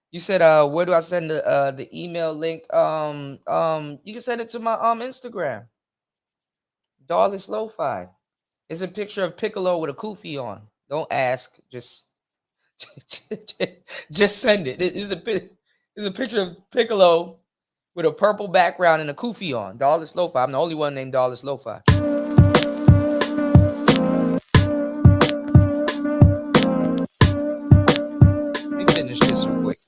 You said, where do I send the email link? You can send it to my Instagram. Darless Lo-Fi. It's a picture of Piccolo with a kufi on. Don't ask. Just send it. It's a picture of Piccolo with a purple background and a kufi on. Darless Lo-Fi. I'm the only one named Darless Lo-Fi. Let me finish this real quick.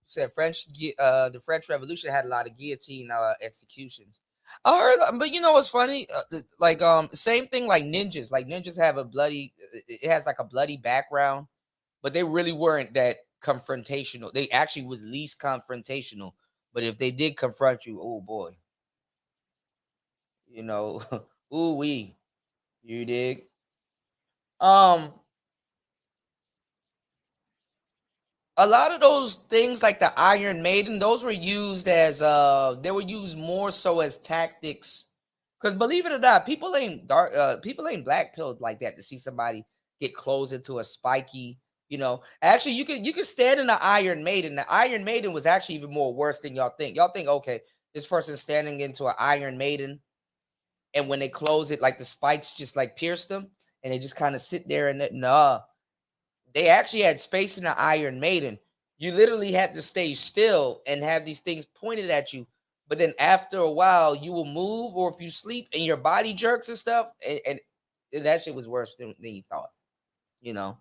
Said the French Revolution had a lot of guillotine executions. I heard, but you know what's funny? Same thing like ninjas. Like ninjas have it has like a bloody background, but they really weren't that confrontational. They actually was least confrontational. But if they did confront you, oh boy, you know, ooh wee, you dig? A lot of those things like the Iron Maiden, those were used as they were used more so as tactics. Because believe it or not, people ain't black pilled like that to see somebody get close into a spiky, you know. Actually, you can stand in the Iron Maiden. The Iron Maiden was actually even more worse than y'all think. Y'all think, okay, this person's standing into an Iron Maiden, and when they close it, like the spikes just like pierce them, and they just kind of sit there and nah. They actually had space in the Iron Maiden. You literally had to stay still and have these things pointed at you. But then after a while, you will move, or if you sleep and your body jerks and stuff, and that shit was worse than you thought, you know.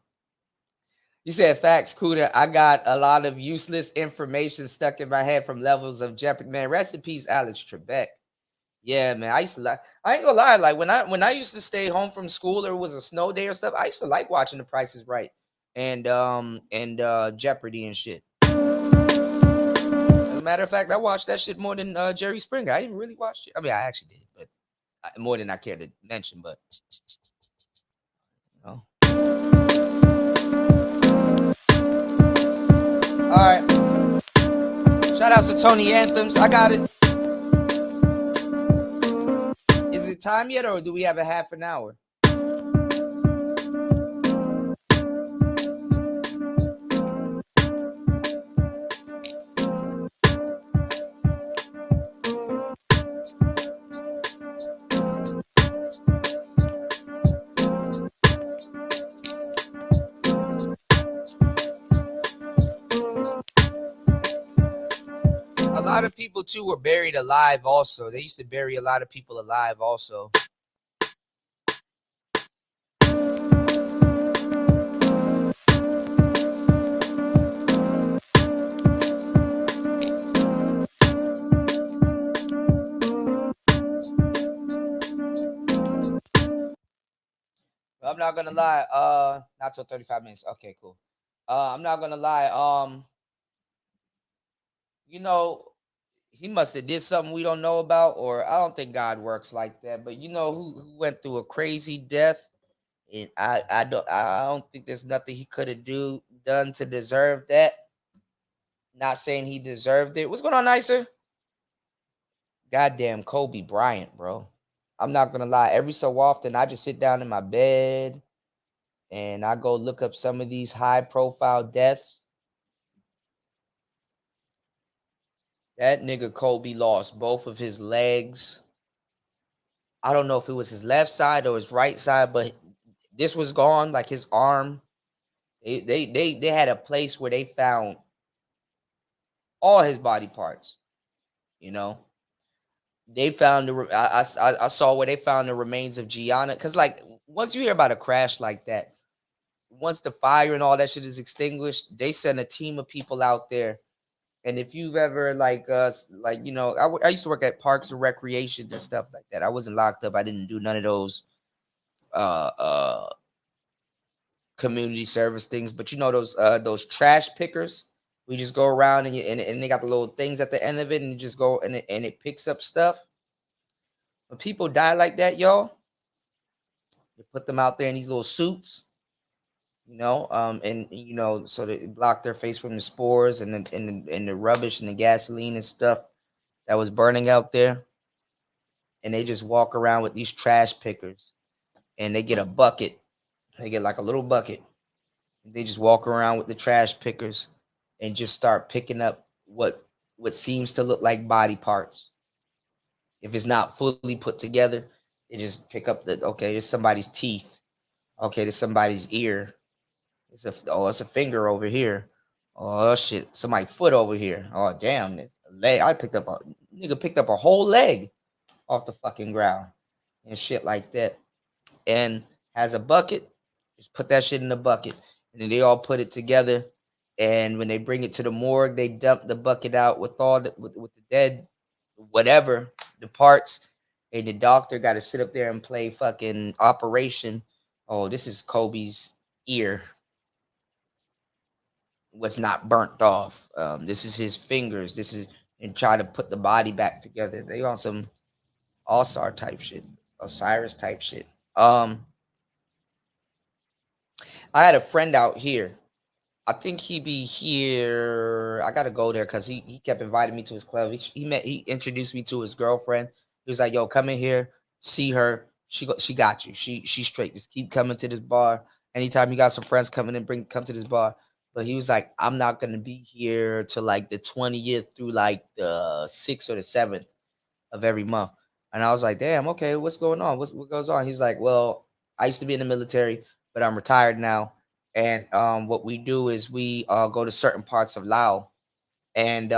You said facts, Kuda. I got a lot of useless information stuck in my head from levels of Jeopardy. Man, rest in peace, Alex Trebek. Yeah, man. I ain't gonna lie. Like when I used to stay home from school, or it was a snow day or stuff, I used to like watching The Price is Right and Jeopardy and shit. As a matter of fact, I watched that shit more than Jerry Springer. I didn't really watch it. I mean, I actually did, but more than I care to mention. But you know. All right. Shout out to Tony Anthems. I got it. time yet, or do we have a half an hour? A lot of people too were buried alive also. They used to bury a lot of people alive also. I'm not gonna lie. Not till 35 minutes. Okay, cool. I'm not gonna lie. You know, he must have did something we don't know about, or I don't think God works like that. But you know who went through a crazy death, and I don't think there's nothing he could have done to deserve that. Not saying he deserved it. What's going on, Nicer? Goddamn Kobe Bryant, bro. I'm not gonna lie. Every so often, I just sit down in my bed and I go look up some of these high-profile deaths. That nigga Kobe lost both of his legs. I don't know if it was his left side or his right side, but this was gone, like his arm. They had a place where they found all his body parts. You know, they found I saw where they found the remains of Gianna. Cause like once you hear about a crash like that, once the fire and all that shit is extinguished, they send a team of people out there. And if you've ever like you know, I used to work at Parks and Recreation and stuff like that. I wasn't locked up. I didn't do none of those uh community service things, but you know those trash pickers. We just go around and they got the little things at the end of it, and you just go and it picks up stuff. When people die like that, y'all, you put them out there in these little suits, you know, and you know, so they block their face from the spores and the rubbish and the gasoline and stuff that was burning out there. And they just walk around with these trash pickers, and they get a bucket. They get like a little bucket. They just walk around with the trash pickers and just start picking up what seems to look like body parts. If it's not fully put together, they just pick up okay, there's somebody's teeth. Okay, there's somebody's ear. It's a finger over here. Oh shit, somebody's foot over here. Oh damn, it's a leg. Nigga picked up a whole leg off the fucking ground and shit like that. And has a bucket, just put that shit in the bucket. And then they all put it together. And when they bring it to the morgue, they dump the bucket out with all with the dead, whatever, the parts. And the doctor got to sit up there and play fucking operation. Oh, this is Kobe's ear. Was not burnt off. This is his fingers. This is, and try to put the body back together. They on some all-star type shit, Osiris type shit. I had a friend out here. I think he be here. I gotta go there because he kept inviting me to his club. He introduced me to his girlfriend. He was like, "Yo, come in here, see her. She got you. She's straight. Just keep coming to this bar. Anytime you got some friends coming in, come to this bar." But he was like, "I'm not gonna be here till like the 20th through like the 6th or the 7th of every month." And I was like, "Damn, okay, what's going on? What goes on?" He's like, "Well, I used to be in the military, but I'm retired now. And what we do is we go to certain parts of Laos, and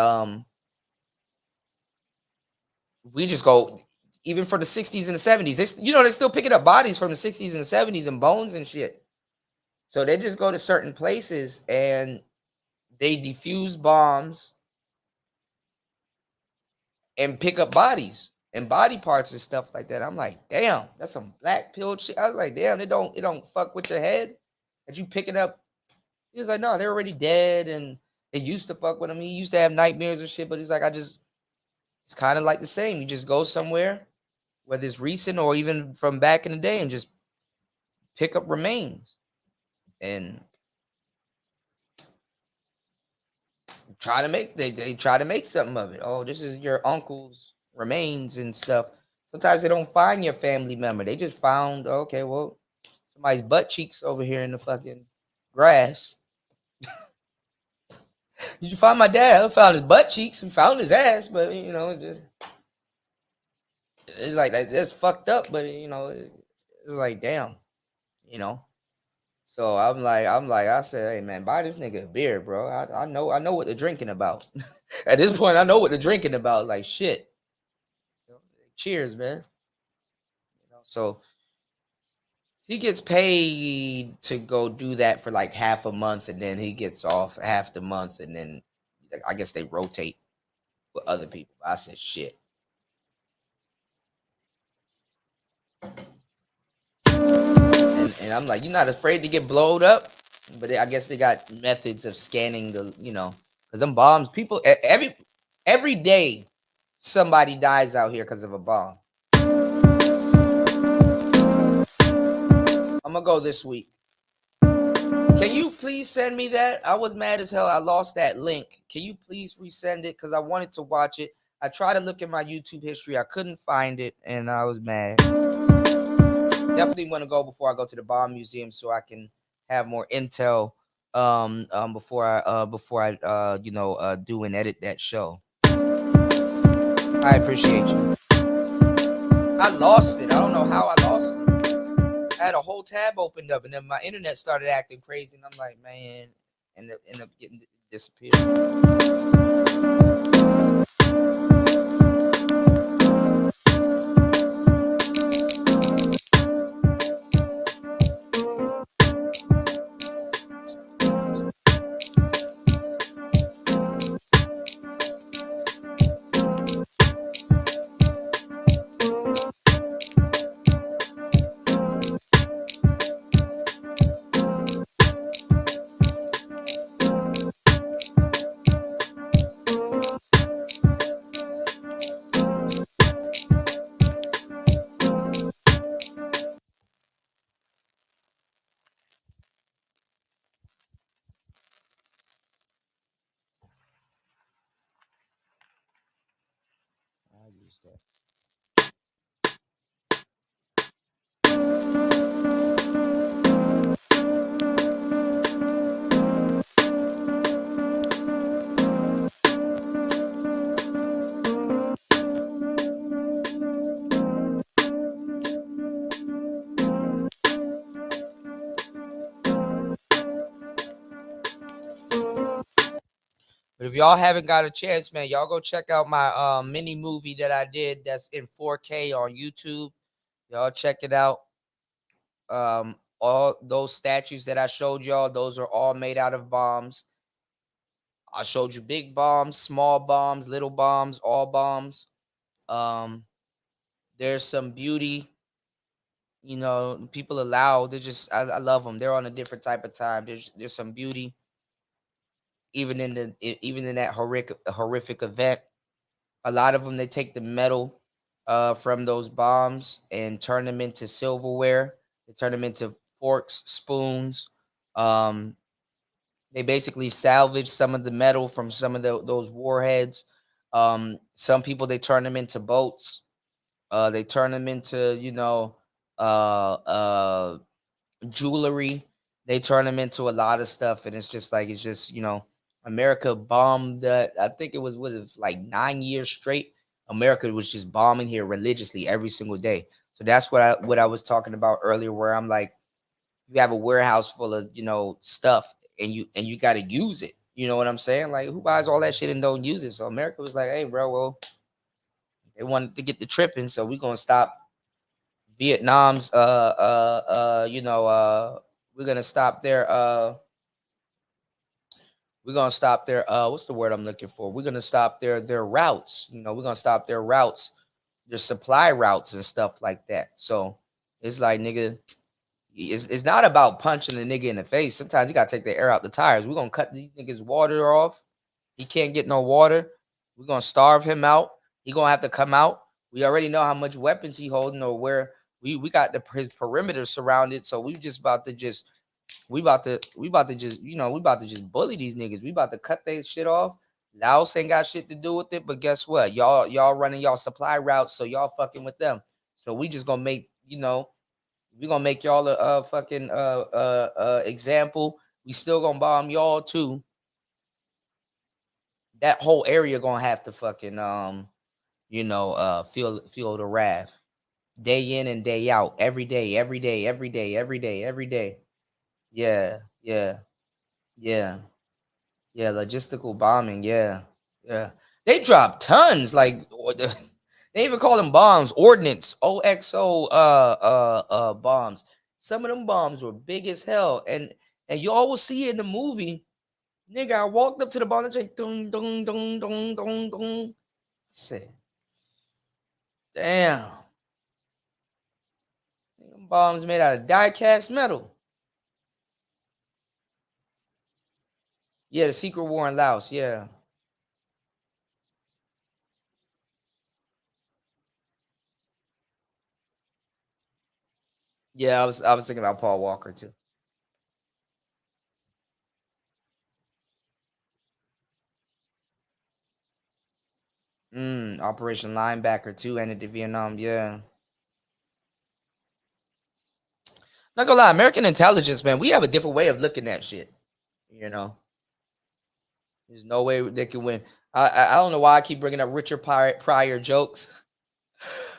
we just go, even for the 60s and the 70s. They're still picking up bodies from the 60s and the 70s and bones and shit. So they just go to certain places and they defuse bombs and pick up bodies and body parts and stuff like that. I'm like, damn, that's some black pill shit. I was like, damn, it don't fuck with your head that you picking up. He was like, no, they're already dead, and it used to fuck with him. He used to have nightmares and shit, but he's like, it's kind of like the same. You just go somewhere, whether it's recent or even from back in the day, and just pick up remains and they try to make something of it. Oh, this is your uncle's remains and stuff. Sometimes they don't find your family member. They just found, okay, well, somebody's butt cheeks over here in the fucking grass. Did you find my dad? I found his butt cheeks and found his ass, but it's like that's fucked up. But it's like damn, you know. So I said, hey man, buy this nigga a beer, bro. I know what they're drinking about. At this point, I know what they're drinking about. Like shit. Cheers, man. So he gets paid to go do that for like half a month, and then he gets off half the month, and then I guess they rotate with other people. I said shit. And I'm like, you're not afraid to get blowed up? But I guess they got methods of scanning the, because them bombs, people, every day somebody dies out here because of a bomb. I'm going to go this week. Can you please send me that? I was mad as hell. I lost that link. Can you please resend it? Because I wanted to watch it. I tried to look at my YouTube history. I couldn't find it, and I was mad. Definitely want to go before I go to the bomb museum so I can have more intel before I do and edit that show. I appreciate you. I lost it. I don't know how I lost it. I had a whole tab opened up, and then my internet started acting crazy, and I'm like, man, and it ended up getting disappeared. I'll use that. But if y'all haven't got a chance, man, y'all go check out my mini movie that I did that's in 4K on YouTube. Y'all check it out. All those statues that I showed y'all, those are all made out of bombs. I showed you big bombs, small bombs, little bombs, all bombs. There's some beauty. People allow. They're just I love them. They're on a different type of time. There's some beauty. Even in that horrific event, a lot of them they take the metal from those bombs and turn them into silverware. They turn them into forks, spoons. They basically salvage some of the metal from some of those warheads. Some people they turn them into boats. They turn them into jewelry. They turn them into a lot of stuff, and it's just America bombed that. I think it was like 9 years straight. America was just bombing here religiously every single day. So that's what I was talking about earlier, where I'm like, you have a warehouse full of stuff, and you got to use it. You know what I'm saying? Like, who buys all that shit and don't use it? So America was like, hey, bro, well, they wanted to get the tripping, so we're gonna stop Vietnam's we're gonna stop their what's the word I'm looking for? We're gonna stop their routes. We're gonna stop their routes, their supply routes and stuff like that. So it's like, nigga, it's not about punching the nigga in the face. Sometimes you gotta take the air out the tires. We're gonna cut these niggas' water off. He can't get no water. We're gonna starve him out. He gonna have to come out. We already know how much weapons he holding, or where we got his perimeter surrounded. So we about to just bully these niggas. We about to cut their shit off. Laos ain't got shit to do with it, but guess what? Y'all running y'all supply routes, so y'all fucking with them. So we just gonna make, we gonna make y'all a fucking example. We still gonna bomb y'all too. That whole area gonna have to fucking feel the wrath. Day in and day out, every day, every day, every day, every day, every day. Yeah, yeah, yeah. Yeah, logistical bombing. Yeah, yeah. They drop tons. Like they even call them bombs, ordnance, OXO, bombs. Some of them bombs were big as hell, and you always see it in the movie. Nigga, I walked up to the bomb and like, dong, dong, dong, dong, dong, dong. I said, damn. Them bombs made out of die-cast metal. Yeah, the secret war in Laos. Yeah. Yeah, I was thinking about Paul Walker too. Operation Linebacker too ended in Vietnam. Yeah. Not gonna lie, American intelligence, man, we have a different way of looking at shit. There's no way they can win. I don't know why I keep bringing up Richard Pryor jokes.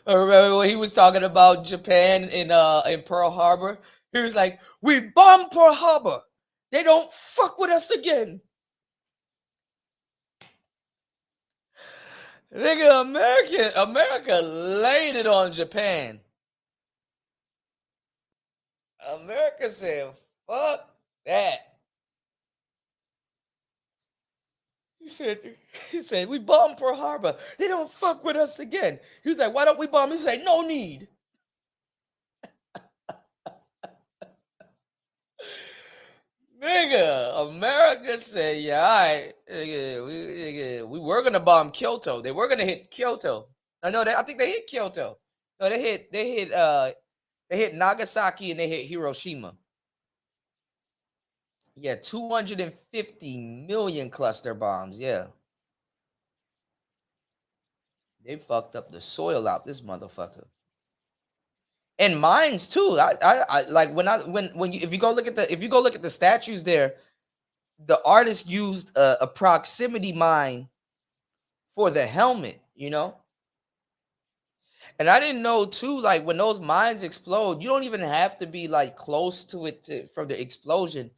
I remember when he was talking about Japan in Pearl Harbor. He was like, "We bombed Pearl Harbor. They don't fuck with us again." Nigga, America laid it on Japan. America said, "Fuck that." He said, "We bombed Pearl Harbor. They don't fuck with us again." He was like, "Why don't we bomb?" He said, "No need." Nigga, America said, "Yeah, all right. We were gonna bomb Kyoto. They were gonna hit Kyoto. I know I think they hit Kyoto. No, they hit Nagasaki and they hit Hiroshima. Yeah, 250 million cluster bombs. Yeah. They fucked up the soil out this motherfucker. And mines too. I like when you if you go look at the statues there, the artist used a proximity mine for the helmet, And I didn't know too, like when those mines explode, you don't even have to be like close to it from the explosion.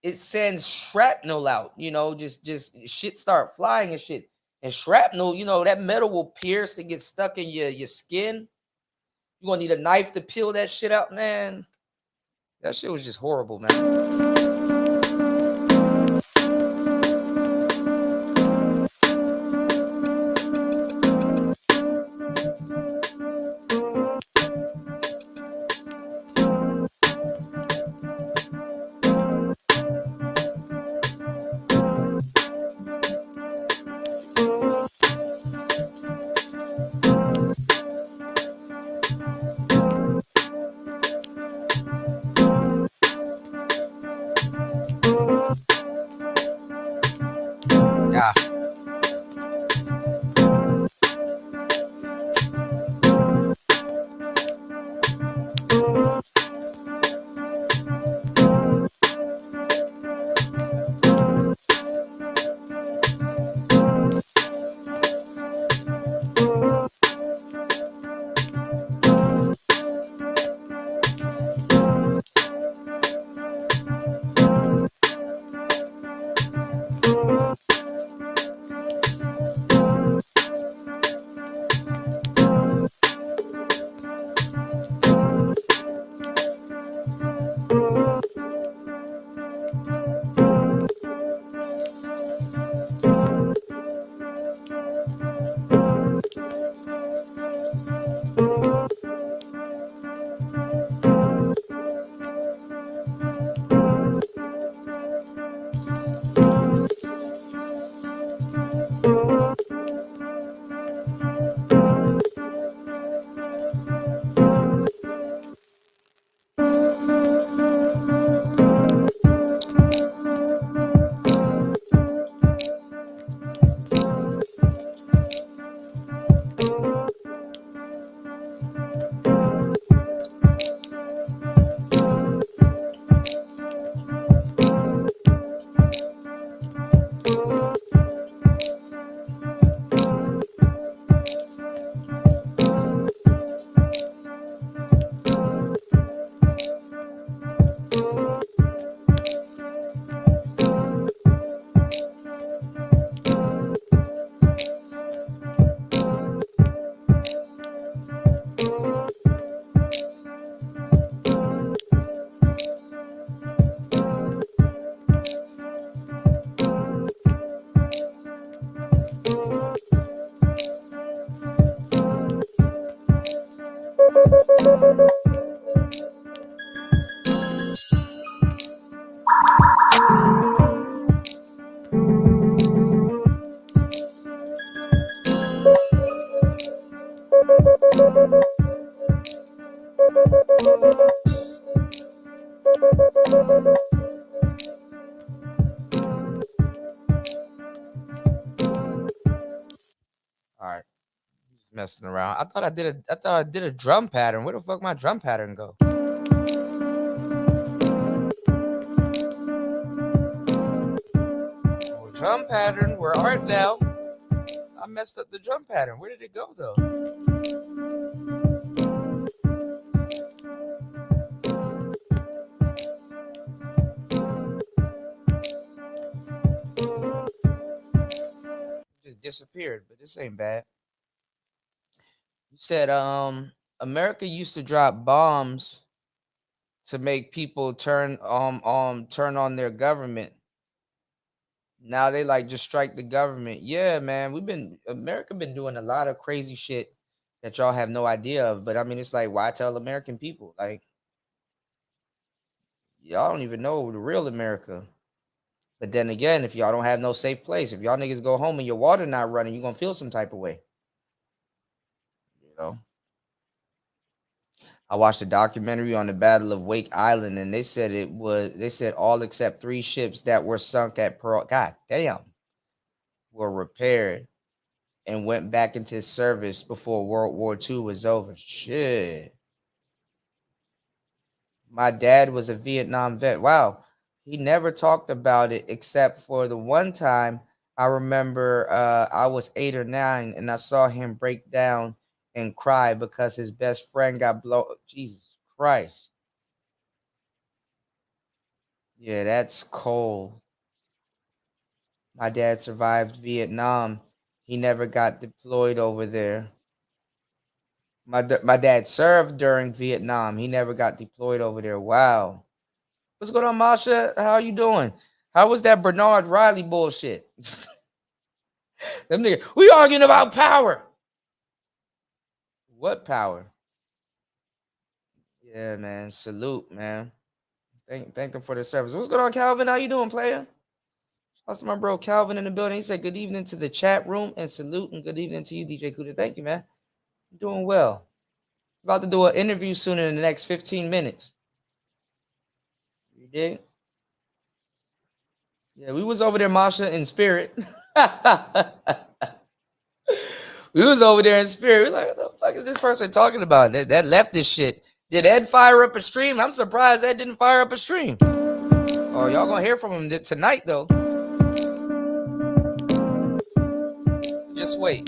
It sends shrapnel out, just shit start flying and shit. And shrapnel, that metal will pierce and get stuck in your skin. You're gonna need a knife to peel that shit out, man. That shit was just horrible, man. Yeah. Just messing around. I thought I did a drum pattern. Where the fuck my drum pattern go? Oh, drum pattern, where art thou? I messed up the drum pattern. Where did it go though? Just disappeared, but this ain't bad. You said America used to drop bombs to make people turn on their government. Now they like just strike the government. Yeah, man, America been doing a lot of crazy shit that y'all have no idea of. But I mean, it's like, why tell American people? Like, y'all don't even know the real America. But then again, if y'all don't have no safe place, if y'all niggas go home and your water not running, you're gonna feel some type of way. You know. I watched a documentary on the Battle of Wake Island, and they said all except 3 ships that were sunk at Pearl, God damn, were repaired and went back into service before World War II was over. Shit. My dad was a Vietnam vet. Wow. He never talked about it except for the one time I remember I was 8 or 9 and I saw him break down and cry because his best friend got blown. Jesus Christ. Yeah, that's cold. My dad survived Vietnam. He never got deployed over there. My dad served during Vietnam. He never got deployed over there. Wow. What's going on, Masha? How are you doing? How was that Bernard Riley bullshit? Them niggas, we arguing about power. What power? Yeah, man. Salute, man. Thank them for their service. What's going on, Calvin? How you doing, player? That's my bro Calvin in the building. He said good evening to the chat room and salute and good evening to you, DJ Kuda. Thank you, man. You're doing well. About to do an interview soon in the next 15 minutes. You dig? Yeah, we was over there, Masha, in spirit. We was over there in spirit. We're like, what the fuck is this person talking about? That left this shit. Did Ed fire up a stream? I'm surprised Ed didn't fire up a stream. Oh, y'all gonna hear from him tonight, though. Just wait.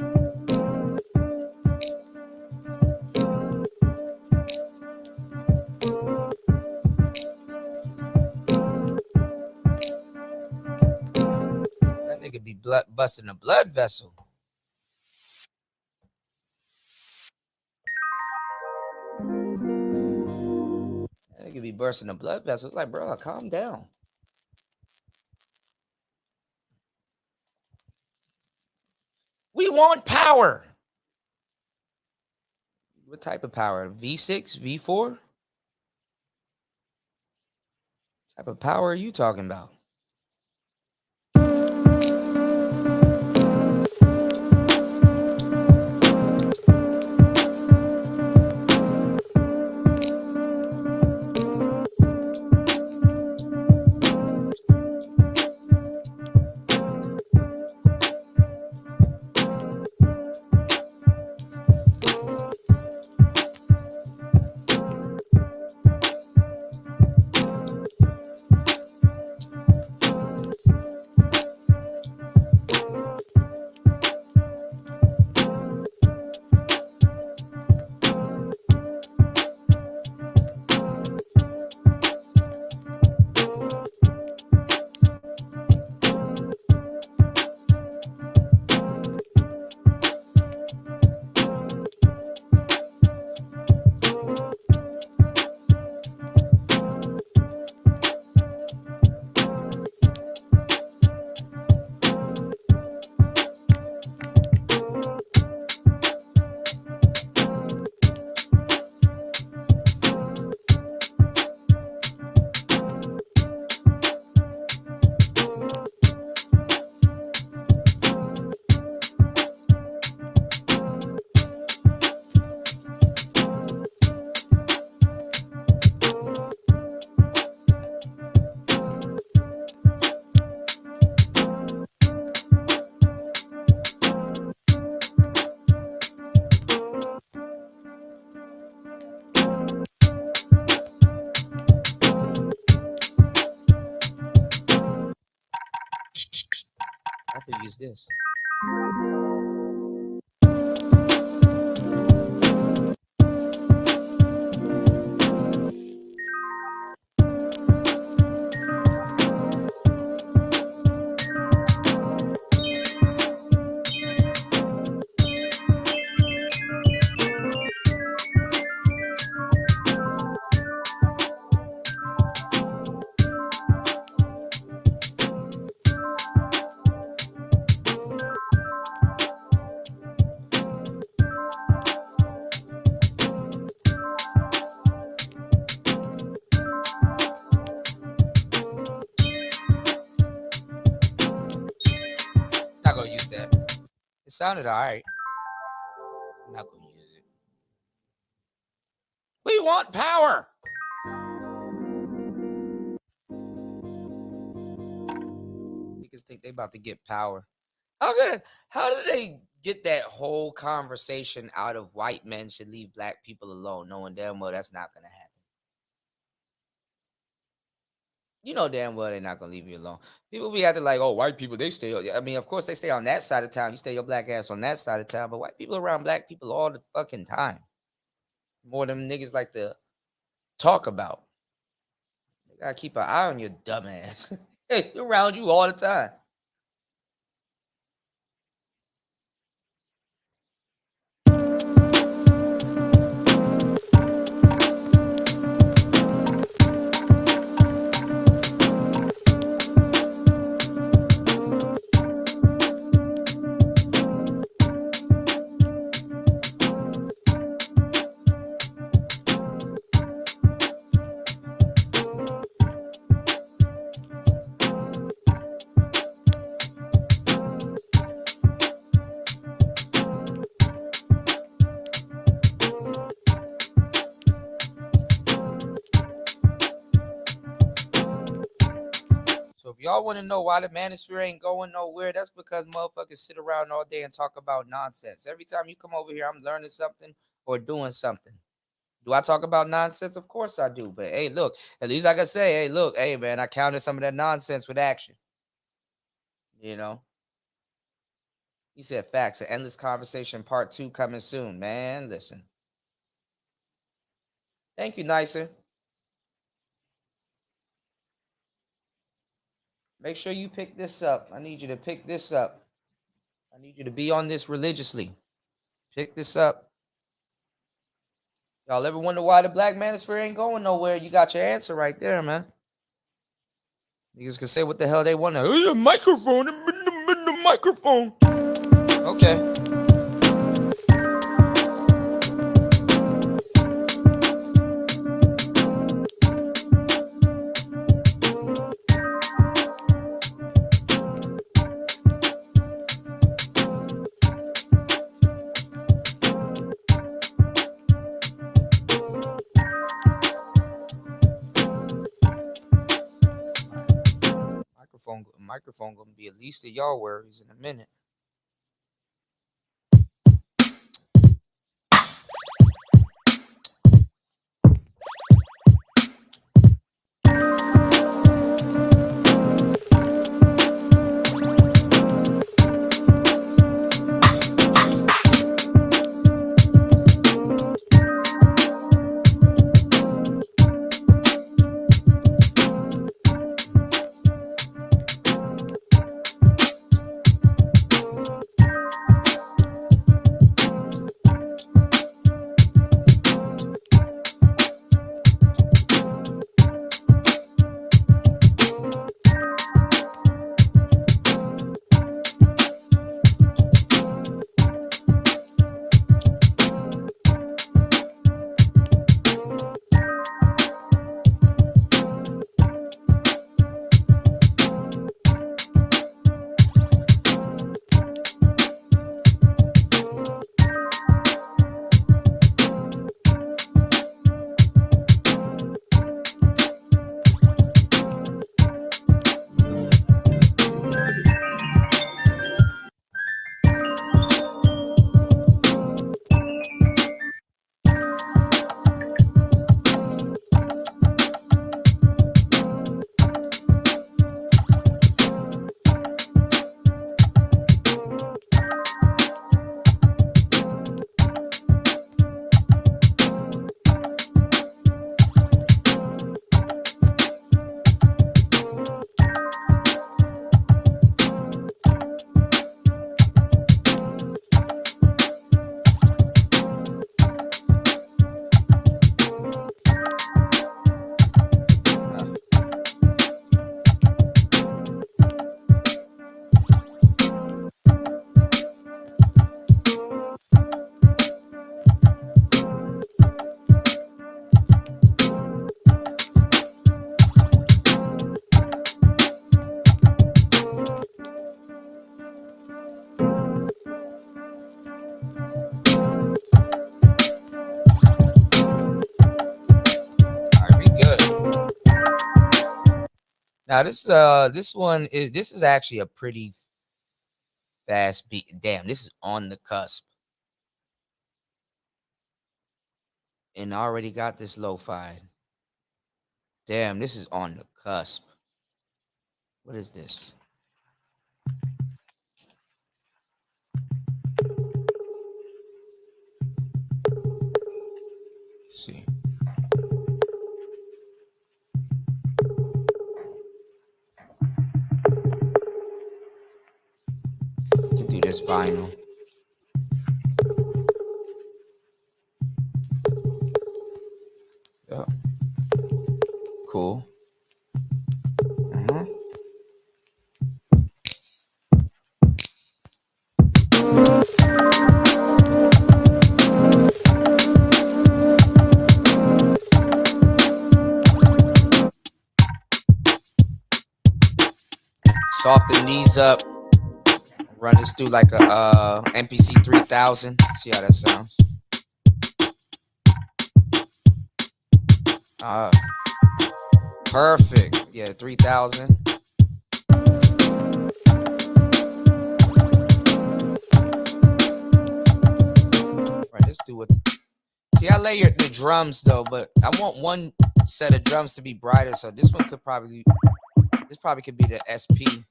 That nigga be busting a blood vessel. That nigga be bursting a blood vessel. It's like, bro, calm down. We want power. What type of power? V6, V4? What type of power are you talking about? could use this. Not gonna use that. It sounded all right. I'm not gonna use it. We want power. Niggas think they about to get power. How do they get that whole conversation out of white men should leave black people alone, knowing damn well that's not gonna happen? You know damn well they're not gonna leave you alone. People be acting like, oh, white people, they stay. I mean, of course they stay on that side of town. You stay your black ass on that side of town, but white people around black people all the fucking time. More than niggas like to talk about. You gotta keep an eye on your dumb ass. Hey, they're around you all the time. So if y'all want to know why the manosphere ain't going nowhere, that's because motherfuckers sit around all day and talk about nonsense. Every time you come over here, I'm learning something or doing something. Do I talk about nonsense? Of course I do. But hey, look, at least I can say, hey, look, hey, man, I counted some of that nonsense with action. You know? He said facts. An endless conversation part 2 coming soon, man. Listen. Thank you, Nicer. Make sure you pick this up. I need you to pick this up. I need you to be on this religiously. Pick this up. Y'all ever wonder why the black manosphere ain't going nowhere? You got your answer right there, man. Niggas can say what the hell they want to. Oh, the microphone. The microphone. Okay. Microphone gonna be at least of y'all worries in a minute. Now this one is actually a pretty fast beat. Damn, this is on the cusp. And I already got this lo-fi. Damn, this is on the cusp. What is this? Let's see. You can do this vinyl. Yeah. Cool. Soften these up. Run this through like a MPC 3000. See how that sounds. Perfect. Yeah, 3000. Right, let's do it. See, I layered the drums though, but I want one set of drums to be brighter, so this one could probably, this probably could be the SP.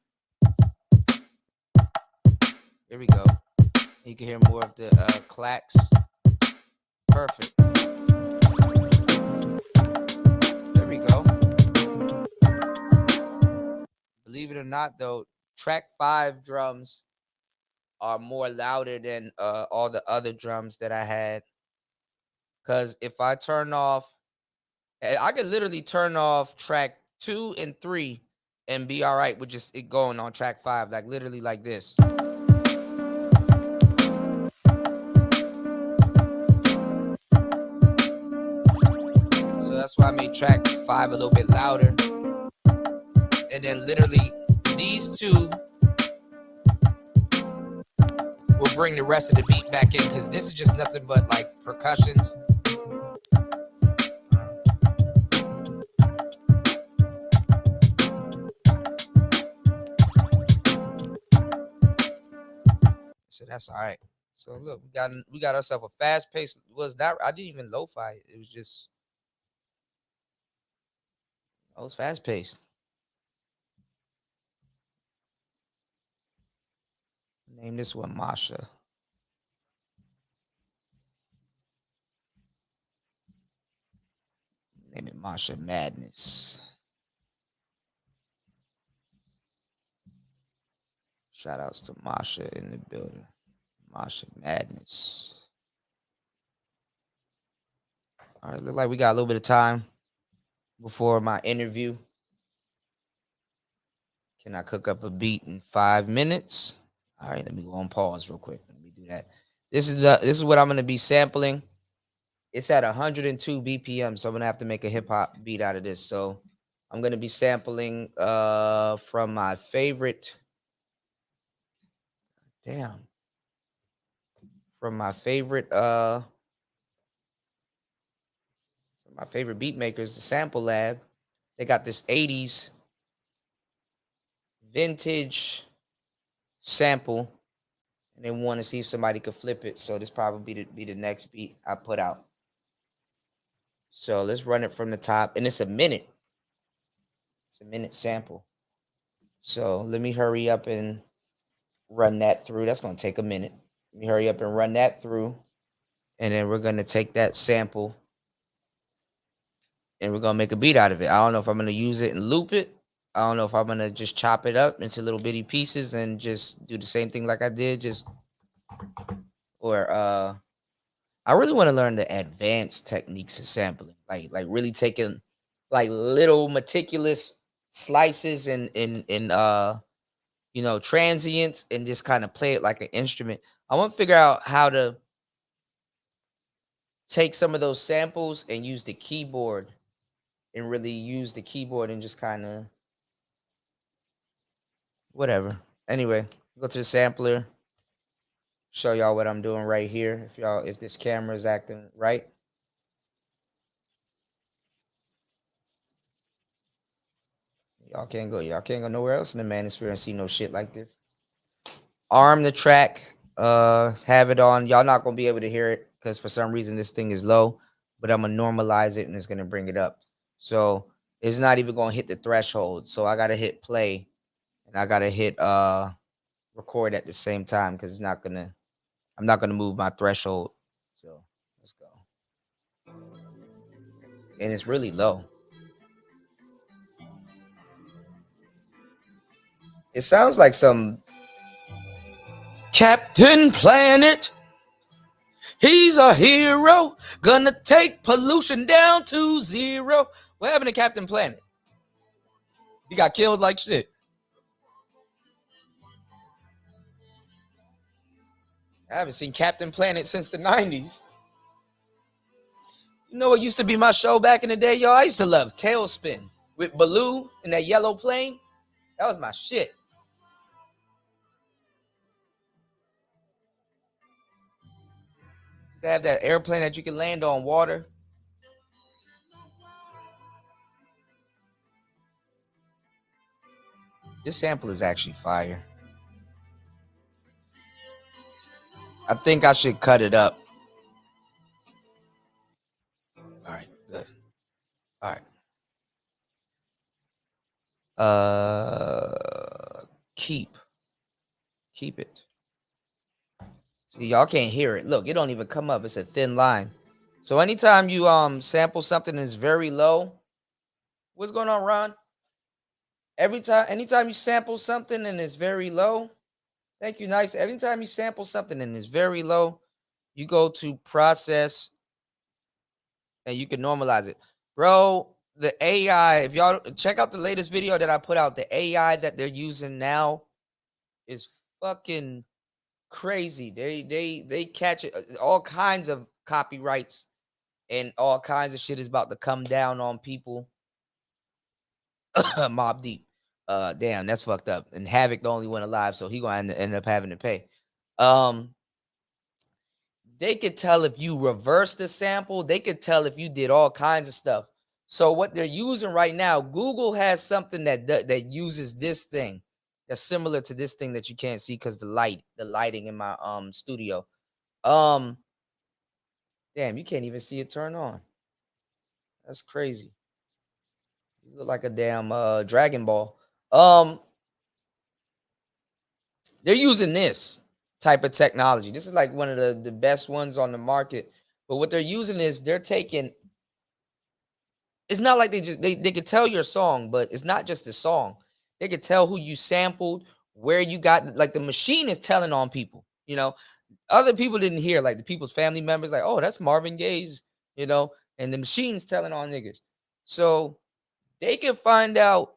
Here we go. You can hear more of the clacks. Perfect. There we go. Believe it or not, though, track 5 drums are more louder than all the other drums that I had. Because if I turn off, I could literally turn off track 2 and 3 and be all right with just it going on track 5, like literally like this. So that's why I made track 5 a little bit louder. And then literally these two will bring the rest of the beat back in, because this is just nothing but like percussions. So that's all right. So look, we got ourselves a fast pace. Was not, I didn't even lo-fi it. It was just, it was fast paced. Name this one Masha. Name it Masha Madness. Shout outs to Masha in the building. Masha Madness. All right, look like we got a little bit of time before my interview. Can I cook up a beat in 5 minutes? All right, let me go on pause real quick. Let me do that. This is what I'm gonna be sampling. It's at 102 BPM, so I'm gonna have to make a hip hop beat out of this. So I'm gonna be sampling from my favorite. From my favorite beat makers, the Sample Lab. They got this 80s vintage sample, and they want to see if somebody could flip it. So this probably be the next beat I put out. So let's run it from the top, and it's a minute. It's a minute sample. So let me hurry up and run that through. That's gonna take a minute. Let me hurry up and run that through, and then we're gonna take that sample and we're gonna make a beat out of it. I don't know if I'm gonna use it and loop it. I don't know if I'm gonna just chop it up into little bitty pieces and just do the same thing like I did. I really want to learn the advanced techniques of sampling, like really taking like little meticulous slices and transients and just kind of play it like an instrument. I want to figure out how to take some of those samples and use the keyboard and really use the keyboard and just kind of whatever. Anyway, go to the sampler, show y'all what I'm doing right here. If this camera is acting right. Y'all can't go nowhere else in the manosphere and see no shit like this. Arm the track, have it on. Y'all not gonna be able to hear it because for some reason this thing is low, but I'm gonna normalize it and it's gonna bring it up. So it's not even gonna hit the threshold. So I gotta hit play and I gotta hit record at the same time because I'm not gonna move my threshold. So let's go. And it's really low. It sounds like some Captain Planet. He's a hero, gonna take pollution down to zero. What happened to Captain Planet? He got killed like shit. I haven't seen Captain Planet since the 90s. You know what used to be my show back in the day, y'all? I used to love Tailspin with Baloo and that yellow plane. That was my shit. They have that airplane that you can land on water. This sample is actually fire. I think I should cut it up. All right, good. All right. Keep it. See, y'all can't hear it. Look, it don't even come up. It's a thin line. So anytime you sample something that's very low, what's going on, Ron? Anytime you sample something and it's very low, thank you, nice. Anytime you sample something and it's very low, you go to process and you can normalize it. Bro, the AI, if y'all check out the latest video that I put out, the AI that they're using now is fucking crazy. They catch it, all kinds of copyrights and all kinds of shit is about to come down on people. Mob Deep. Damn, that's fucked up. And Havoc the only one alive, so he gonna end up having to pay. They could tell if you reverse the sample. They could tell if you did all kinds of stuff. So what they're using right now, Google has something that uses this thing that's similar to this thing that you can't see because the lighting in my studio. Damn, you can't even see it turn on. That's crazy. You look like a damn Dragon Ball. They're using this type of technology. This is like one of the best ones on the market. But what they're using is they're taking. It's not like they could tell your song, but it's not just the song. They could tell who you sampled, where you got. Like the machine is telling on people. You know, other people didn't hear. Like the people's family members, like, oh, that's Marvin Gaye's. You know, and the machine's telling on niggas. So they can find out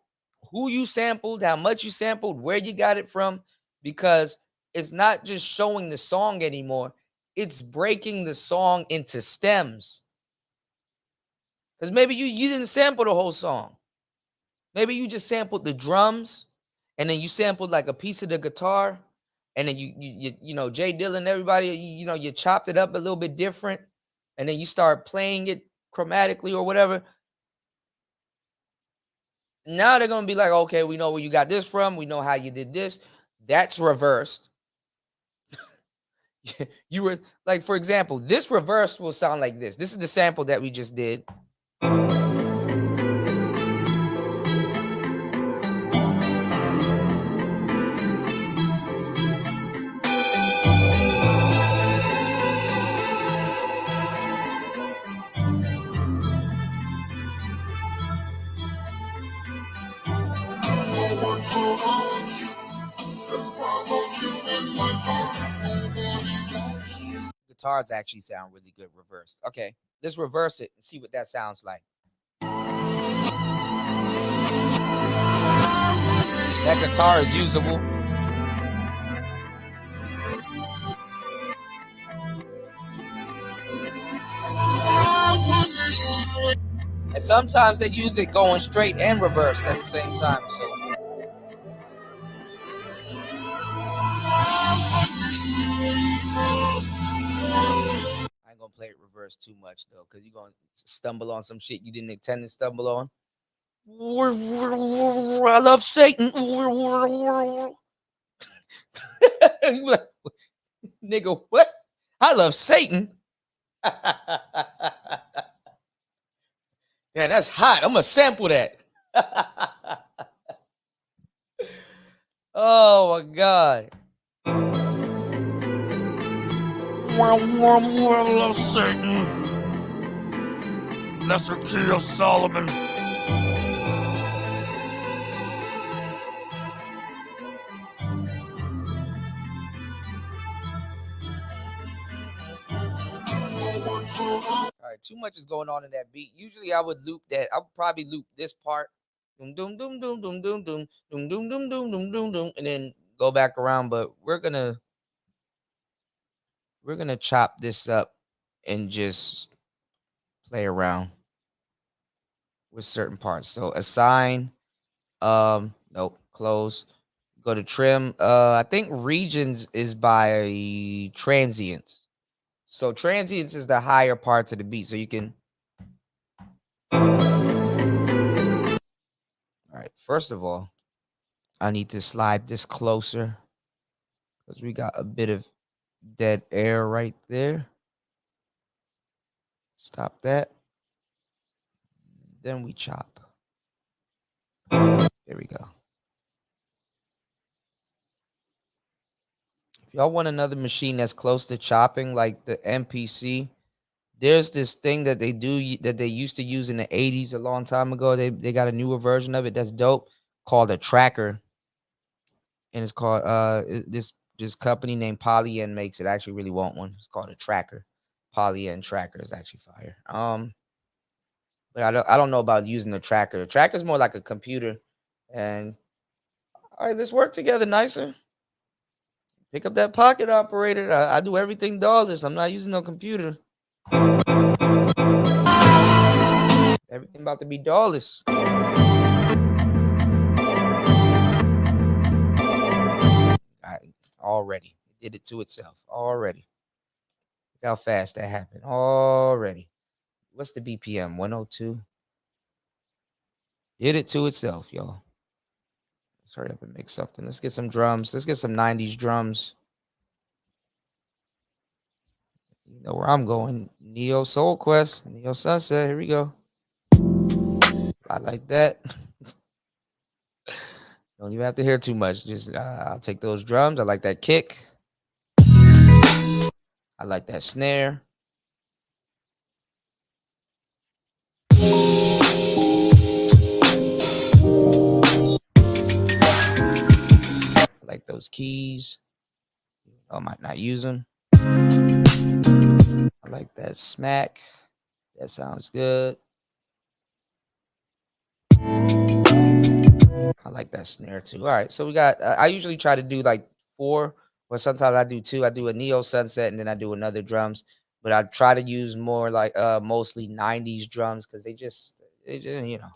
who you sampled, how much you sampled, where you got it from, because it's not just showing the song anymore. It's breaking the song into stems. Because maybe you didn't sample the whole song. Maybe you just sampled the drums, and then you sampled like a piece of the guitar, and then you know, Jay Dillon, everybody, you know, you chopped it up a little bit different, and then you start playing it chromatically or whatever. Now they're gonna be like, okay, we know where you got this from. We know how you did this. That's reversed. You were like, for example, this reversed will sound like this. This is the sample that we just did. Guitars actually sound really good reversed. Okay, let's reverse it and see what that sounds like. That guitar is usable. And sometimes they use it going straight and reversed at the same time. So I ain't gonna play it reverse too much though, because you're gonna stumble on some shit you didn't intend to stumble on. I love Satan. Nigga, what? I love Satan. Yeah, that's hot. I'm gonna sample that. Oh my god. I love Satan. Lesser key of Solomon. All right, too much is going on in that beat. Usually I would loop that. I'll probably loop this part. Doom doom doom doom doom doom doom doom doom doom doom doom doom doom and then go back around. But we're gonna chop this up and just play around with certain parts. So assign, nope, close. Go to trim. I think regions is by transients. So transients is the higher parts of the beat. So you can. All right. First of all, I need to slide this closer because we got a bit of dead air right there. Stop that. Then we chop. There we go. If y'all want another machine that's close to chopping, like the MPC, there's this thing that they do that they used to use in the 80s a long time ago. They got a newer version of it that's dope called a tracker. And it's called this company named PolyN makes it. I actually really want one. It's called a tracker. PolyN tracker is actually fire. But I don't know about using the tracker. The tracker is more like a computer. And all right, let's work together nicer. Pick up that pocket operator. I do everything dollars. I'm not using no computer. Everything about to be dollars. Already. It did it to itself. Already. Look how fast that happened. Already. What's the BPM? 102? Did it to itself, y'all. Let's hurry up and make something. Let's get some drums. Let's get some 90s drums. You know where I'm going. Neo Soul Quest. Neo Sunset. Here we go. I like that. Don't even have to hear too much. Just I'll take those drums. I like that kick. I like that snare. I like those keys. I might not use them. I like that smack. That sounds good. I like that snare too. All right, so we got. I usually try to do like 4, but sometimes I do 2. I do a Neo Sunset and then I do another drums. But I try to use more like mostly 90s drums because they just you know.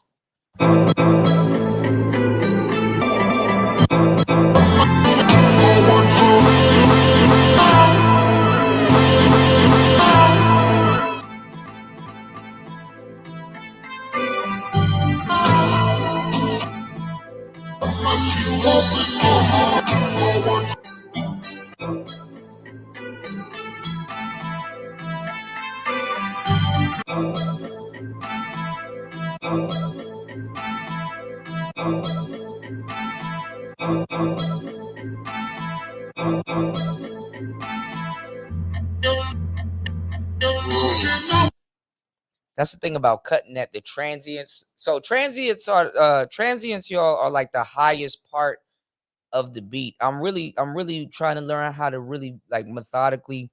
That's the thing about cutting at the transients. So transients, y'all, are like the highest part of the beat. I'm really trying to learn how to really like methodically,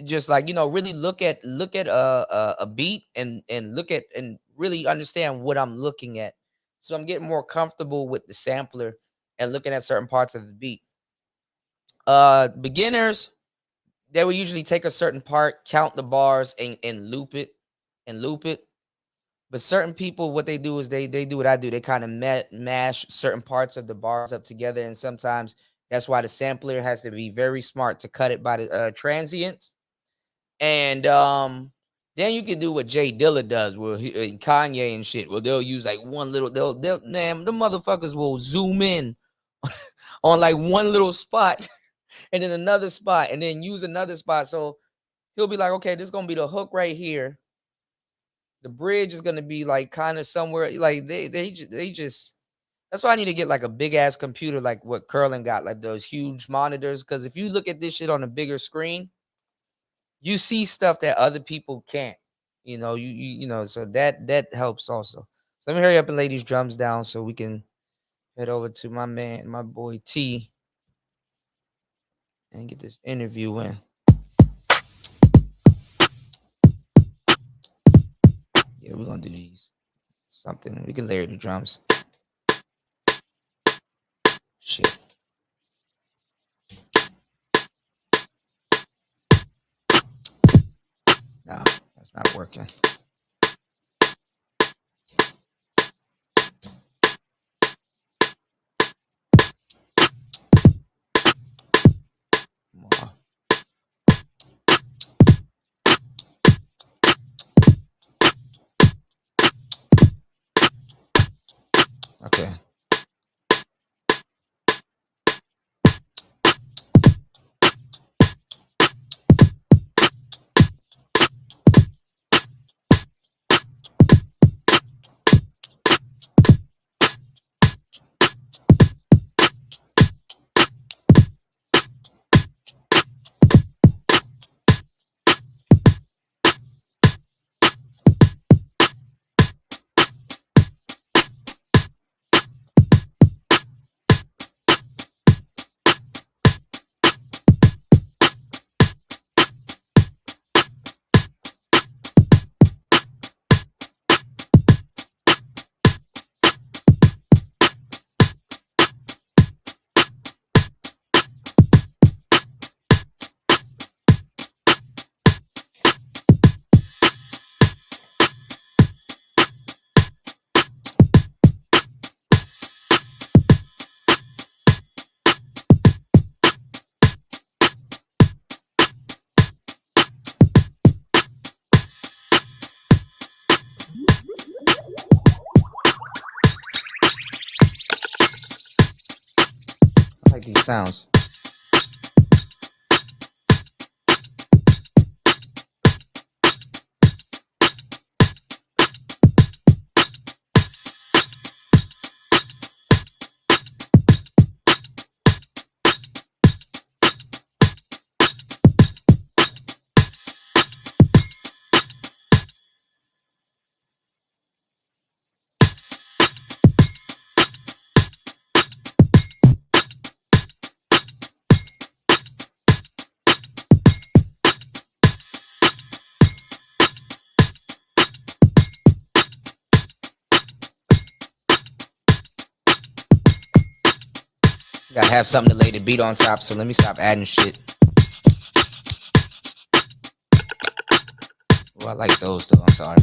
just like, you know, really look at a beat and look at and really understand what I'm looking at. So I'm getting more comfortable with the sampler and looking at certain parts of the beat. Beginners, they will usually take a certain part, count the bars, and loop it. But certain people, what they do is they do what I do. They kind of mash certain parts of the bars up together, and sometimes that's why the sampler has to be very smart to cut it by the transients. And Then you can do what Jay Dilla does, where and Kanye and shit. Where they'll use like one little. They'll damn the motherfuckers will zoom in on like one little spot, and then another spot, and then use another spot. So he'll be like, okay, this is gonna be the hook right here. The bridge is gonna be like kind of somewhere. Like they just. That's why I need to get like a big ass computer, like what Curlin got, like those huge monitors. Because if you look at this shit on a bigger screen, you see stuff that other people can't. You know, you know, so that helps also. So let me hurry up and lay these drums down so we can head over to my man, my boy T, and get this interview in. Yeah, we're gonna do these. Something we can layer the drums. Shit. No, that's not working. Okay. I like these sounds. Gotta have something to lay the beat on top, so let me stop adding shit. Oh, I like those though, I'm sorry.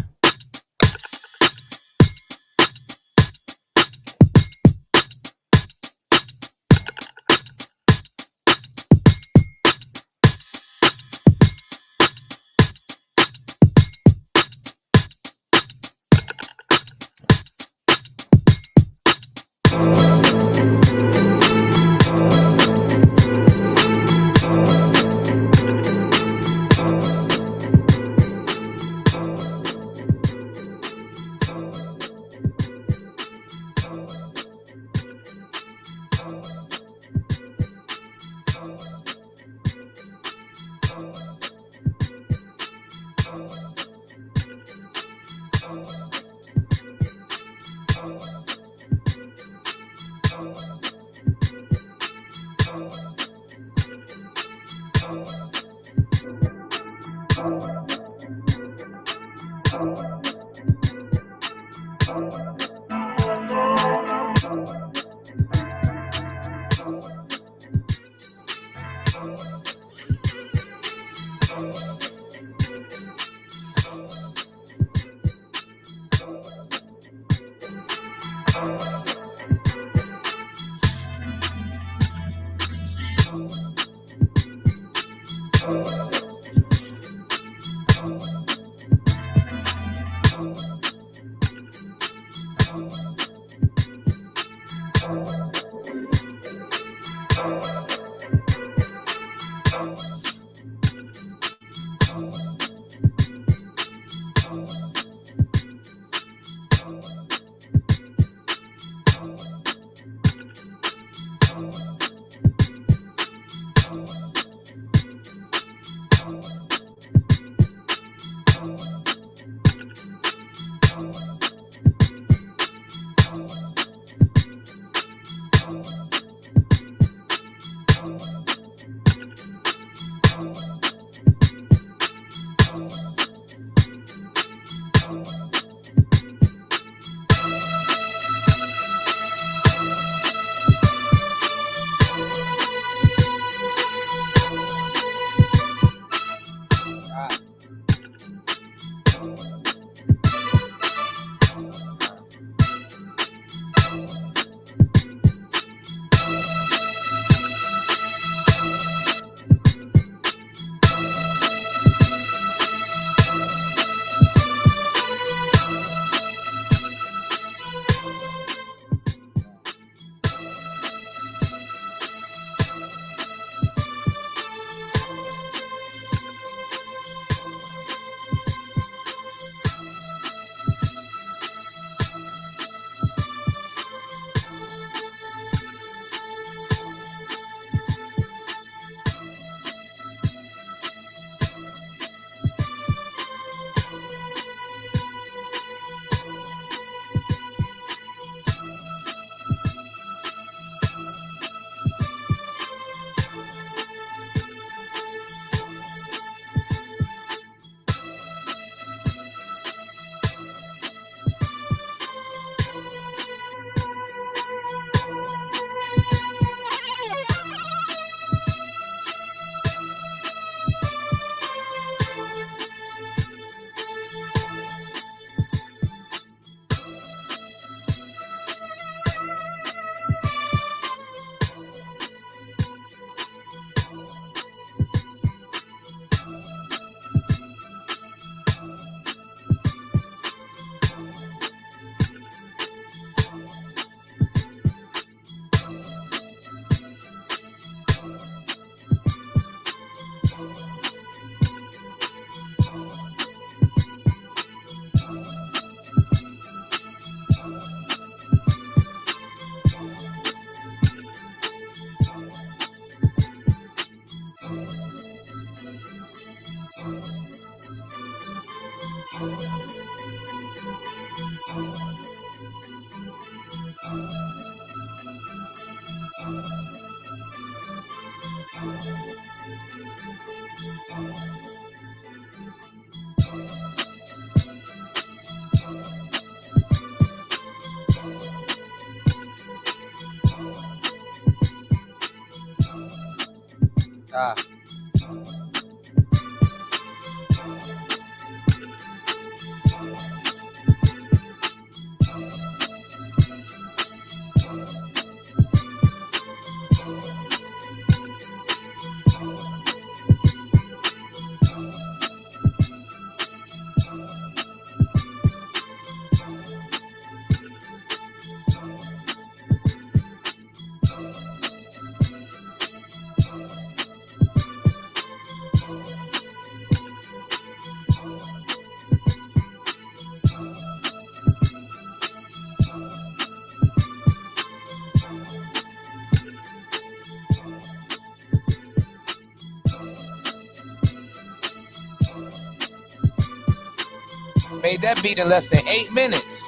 Made that beat in less than 8 minutes.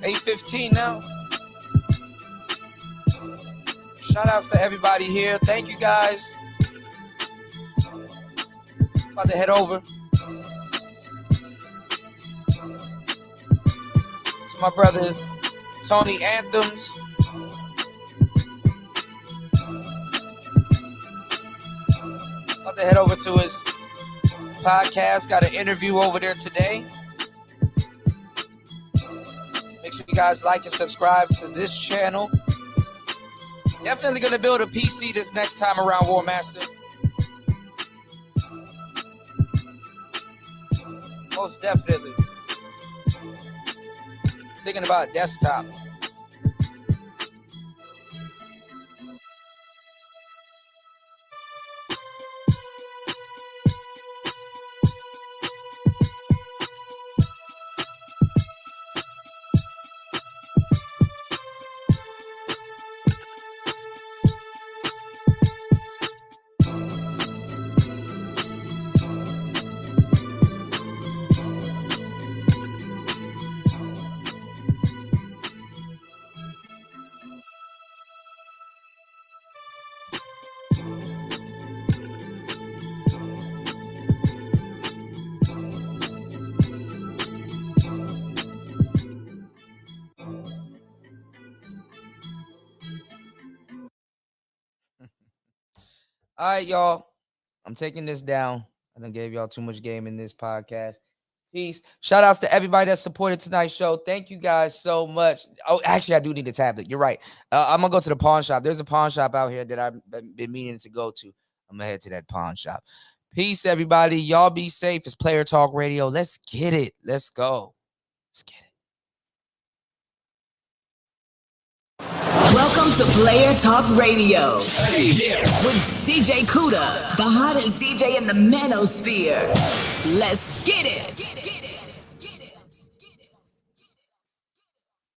8:15 now. Shout outs to everybody here. Thank you guys. About to head over to my brother Tony Anthems. About to head over to his podcast. Got an interview over there today. Make sure you guys like and subscribe to this channel. Definitely gonna build a PC this next time around, War Master. Most definitely. Thinking about a desktop. All right, y'all. I'm taking this down. I done gave y'all too much game in this podcast. Peace. Shout outs to everybody that supported tonight's show. Thank you guys so much. Oh, actually, I do need a tablet. You're right. I'm going to go to the pawn shop. There's a pawn shop out here that I've been meaning to go to. I'm going to head to that pawn shop. Peace, everybody. Y'all be safe. It's Player Talk Radio. Let's get it. Let's go. Let's get it. Welcome to Player Talk Radio with DJ Kuda, the hottest DJ in the manosphere. Let's get it.